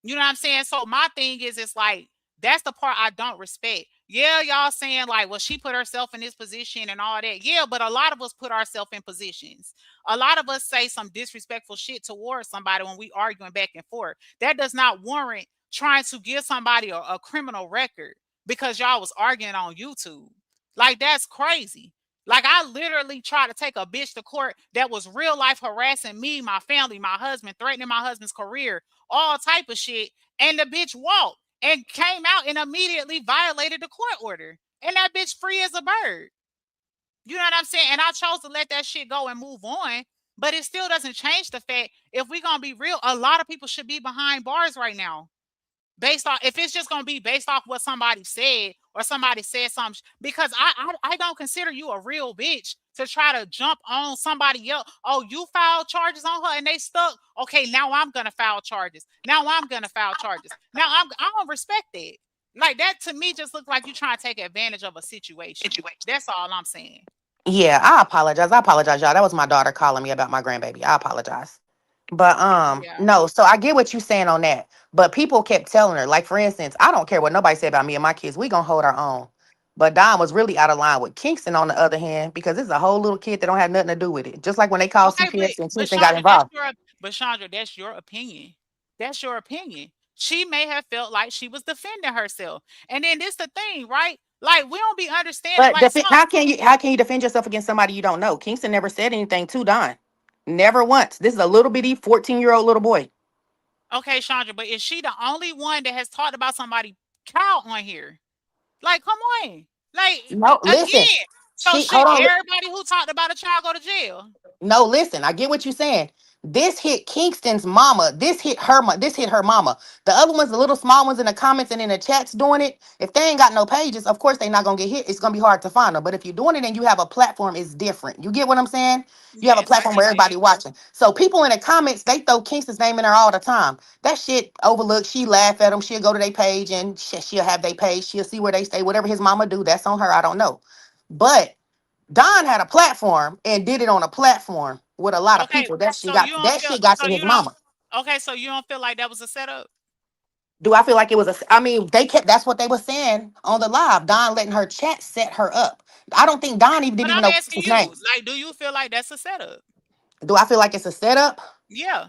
You know what I'm saying? So my thing is, it's like that's the part I don't respect. Yeah, y'all saying like, well, she put herself in this position and all that. Yeah, but a lot of us put ourselves in positions. A lot of us say some disrespectful shit towards somebody when we arguing back and forth. That does not warrant trying to give somebody a criminal record because y'all was arguing on YouTube. Like that's crazy. Like I literally tried to take a bitch to court that was real life harassing me, my family, my husband, threatening my husband's career, all type of shit. And the bitch walked and came out and immediately violated the court order. And that bitch free as a bird. You know what I'm saying? And I chose to let that shit go and move on. But it still doesn't change the fact, if we're gonna be real, a lot of people should be behind bars right now. Based off, if it's just gonna be based off what somebody said or somebody said something, because I don't consider you a real bitch to try to jump on somebody else. Oh, you filed charges on her and they stuck. Okay, now I'm gonna file charges. Now I'm gonna file charges. Now I don't respect that. Like that to me just looks like you trying to take advantage of a situation. That's all I'm saying. Yeah, I apologize. I apologize, y'all. That was my daughter calling me about my grandbaby. I apologize. But Yeah. no, so I get what you're saying on that. But people kept telling her, like for instance, I don't care what nobody said about me and my kids. We gonna hold our own. But Don was really out of line with Kingston on the other hand, because it's a whole little kid that don't have nothing to do with it. Just like when they called Okay, CPS and but Kingston got involved. Chandra, that's your opinion. That's your opinion. She may have felt like she was defending herself. And then this the thing, right? Like we don't be understanding But like some how can you defend yourself against somebody you don't know? Kingston never said anything to Don. Never once. This is a little bitty 14-year-old little boy. okay, Chandra, but is she the only one that has talked about somebody child on here? Like, come on. Like No, listen. again. So She should hold on. everybody who talked about a child go to jail? No, listen, I get what you're saying. This hit Kingston's mama. This hit her. This hit her mama. The other ones, the little small ones in the comments and in the chats doing it. If they ain't got no pages, of course they not gonna get hit. It's gonna be hard to find them. But if you're doing it and you have a platform, it's different. You get what I'm saying? You have a Yes, I platform get where that. everybody watching. So people in the comments, they throw Kingston's name in there all the time. That shit overlooked. She laugh at them. She'll go to their page and she'll have their page. She'll see where they stay. Whatever his mama do, that's on her. I don't know. But Don had a platform and did it on a platform with a lot of Okay, people. That shit so you got don't that feel shit got so to his you don't mama. okay, so you don't feel like that was a setup? Do I feel like it was a? I mean, they kept. That's what they were saying on the live. Don letting her chat set her up. I don't think Don even But didn't even I'm know asking his name. you, like, do you feel like that's a setup? Do I feel like it's a setup? Yeah.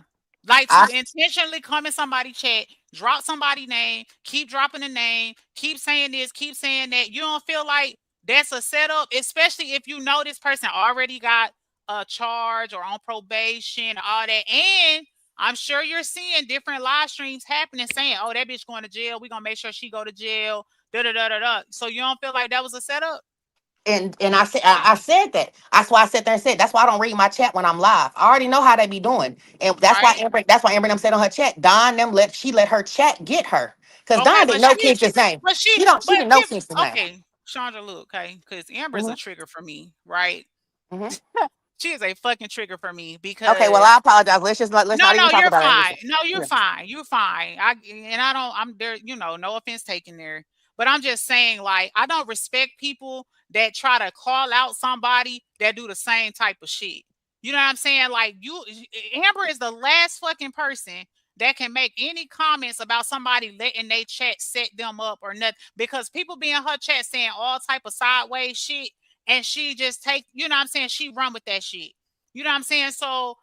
Like I to intentionally come in somebody chat, drop somebody name, keep dropping the name, keep saying this, keep saying that. You don't feel like that's a setup, especially if you know this person already got a charge or on probation, all that. And I'm sure you're seeing different live streams happening saying, oh, that bitch going to jail. We're gonna make sure she go to jail. Da da da da da. So you don't feel like that was a setup? and I said that. That's why I sat there and said that's why I don't read my chat when I'm live. I already know how they be doing, and Right? That's why Amber them said on her chat. Don them let her chat get her because Okay, Don didn't know Kingston's name. She didn't know Kingston's name. okay, Chandra, look, okay, because Amber's a Hmm. trigger for me, right? Hmm. She is a fucking trigger for me Okay, well because I apologize. Let's no, not no, even talk you're about it. fine. Listen. No, you're Yeah. fine. You're fine. I don't. I'm there. You know, no offense taken there, but I'm just saying, like, I don't respect people that try to call out somebody that do the same type of shit. You know what I'm saying? Like, Amber is the last fucking person that can make any comments about somebody letting they chat set them up or nothing, because people be in her chat saying all type of sideways shit, and she just take. You know what I'm saying? She run with that shit. You know what I'm saying? So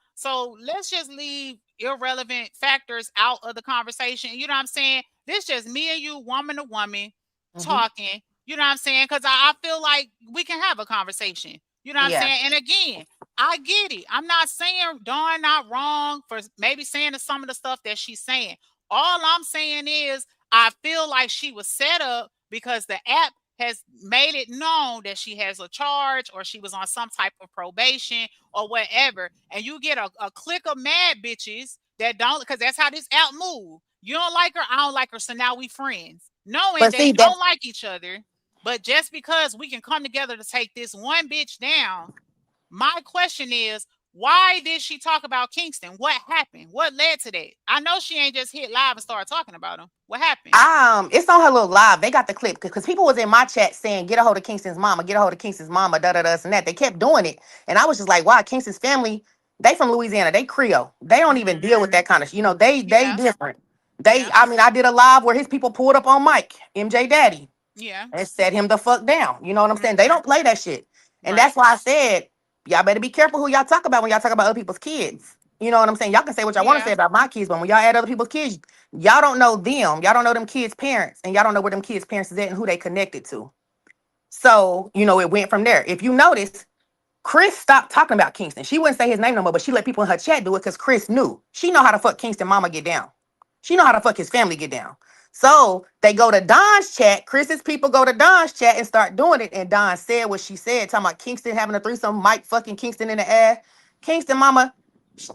let's just leave irrelevant factors out of the conversation. You know what I'm saying? This just me and you, woman to woman, Hmm. talking. You know what I'm saying? Because I feel like we can have a conversation. You know what I'm Yeah. saying? And again, I get it. I'm not saying Dawn not wrong for maybe saying some of the stuff that she's saying. All I'm saying is I feel like she was set up because the app has made it known that she has a charge or she was on some type of probation or whatever, and you get a clique of mad bitches that don't, because that's how this app move. You don't like her, I don't like her, so now we friends, knowing But they see that don't like each other. But just because we can come together to take this one bitch down, my question is, why did she talk about Kingston? What happened? What led to that? I know she ain't just hit live and started talking about him. What happened? it's on her little live. They got the clip because people was in my chat saying, "Get a hold of Kingston's mama, get a hold of Kingston's mama, da da da and that." They kept doing it, and I was just like, "Wow, Kingston's family, they from Louisiana, they Creole, they don't even deal with that kind of, they Yeah, different. yeah, I mean, I did a live where his people pulled up on Mike, MJ Daddy, yeah. and set him the fuck down. You know what I'm saying? They don't play that shit, and Right. that's why I said, y'all better be careful who y'all talk about when y'all talk about other people's kids. You know what I'm saying? Y'all can say what y'all want to say Yeah. about my kids, but when y'all add other people's kids, y'all don't know them. Y'all don't know them kids' parents, and y'all don't know where them kids' parents is at and who they connected to. So, it went from there. If you notice, Chris stopped talking about Kingston. She wouldn't say his name no more, but she let people in her chat do it because Chris knew. She know how to fuck Kingston mama get down. She know how to fuck his family get down. So they go to Don's chat. Chris's people go to Don's chat and start doing it. And Don said what she said, talking about Kingston having a threesome, Mike fucking Kingston in the ass. Kingston mama,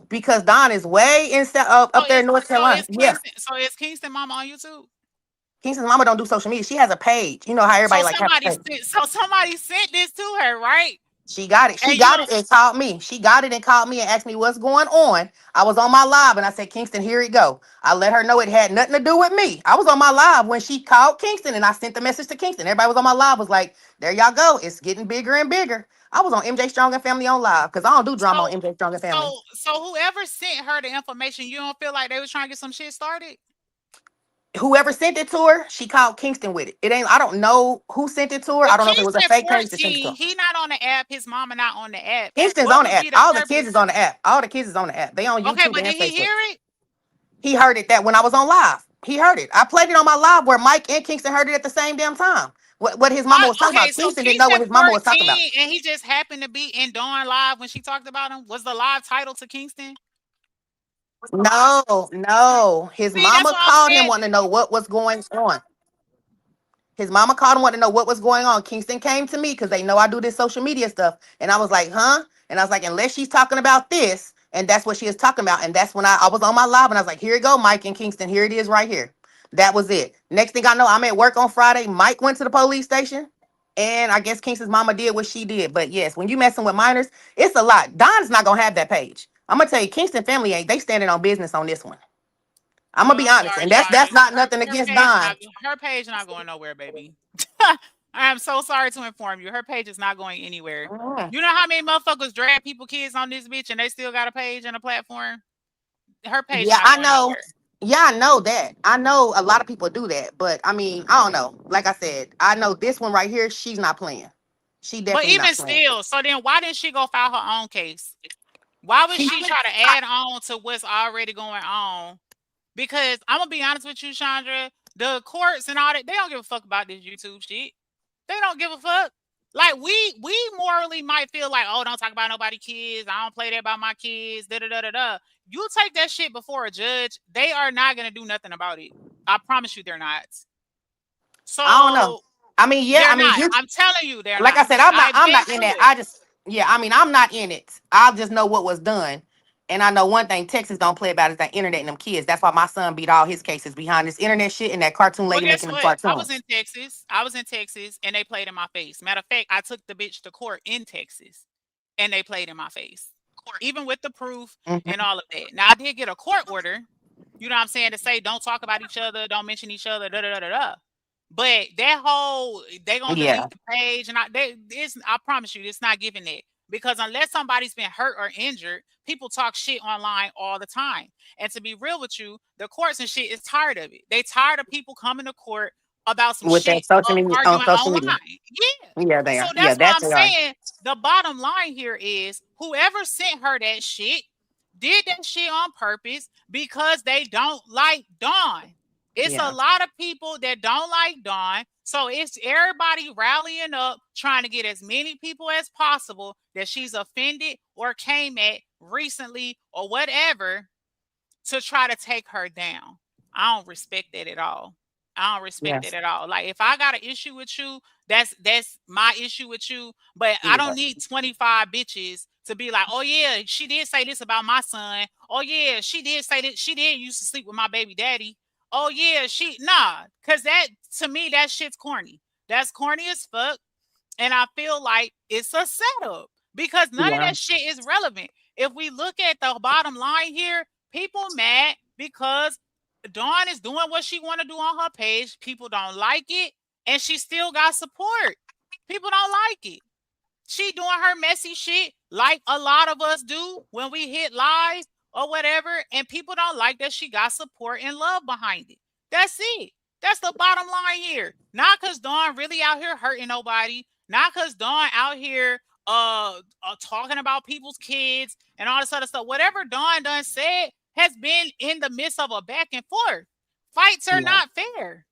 because Don is way So up there in North Carolina. Yeah. Is Kingston mama on YouTube? Kingston's mama don't do social media. She has a page. You know how everybody like have a page. Somebody sent this to her, right? She got it. She And got it and called me. She got it and called me and asked me what's going on. I was on my live and I said, Kingston, here it go. I let her know it had nothing to do with me. I was on my live when she called Kingston and I sent the message to Kingston. Everybody was on my live, was like, there y'all go. It's getting bigger and bigger. I was on MJ Strong and Family on live because I don't do drama on MJ Strong and Family. So whoever sent her the information, you don't feel like they was trying to get some shit started? Whoever sent it to her, she called Kingston with it. I don't know who sent it to her. But I don't know if it was a Kingston fake page that sent it to 14, her. he not on the app. His mama not on the app. Kingston's What on the would app. be the All the purpose? kids is on the app. All the kids is on the app. They on YouTube Okay, but and did he Facebook. hear it? He heard it that when I was on live. He heard it. I played it on my live where Mike and Kingston heard it at the same damn time. What his mama was talking Okay, about. so Kingston didn't know what his mama was talking about. 14, and he just happened to be in Dawn live when she talked about him. Was the live title to Kingston? No. His See, that's mama what I'm called him saying. wanting to know what was going on. His mama called him wanting to know what was going on. Kingston came to me because they know I do this social media stuff. And I was like, huh? And I was like, unless she's talking about this, and that's what she is talking about. And that's when I was on my live and I was like, here you go, Mike and Kingston. Here it is right here. That was it. Next thing I know, I'm at work on Friday. Mike went to the police station. And I guess Kingston's mama did what she did. But yes, when you messing with minors, it's a lot. Don's not gonna have that page. I'm gonna tell you, Kingston family they standing on business on this one. I'm gonna Well, be I'm honest, sorry, and that's Shonda. not nothing against Don. Her page not going nowhere, baby. I'm so sorry to inform you. Her page is not going anywhere. Mm. You know how many motherfuckers drag people kids on this bitch and they still got a page and a platform? Her page Yeah, not I going know. nowhere. Yeah, I know that. I know a lot of people do that, but I mean, I don't know. Like I said, I know this one right here, she's not playing. She But definitely even not playing. still, so then why didn't she go file her own case? Why would she try to add on to what's already going on? Because I'm gonna be honest with you, Chandra, the courts and all that, they don't give a fuck about this YouTube shit. They don't give a fuck. Like we morally might feel like, oh, don't talk about nobody kids. I don't play that about my kids. Da da da da da. You take that shit before a judge, they are not gonna do nothing about it. I promise you, they're not. So I don't know. I mean, yeah, they're I mean, not. I'm telling you, they're like I not. said, I'm I've been not in through that. it. I mean, I'm not in it. I just know what was done. And I know one thing Texas don't play about is that internet and them kids. That's why my son beat all his cases behind this internet shit and that cartoon Well, lady guess making them what? I was cartoons. in Texas. I was in Texas, and they played in my face. Matter of fact, I took the bitch to court in Texas, and they played in my face, even with the proof Mhm. and all of that. Now, I did get a court order, you know what I'm saying, to say don't talk about each other, don't mention each other, da da da da da. But that whole they gonna Yeah. delete the page, and I promise you, it's not giving it. Because unless somebody's been hurt or injured, people talk shit online all the time. And to be real with you, the courts and shit is tired of it. They tired of people coming to court about some With that shit social media on arguing social media. online. Yeah. Yeah, they So are. Yeah, that's why that I'm they are. saying the bottom line here is whoever sent her that shit did that shit on purpose because they don't like Dawn. It's a Yeah. lot of people that don't like Dawn. So it's everybody rallying up, trying to get as many people as possible that she's offended or came at recently or whatever to try to take her down. I don't respect that at all. I don't respect it Yes. at all. Like if I got an issue with you, that's my issue with you. But I don't Yeah. need 25 bitches to be like, oh yeah, she did say this about my son. Oh yeah, she did say that she did used to sleep with my baby daddy. Oh yeah, cause that to me that shit's corny. That's corny as fuck. And I feel like it's a setup because none of Yeah. that shit is relevant. If we look at the bottom line here, people mad because Dawn is doing what she want to do on her page. People don't like it, and she still got support. People don't like it. She doing her messy shit like a lot of us do when we hit live or whatever, and people don't like that she got support and love behind it. That's it. That's the bottom line here. Not because Dawn really out here hurting nobody. Not because Dawn out here talking about people's kids and all this other stuff. Whatever Dawn done said has been in the midst of a back and forth. Fights are Yeah. not fair.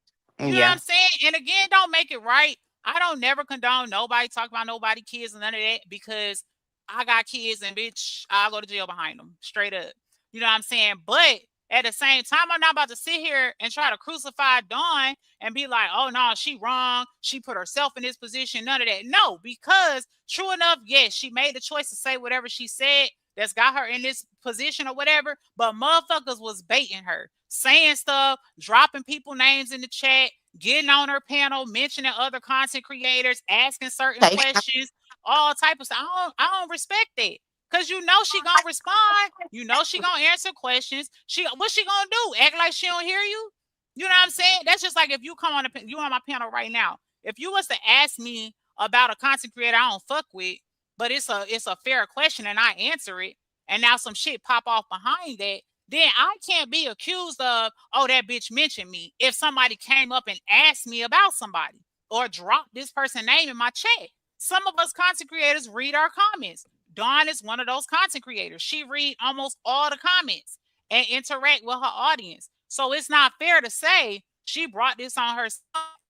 You know what Yeah. I'm saying? And again, don't make it right. I don't never condone nobody talk about nobody kids and none of that because I got kids and bitch, I'll go to jail behind them. Straight up. You know what I'm saying? But at the same time, I'm not about to sit here and try to crucify Dawn and be like, oh no, she wrong. She put herself in this position. None of that. No, because true enough, yes, she made the choice to say whatever she said that's got her in this position or whatever. But motherfuckers was baiting her, saying stuff, dropping people names in the chat, getting on her panel, mentioning other content creators, asking certain Okay. questions, all type of stuff. I don't respect that. Cause you know she gonna respond. You know she gonna answer questions. What's she gonna do? Act like she don't hear you? You know what I'm saying? That's just like if you come on you on my panel right now. If you was to ask me about a content creator I don't fuck with, but it's a fair question and I answer it, and now some shit pop off behind that, then I can't be accused of, oh, that bitch mentioned me if somebody came up and asked me about somebody or dropped this person's name in my chat. Some of us content creators read our comments. Dawn is one of those content creators. She read almost all the comments and interact with her audience. So it's not fair to say she brought this on herself.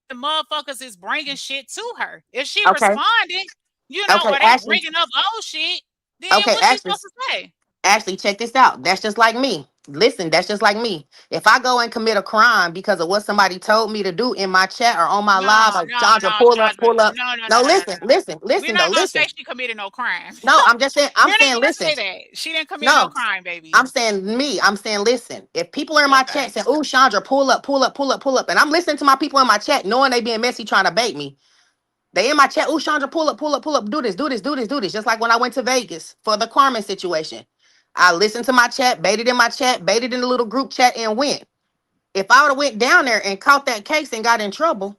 The motherfuckers is bringing shit to her. If she Okay. responded, Okay. or they Ashley. bringing up old shit, then Okay. what's she Ashley. supposed to say? Ashley, check this out. That's just like me. Listen, that's just like me. If I go and commit a crime because of what somebody told me to do in my chat or on my live, No, like no, Chandra, no, pull up, Chandra. pull up. No, no, No, no, no, no, no, listen, no. listen, We're listen, though, not gonna say listen. she committed no crime. No, I'm just saying, We're I'm not saying, gonna listen. say that. She didn't commit no No, crime, baby. I'm saying me. I'm saying, listen. If people are in my Okay. chat saying, "Oh, Chandra, pull up, pull up, pull up, pull up," and I'm listening to my people in my chat, knowing they being messy, trying to bait me. They in my chat. Oh, Chandra, pull up, pull up, pull up. Do this, do this, do this, do this. Just like when I went to Vegas for the Carmen situation. I listened to my chat, baited in my chat, baited in the little group chat, and went. If I would have went down there and caught that case and got in trouble,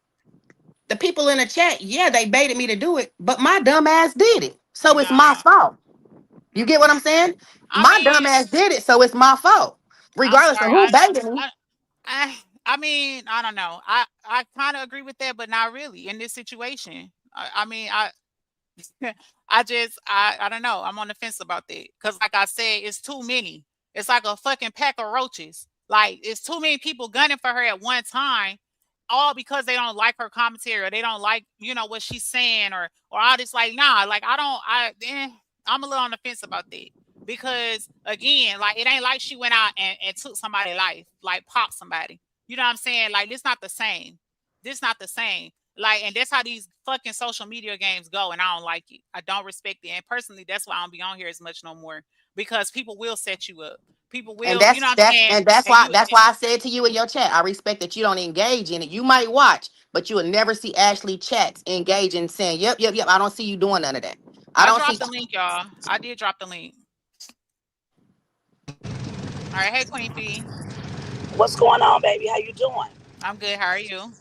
the people in the chat, yeah, they baited me to do it, but my dumb ass did it. So it's my No. fault. You get what Mm-mm. I'm saying? I My dumb mean, ass did it, so it's my fault. I'm Regardless of sorry. who baited me. I, I mean, I don't know. I kind of agree with that, but not really in this situation. I mean, I don't know. I'm on the fence about that because, like I said, it's too many. It's like a fucking pack of roaches. Like it's too many people gunning for her at one time, all because they don't like her commentary or they don't like what she's saying or all this. Like nah, like I'm a little on the fence about that because again, like it ain't like she went out and took somebody's life, like popped somebody. You know what I'm saying? Like this not the same. This not the same. Like, and that's how these fucking social media games go, and I don't like it. I don't respect it. And personally, that's why I don't be on here as much no more. Because people will set you up. People And will, you that's know what I'm that's saying? and that's And why you that's why I said to you in your chat, I respect that you don't engage in it. You might watch, but you will never see Ashley chats engage in saying, "Yep, yep, yep." I don't see you doing none of that. I I don't see. dropped the link, y'all. I did drop the link. All right, hey Queen Fee. What's going on, baby? How you doing? I'm good. How are you?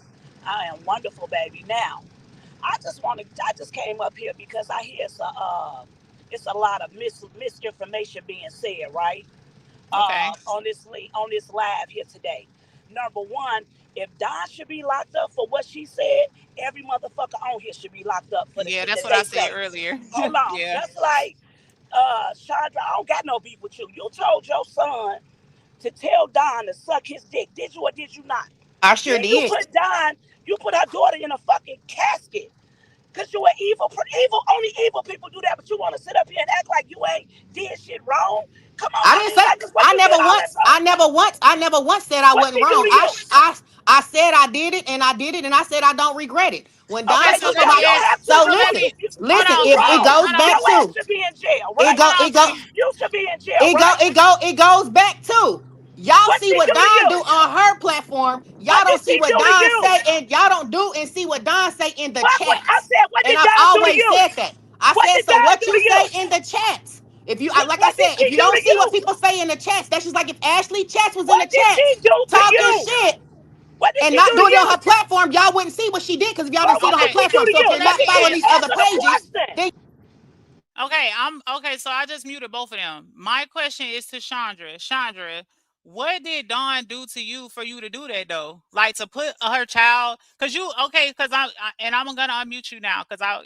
I am wonderful, baby. Now, I just came up here because I hear it's a lot of misinformation being said, right? Okay. On this live here today. Number one, if Don should be locked up for what she said, every motherfucker on here should be locked up for the Yeah, shit that's that what I they said say. earlier. Hold on, Yeah. just like Chandra, I don't got no beef with you. You told your son to tell Don to suck his dick. Did you or did you not? I sure Then you did. put Don, you put her daughter in a fucking casket. Cause you an evil. Only evil people do that. But you want to sit up here and act like you ain't did shit wrong. Come on, I I didn't mean, say. like, where you get all that from? I never once said I What wasn't she do wrong. to you? I said I did it, and I did it, and I said I don't regret it. When Don Okay, Okay, so speak let on me my, you don't ask. have to. so So let listen, me You hold listen. on, If it Shay. wrong. goes Hold on. back Your ass to should be in jail, it, right? go, Hold on, it go. Shay. You should be in jail, right? It goes back to y'all What see she what do to Don do you? on her platform. Y'all What don't did see she what do to Don you? say, and y'all don't do and see what Don say in the What I chats. said, what And did I've Don do to always you? said that. I What said did so. Don What do you to you? say in the chats? If you, like I What did said, she if you do don't to see what you? people say in the chats, that's just like if Ashley Chats was in the What did chats she do to talking you? shit What did and she do not to doing it on her you? platform, y'all wouldn't see what she did because if y'all didn't Well, see it what on her did Okay, she do platform. to So if you? so you're let not me following ask. these other Answer the pages, question. then Okay, I'm okay. So I just muted both of them. My question is to Chandra. Chandra, what did Dawn do to you for you to do that though? Like to put her child, cause you okay, cause and I'm gonna unmute you now, cause I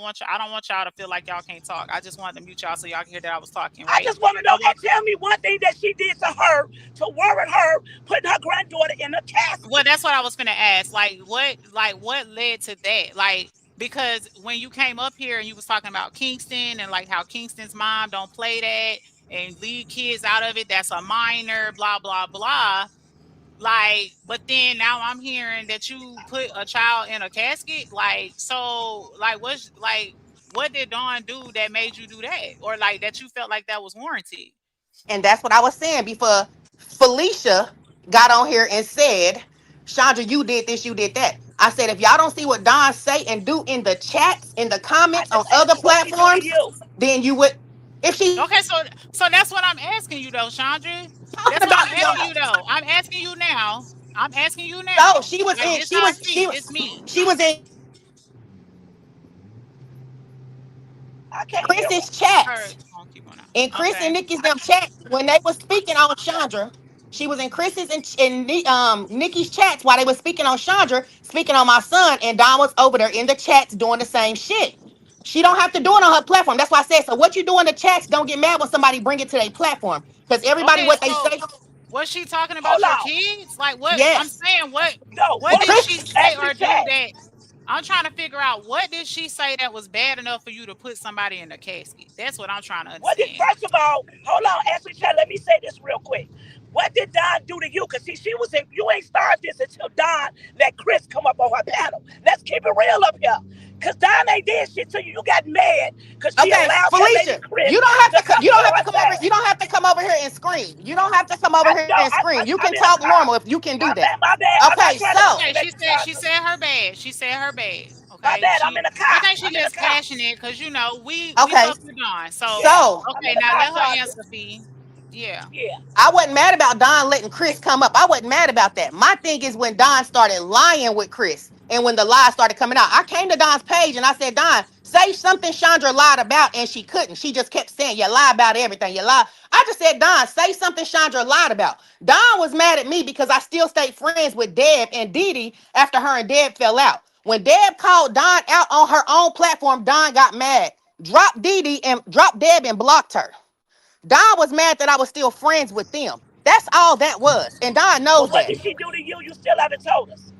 want you. I don't want y'all to feel like y'all can't talk. I just wanted to mute y'all so y'all can hear that I was talking, I right? just want to know So what? and tell me one thing that she did to her to worry her putting her granddaughter in a Well, casket. that's what I was gonna ask. Like what led to that? Like, because when you came up here and you was talking about Kingston and like how Kingston's mom don't play that and leave kids out of it, that's a minor, blah, blah, blah. Like, but then now I'm hearing that you put a child in a casket. Like, so like what did Dawn do that made you do that? Or like that you felt like that was warranted? and that's what I was saying before Felicia got on here and said, Chandra, you did this, you did that. I said, if y'all don't see what Don say and do in the chats, in the I comments on just asked other you what she do to platforms, you. then you would, if she Okay, so that's what I'm asking you though, Chandra. talking That's what I'm about asking you though. I'm asking you now. I'm asking you no, now. she was Like in, this how I speak. she This was, me. she was in I can't hear her. Chris's Her chats. phone keep on In out. Chris and Okay. Nikki's them chat when they were speaking on Chandra. She was in Chris's and Nikki's chats while they were speaking on Chandra, speaking on my son, and Don was over there in the chats doing the same shit. She don't have to do it on her platform. That's why I said so. What you do in the chats, don't get mad when somebody bring it to their platform. Because everybody Okay, what they so say, was she talking Hold about your on. kids? Like what I'm yes. saying, No, what what did did she Chris, say Ashley or do Chad? that? I'm trying to figure out what did she say that was bad enough for you to put somebody in a casket? That's what I'm trying to What did understand. first of all, hold on, Ashley Chad, let me say this real quick. What did Don do to you? Cause see, she was in you ain't started this until Don let Chris come up on her panel. Let's keep it real up here. Cause Don ain't did shit to you. You got mad because she okay, allowed that lady Felicia, Chris to come you in don't on have to her come over. side. You don't have to come over here and scream. You don't have to come over I here no, and scream. You I'm can in a talk car. normal if you can do that. My bad. I'm not Okay, trying to so Okay, scream at you, she Sandra. said her bad. She said her bad. My Okay, bad. I'm in a I car. think she I'm in a just car. passionate because we okay, fuck with Dawn. So Yeah, so I'm in okay, a now car, let her Sandra. answer, Fee. Yeah. Yeah. I wasn't mad about Don letting Chris come up. I wasn't mad about that. My thing is when Don started lying with Chris and when the lies started coming out. I came to Don's page and I said, Don, say something Chandra lied about, and she couldn't. She just kept saying, you lie about everything. You lie. I just said, Don, say something Chandra lied about. Don was mad at me because I still stayed friends with Deb and Dee Dee after her and Deb fell out. When Deb called Don out on her own platform, Don got mad, dropped Dee Dee and dropped Deb and blocked her. Don was mad that I was still friends with them. That's all that was. And Don But knows what that. did she do to you? You still haven't told us.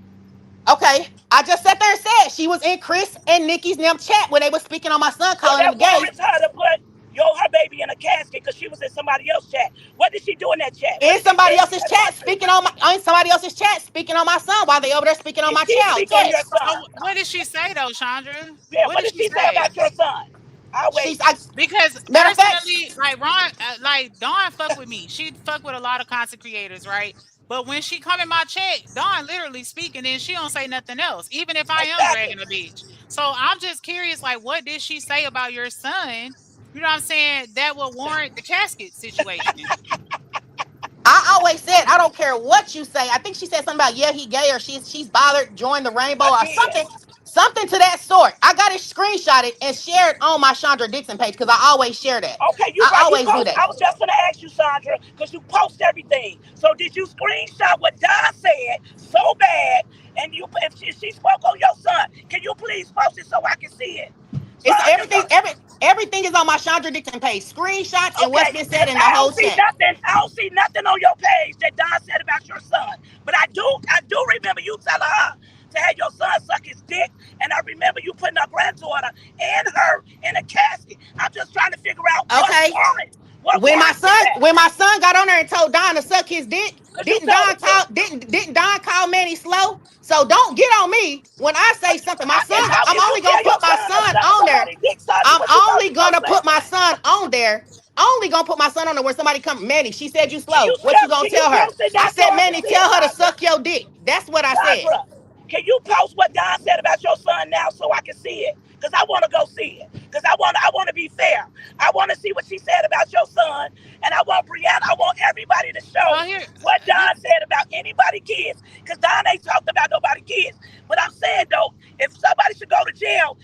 Okay. I just sat there and said she was in Chris and Nikki's them chat where they were speaking on my son, So calling that him gay. warrants her to put her baby in a casket because she was in somebody else's chat. What did she do in that chat? What In did she say somebody in the else's chat chat, about you? speaking on my in somebody else's chat, speaking on my son while they over there speaking on Did my she child. speak on your Yes. So son? what did she say though, Chandra? Yeah, What what did did she she say say? about your son? I'll wait. Because Matter of fact, personally, like Ron, like Dawn fuck with me. She fuck with a lot of content creators, right? But when she come in my chat, Dawn literally speaking, and she don't say nothing else, even if I am Exactly. dragging a bitch. So I'm just curious, like, what did she say about your son? You know what I'm saying? That will warrant the casket situation. I always said I don't care what you say. I think she said something about yeah he gay or she's bothered, join the rainbow I or did. something to that sort. I got it screenshotted and shared on my Chandra Dixon page because I always share that. Okay, you I right. You always do post. that. I was just gonna ask you, Sandra, because you post everything. So did you screenshot what Don said so bad? And you, if she spoke on your son, can you please post it so I can see it? So It's I can. everything is on my Chandra Dixon page. Screenshots and what's Okay, been said because in the I whole don't see chat. nothing. I don't see nothing on your page that Don said about your son. But I do remember you telling her to have your son suck his dick, and I remember you putting her granddaughter and her in a casket. I'm just trying to figure out what Okay. warrant. What when my word is that? son got on there and told Don to suck his dick, Cause you told him to. didn't Don call Manny slow? So don't get on me when I say something. My son, How I'm can you only gonna tell your put my son to son suck on there. somebody's dick, Sandra, I'm but you know only you gonna gonna say? put my son on there. Only gonna put my son on there when somebody come. Manny, she said you slow. What you gonna Can you tell her? post it I now so said, I can Manny, see it, tell her to Sandra? suck your dick. That's what I said. Sandra, can you post what Don said about your son now so I can see it? Because I want to go see it. Because I want to be fair. I want to see what she said about your son. And I want Brianna, I want everybody to show Well, here, what this, Don said about anybody kids. Because Don ain't talked about nobody kids. But I'm saying, though, if somebody should go to jail,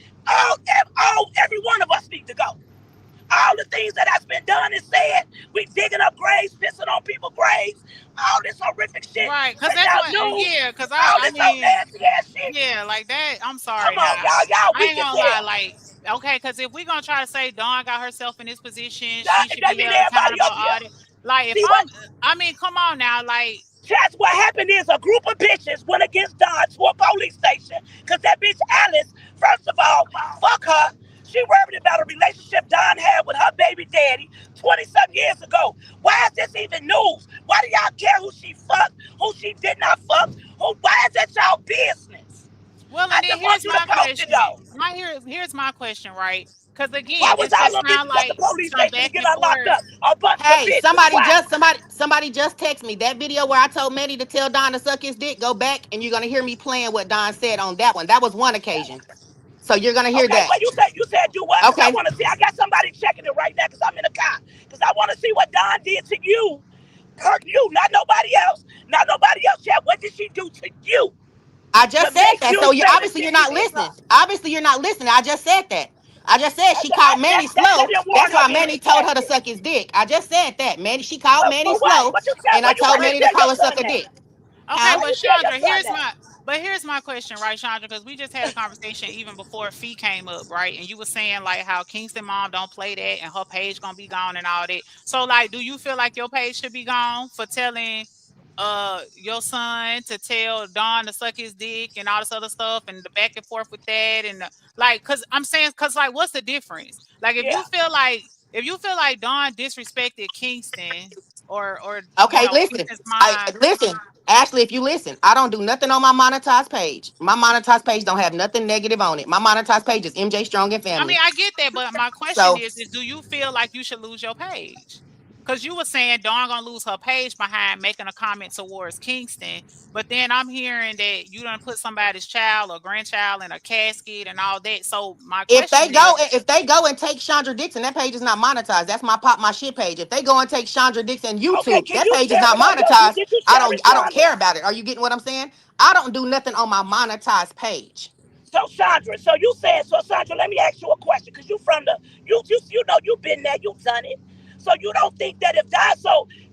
every one of us need to go. All the things that has been done and said, we digging up graves, pissing on people's graves, all this horrific shit, right? Because sending that's out what, news, yeah. Because all I this old mean, nasty ass shit. yeah, like that. I'm Come sorry on, now. y'all I weak ain't as gonna lie. hell. Like, okay, because if we gonna try to say Dawn got herself in this position, she should That be mean held everybody accountable. up here. All that. Like, if See what? I'm, I mean, come on now. Like, Chats, what happened is a group of bitches went against Don to a police station because that bitch Alice, first of all, fuck her. She worried about a relationship Don had with her baby daddy 20-some years ago. Why is this even news? Why do y'all care who she fucked, who she did not fuck? Why is that y'all business? well, I and then just want here's you to my post it question. though. Here's my question, right? Because Why again, was this all just them sound bitches at the like police some station to back get and unlocked forth. up? A bunch of Hey, bitches. Why? somebody just text me that video where I told Manny to tell Don to suck his dick. Go back and you're gonna hear me playing what Don said on that one. That was one occasion. So you're gonna hear Okay, that. well, you said do what? Because I Okay. want to see. I got somebody checking it right now because I'm in the car. Because I want to see what Don did to you. Hurt you, not nobody else. Not nobody else. Yet. What did she do to you I to just said make that. you So you say the obviously you're shit you not did to listening. her? Obviously you're not listening. I just said that. I just said she called Manny That slow. didn't warn That's her why being Manny told her to protected. suck his dick. I just said that. Manny, she called Manny For what? slow, What you tell? and I What you told why you Manny to tell call your her suck son a that? dick. Okay, Huh? Why but you tell your Chandra, son that? here's my question, right, Chandra? Because we just had a conversation even before Fee came up, right? And you were saying like how Kingston mom don't play that and her page gonna be gone and all that. So like, do you feel like your page should be gone for telling your son to tell Don to suck his dick and all this other stuff and the back and forth with that and like, because I'm saying, because like, what's the difference? Like, Yeah. if you feel like Don disrespected Kingston or Okay, listen. Kingston's mom. Listen. Ashley, if you listen, I don't do nothing on my monetized page. My monetized page don't have nothing negative on it. My monetized page is MJ Strong and I mean, Family. I get that, but my question So is do you feel like you should lose your page? Because you were saying Dawn gonna lose her page behind making a comment towards Kingston, but then I'm hearing that you done put somebody's child or grandchild in a casket and all that. So my question is, if they go and take Chandra Dixon, that page is not monetized. That's my pop my shit page. If they go and take Chandra Dixon Okay, YouTube, can that you page is share not it on your? monetized. Did you share it, I don't Chandra? care about it. Are you getting what I'm saying? I don't do nothing on my monetized page. So Sandra, so Sandra, let me ask you a question, because you from the you know you've been there, you've done it. So you don't think that if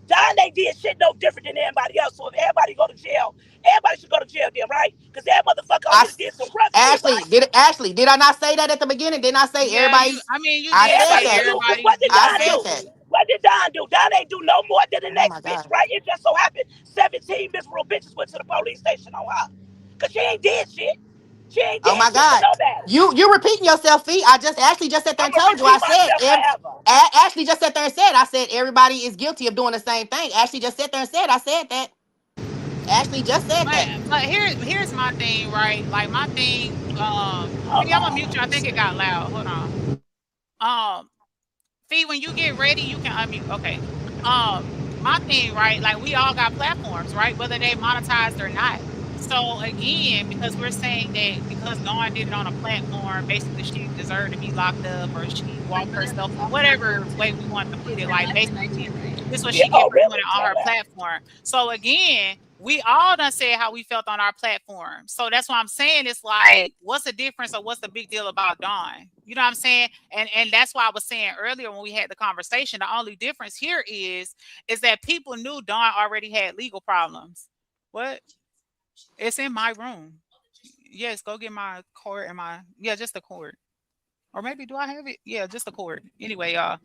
Don they did shit no different than everybody else. So if everybody go to jail, everybody should go to jail then, right? Because that motherfucker on I here did some rough shit, Ashley, right? did I not say that at the beginning? Didn't I say yeah, everybody? I mean, you I did said say Everybody should that. lose. Because everybody what did do the I Don said same do? that. shit. What did Don do? Don ain't do no more than the Oh my next bitch, God. right? It just so happened 17 miserable bitches went to the police station on her. Because she ain't did shit. She ain't Oh did my shit to God. nobody. You repeating yourself, Fee. I just Ashley just sat there I'm and going to told you. I repeat said myself forever. Ashley just sat there and said, I said everybody is guilty of doing the same thing. Ashley just sat there and said, I said that. Ashley just said that. But here's my thing, right? Like my thing, Hold Fee, I'm gonna mute you. I on. think it got loud. Hold on. Um, Fee, when you get ready, you can unmute. Okay. My thing, right? Like we all got platforms, right? Whether they monetized or not. So again, because we're saying that because Dawn did it on a platform, basically she deserved to be locked up or she walked herself, whatever way we want to put it. Like basically, this is what Yeah, she get oh, for doing really? it on Turn her left. platform. So again, we all done said how we felt on our platform. So that's why I'm saying it's like, what's the difference or what's the big deal about Dawn? You know what I'm saying? And that's why I was saying earlier when we had the conversation, the only difference here is that people knew Dawn already had legal problems. What? It's in my room. Yes, go get my cord and my yeah, just the cord. Or maybe do I have it? Yeah, just the cord. Anyway, y'all.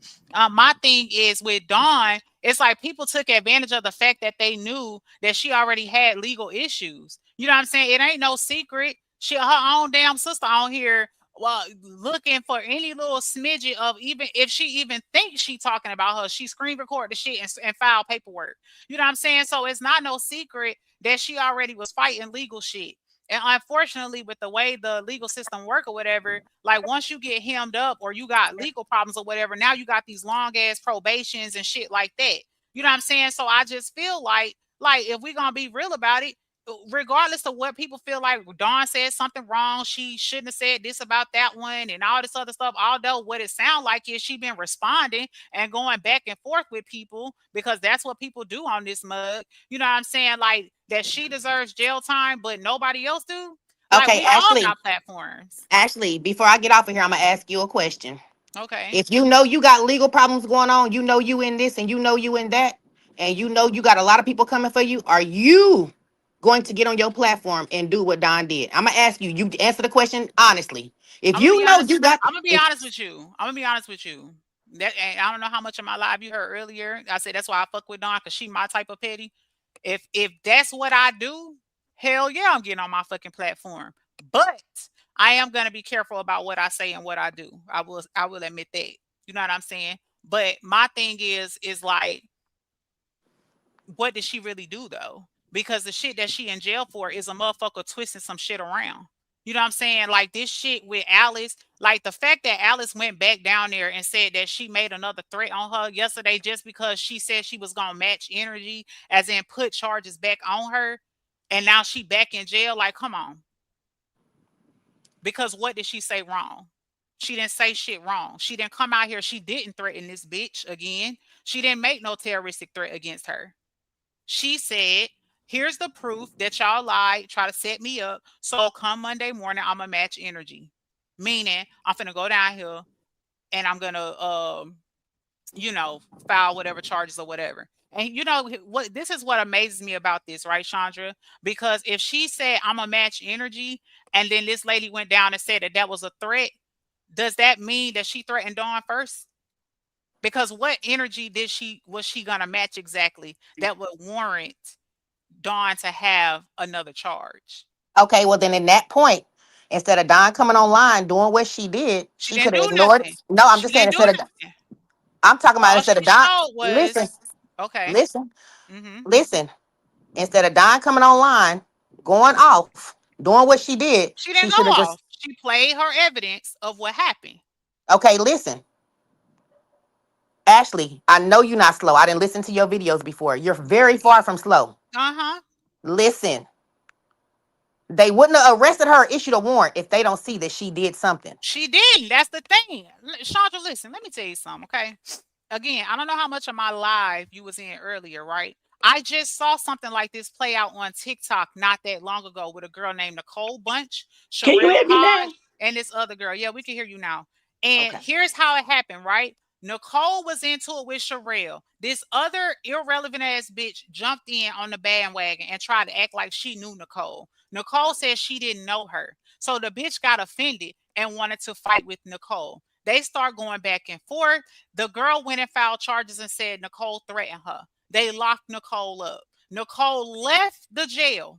My thing is with Dawn, it's like people took advantage of the fact that they knew that she already had legal issues. You know what I'm saying? It ain't no secret. She her own damn sister on here well, looking for any little smidget of, even if she even thinks she talking about her, she screen record the shit and file paperwork. You know what I'm saying? So it's not no secret that she already was fighting legal shit. And unfortunately, with the way the legal system work or whatever, like once you get hemmed up or you got legal problems or whatever, now you got these long ass probations and shit like that. You know what I'm saying? So I just feel like if we gonna be real about it, regardless of what people feel like Dawn said something wrong, she shouldn't have said this about that one and all this other stuff. Although what it sounds like is she been responding and going back and forth with people because that's what people do on this mug. You know what I'm saying? Like that she deserves jail time, but nobody else do. Like Okay, we all Ashley. got platforms. Ashley, before I get off of here, I'm gonna ask you a question. Okay. If you know you got legal problems going on, you know you in this and you know you in that, and you know you got a lot of people coming for you, are you going to get on your platform and do what Don did? I'm gonna ask you. You answer the question honestly. If I'm gonna you be know honest. you got, I'm gonna be if honest with you. I'm gonna be honest with you. That and I don't know how much of my live you heard earlier. I said that's why I fuck with Dawn because she my type of petty. If that's what I do, hell yeah, I'm getting on my fucking platform. But I am gonna be careful about what I say and what I do. I will admit that. You know what I'm saying? But my thing is like, what did she really do though? Because the shit that she in jail for is a motherfucker twisting some shit around. You know what I'm saying? Like this shit with Alice, like the fact that Alice went back down there and said that she made another threat on her yesterday just because she said she was gonna match energy, as in put charges back on her, and now she back in jail. Like, come on. Because what did she say wrong? She didn't say shit wrong. She didn't come out here. She didn't threaten this bitch again. She didn't make no terroristic threat against her. She said, here's the proof that y'all lied, try to set me up. So come Monday morning, I'm gonna match energy. Meaning I'm gonna go down here and I'm gonna you know, file whatever charges or whatever. And you know what, this is what amazes me about this, right, Chandra? Because if she said I'm gonna match energy and then this lady went down and said that that was a threat, does that mean that she threatened Dawn first? Because what energy was she gonna match exactly that would warrant Dawn to have another charge? okay, well then in that point, instead of Don coming online doing what she did, She she didn't could have do ignored. nothing. No, I'm She just saying didn't do instead of, nothing. I'm talking about All instead she of Don. showed Listen, was okay. listen, Mhm. listen. Instead of Don coming online, going off, doing what she did, She she didn't should go have off. just, She played her evidence of what happened. okay, listen. Ashley, I know you're not slow. I didn't listen to your videos before. You're very far from slow. Uh-huh. Listen, they wouldn't have arrested her or issued a warrant if they don't see that she did something. She didn't. That's the thing. Chandra, listen, let me tell you something, okay? Again, I don't know how much of my live you was in earlier, right? I just saw something like this play out on TikTok not that long ago with a girl named Nicole Bunch, Can you Sherelle hear me Hodge, now? and this other girl. Yeah, we can hear you now. And Okay. here's how it happened, right? Nicole was into it with Sherelle. This other irrelevant ass bitch jumped in on the bandwagon and tried to act like she knew Nicole. Nicole said she didn't know her. So the bitch got offended and wanted to fight with Nicole. They start going back and forth. The girl went and filed charges and said Nicole threatened her. They locked Nicole up. Nicole left the jail.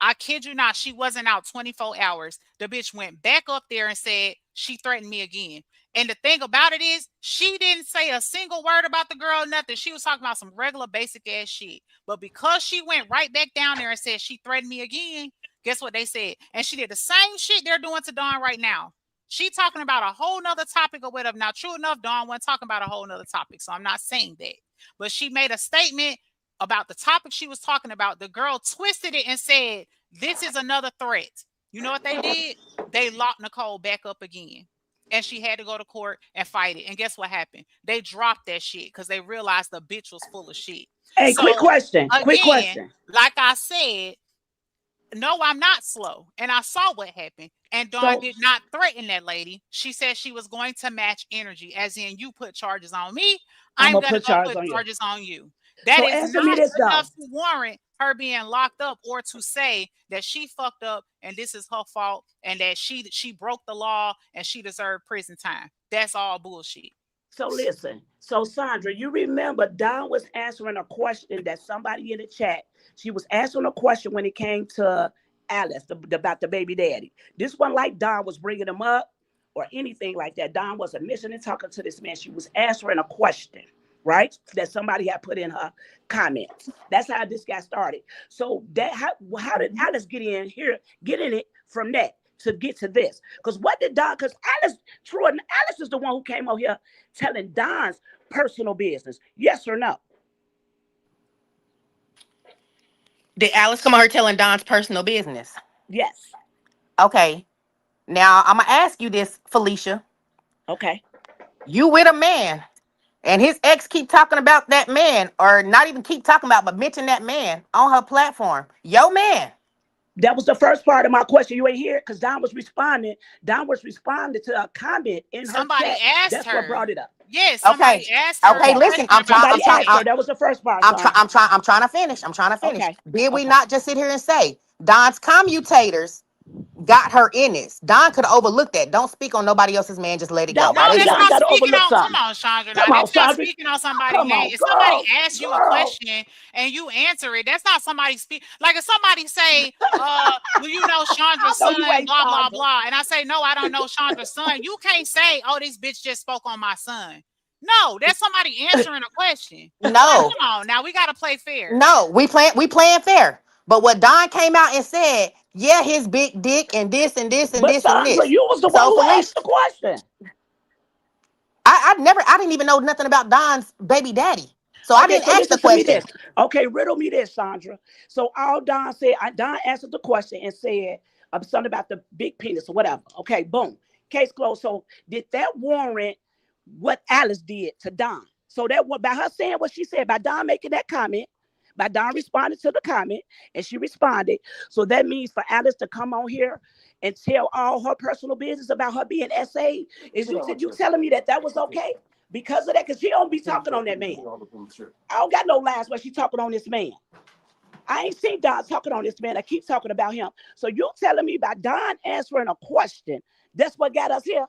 I kid you not, she wasn't out 24 hours. The bitch went back up there and said she threatened me again. And the thing about it is, she didn't say a single word about the girl, nothing. She was talking about some regular basic ass shit. But because she went right back down there and said she threatened me again, guess what they said? And she did the same shit they're doing to Dawn right now. She talking about a whole nother topic or whatever. Now, true enough, Dawn wasn't talking about a whole nother topic, so I'm not saying that. But she made a statement about the topic she was talking about. The girl twisted it and said, this is another threat. You know what they did? They locked Nicole back up again. And she had to go to court and fight it. And guess what happened? They dropped that shit because they realized the bitch was full of shit. Hey, quick So question. Quick again, question. like I said, no, I'm not slow. And I saw what happened. And Dawn So did not threaten that lady. She said she was going to match energy, as in you put charges on me, I'm I'm gonna going to put go charges put on you. charges on you. That So is answer me not this though. enough to warrant her being locked up or to say that she fucked up and this is her fault and that she broke the law and she deserved prison time. That's all bullshit. So listen. So Sandra, you remember Don was answering a question that somebody in the chat. She was answering a question when it came to Alice about the baby daddy. This one, like Don was bringing him up. or anything like that. Dawn wasn't missing and talking to this man. She was answering a question, right? That somebody had put in her comments. That's how this got started. So that how did Alice get in here, get in it from that to get to this? Because what did Dawn, because Alice, true, and Alice is the one who came out here telling Dawn's personal business. Yes or no? Did Alice come on her telling Don's personal business? Yes. Okay. Now I'm gonna ask you this, Felicia. Okay. You with a man, and his ex keep talking about that man, or not even keep talking about, but mention that man on her platform. Yo, man. That was the first part of my question. You ain't hear it because Don was responding. Don was responding to a comment in Somebody her chat. asked That's her. what brought it up. Yes, somebody asked her. Okay, a listen, question about Somebody asked her. that. That was the first part. I'm trying to finish. Okay. Did we Okay. not just sit here and say Don's commutators got her in this? Don could have overlooked that. Don't speak on nobody else's man. Just let it go. Now, No, why that's Don not gotta speaking overlook on. Come something? on, Chandra. Come Now, on, that's not Sandra. speaking on somebody's Come name. on, If somebody asks you a girl. question and you answer it, that's not somebody speak. Like if somebody say, "Do you know Chandra's I know son?" you ain't Blah blah Sandra. blah, and I say, "No, I don't know Chandra's son." You can't say, "Oh, this bitch just spoke on my son." No, that's somebody answering a question. No, Come on, now we gotta play fair. no, we playing fair. But what Don came out and said, yeah, his big dick and this and this and But this and Sandra, this. you was the one So who Felicia, asked the question. I didn't even know nothing about Don's baby daddy. So I Okay, didn't so ask the listen to me question. this. Okay, riddle me this, Sandra. So all Don said, Don answered the question and said something about the big penis or whatever. Okay, boom. Case closed. So did that warrant what Alice did to Don? So that by her saying what she said, by Don making that comment, by Don responding to the comment, and she responded. So that means for Alice to come on here and tell all her personal business about her being SA. Is you telling me that was okay? Because of that, because she don't be talking on that man. I don't got no lies where she talking on this man. I ain't seen Don talking on this man. I keep talking about him. So you telling me about Don answering a question, that's what got us here?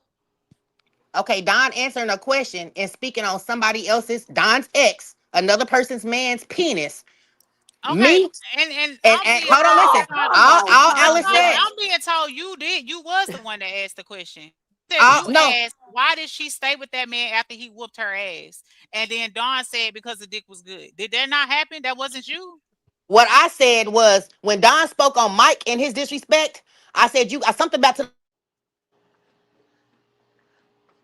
Okay, Don answering a question and speaking on somebody else's, Don's ex, another person's man's penis. Okay, Me and and I'm being hold on, told, listen. come All on, Alice Sandra. said, I'm being told you did. You was the one that asked the question. You no, asked why did she stay with that man after he whooped her ass, and then Dawn said because the dick was good. Did that not happen? That wasn't you. what I said was when Don spoke on Mike and his disrespect, I said you got something about to.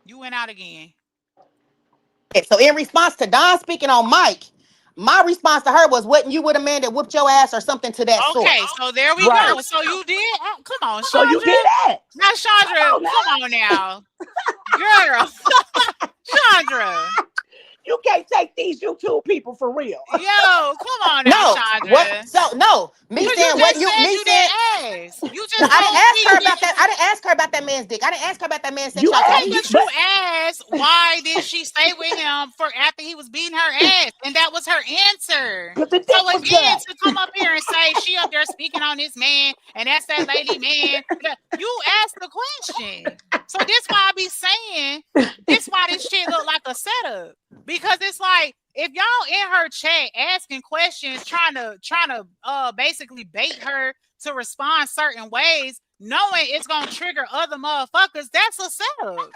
You went out again. So in response to Don speaking on Mike, my response to her was, "Wasn't you with a man that whooped your ass or something to that sort?" Okay, so there we Right. go. So you did. Oh, come on, So you Chandra. did that. Now, Chandra, on now. come on now, girl, Chandra. You can't take these YouTube people for real. Yo, come on now, No, Chandra. what? So no, me Because saying you what just you said me you saying. didn't ask. You No, just I told didn't ask her me. about that. I didn't ask her about that man's dick. I didn't ask her about that man's You sexuality. Okay, asked, but you asked why did she stay with him for after he was beating her ass, and that was her answer. because the dick So was again, good. to come up here and say she up there speaking on this man, and that's that lady man, you asked the question. So this why I be saying, this why this shit look like a setup, because it's like if y'all in her chat asking questions, trying to basically bait her to respond certain ways, knowing it's gonna trigger other motherfuckers, that's a setup.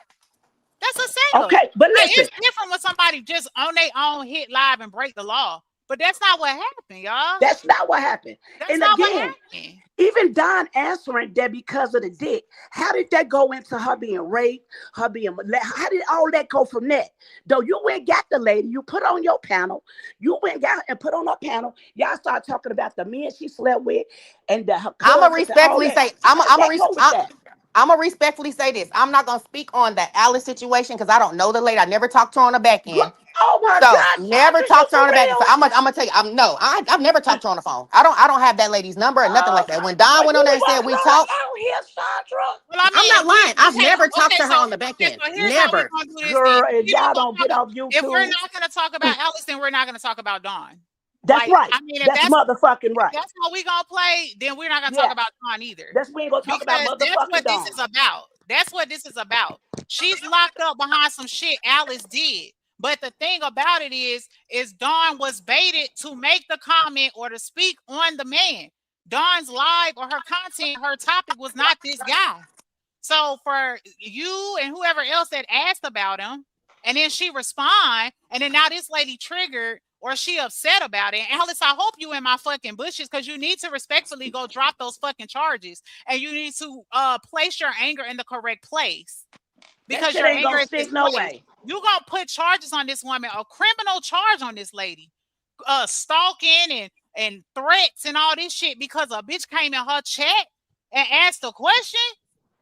That's a setup. Okay, but Like, listen. it's different when somebody just on their own hit live and break the law. But that's not what happened, y'all. That's not what happened. That's And not what again, happened. even Don answering that because of the dick, how did that go into her being raped, her being how did all that go from that? Though you went got the lady, you put on your panel, you went got and put on her panel, y'all start talking about the men she slept with and her I'm cousins gonna and all respectfully that. say, How did that go with that? I'm gonna respectfully say this. I'm not gonna speak on the Alice situation because I don't know the lady. I never talked to her on the back end. Oh my So God, never Sandra, talked to you her on the for back end. So real? I'm gonna tell you, I've never talked to her on the phone. I don't have that lady's number or nothing like that. When Don But went you on there the and said one we lying talked, out here, Sandra. Well, I I'm mean, not lying. I've never talked to her so, on the back end. so here's how we're Never. gonna do this. Girl, Then. if y'all don't get off If we're YouTube, not gonna talk about Alice, then we're not gonna talk about Dawn. that's right. I mean, if That's motherfucking right. that's what we gonna play, then we're not gonna talk about Dawn either. That's we ain't gonna talk about Because that's motherfucking what this Dawn. is about. That's what this is about. She's locked up behind some shit Alice did. But the thing about it is Dawn was baited to make the comment or to speak on the man. Dawn's live or her content, her topic was not this guy. So for you and whoever else that asked about him, and then she respond, and then now this lady triggered or she upset about it. Alice, I hope you in my fucking bushes because you need to respectfully go drop those fucking charges, and you need to place your anger in the correct place because shit your ain't anger gonna is stick no misplaced. way. You gonna put charges on this woman, a criminal charge on this lady, stalking and threats and all this shit because a bitch came in her chat and asked a question.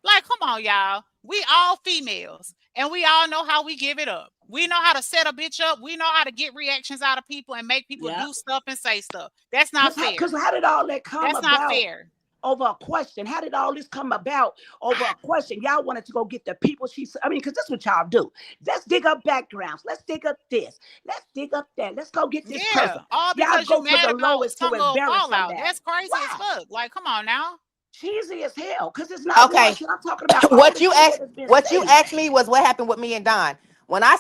Like, come on, y'all. We all females, and we all know how we give it up. We know how to set a bitch up. We know how to get reactions out of people and make people do stuff and say stuff. That's not fair. Because how did all that come That's about? not fair. Over a question. How did all this come about over a question? Y'all wanted to go get the people because that's what y'all do. Let's dig up backgrounds. Let's dig up this. Let's dig up that. Let's go get this person. All because y'all you go to mad the about lowest to some little embarrass fallout. somebody. That's crazy as fuck. Like, come on now. Cheesy as hell. Because it's not okay. I'm talking about what you asked me was what happened with me and Don. When I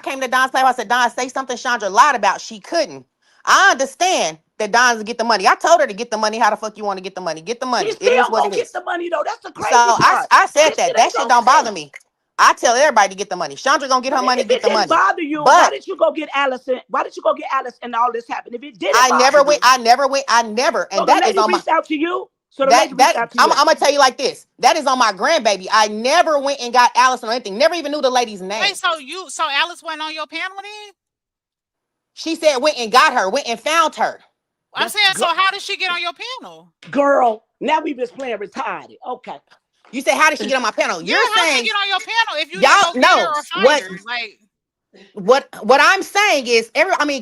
came to Don's place, I said, Don, say something Chandra lied about. She couldn't. I understand that Don's to get the money. I told her to get the money. How the fuck you want to get the money? Get the money. She still it is what it get is. The money though. That's the crazy part. I said that shit don't bother me. I tell everybody to get the money. Chandra gonna get her money, get the money. If it didn't bother you, why did you go get Allison? Why did you go get Alice and all this happened? If it didn't I never went. I never. And so that the is on my. Reached out to you. So the that lady reached out to you. I'm gonna tell you like this. That is on my grandbaby. I never went and got Allison or anything. Never even knew the lady's name. Wait, so Alice went on your panel then? She said went and got her, went and found her. I'm saying, so how did she get on your panel? Girl, now we just playing retarded. Okay. You say how did she get on my panel? You're how saying she get on your panel if you y'all know what what I'm saying is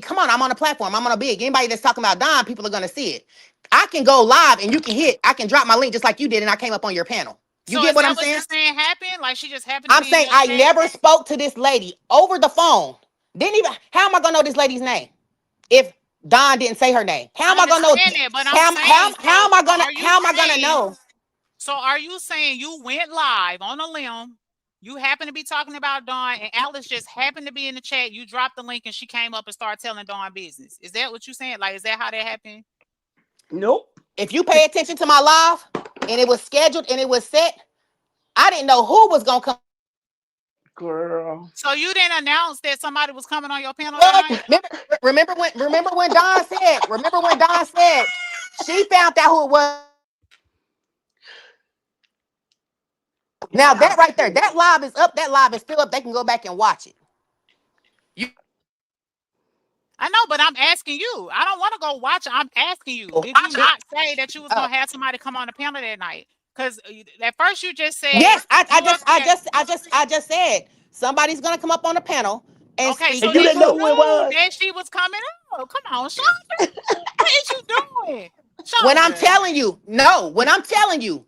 come on, I'm on a platform. I'm on a big. Anybody that's talking about Don, people are gonna see it. I can go live and you can I can drop my link just like you did, and I came up on your panel. You get what I'm saying? You're saying happened? Like she just happened to I'm saying I never spoke to this lady over the phone. Didn't even how am I gonna know this lady's name? If Don didn't say her name. How am I gonna know? How am I gonna know? So are you saying you went live on a limb? You happen to be talking about Dawn, and Alice just happened to be in the chat. You dropped the link, and she came up and started telling Dawn business. Is that what you're saying? Like, is that how that happened? Nope. If you pay attention to my live, and it was scheduled and it was set, I didn't know who was gonna come. Girl. So you didn't announce that somebody was coming on your panel? Remember when Dawn said? Remember when Dawn said she found out who it was. Now that right there, that live is up. That live is still up. They can go back and watch it. I know, but I'm asking you. I don't want to go watch it. I'm asking you. Did you not say that you was gonna have somebody come on the panel that night? Because at first you just said yes. I just said somebody's gonna come up on the panel and speak. So you didn't know who it was. That she was coming up. Come on, Chandra. What is you doing? Chandra. When I'm telling you, no. When I'm telling you,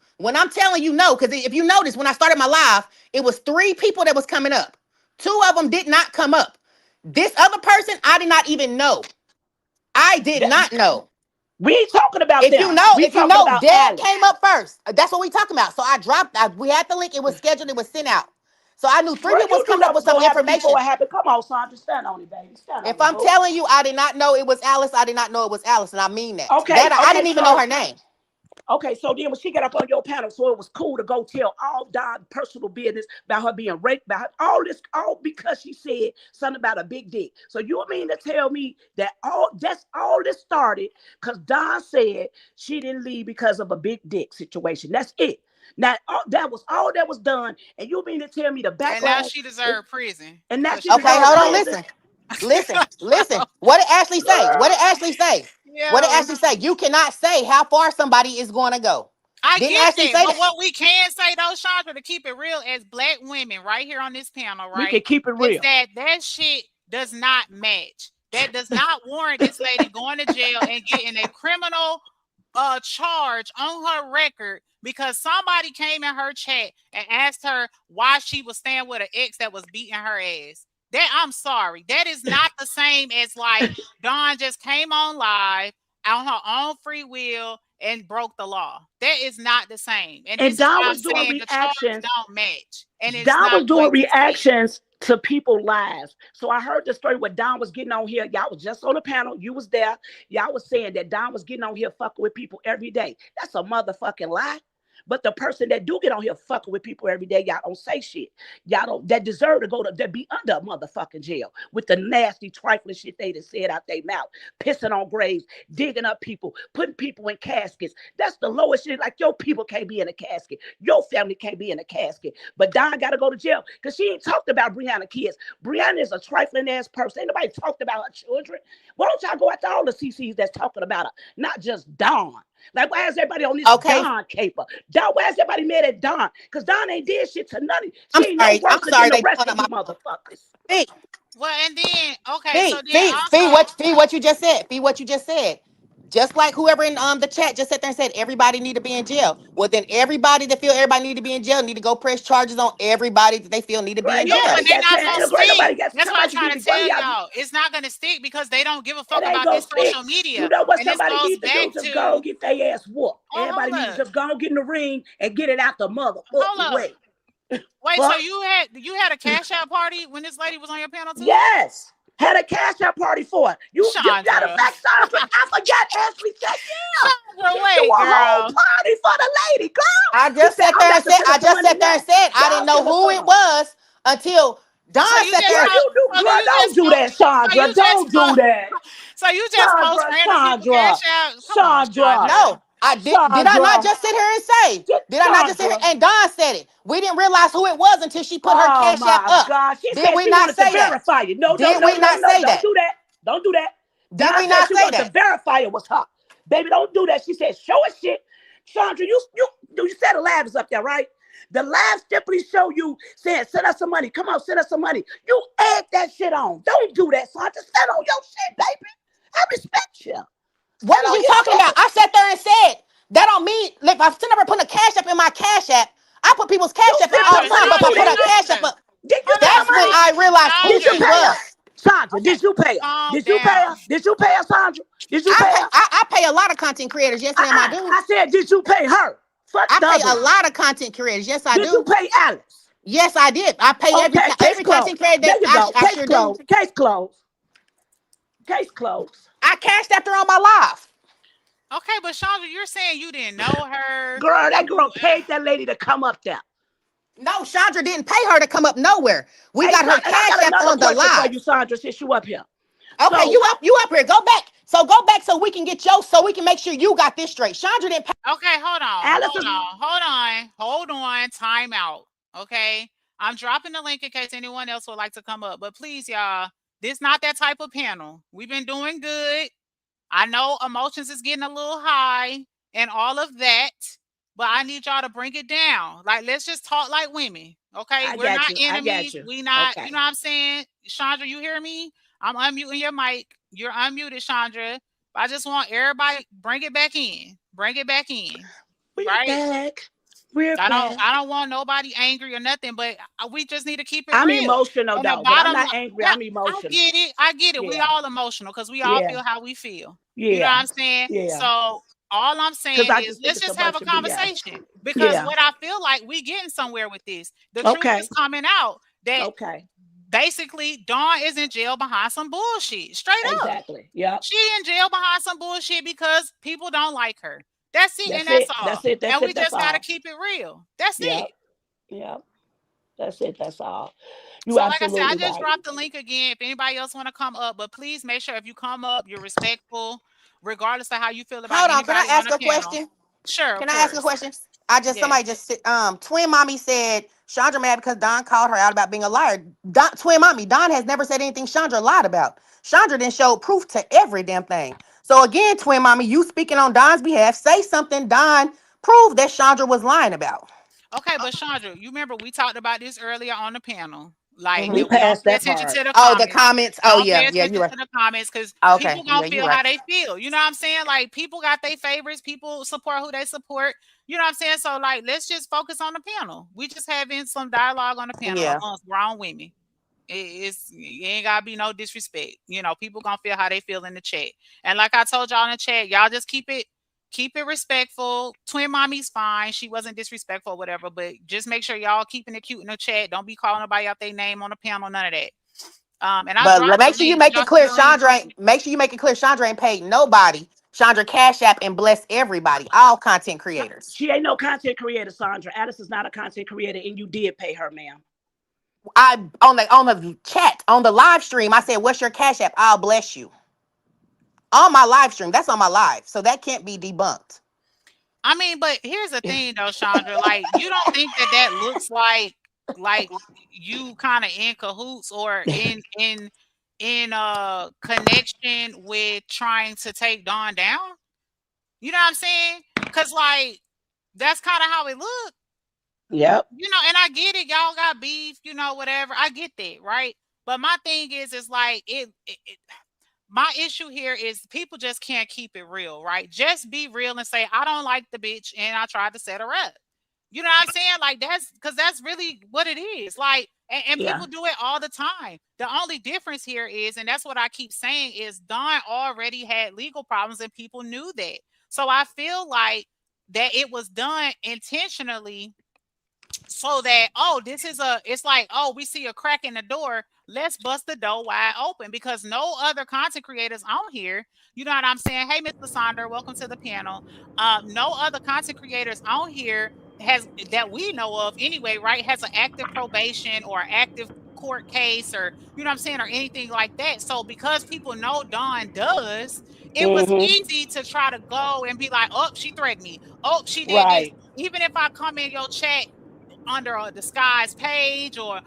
no. Because if you notice, when I started my live, it was 3 people that was coming up. 2 of them did not come up. This other person, I did not even know. I did not know. We ain't talking about if them. you know, Dad came up first. That's what we talking about. So I dropped. We had the link. It was scheduled. It was sent out. So I knew 3 people was coming up with some information. Come on, Sandra, stand on it, baby. If I'm telling you, I did not know it was Alice. I did not know it was Alice, and I mean that. Okay. I didn't even know her name. Okay, so then when she got up on your panel, so it was cool to go tell all Don's personal business about her being raped, about all this, all because she said something about a big dick. So you mean to tell me that all this started because Don said she didn't leave because of a big dick situation. That's it. Now that was all that was done, and you mean to tell me the backlash? And now she deserved prison. And now she hold on, listen. What did Ashley say? What did Ashley say? Yeah. What did Ashley say? You cannot say how far somebody is going to go. I get that, but what we can say though, Chandra, to keep it real, as Black women right here on this panel, right? We can keep it real. Is that shit does not match. That does not warrant this lady going to jail and getting a criminal charge on her record because somebody came in her chat and asked her why she was staying with an ex that was beating her ass. That I'm sorry. That is not the same as like Dawn just came on live on her own free will and broke the law. That is not the same. And Dawn was doing reactions. Don't match. And Dawn was doing reactions to people lives. So I heard the story where Dawn was getting on here. Y'all was just on the panel. You was there. Y'all was saying that Dawn was getting on here fucking with people every day. That's a motherfucking lie. But the person that do get on here fucking with people every day, y'all don't say shit. Y'all don't that deserve to go to that be under a motherfucking jail with the nasty trifling shit they done said out their mouth, pissing on graves, digging up people, putting people in caskets. That's the lowest shit. Like your people can't be in a casket, your family can't be in a casket. But Don got to go to jail because she ain't talked about Breonna kids. Breonna is a trifling ass person. Ain't nobody talked about her children. Why don't y'all go after all the CCs that's talking about her, not just Don? Like, why is everybody on this Don caper? Don, why is everybody mad at Don? Because Don ain't did shit to none. She ain't no worse than the rest of you motherfuckers. Well, and then okay, so then Fee, what you just said. Fee, what you just said. Just like whoever in the chat just sat there and said everybody need to be in jail. Well, then everybody that feel everybody need to be in jail need to go press charges on everybody that they feel need to be in jail. Yeah, but they're not gonna stick. That's what I'm trying to tell y'all. It's not gonna stick because they don't give a fuck about this social media. You know what somebody needs to do? Just go get their ass whooped. Everybody needs to just go get in the ring and get it out the motherfucking way. Wait, so you had a cash out party when this lady was on your panel too? Yes. Had a cash out party for it. You got a fact, Sandra. I forgot Ashley said, yeah. Wait, girl. Whole party for the lady, girl. I just sat there and said, I didn't know who it was until Don sat there. Don't do that, Sandra. Don't do that. So you just post random cash out? Sandra. No. Did I not just sit here and say? Did I not just sit here? And Don said it. We didn't realize who it was until she put her cash app up. God. Did we not say that? Verify it. No, did we not say that? Don't do that. Did we not say that? The verifier was her. Baby, don't do that. She said, show us shit. Sandra, you said the live is up there, right? The live simply show you saying, send us some money. Come on, send us some money. You add that shit on. Don't do that, Sandra. Stand on your shit, baby. I respect you. What are you talking about? I sat there and said, that don't mean, if I sit up and put a cash app in my cash app, I put people's cash app in all the time, but if I put a cash app up, that's when I realized who she was. Sandra, did you pay her? Did you pay her? Did you pay her, Sandra? Did you pay her? I pay a lot of content creators. Yes, ma'am, I do. I said, did you pay her? I pay a lot of content creators. Yes, I do. Did you pay Alice? Yes, I did. I pay every content creator that I sure do. Case closed. Case closed. I cashed after on my live. Okay, but Chandra, you're saying you didn't know her. Girl, that girl paid that lady to come up there. No, Chandra didn't pay her to come up nowhere. We got her cash app on the live. For you, Sandra, since you up here. Okay, so, you up here. Go back. So go back so we can get so we can make sure you got this straight. Chandra didn't pay. Okay, hold on. Time out. Okay. I'm dropping the link in case anyone else would like to come up. But please, y'all, this not that type of panel. We've been doing good. I know emotions is getting a little high and all of that, but I need y'all to bring it down. Like, let's just talk like women. Okay. We're not enemies. We not, you know what I'm saying? Chandra, you hear me? I'm unmuting your mic. You're unmuted, Chandra. I just want everybody bring it back in. Bring it back in. We're back. I don't want nobody angry or nothing, but we just need to keep it real. I'm emotional though. I'm not angry. I'm emotional. I get it. Yeah. We all emotional because we all feel how we feel. Yeah. You know what I'm saying? Yeah. So all I'm saying is let's just have a conversation because what I feel like we getting somewhere with this. The truth is coming out that basically Dawn is in jail behind some bullshit. Straight up. Exactly. Yeah. She in jail behind some bullshit because people don't like her. That's it, and that's all. That's it. And we just gotta keep it real. That's it. Yeah. That's it. That's all. So like I said, I just dropped the link again. If anybody else want to come up, but please make sure if you come up, you're respectful, regardless of how you feel about. Hold on, can I ask a question? Sure. Can I ask a question? Somebody just said, Twin Mommy said Chandra mad because Don called her out about being a liar. Twin Mommy, Don has never said anything Chandra lied about. Chandra didn't show proof to every damn thing. So again, Twin Mommy, you speaking on Don's behalf, say something Don proved that Chandra was lying about. Okay, but Chandra, you remember we talked about this earlier on the panel. Like we passed that part. The comments. Oh yeah, you're right. To the comments because people gonna feel how they feel. You know what I'm saying? Like people got their favorites. People support who they support. You know what I'm saying? So like, let's just focus on the panel. We just having some dialogue on the panel amongst grown women. It ain't gotta be no disrespect. You know, people gonna feel how they feel in the chat. And like I told y'all in the chat, y'all just keep it respectful. Twin Mommy's fine. She wasn't disrespectful or whatever, but just make sure y'all keeping it cute in the chat. Don't be calling nobody out their name on the panel, none of that. But make sure you make it clear Chandra ain't paid nobody Chandra, cash app and bless everybody, all content creators. She ain't no content creator, Sandra. Alice is not a content creator, and you did pay her, ma'am. I on the chat on the live stream, I said, "What's your cash app? I'll bless you." On my live stream, that's on my live, so that can't be debunked. I mean, but here's the thing though, Chandra, like you don't think that that looks like you kind of in cahoots or in connection with trying to take Dawn down? You know what I'm saying? Cause like that's kind of how it looked. Yep. You know, and I get it, y'all got beef, you know, whatever. I get that, right? But my thing is like my issue here is people just can't keep it real, right? Just be real and say, I don't like the bitch and I tried to set her up. You know what I'm saying? Like that's because that's really what it is. Like, and Yeah. people do it all the time. The only difference here is, and that's what I keep saying, is Dawn already had legal problems and people knew that. So I feel like that it was done intentionally so that, oh, it's like, oh, we see a crack in the door, let's bust the door wide open, because no other content creators on here, you know what I'm saying? Hey, Miss Lasandra, welcome to the panel. No other content creators on here has, that we know of anyway, right, has an active probation or active court case, or you know what I'm saying, or anything like that. So because people know Dawn does, it was Mm-hmm. easy to try to go and be like, oh, she threatened me, oh, she did this. Right. Even if I come in your chat under a disguised page, or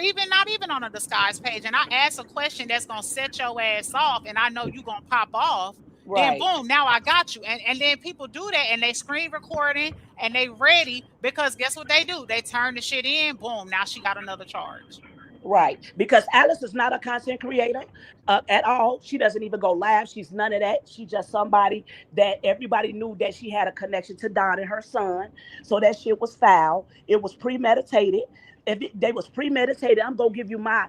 even not even on a disguised page, and I ask a question that's gonna set your ass off, and I know you gonna pop off, then Right. boom, now I got you. And then people do that and they screen recording and they ready, because guess what they do? They turn the shit in, boom, now she got another charge. Right. Because Alice is not a content creator at all. She doesn't even go live. She's none of that. She's just somebody that everybody knew that she had a connection to Don and her son. So that shit was foul. It was premeditated. If they was premeditated, I'm gonna give you my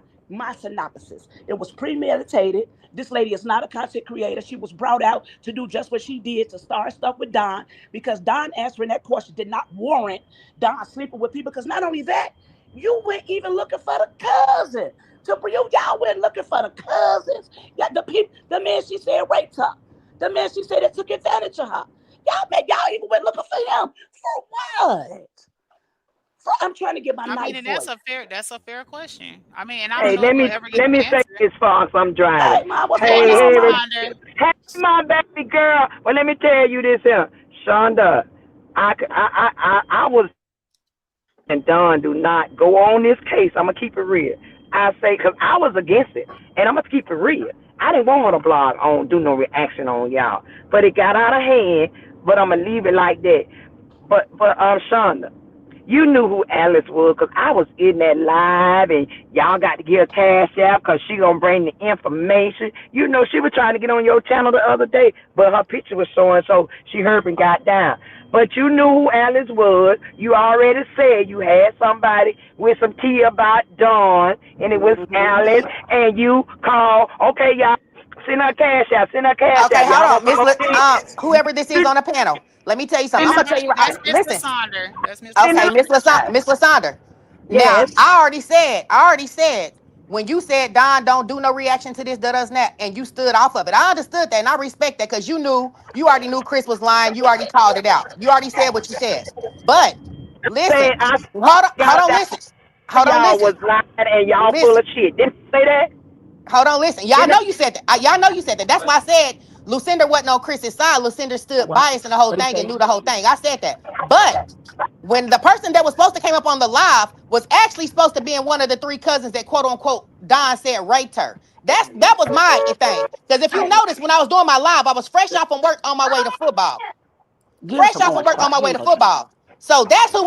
synopsis. It was premeditated. This lady is not a content creator. She was brought out to do just what she did, to start stuff with Don, because Don answering that question did not warrant Don sleeping with people. Because not only that, you went even looking for the cousin. Y'all went looking for the cousins. Yeah, the people, the man she said raped her. The man she said that took advantage of her. Y'all even went looking for him. For what? I'm trying to get my I mean, nice and voice. That's a fair question. I mean, and I don't Hey, know if we'll ever get let the me say answer. this, Fox. I'm Hey, driving. Mom, what's Hey, going Hey, Miss on, hey, Mom? Lasandra. hey, my baby girl. Well, let me tell you this here, Shonda. I was, and Don, do not go on this case. I'm gonna keep it real. I say, cause I was against it, and I'm gonna keep it real. I didn't want her to blog on, do no reaction on y'all, but it got out of hand. But I'm gonna leave it like that. But Shonda, you knew who Alice was, because I was in that live and y'all got to get a cash out because she going to bring the information. You know, she was trying to get on your channel the other day, but her picture was showing, so she hurt and got down. But you knew who Alice was. You already said you had somebody with some tea about Dawn, and it was Mm-hmm. Alice, and you called, okay, y'all, send her cash out, send her cash Okay, out. hold Y'all on, want to follow me? whoever this is on the panel. Let me tell you something. Send I'm her, gonna tell you. That's Miss Listen. Lasandra. That's Miss send Okay, her Lasandra. Miss Lasandra. Now, Yes. I already said when you said Don don't do no reaction to this, does that, and you stood off of it. I understood that and I respect that because you already knew Chris was lying. You already called it out. You already said what you said. But listen, saying, I hold y'all on, that listen. Hold on, y'all listen. was lying and y'all full Listen. of shit. Didn't I say that? Hold on, listen. Y'all Didn't know you said that. Y'all know you said that. That's why I said Lucinda wasn't on Chris's side. Lucinda stood What? biased in the whole What do you thing and say? knew the whole thing. I said that. But when the person that was supposed to came up on the live was actually supposed to be in one of the three cousins that quote unquote Don said raped her. That was my thing. Because if you notice, when I was doing my live, I was fresh off from work on my way to football. Give us Fresh some off from orange work on pop. my Here way you to go, John. football. So that's who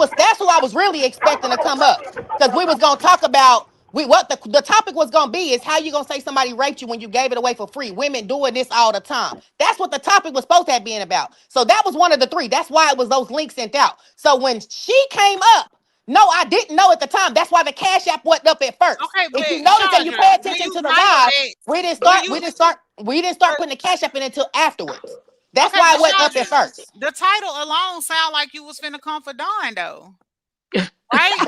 I was really expecting to come up. Because we was gonna talk about what the topic was gonna be is how you gonna say somebody raped you when you gave it away for free. Women doing this all the time. That's what the topic was supposed to have been about. So that was one of the three. That's why it was those links sent out. So when she came up, no, I didn't know at the time. That's why the cash app went up at first. Okay, If you but notice and you Chandra, pay when attention you to the title live, that, we didn't when start, you we didn't start putting the cash app in until afterwards. That's okay, why but it went up Chandra, at first. the title alone sound like you was finna come for Dawn though. right?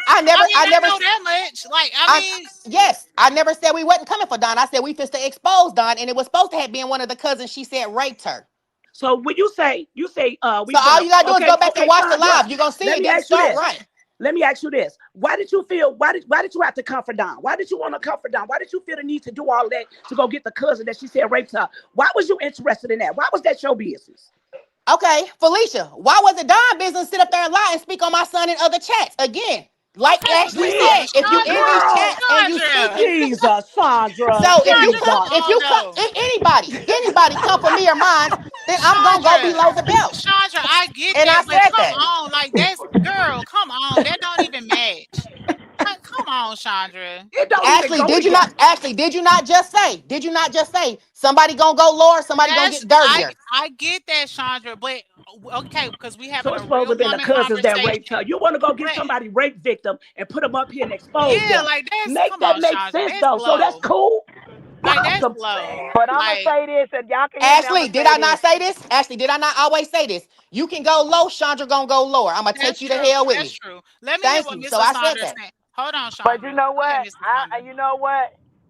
I never, I know that much. Like, I mean, yes, I never said we wasn't coming for Don. I said we fist to expose Don, and it was supposed to have been one of the cousins she said raped her. So when you say we So all you gotta do is go back and watch the Sandra, live. You're gonna see let it me didn't ask you start this. right. Let me ask you this. Why did you feel, why did you have to comfort Don? Why did you want to comfort Don? Why did you feel the need to do all that to go get the cousin that she said raped her? Why was you interested in that? Why was that your business? Okay, Felicia, why was it Don business to sit up there and lie and speak on my son in other chats? Again, like okay, but Ashley said, if you in these Girl, chats and you Chandra, speaking, Jesus, Sandra, so Chandra, come Jesus. on though. if anybody come for me or mine, then I'm gonna go Chandra, below the belt. Chandra, I get And I that, but said come that. on, like that's girl, come on, that don't even match. Come on, Chandra. It don't even go together. Ashley, did you not just say? Did you not just say somebody gonna go lower, somebody gonna That's get dirtier? I get that, Chandra, but okay, because we So having it's a supposed to real have been the woman cousins that raped conversation. her. You want to go get But somebody rape victim and put them up here and expose yeah, them. like that's Make come that on, make Chandra, sense that's though. So that's low. cool. Like I'm that's some, low. But I'm gonna Like say this, and y'all can hear me. I'm Ashley, gonna did say I this. not say this? Ashley, did I not always say this? You can go low, Chandra gonna go lower. I'm gonna take that's you to true. hell with That's me. true. Let me hear Thank what you. So Mr. I said Saunders that. saying. Hold on, But Chandra. you know Go ahead, what? Mr. Saunders.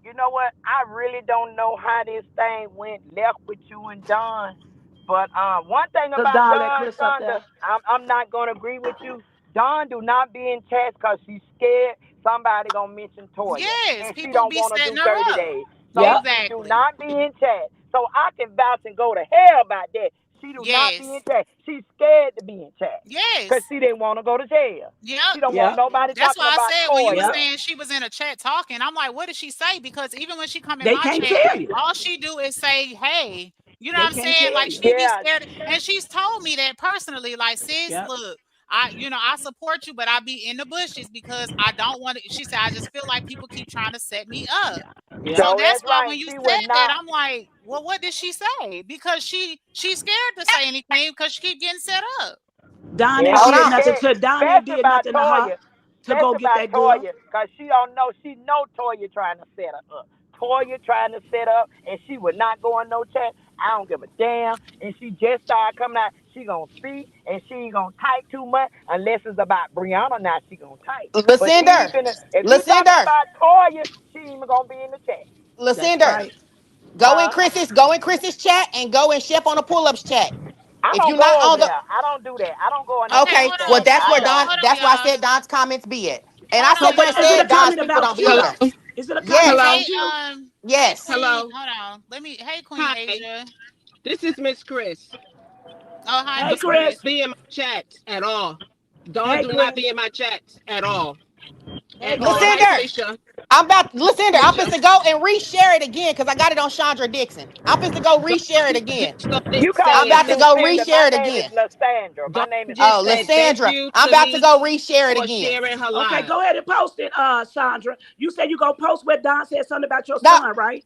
You know what? I really don't know how this thing went left with you and Don. But one thing cause about Don let Don, Chris up there. Shonda, I'm not gonna agree with you. Don do not be in chats because she's scared somebody gonna mention Toya, Yes, and she people don't be want to setting do her 30 up. days. So Yep. she do Exactly. not be in chat. So I can vouch and go to hell about that. She do not be in Yes. chat. She's scared to be in chat because Yes. she didn't want to go to jail. Yep. She don't want Yep. nobody That's talking why I about said when you were Toya. Yep. saying she was in a chat talking, I'm like, what did she say? Because even when she come in They my can't chat, tell you. all she do is say, "Hey," you know what They I'm can't saying? tell Like you. she be Yeah, scared, and she's told me that personally. Like, sis, Yep. look, I support you, but I be in the bushes because I don't want to. She said, I just feel like people keep trying to set me up. Yep. So so that's that's why right. when you She would said that, not. I'm like, well, what did she say? Because she's scared to say anything because she keep getting set up. Don Yeah, ain't Hold did on. nothing to Don ain't especially did about nothing to her Toya. to go Especially get about that girl. Toya, because she don't know. She know Toya trying to set her up. Toya trying to set up, and she would not go in no chat. I don't give a damn. And she just started coming out. She gonna speak, and she ain't gonna type too much unless it's about Brianna. Now she gonna type. But Lucinda, if you talking Lucinda, about Toya, she ain't even gonna be in the chat. That's Lucinda. right. Huh? Go in Chris's chat and go in Chef on the pull-ups chat. I If don't you're not go over on the there. I don't do that. I don't go in no Okay, okay, chat hold well on, chats. that's I where try. hold on, That's where I y'all. said Don's comments be at. And I Hold So, on, sit there but and is it said a y'all. Don's comment people about don't be over you? there. Hello, Is it a comment Yes, hello, Hey, about you? hey, yes. Queen. hello. Hold on. Let me. Hey, Queen Hi, Asia. this is Miss Chris. Oh, hi, Hey, Dawn Miss do not Chris. Chris. be in my chats at all. Dawn Hey, do not Chris. be in my chats at all. Hey, At all. Chris. Hi, Lucinda, Felicia. Lucinda, I'm Felicia. supposed to go and reshare it again because I got it on Chandra Dixon. I'm supposed to go Dawn reshare it again. just started You call I'm me about saying to that. go Lucinda. My reshare it name is again. Lysandra. My Dawn name is Oh, just said Lysandra. thank Lysandra, you I'm to about to me go reshare it for again. sharing her Okay, live. go ahead and post it, Sandra. You said you gonna post where Don said something about your No, son, right,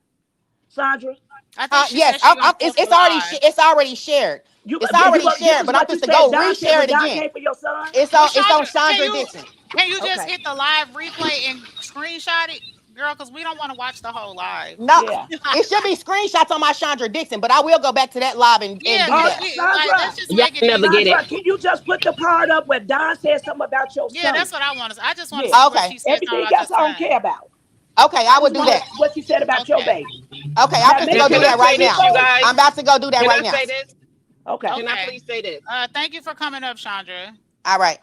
Sandra? I think she yes, said she gonna post the live. it's already shared. You, It's yeah, you already go. This shared, is but I'm what you supposed to said. go Don said reshare when it Don again. came for your son. Well, It's on Chandra, Chandra Dixon. can you just Okay. hit the live replay and screenshot it, girl? Because we don't want to watch the whole live. No, Yeah. it should be screenshots on my Chandra Dixon, but I will go back to that live and Yeah, do because that. we like let's Sandra. just Y'all make it never get easy. it. Sandra, can you just put the part up where Don said something about your Yeah, son? that's what I want to. I just want to Yeah. see where Okay. she said something Everything about your else I don't care son. about. Okay, I I will just do want that. what she said about your Okay. baby. Okay, I'm Now supposed to make Now, go sure do can I that that say right this, now. you people. I'm guys? about to go do that Can right I now. say this? Okay. Can I Okay. please say this? Thank you for coming up, Chandra. All right.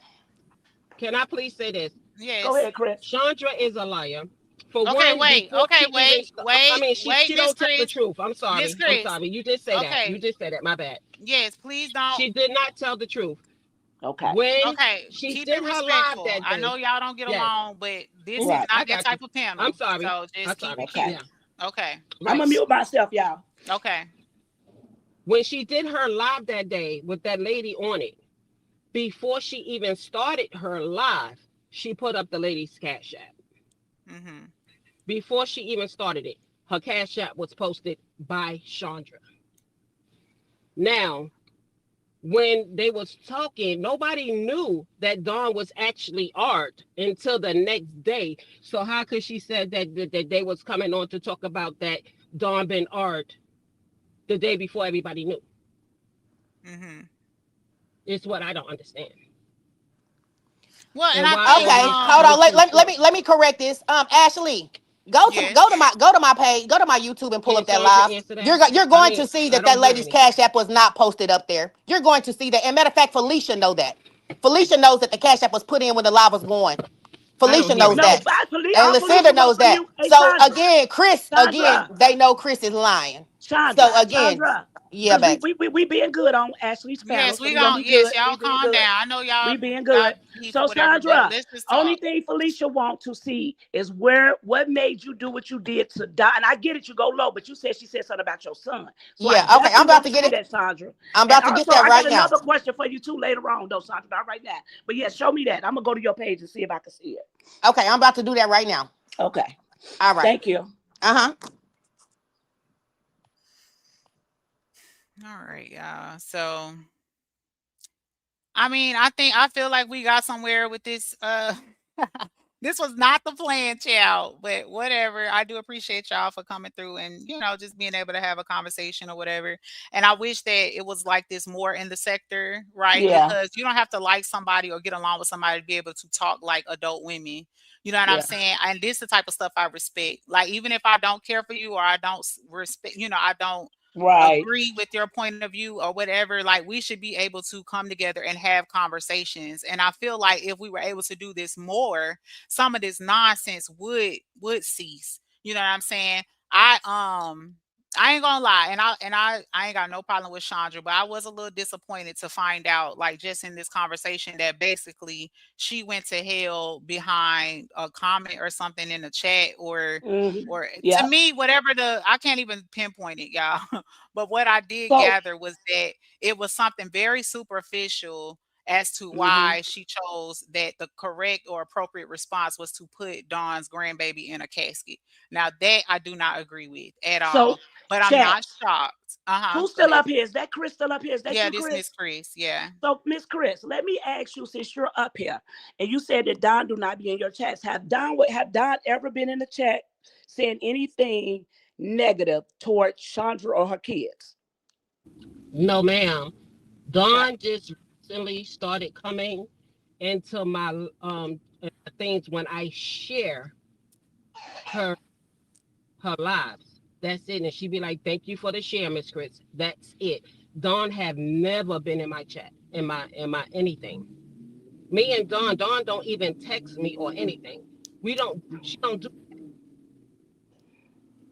Can I please say this? Go Yes. ahead, Chris. Chandra is a liar. For Okay, one, wait. before Okay, she even, wait. Wait. she Miss don't tell the Chris. truth. I'm Miss sorry. I'm Chris. sorry. You did say that. You Okay. did say that. My bad. Yes, please don't. She did not tell the truth. Okay. When Okay, she keep did it her live respectful. that I day, know y'all don't get yes. along, but this is Hmm. Right. not I that got you. type of panel. I'm sorry. So I'm just keep sorry. it Okay. cute. Yeah. Okay. I'm Right. gonna mute myself, y'all. Okay. When she did her live that day with that lady on it, before she even started her live, she put up the lady's cash app. Mm-hmm. Before she even started it, her cash app was posted by Chandra. Now, when they was talking, nobody knew that Dawn was actually Art until the next day. So how could she say that they was coming on to talk about that Dawn been Art the day before everybody knew? Mm-hmm. It's what I don't understand. Well, and And I why think Okay, only hold on. certain Let me correct this. Ashley, yes. go to my page, go to my YouTube and pull Can up that Sandra live. answer that? You're I going mean, to see I that don't that hear lady's anything. cash app was not posted up there. You're going to see that. And matter of fact, Felicia know that. Felicia knows that the cash app was put in when the live was going. I don't Felicia hear knows No, that. anything. but Felicia, And Lucinda Felicia work knows for that. you. Hey, So Sandra, again, Chris, again, Sandra, they know Chris is lying. So again, Sandra. yeah, Because babe. we being good on Ashley's panel, Yes, so we we gonna don't. be Yes, good. y'all We being calm good. down. I know We y'all being got good. beef or So whatever, but Sandra, let's just only talk. thing Felicia want to see is what made you do what you did to die. And I get it, you go low, but you said she said something about your son. So I Yeah, okay. I'm definitely about want to to get see it. that, Sandra. I'm And about to get also, that I got right now. another question for you too later on, though, Sandra. Not right now. But yeah, show me that. I'm gonna go to your page and see if I can see it. Okay, I'm about to do that right now. Okay. All right. Thank you. Uh-huh. All right, y'all. So, I mean, I feel like we got somewhere with this. This was not the plan, child, but whatever. I do appreciate y'all for coming through and just being able to have a conversation or whatever. And I wish that it was like this more in the sector, right? Yeah. Because you don't have to like somebody or get along with somebody to be able to talk like adult women. You know what I'm Yeah. saying? And this is the type of stuff I respect. Like even if I don't care for you or I don't respect, I don't Right. agree with your point of view or whatever, like we should be able to come together and have conversations. And I feel like if we were able to do this more, some of this nonsense would cease. You know what I'm saying? I ain't gonna lie, and I ain't got no problem with Chandra, but I was a little disappointed to find out, like just in this conversation, that basically she went to hell behind a comment or something in the chat, Hmm. or to Yeah. me, whatever I can't even pinpoint it, y'all. But what I did So. gather was that it was something very superficial as to Hmm. why she chose that the correct or appropriate response was to put Dawn's grandbaby in a casket. Now that I do not agree with at So all, but I'm chat. not shocked. Uh-huh. Who's Go still ahead. up here? Is that Chris still up here? Is that Yeah, you, this Miss Chris? Chris. Yeah. So, Miss Chris, let me ask you, since you're up here, and you said that Don do not be in your chats. Have Don ever been in the chat saying anything negative towards Chandra or her kids? No, ma'am. Okay. Dawn just recently started coming into my things when I share her her lives. That's it. And she be like, "Thank you for the share, Miss Chris." That's it. Dawn have never been in my chat, in my anything. Me and Dawn don't even text me or anything. We don't. She don't do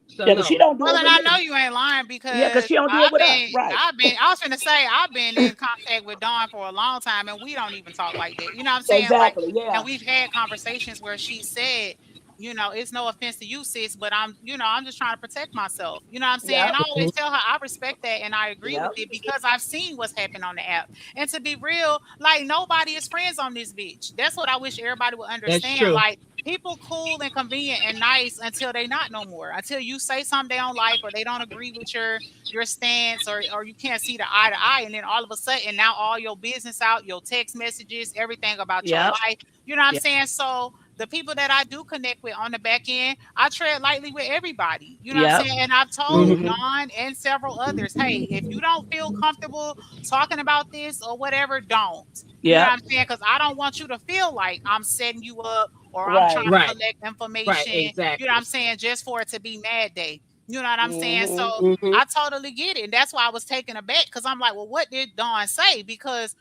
so. Yeah, because she No. don't do Well, it and with I know me. you ain't lying Yeah, because because she don't do it with us. Right. I was finna say I've been in contact with Dawn for a long time and we don't even talk like that. You know what I'm saying? Like, Exactly. and Yeah. we've had conversations where she said, it's no offense to you, sis, but I'm just trying to protect myself. You know what I'm saying? And Yep. I always tell her I respect that and I agree with Yep. it because I've seen what's happened on the app. And to be real, like nobody is friends on this bitch. That's what I wish everybody would That's understand. true. Like people cool and convenient and nice until they not no more. Until you say something they don't like or they don't agree with your stance or you can't see the eye to eye, and then all of a sudden now all your business out, your text messages, everything about your Yep. life. You know what I'm Yep. saying? So the people that I do connect with on the back end, I tread lightly with everybody. You know what I'm Yep. saying? And I've told Hmm. Hmm. Don and several others, hey, if you don't feel comfortable talking about this or whatever, don't. You know what Yep. I'm saying? Because I don't want you to feel like I'm setting you up or I'm trying Right. to Right. collect Right. information, you know what I'm Exactly. saying, just for it to be mad day. You know what I'm saying? Hmm. So Hmm. I totally get it. And that's why I was taken aback because I'm like, well, what did Dawn say? Because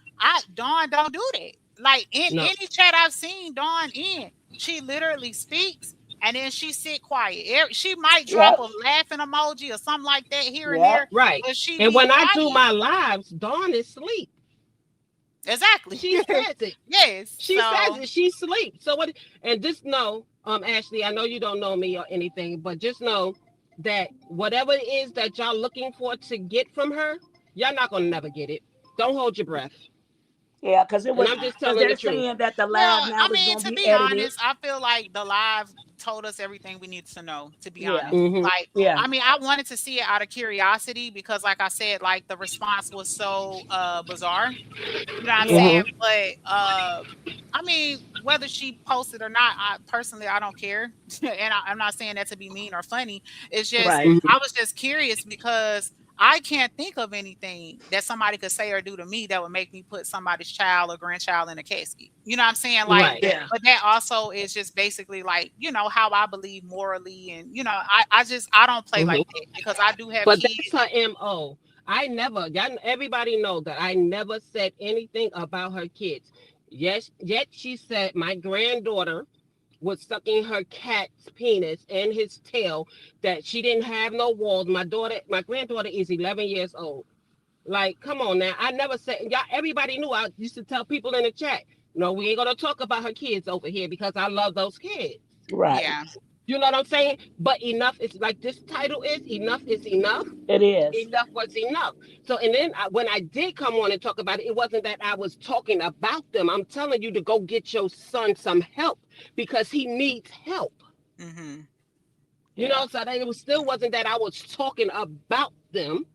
Dawn don't do that. Like in No. any chat I've seen Dawn in, she literally speaks and then she sit quiet. She might drop Yep. a laughing emoji or something like that here and Yep. there, Right. but she And be when I do quiet. my lives, Dawn is asleep. Exactly. She says it. Yes. She says So it. She sleeps. So what? And just know, Ashley, I know you don't know me or anything, but just know that whatever it is that y'all looking for to get from her, y'all not gonna never get it. Don't hold your breath. Yeah, And I'm just because telling the they're truth. saying that the live well, now I is mean, gonna to be be edited. honest, I feel like the live told us everything we need to know, to be Yeah. honest. Hmm. Like, Yeah. I mean, I wanted to see it out of curiosity because like I said, like the response was so bizarre. You know what I'm Yeah. saying? Hmm. But I mean, whether she posted or not, I personally I don't care. And I'm not saying that to be mean or funny. It's just Right. Hmm. I was just curious because I can't think of anything that somebody could say or do to me that would make me put somebody's child or grandchild in a casket. You know what I'm saying? Like, Right. Yeah. but that also is just basically like, how I believe morally. And, I don't play like Hmm. that because I do have But kids. that's her MO. I never, y'all, everybody know that I never said anything about her kids. Yes, yet she said my granddaughter was sucking her cat's penis and his tail, that she didn't have no walls. My granddaughter is 11 years old. Like, come on now. I never said, y'all, everybody knew. I used to tell people in the chat, no, we ain't gonna talk about her kids over here because I love those kids. Right. Yeah. You know what I'm saying? But enough is like this title is enough. It is. Enough was enough. So, and then when I did come on and talk about it, it wasn't that I was talking about them. I'm telling you to go get your son some help because he needs help. Hmm. You Yeah. know, so that still wasn't that I was talking about them.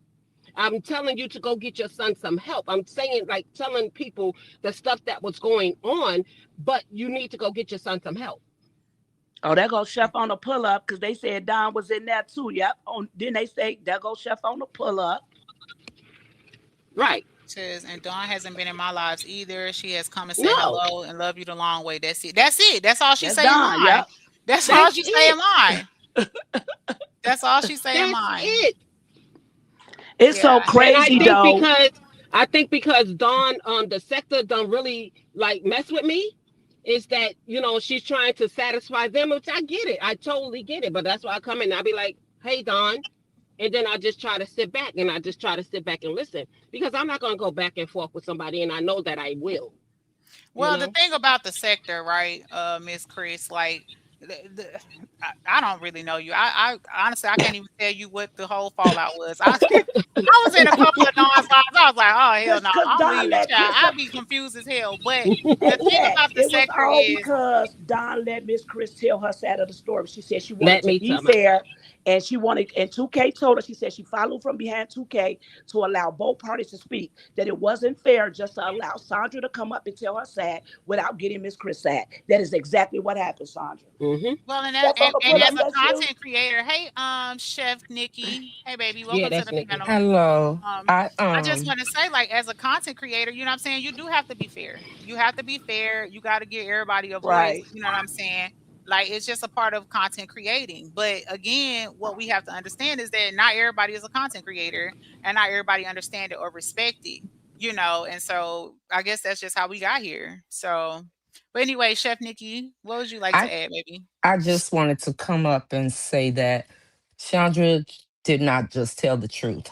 I'm telling you to go get your son some help. I'm saying, like, telling people the stuff that was going on, but you need to go get your son some help. Oh, there goes Chef on the pull up because they said Don was in there too. Yep. Then they say there goes Chef on the pull up. Right. Says, and Dawn hasn't been in my lives either. She has come and said No, hello and love you the long way. That's it. That's it. That's all she That's say in Don. mine. Yep. That's all that's she say in it. mine. That's all she say in That's mine. it. It's so Yeah. And I crazy think though. because Dawn, the sector don't really like mess with me, is that she's trying to satisfy them, which I get it. I totally get it. But that's why I come in. I be like, hey, Dawn. And then I just try to sit back and listen because I'm not going to go back and forth with somebody. And I know that I will, you Well, the know? thing about the sector, right, Miss Chris, like, I don't really know you. I honestly, I can't even tell you what the whole fallout was. I was in a couple of Dawn's lives. I was like, oh hell no, Because I'm Don leaving, let child. Chris I'd be confused as hell. But the thing chat. about the It was sector all is, because Don let Miss Chris tell her side of the story. She said she wanted Let to me be tell my. fair and she wanted, and 2K told her, she said she followed from behind 2K to allow both parties to speak, that it wasn't fair just to allow Sandra to come up and tell her side without getting Miss Chris' side. That is exactly what happened, Sandra. Mm-hmm. well, and Step on the and pull as up, a that's you. content creator, hey, Chef Nikki, hey baby, Yeah, welcome to that's the Nikki. panel. Hello. I just want to say, like, as a content creator, you know what I'm saying? You do have to be fair. You have to be fair. You got to give everybody a voice. Right. You know what I'm saying? Like, it's just a part of content creating. But again, what we have to understand is that not everybody is a content creator and not everybody understand it or respect it, And so I guess that's just how we got here. So, but anyway, Chef Nikki, what would you like I to add, baby? I just wanted to come up and say that Chandra did not just tell the truth.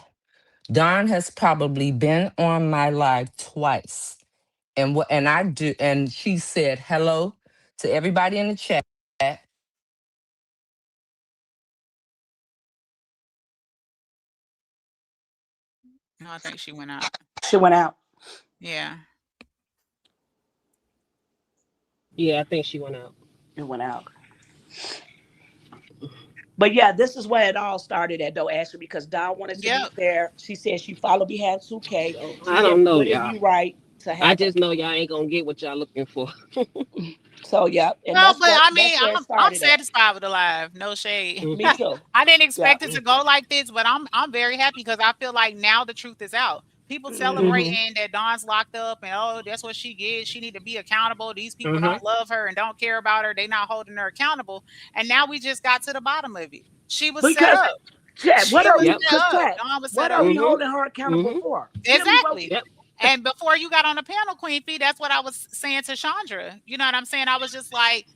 Dawn has probably been on my live twice. And I do, and she said hello to everybody in the chat. No, I think she went out. She went out. Yeah. Yeah, I think she went out. It went out. But yeah, this is where it all started at though, Ashley, because Don wanted to be Yep. fair. She said she followed behind 2K. So She I said, don't know, would it y'all. be right to I have her? just know y'all ain't gonna get what y'all looking for. So yeah, and Well, but I that's mean, where it I'm started at. satisfied with the live. No shade. Me Hmm. too. I didn't Yeah. expect it to go like this, but I'm very happy because I feel like now the truth is out. People Hmm. Hmm. celebrating that Dawn's locked up and oh, that's what she gets. She need to be accountable. These people Hmm. don't love her and don't care about her. They not holding her accountable. And now we just got to the bottom of it. She was set Because up. Chad, what She are was we? Yep. set Because up. Chad, Dawn was set what are up. we Hmm. holding her accountable Hmm. for? Tell me what. Exactly. Yep. And before you got on the panel, Queen Fee, that's what I was saying to Chandra. You know what I'm saying? I was just like,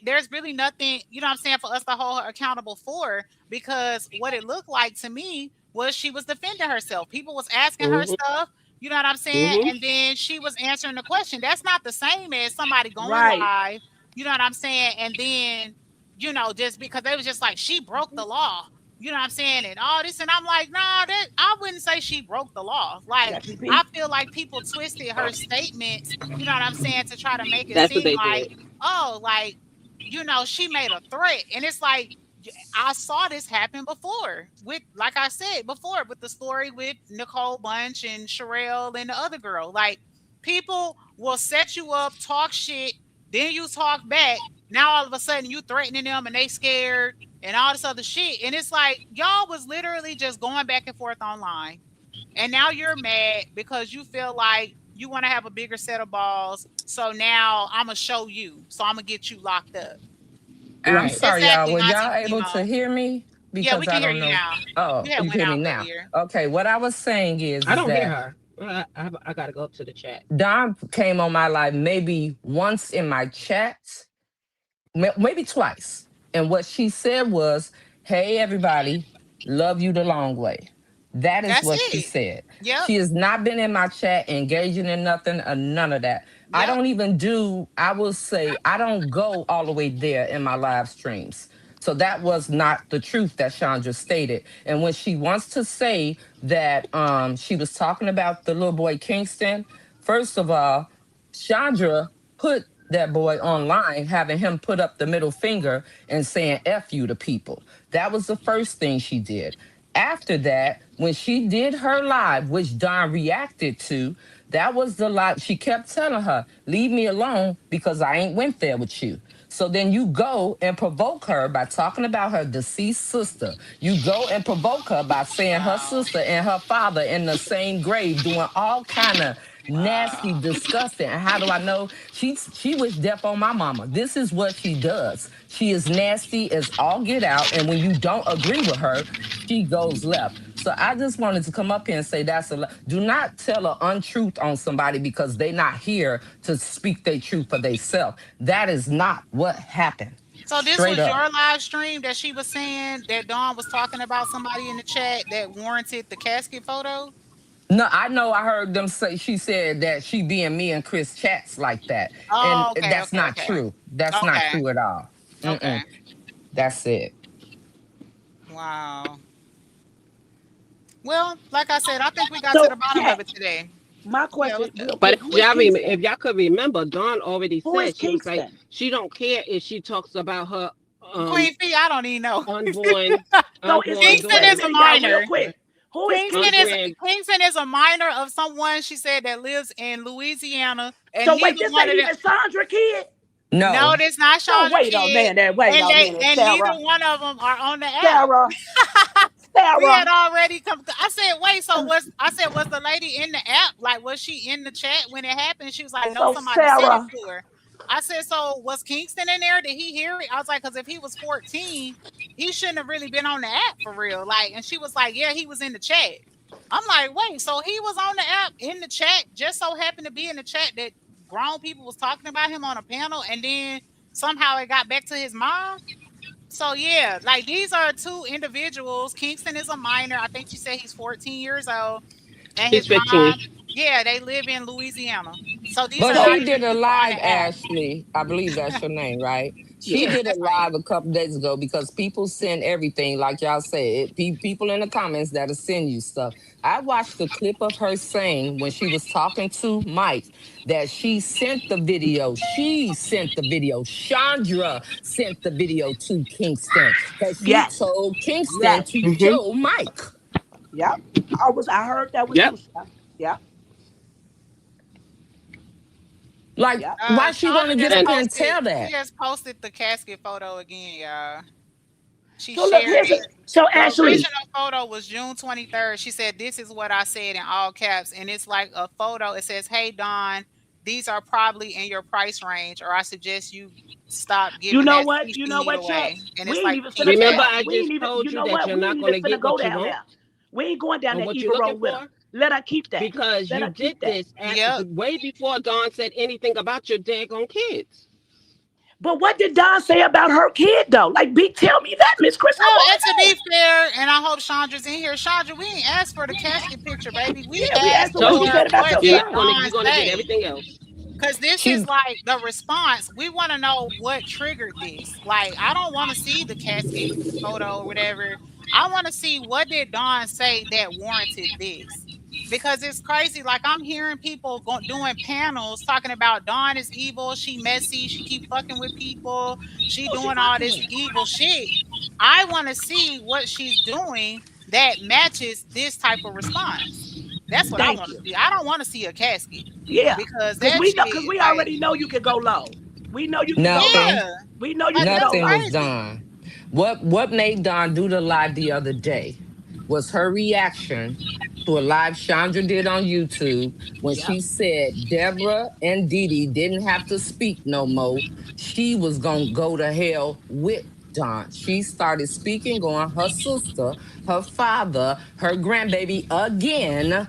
there's really nothing, you know what I'm saying, for us to hold her accountable for because what it looked like to me was she was defending herself. People was asking her Hmm. stuff, you know what I'm saying? Hmm. And then she was answering the question. That's not the same as somebody going Right. live, you know what I'm saying? And then, just because they was just like, she broke the law. You know what I'm saying? And all this. And I'm like, nah, that I wouldn't say she broke the law. Like, Yeah, TP. I feel like people twisted her statements, you know what I'm saying, to try to make it That's what seem they like, did. oh, like, she made a threat. And it's like, I saw this happen before with, like I said before, with the story with Nicole Bunch and Sherelle and the other girl. Like, people will set you up, talk shit, then you talk back. now all of a sudden you threatening them and they scared and all this other shit. And it's like y'all was literally just going back and forth online. And now you're mad because you feel like you want to have a bigger set of balls. So now I'm gonna show you. So I'm gonna get you locked up. I'm Right. sorry, Exactly, y'all. Were y'all Auntie able to Chemo. hear me? Yeah, we Because I can hear don't you know. now. Oh, You had you went hear me out now? earlier. Okay, what I was saying is I don't hear that her. I gotta go to the chat. Don came on my live maybe once in my chats, maybe twice. And what she said was, "Hey, everybody, love you the long way." That is That's what she it. said. Yep. She has not been in my chat engaging in nothing or none of that. I Yep. don't even do, I will say, I don't go all the way there in my live streams. So that was not the truth that Chandra stated. And when she wants to say that she was talking about the little boy Kingston, first of all, Chandra put that boy online, having him put up the middle finger and saying F you to people. That was the first thing she did. After that, when she did her live, which Don reacted to, that was the live. She kept telling her, leave me alone because I ain't went there with you. So then you go and provoke her by talking about her deceased sister. You go and provoke her by saying her Wow. sister and her father in the same grave, doing all kind of nasty, Wow. disgusting. And how do I know? She wished death on my mama. This is what she does. She is nasty as all get out. And when you don't agree with her, she goes left. So I just wanted to come up here and say do not tell an untruth on somebody because they not here to speak their truth for themselves. That is not what happened. So this Straight was up. your live stream that she was saying that Dawn was talking about somebody in the chat that warranted the casket photo? No, I know I heard them say she said that she be in me and Chris chats like that. And Oh, okay, that's okay, not okay. true. That's not Okay. true at all. Okay. Mm-mm. That's it. Wow. Well, like I said, I think we got to So, the bottom Kat, of it today. my Yeah, question what's real up? But quick: Who is Kingston? if y'all could remember, Dawn already Who is said she was like Kingston? she don't care if she talks about her Queen Fee, I don't even know. unborn So it's unborn Kingston wait a is a daughter. minute, y'all, real minor. quick. Who is Kingston Kingston? is Unborn. Kingston is a minor of someone she said that lives in Louisiana, and So wait, neither this one ain't of them. even Sandra kid. No, No. this not So Chandra wait a kid, minute, wait and a minute, neither Sarah. one of them are on the app. Sarah, We had Sarah. already come. I said, wait. So was the lady in the app? Like, was she in the chat when it happened? She was like, no, So somebody sent it Sarah. to her. I said, so was Kingston in there? Did he hear it? I was like, because if he was 14, he shouldn't have really been on the app for real. Like, and she was like, yeah, he was in the chat. I'm like, wait, so he was on the app in the chat, just so happened to be in the chat that grown people was talking about him on a panel, and then somehow it got back to his mom. So yeah, like these are two individuals. Kingston is a minor. I think she said he's 14 years old, and He's his 15. mom, yeah, they live in Louisiana. So these But are not So she even did a people on live, the app. Ashley. I believe that's your name, right? She Yes, yes. did a that's right. live a couple days ago because people send everything, like y'all said. People in the comments that'll send you stuff. I watched the clip of her saying when she was talking to Mike that she sent the video. She sent the video. Chandra sent the video to Kingston because she Yes. told Kingston Yes. to Mm-hmm. show Mike. Yep. I heard that was Yep. you, Sarah. Yep. Like, Yep. why she want Chandra to get just up And here and posted. tell She that? just posted the casket photo again, y'all. She So look, shared here's it. it. So The Ashley, original photo was June 23rd. She said, this is what I said in all caps. And it's like a photo. It says, hey, Dawn, these are probably in your price range, or I suggest you stop you giving know that what? You CC know meat what, Chat? away. And We it's ain't like even pink finna go remember, cat. there. I We ain't just even, told you you know that what? you're We not ain't going even to finna get go what you down want there. We ain't going down or that what you're evil looking road with her. for, Let her keep that. because Let you her keep did that. this Yep. way before Dawn said anything about your daggone kids. But what did Don say about her kid though? Like, tell me that, Miss Chris. I Well, want and to to know. be fair, and I hope Chandra's in here. Chandra, we ain't asked for the casket picture, baby. We Yeah, we asked asked her what Told she you, for said about what your you're did not son. going to, Dawn you're going to get say? everything else. Because this is She like the response. We want to know what triggered this. Like, I don't want to see the casket photo or whatever. I want to see what did Dawn say that warranted this. Because it's crazy. Like, I'm hearing people doing panels talking about Dawn is evil. She messy. She keep fucking with people. She Who she doing all fucking this with? evil shit. I want to see what she's doing that matches this type of response. That's what I Thank want to you. see. I don't want to see a casket Yeah, because cause that we know, cause shit, we like, already know you can go low. We know you can go low. Nothing. Yeah, We know you like can that's go Nothing low. was crazy. done. What made Dawn do the live the other day was her reaction to a live Chandra did on YouTube when Yep. she said Deborah and Dee Dee didn't have to speak no more. She was gonna go to hell with Dawn. She started speaking on her sister, her father, her grandbaby again.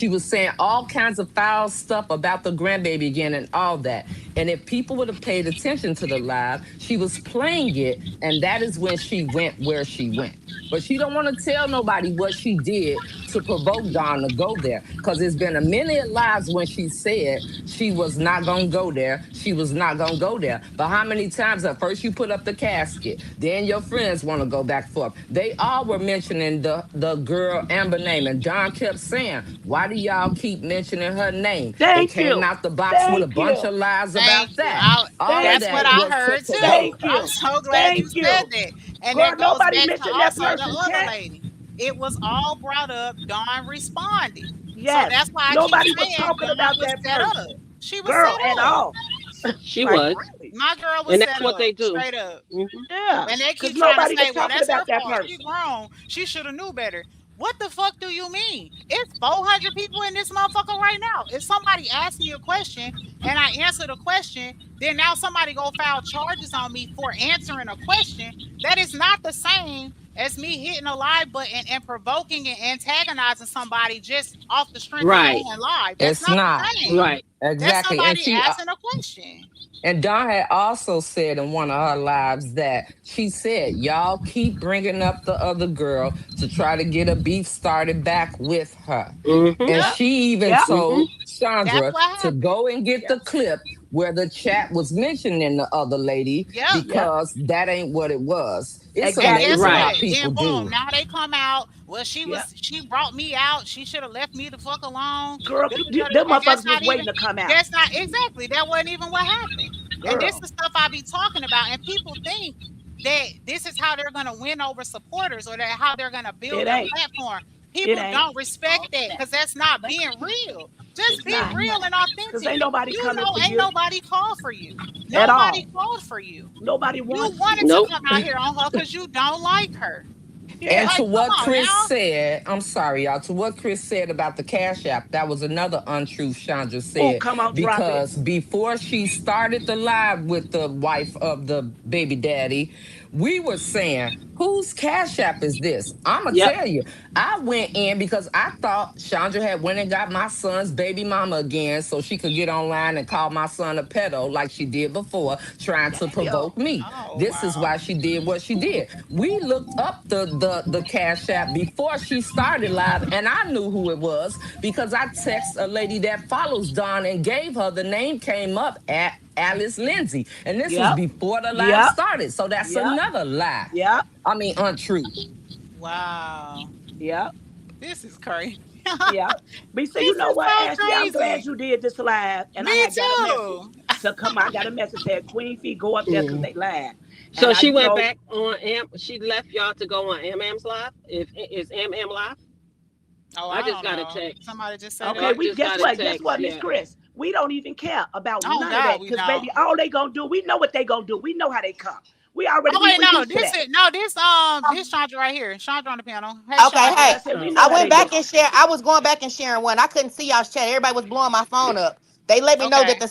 She was saying all kinds of foul stuff about the grandbaby again and all that. And if people would have paid attention to the live, she was playing it, and that is when she went where she went. But she don't want to tell nobody what she did to provoke Dawn to go there. Because there's been a many lives when she said she was not gonna go there. She was not gonna go there. But how many times at first you put up the casket, then your friends want to go back and forth. They all were mentioning the girl Amber name, and Dawn kept saying, "Why do y'all keep mentioning her name?" They Thank came you. out the box with a Thank bunch you. of lies Thank about you. that. All of Thank That's what that you. I was to heard too. provoke. Thank I'm you. so glad you Thank said you. that. And Girl, that goes nobody back to mentioned that also the person, other chat. lady. It was all brought up. Dawn responded. So Yes. that's why I keep Nobody was saying talking Dawn about was that set up. person. She was Girl, set at up. all. She Like, was, really? My girl was and that's set what up, they do. straight up. Hmm. Yeah. And they Because keep trying to nobody was say, well, talking that's her about that fault. She person. grown. She should have knew better. What the fuck do you mean? It's 400 people in this motherfucker right now. If somebody asks me a question and I answer the question, then now somebody go file charges on me for answering a question. That is not the same as me hitting a live button and provoking and antagonizing somebody just off the strength of Right, going live. That's It's not the not. same. right. That's Exactly. somebody asking a question. And Dawn had also said in one of her lives that she said, "Y'all keep bringing up the other girl to try to get a beef started back with her." Hmm. And Yep. she even Yep. Hmm. told That's Chandra what to happened. go and get Yep. the clip where the chat was mentioning the other lady Yep. Yep. because that ain't what it was. It's And guess Exactly. amazing how Right. what? people Then boom, do. now they come out. Well, Yep. she brought me out. She should have left me the fuck alone. Girl, Da-da-da-da. them And that's motherfuckers was not even waiting to come out. that's not exactly that wasn't even what happened. And this Girl, is stuff I be talking about. And people think that this is how they're gonna win over supporters or that how they're gonna build it their ain't. platform. It People ain't. don't respect that because that's not being real. Just It's be not. real and Because authentic. ain't nobody You coming know, for ain't you nobody called for you. at Nobody all. called for you. Nobody You wants wanted you. to Nope. come out here on her because you don't like her. And Yeah. Like, to come what on Chris now. said, I'm sorry, y'all, to what Chris said about the Cash App, that was another untruth Chandra Oh, said. come on, drop it. Because before she started the live with the wife of the baby daddy, we were saying, whose Cash App is this? I'ma Yep. tell you. I went in because I thought Chandra had went and got my son's baby mama again so she could get online and call my son a pedo like she did before, trying to Damn. provoke me. Oh This is wow. why she did what she did. We looked up the Cash App before she started live, and I knew who it was because I texted a lady that follows Dawn and gave her the name came up at Alice Lindsay. And this was Yep. before the live Yep. started. So that's Yep. another lie. Yep. I mean, untrue. Wow. Yep. This is crazy. Yep. But so you This know is what, so Ashley? I'm glad crazy. you did this live. And I Me had got a message too. to come. I got a message said Queen Fee go up there because Mm. they live. And So I, she you went know, back on Am. She left y'all to go on MM's live. If is MM live? Oh, I I just don't got a know. text. Somebody just said okay, I that. we just guess got a what? Guess text. what, Miss Yeah. Chris? We don't even care about Oh none of God, that. we Because don't. baby, all they gonna do, we know what they gonna do. We know how they come. We Okay, no, used to that. this Chandra right here. Chandra on the panel. Hey Okay, Chandra. hey, I said we know I Oh, how went they do. back and share. I was going back and sharing one. I couldn't see y'all's chat. Everybody was blowing my phone up. They let me know Okay. that the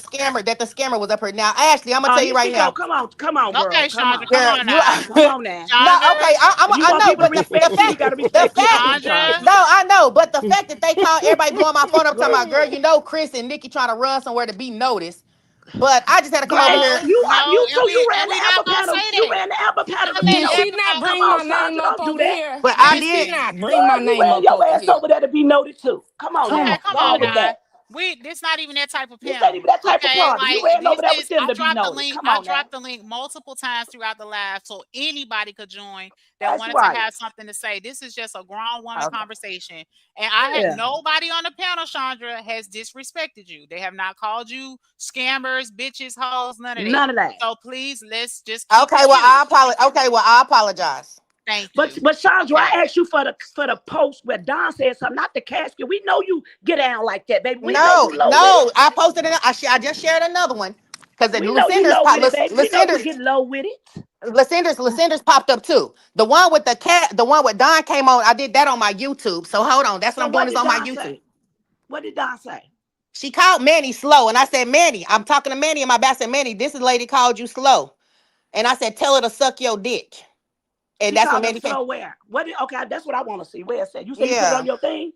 scammer was up here. Now, Ashley, I'm gonna tell Here you right she go. now. Come on, girl. Okay, Come Chandra, on. come Girl, on you now. Come on now. no, Chandra, okay, If you I want know, people to but the respect you, you fact, gotta the respect you fact, too, Chandra. Chandra. no, I know, but the fact that they call everybody blowing my phone up, talking Girl, about, girl, you know, Chris and Nikki trying to run somewhere to be noticed. But I just had to come over and here. No, no, you too. You and ran the we Amber not gonna panel. say You that. ran the Amber We're panel to not be Did letting she noticed. not everybody. Come bring on, my name Sandra, up don't do over that. here? But I Did she did. not bring my Girl, you name ran up your over ass here? over there to be noted too. Come on Come Okay, now. on. come Go on on with now. that. This not even that type of This ain't panel. even that type of Okay, party. You like ran over this there with is them to be noted. Come I on now. dropped the link multiple times throughout the live so anybody could join that That's wanted to right. have something to say. This is just a grown woman Okay. conversation. And I had Yeah. nobody on the panel, Chandra, has disrespected you. They have not called you scammers, bitches, hoes, none of that. None of that. So please let's just keep Okay, it well, cute. I apologize. Thank But you. Sandra, Okay. I asked you for the post where Don said something, not the casket. We know you get down like that, baby. We know No, you low with it. no, I posted it. I just shared another one. Because the We know you Lucinda's low pop, with it, baby. We know you Lucinda's, get low with it. Lucinda's popped up too. The one with the cat, the one with Don came on. I did that on my YouTube. So hold on, that's what So I'm doing what is did on my Don YouTube. say? What did Don say? She called Manny slow, and I said, Manny, I'm talking to Manny in my back. I said, Manny, this lady called you slow, and I said, tell her to suck your dick, and She that's when called her Manny came. slow where? What did, okay, that's what I want to see. Where it said. You say you put it on Yeah, your thing?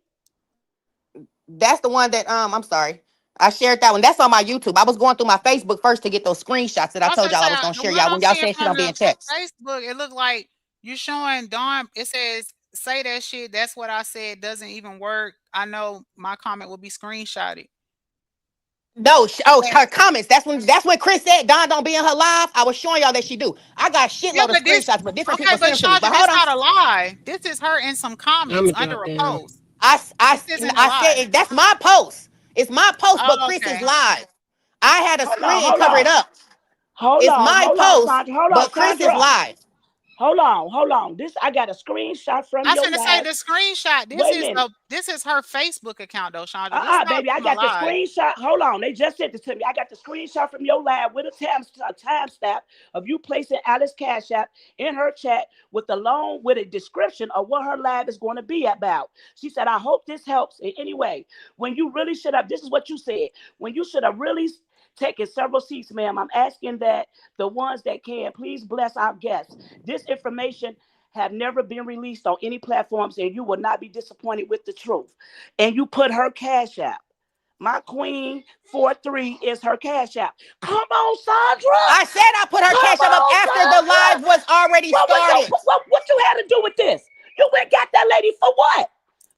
that's the one that I'm sorry. I shared that one. That's on my YouTube. I was going through my Facebook first to get those screenshots that I I was told gonna y'all say I was gonna the share one y'all I'm when y'all seeing saying shit from on being the text. Facebook, it looked like you showing Dawn. It says say that shit. That's what I said. Doesn't even work. I know my comment will be screenshotted. No, But her comments. That's when Chris said Don don't be in her live. I was showing y'all that she do. I got yeah, shitload of but this screenshots, but different okay. people But send them to me. Chandra, But this hold on, not a lie. This is her in some I'm comments gonna under drop a down. I post. I This isn't a I lie. said that's my post. It's my post, but Oh, Chris is okay. live. I had a Hold on, screen and hold cover it on. up. Hold It's on, my hold on, post, Sandra. Hold on, but Chris is Sandra. live. Hold on. This I got a screenshot from I was your gonna say live. the screenshot. Wait a minute. This is her Facebook account though, Chandra. This not Baby, I from a got the lie. screenshot. Hold on, they just sent it to me. I got the screenshot from your live with a time stamp of you placing Alice Cash App in her chat with a description of what her live is going to be about. She said, "I hope this helps in any way." When you really should have, this is what you said. When you should have really taken several seats, ma'am. I'm asking that the ones that can please bless our guests. This information have never been released on any platforms, and you will not be disappointed with the truth. And you put her cash app. My queen 43 is her cash app. Come on, Sandra. I said I put her Come cash up on, after the live Sandra. was already started. What you had to do with this? You went got that lady for what?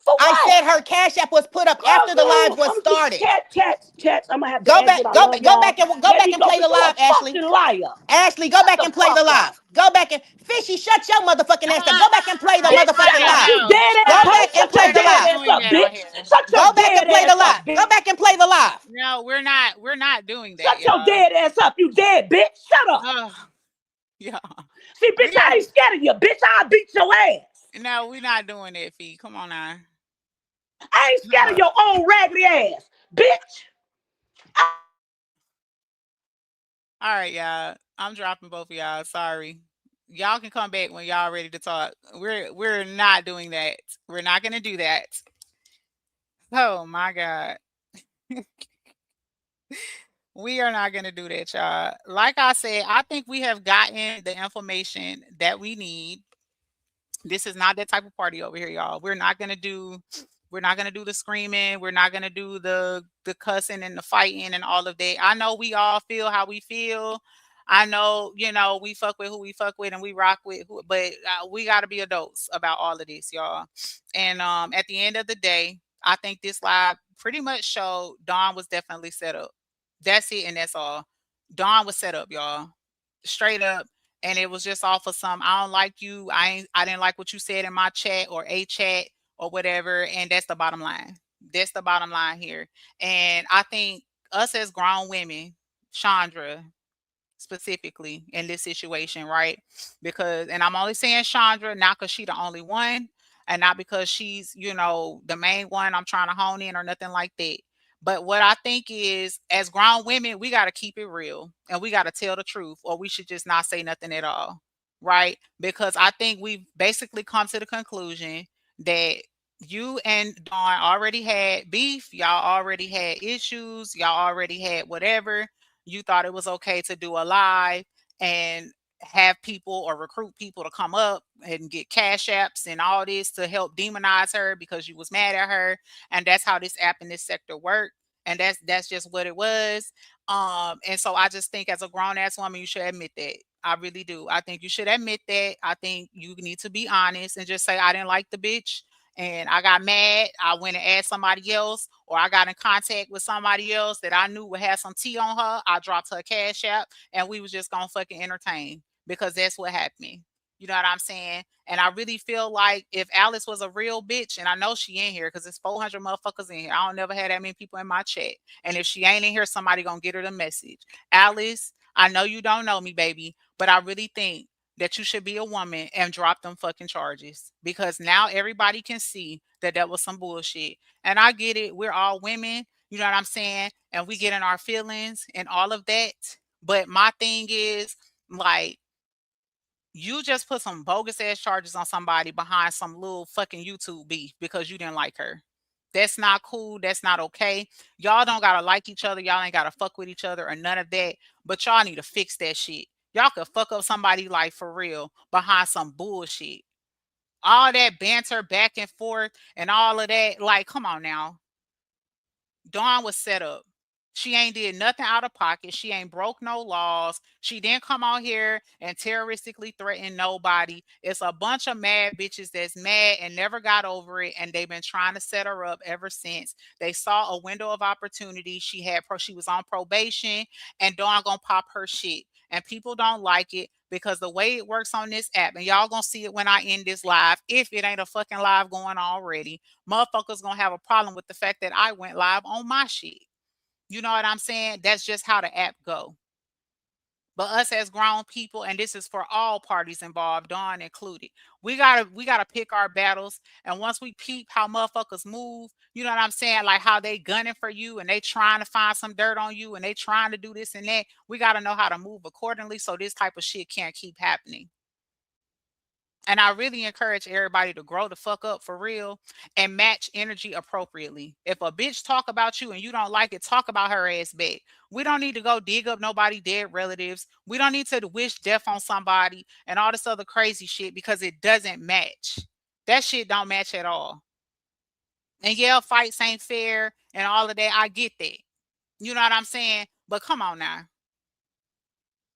For I what? said her cash app was put up after the live was started. Chats. I'm gonna have to Go exit. back, I go love back, go y'all. back and go Let back me and go play the because you a live, Ashley. fucking liar. Ashley, go Shut back the and play fuck the up. live. Go back and Fishy, shut your motherfucking ass up. Go back and play the Right, Bitch, shut motherfucking right. up, live. you No, dead Go asshole. back and Shut we're play your the not dead live. ass doing up, that on bitch. here. Shut your Go back dead and play the ass up, live. Go bitch. back and play the live. No, we're not doing that, Shut your y'all. dead ass up, you dead bitch. Shut up. Oh, yeah. See, We bitch, I not ain't scared of you. Bitch, I'll beat your ass. no, we're not doing that, Fee. Come on now. I ain't scared of No. your old raggedy ass. Bitch. All right, y'all. I'm dropping both of y'all. Sorry. Y'all can come back when y'all ready to talk. We're not doing that. We're not gonna do that. Oh my God. We are not gonna do that, y'all. Like I said, I think we have gotten the information that we need. This is not that type of party over here, y'all. We're not gonna do the screaming. We're not gonna do the cussing and the fighting and all of that. I know we all feel how we feel. I know, we fuck with who we fuck with and we rock with who, but we got to be adults about all of this, y'all. And at the end of the day, I think this live pretty much showed Dawn was definitely set up. That's it, and that's all. Dawn was set up, y'all. Straight up. And it was just off of some, I don't like you. I didn't like what you said in my chat or a chat or whatever. And that's the bottom line. That's the bottom line here. And I think us as grown women, Chandra specifically in this situation, right? Because, and I'm only saying Chandra, not because she the only one, and not because she's, the main one I'm trying to hone in or nothing like that. But what I think is, as grown women, we got to keep it real and we got to tell the truth, or we should just not say nothing at all, right? Because I think we've basically come to the conclusion that you and Dawn already had beef, y'all already had issues, y'all already had whatever. You thought it was okay to do a live and have people or recruit people to come up and get cash apps and all this to help demonize her because you was mad at her. And that's how this app in this sector worked. And that's just what it was. And so I just think as a grown ass woman, you should admit that. I really do. I think you should admit that. I think you need to be honest and just say, I didn't like the bitch and I got mad. I went and asked somebody else, or I got in contact with somebody else that I knew would have some tea on her. I dropped her cash app and we was just gonna fucking entertain because that's what happened. You know what I'm saying? And I really feel like if Alice was a real bitch, and I know she in here because it's 400 motherfuckers in here. I don't never had that many people in my chat. And if she ain't in here, somebody gonna get her the message. Alice, I know you don't know me, baby, but I really think that you should be a woman and drop them fucking charges because now everybody can see that that was some bullshit. And I get it. We're all women, you know what I'm saying? And we get in our feelings and all of that. But my thing is, like, you just put some bogus ass charges on somebody behind some little fucking YouTube beef because you didn't like her. That's not cool. That's not okay. Y'all don't gotta like each other. Y'all ain't gotta fuck with each other or none of that. But y'all need to fix that shit. Y'all could fuck up somebody's life for real behind some bullshit. All that banter back and forth and all of that. Like, come on now. Dawn was set up. She ain't did nothing out of pocket. She ain't broke no laws. She didn't come out here and terroristically threaten nobody. It's a bunch of mad bitches that's mad and never got over it, and they've been trying to set her up ever since. They saw a window of opportunity. She was on probation, and Dawn gonna pop her shit. And people don't like it because the way it works on this app, and y'all gonna see it when I end this live, if it ain't a fucking live going already, motherfuckers gonna have a problem with the fact that I went live on my shit. You know what I'm saying? That's just how the app go. But us as grown people, and this is for all parties involved, Dawn included, we gotta pick our battles. And once we peep how motherfuckers move, you know what I'm saying? Like how they gunning for you and they trying to find some dirt on you and they trying to do this and that. We gotta know how to move accordingly so this type of shit can't keep happening. And I really encourage everybody to grow the fuck up for real and match energy appropriately. If a bitch talk about you and you don't like it, talk about her ass back. We don't need to go dig up nobody dead relatives. We don't need to wish death on somebody and all this other crazy shit because it doesn't match. That shit don't match at all. And yeah, fights ain't fair and all of that. I get that. You know what I'm saying? But come on now.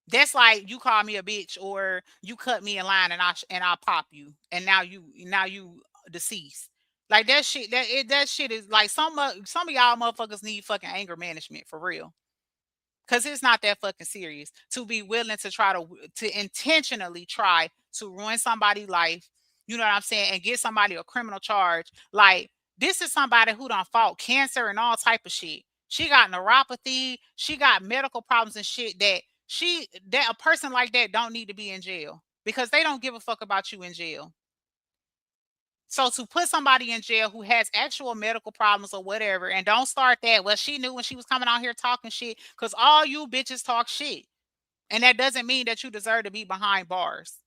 That's like you call me a bitch or you cut me in line and I pop you and now you deceased. Like that shit is like some of y'all motherfuckers need fucking anger management for real. Cause it's not that fucking serious to be willing to to intentionally try to ruin somebody's life. You know what I'm saying? And get somebody a criminal charge. Like this is somebody who done fought cancer and all type of shit. She got neuropathy. She got medical problems and shit that a person like that don't need to be in jail because they don't give a fuck about you in jail. So to put somebody in jail who has actual medical problems or whatever, and don't start that. Well, she knew when she was coming out here talking shit, because all you bitches talk shit. And that doesn't mean that you deserve to be behind bars.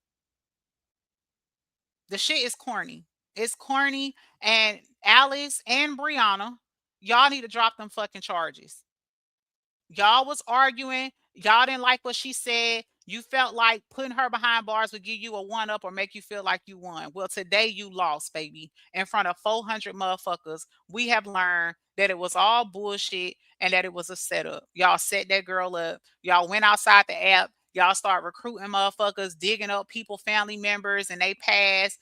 The shit is corny. It's corny. And Alice and Brianna, y'all need to drop them fucking charges. Y'all was arguing. Y'all didn't like what she said. You felt like putting her behind bars would give you a one up or make you feel like you won. Well, today you lost, baby. In front of 400 motherfuckers. We have learned that it was all bullshit and that it was a setup. Y'all set that girl up. Y'all went outside the app. Y'all start recruiting motherfuckers, digging up people, family members, and they pass,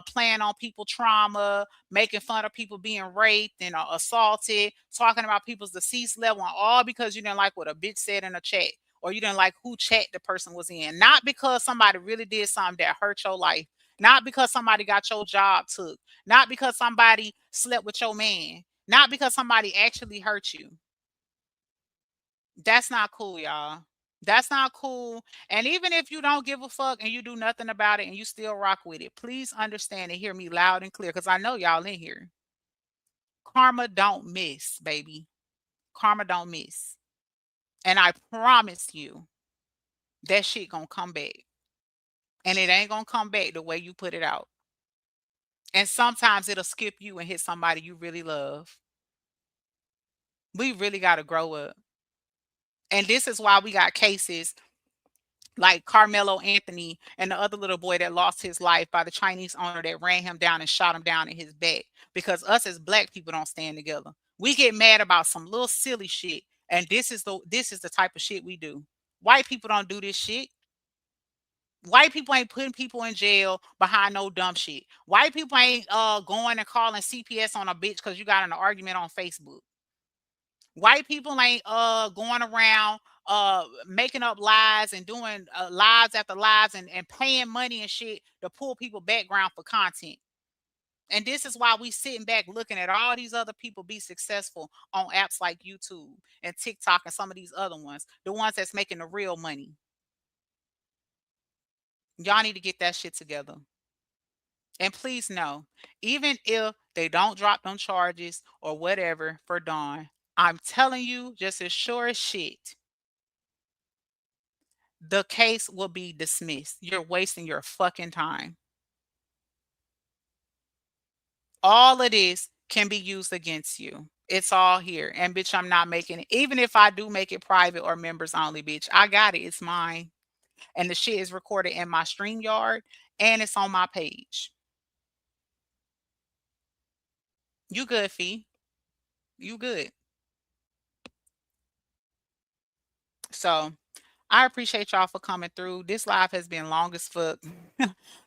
playing on people trauma, making fun of people being raped and assaulted, talking about people's deceased level, and all because you didn't like what a bitch said in a chat or you didn't like who chat the person was in. Not because somebody really did something that hurt your life. Not because somebody got your job took. Not because somebody slept with your man. Not because somebody actually hurt you. That's not cool, y'all. That's not cool. And even if you don't give a fuck and you do nothing about it and you still rock with it, please understand and hear me loud and clear because I know y'all in here. Karma don't miss, baby. Karma don't miss. And I promise you that shit gonna come back. And it ain't gonna come back the way you put it out. And sometimes it'll skip you and hit somebody you really love. We really gotta grow up. And this is why we got cases like Carmelo Anthony and the other little boy that lost his life by the Chinese owner that ran him down and shot him down in his back. Because us as black people don't stand together. We get mad about some little silly shit. And this is the type of shit we do. White people don't do this shit. White people ain't putting people in jail behind no dumb shit. White people ain't going and calling CPS on a bitch because you got in an argument on Facebook. White people ain't going around making up lies and doing lies after lies and paying money and shit to pull people background for content. And this is why we sitting back looking at all these other people be successful on apps like YouTube and TikTok and some of these other ones, the ones that's making the real money. Y'all need to get that shit together. And please know, even if they don't drop them charges or whatever for Dawn, I'm telling you, just as sure as shit, the case will be dismissed. You're wasting your fucking time. All of this can be used against you. It's all here. And bitch, I'm not making it. Even if I do make it private or members only, bitch, I got it. It's mine. And the shit is recorded in my StreamYard and it's on my page. You good, Fee. You good. So I appreciate y'all for coming through. This live has been long as fuck.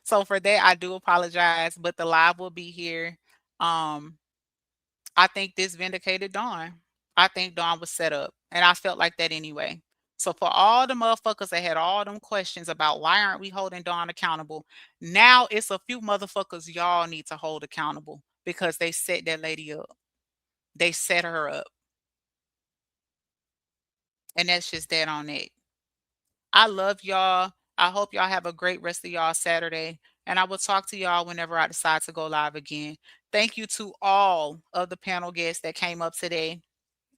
So for that, I do apologize, but the live will be here. I think this vindicated Dawn. I think Dawn was set up, and I felt like that anyway. So for all the motherfuckers that had all them questions about why aren't we holding Dawn accountable, now it's a few motherfuckers y'all need to hold accountable because they set that lady up. They set her up. And that's just that on it. I love y'all. I hope y'all have a great rest of y'all Saturday. And I will talk to y'all whenever I decide to go live again. Thank you to all of the panel guests that came up today.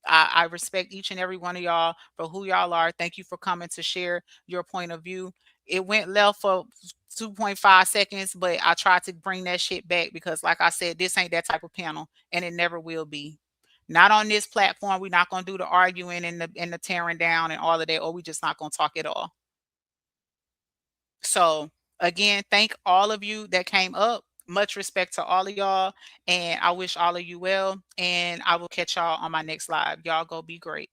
I respect each and every one of y'all for who y'all are. Thank you for coming to share your point of view. It went left for 2.5 seconds, but I tried to bring that shit back because, like I said, this ain't that type of panel, and it never will be. Not on this platform. We're not gonna do the arguing and the tearing down and all of that, or we just not gonna talk at all. So again, thank all of you that came up. Much respect to all of y'all, and I wish all of you well. And I will catch y'all on my next live. Y'all go be great.